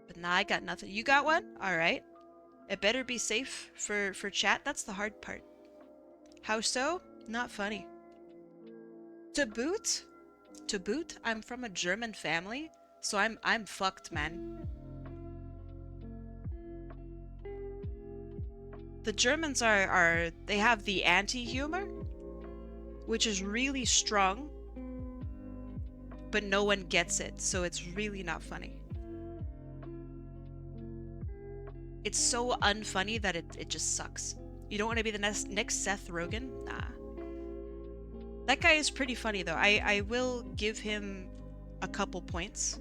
But nah, I got nothing. You got one? Alright. It better be safe for chat, that's the hard part. How so? Not funny. To boot, I'm from a German family, so I'm fucked, man. The Germans they have the anti-humor, which is really strong, but no one gets it, so it's really not funny. It's so unfunny that it just sucks. You don't want to be the next Seth Rogen? Nah. That guy is pretty funny though. I will give him a couple points.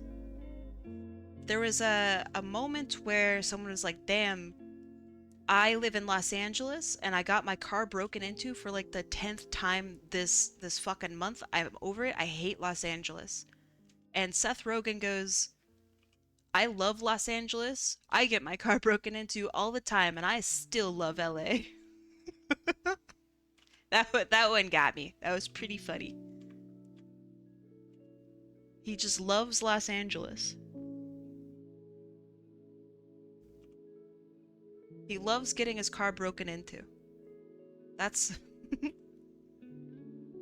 There was a moment where someone was like, damn, I live in Los Angeles and I got my car broken into for like the 10th time this fucking month. I'm over it. I hate Los Angeles. And Seth Rogen goes, I love Los Angeles. I get my car broken into all the time and I still love LA. That one got me. That was pretty funny. He just loves Los Angeles. He loves getting his car broken into. That's...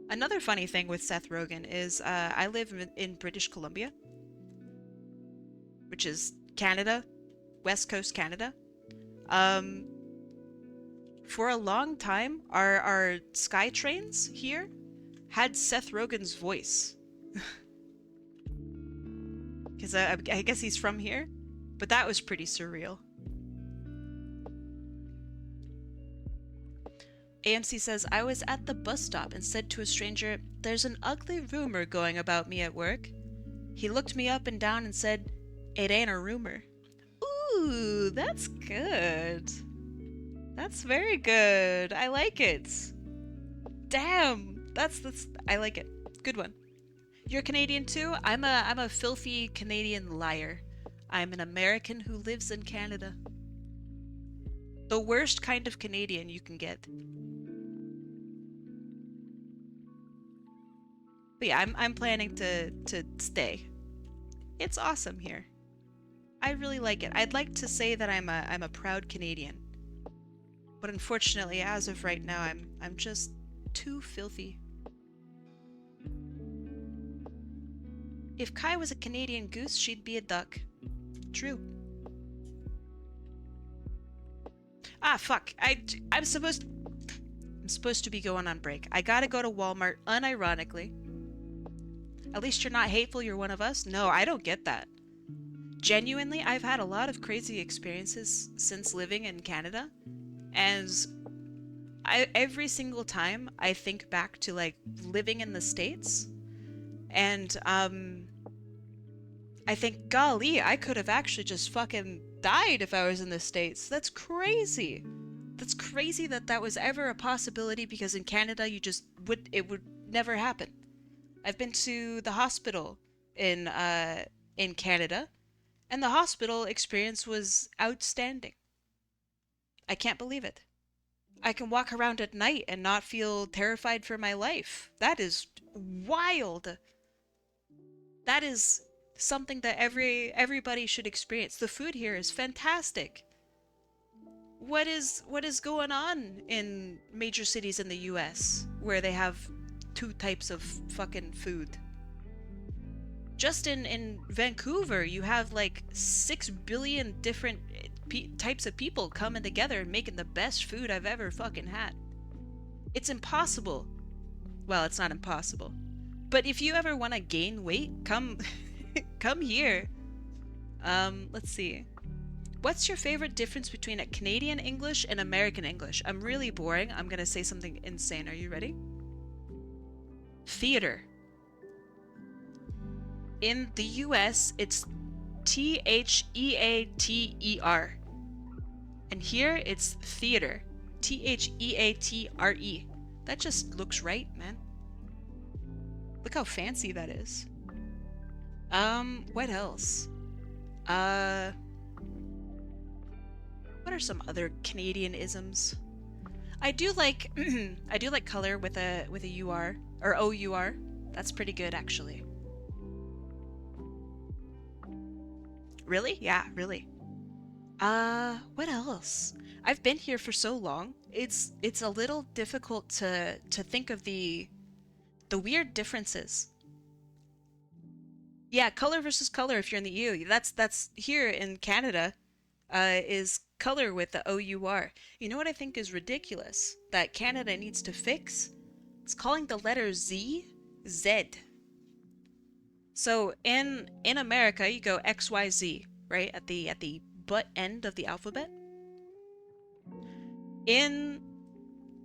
Another funny thing with Seth Rogen is I live in British Columbia, which is Canada, West Coast Canada. For a long time, our sky trains here had Seth Rogen's voice. Because I guess he's from here, but that was pretty surreal. AMC says, I was at the bus stop and said to a stranger, there's an ugly rumor going about me at work. He looked me up and down and said, it ain't a rumor. Ooh, that's good. That's very good. I like it. Damn, that's I like it. Good one. You're Canadian too? I'm a filthy Canadian liar. I'm an American who lives in Canada. The worst kind of Canadian you can get. But yeah, I'm planning to stay. It's awesome here. I really like it. I'd like to say that I'm a proud Canadian. But unfortunately, as of right now, I'm just too filthy. If Kai was a Canadian goose, she'd be a duck. True. Ah, fuck. I'm supposed to be going on break. I gotta go to Walmart, unironically. At least you're not hateful, you're one of us. No, I don't get that. Genuinely, I've had a lot of crazy experiences since living in Canada. And every single time I think back to like living in the States, and I think, golly, I could have actually just fucking died if I was in the States. That's crazy. That's crazy that that was ever a possibility, because in Canada it would never happen. I've been to the hospital in Canada, and the hospital experience was outstanding. I can't believe it. I can walk around at night and not feel terrified for my life. That is wild. That is something that everybody should experience. The food here is fantastic. What is going on in major cities in the US where they have two types of fucking food? Just in Vancouver, you have like 6 billion different types of people coming together and making the best food I've ever fucking had. It's impossible. Well, it's not impossible. But if you ever want to gain weight, come come here. Let's see. What's your favorite difference between a Canadian English and American English? I'm really boring. I'm gonna say something insane. Are you ready? Theater. In the US, it's Theater. And here it's theater. Theatre. That just looks right, man. Look how fancy that is. What else? What are some other Canadian isms? I do like I do like color with a UR or OUR. That's pretty good, actually. Really? Yeah, really. What else? I've been here for so long. It's a little difficult to think of the weird differences. Yeah, color versus color if you're in the EU. That's here in Canada, is color with the OUR. You know what I think is ridiculous that Canada needs to fix? It's calling the letter Z, Z. So in America, you go XYZ, right? At the butt end of the alphabet. In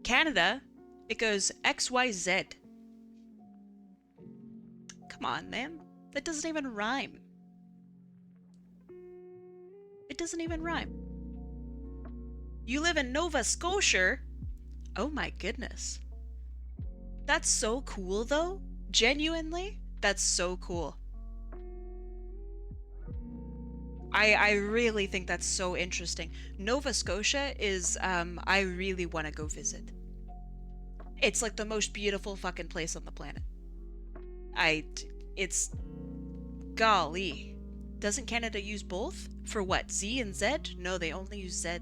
Canada, it goes XYZ. Come on, man. That doesn't even rhyme. It doesn't even rhyme. You live in Nova Scotia? Oh my goodness. That's so cool, though. Genuinely, that's so cool. I really think that's so interesting. Nova Scotia is, I really want to go visit. It's like the most beautiful fucking place on the planet. It's, golly. Doesn't Canada use both? For what, Z and Z? No, they only use Z.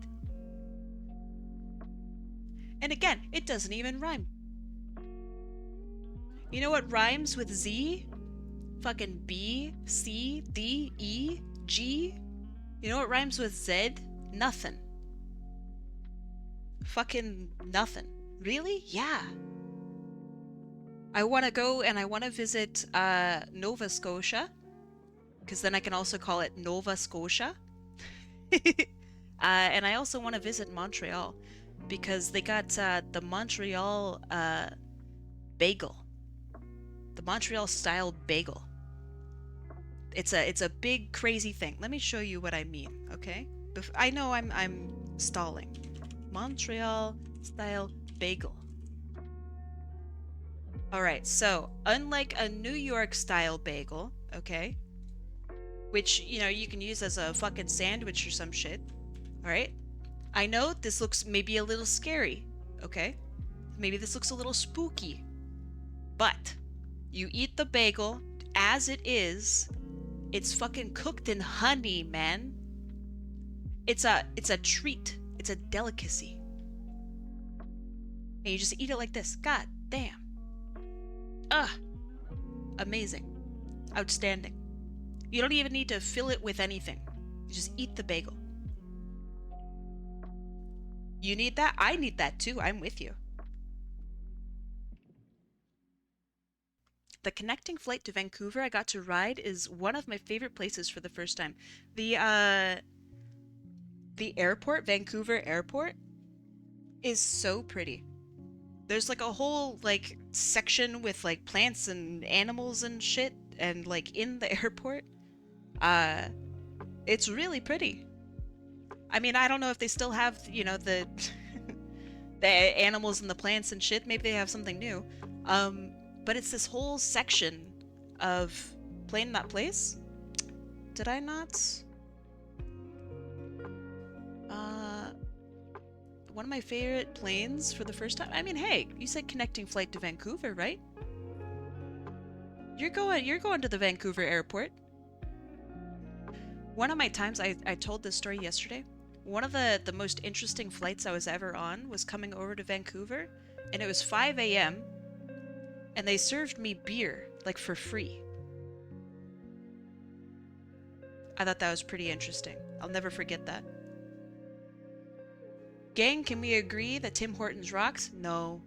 And again, it doesn't even rhyme. You know what rhymes with Z? Fucking B, C, D, E, G. You know what rhymes with Z? Nothing. Fucking nothing. Really? Yeah. I want to go and I want to visit Nova Scotia, because then I can also call it Nova Scotia. And I also want to visit Montreal, because they got the Montreal bagel. The Montreal style bagel. It's a big crazy thing. Let me show you what I mean, okay? I know I'm stalling. Montreal style bagel. Alright, so unlike a New York style bagel, okay? Which, you know, you can use as a fucking sandwich or some shit. Alright? I know this looks maybe a little scary, okay? Maybe this looks a little spooky. But you eat the bagel as it is. It's fucking cooked in honey, man. It's a treat. It's a delicacy. And you just eat it like this. God damn. Ugh. Amazing. Outstanding. You don't even need to fill it with anything. You just eat the bagel. You need that? I need that too. I'm with you. The connecting flight to Vancouver I got to ride is one of my favorite places for the first time. The airport, Vancouver airport, is so pretty. There's like a whole like section with like plants and animals and shit and like in the airport. Uh it's really pretty. I mean, I don't know if they still have, you know, the the animals and the plants and shit. Maybe they have something new. But it's this whole section of playing that place. Did I not? One of my favorite planes for the first time. I mean, hey, you said connecting flight to Vancouver, right? You're going to the Vancouver airport. One of my times, I told this story yesterday. One of the most interesting flights I was ever on was coming over to Vancouver, and it was 5 a.m. and they served me beer, like for free. I thought that was pretty interesting. I'll never forget that. Gang, can we agree that Tim Hortons rocks? No.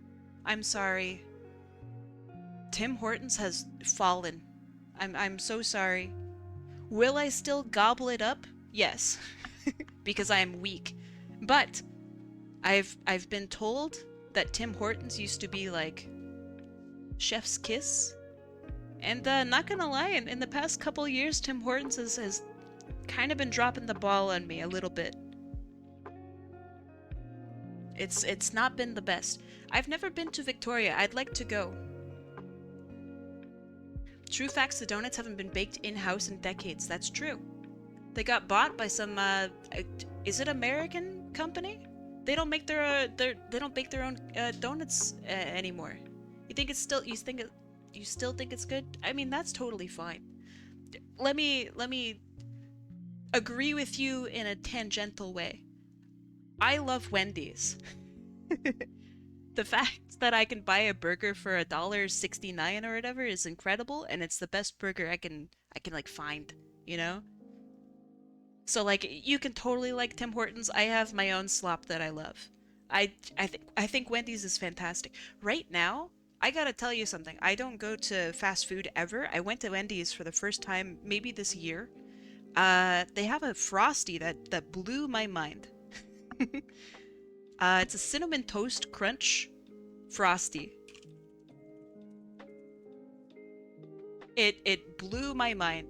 I'm sorry. Tim Hortons has fallen. I'm so sorry. Will I still gobble it up? Yes. Because I am weak. But I've been told that Tim Hortons used to be like chef's kiss. And not gonna lie, in the past couple years, Tim Hortons has kind of been dropping the ball on me a little bit. It's not been the best. I've never been to Victoria. I'd like to go. True facts, the donuts haven't been baked in-house in decades. That's true. They got bought by some is it American company? They don't make they don't bake their own donuts anymore. You think it's still you still think it's good? I mean, that's totally fine. Let me agree with you in a tangential way. I love Wendy's. The fact that I can buy a burger for $1.69 or whatever is incredible, and it's the best burger I can like find, you know? So like you can totally like Tim Hortons. I have my own slop that I love. I think Wendy's is fantastic. Right now, I gotta tell you something. I don't go to fast food ever. I went to Wendy's for the first time maybe this year. They have a Frosty that blew my mind. It's a cinnamon toast crunch Frosty. It blew my mind.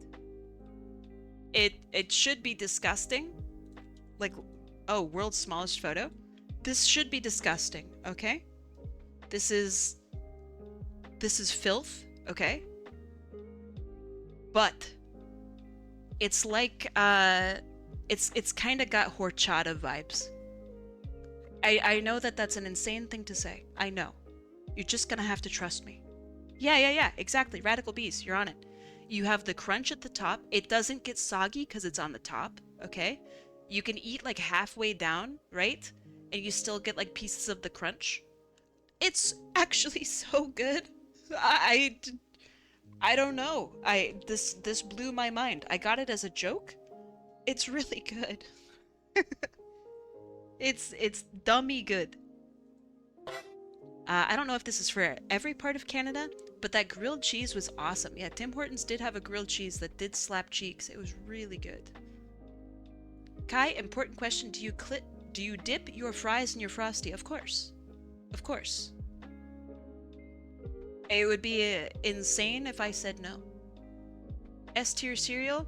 It should be disgusting. Like, oh, world's smallest photo. This should be disgusting, okay? This is filth, okay? But it's like it's kind of got horchata vibes. I know that that's an insane thing to say. I know. You're just gonna have to trust me. Yeah, exactly. Radical Beast, you're on it. You have the crunch at the top. It doesn't get soggy because it's on the top, okay? You can eat like halfway down, right? And you still get like pieces of the crunch. It's actually so good. I don't know. This blew my mind. I got it as a joke. It's really good. It's dummy good. I don't know if this is for every part of Canada, but that grilled cheese was awesome. Yeah, Tim Hortons did have a grilled cheese that did slap cheeks. It was really good. Kai, important question. Do you dip your fries in your Frosty? Of course. Of course. It would be insane if I said no. S tier cereal?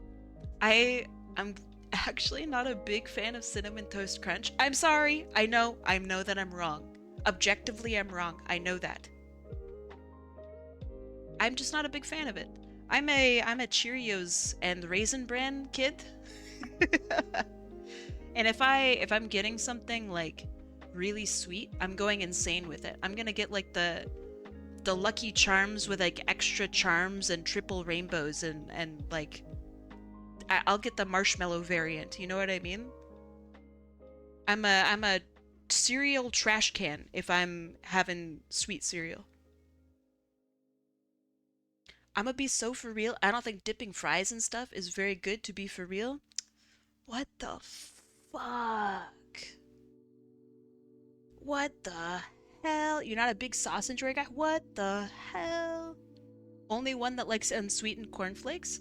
I'm actually not a big fan of Cinnamon Toast Crunch. I'm sorry. I know that I'm wrong. Objectively, I'm wrong. I know that. I'm just not a big fan of it. I'm a Cheerios and Raisin Bran kid. And if I'm getting something like really sweet, I'm going insane with it. I'm gonna get like the Lucky Charms with like extra charms and triple rainbows and like I'll get the marshmallow variant. You know what I mean? I'm a cereal trash can if I'm having sweet cereal. I'm gonna be so for real. I don't think dipping fries and stuff is very good to be for real. What the fuck? What the hell? You're not a big sauce enjoyer guy? What the hell? Only one that likes unsweetened cornflakes?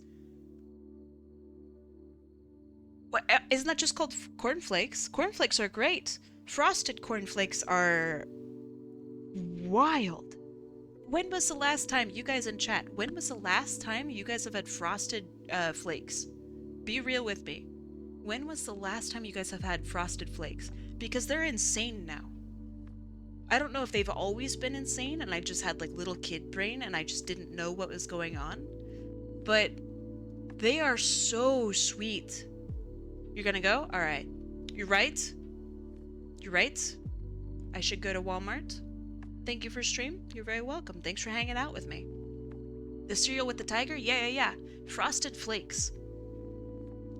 What? Isn't that just called cornflakes? Cornflakes are great. Frosted cornflakes are wild. When was the last time, you guys in chat, when was the last time you guys have had frosted flakes? Be real with me. When was the last time you guys have had frosted flakes? Because they're insane now. I don't know if they've always been insane and I just had like little kid brain and I just didn't know what was going on. But they are so sweet. You're gonna go? Alright. You're right. You're right. I should go to Walmart. Thank you for stream. You're very welcome. Thanks for hanging out with me. The cereal with the tiger? Yeah. Frosted Flakes.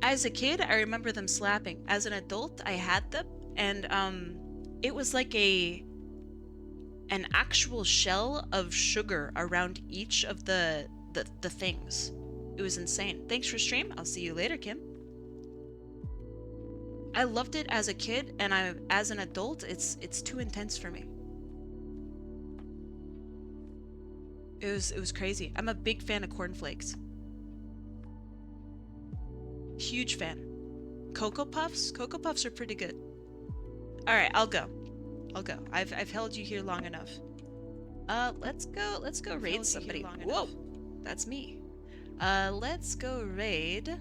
As a kid, I remember them slapping. As an adult, I had them, and it was like an actual shell of sugar around each of the things. It was insane. Thanks for stream. I'll see you later, Kim. I loved it as a kid, and as an adult, it's too intense for me. It was crazy. I'm a big fan of cornflakes. Huge fan. Cocoa Puffs? Cocoa Puffs are pretty good. Alright, I'll go. I've held you here long enough. Let's go raid somebody. Whoa! That's me. Let's go raid.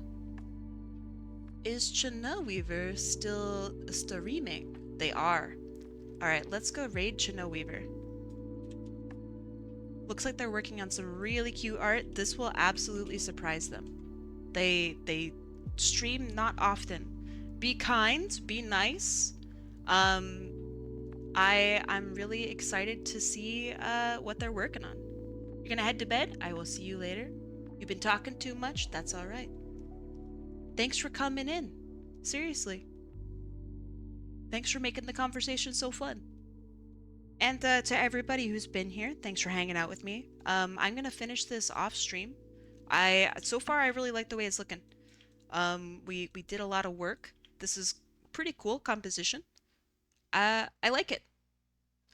Is Chino Weaver still streaming? They are. Alright, let's go raid Chino Weaver. Looks like they're working on some really cute art. This will absolutely surprise them. They stream not often. Be kind, be nice. I'm really excited to see what they're working on. You're gonna head to bed? I will see you later. You've been talking too much? That's alright. Thanks for coming in. Seriously. Thanks for making the conversation so fun. And to everybody who's been here, thanks for hanging out with me. I'm gonna finish this off stream. So far I really like the way it's looking. We did a lot of work. This is pretty cool composition. I like it.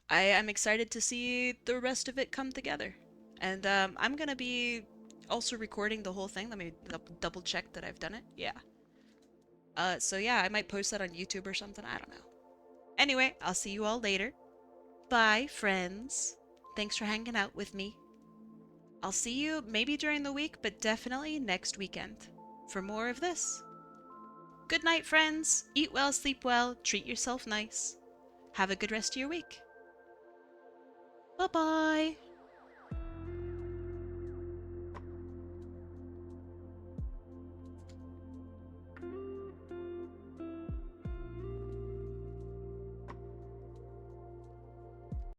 I'm excited to see the rest of it come together. And I'm gonna be also recording the whole thing. Let me double check that I've done it. Yeah. So yeah, I might post that on YouTube or something. I don't know. Anyway, I'll see you all later. Bye, friends. Thanks for hanging out with me. I'll see you maybe during the week, but definitely next weekend for more of this. Good night, friends. Eat well, sleep well, treat yourself nice. Have a good rest of your week. Bye-bye.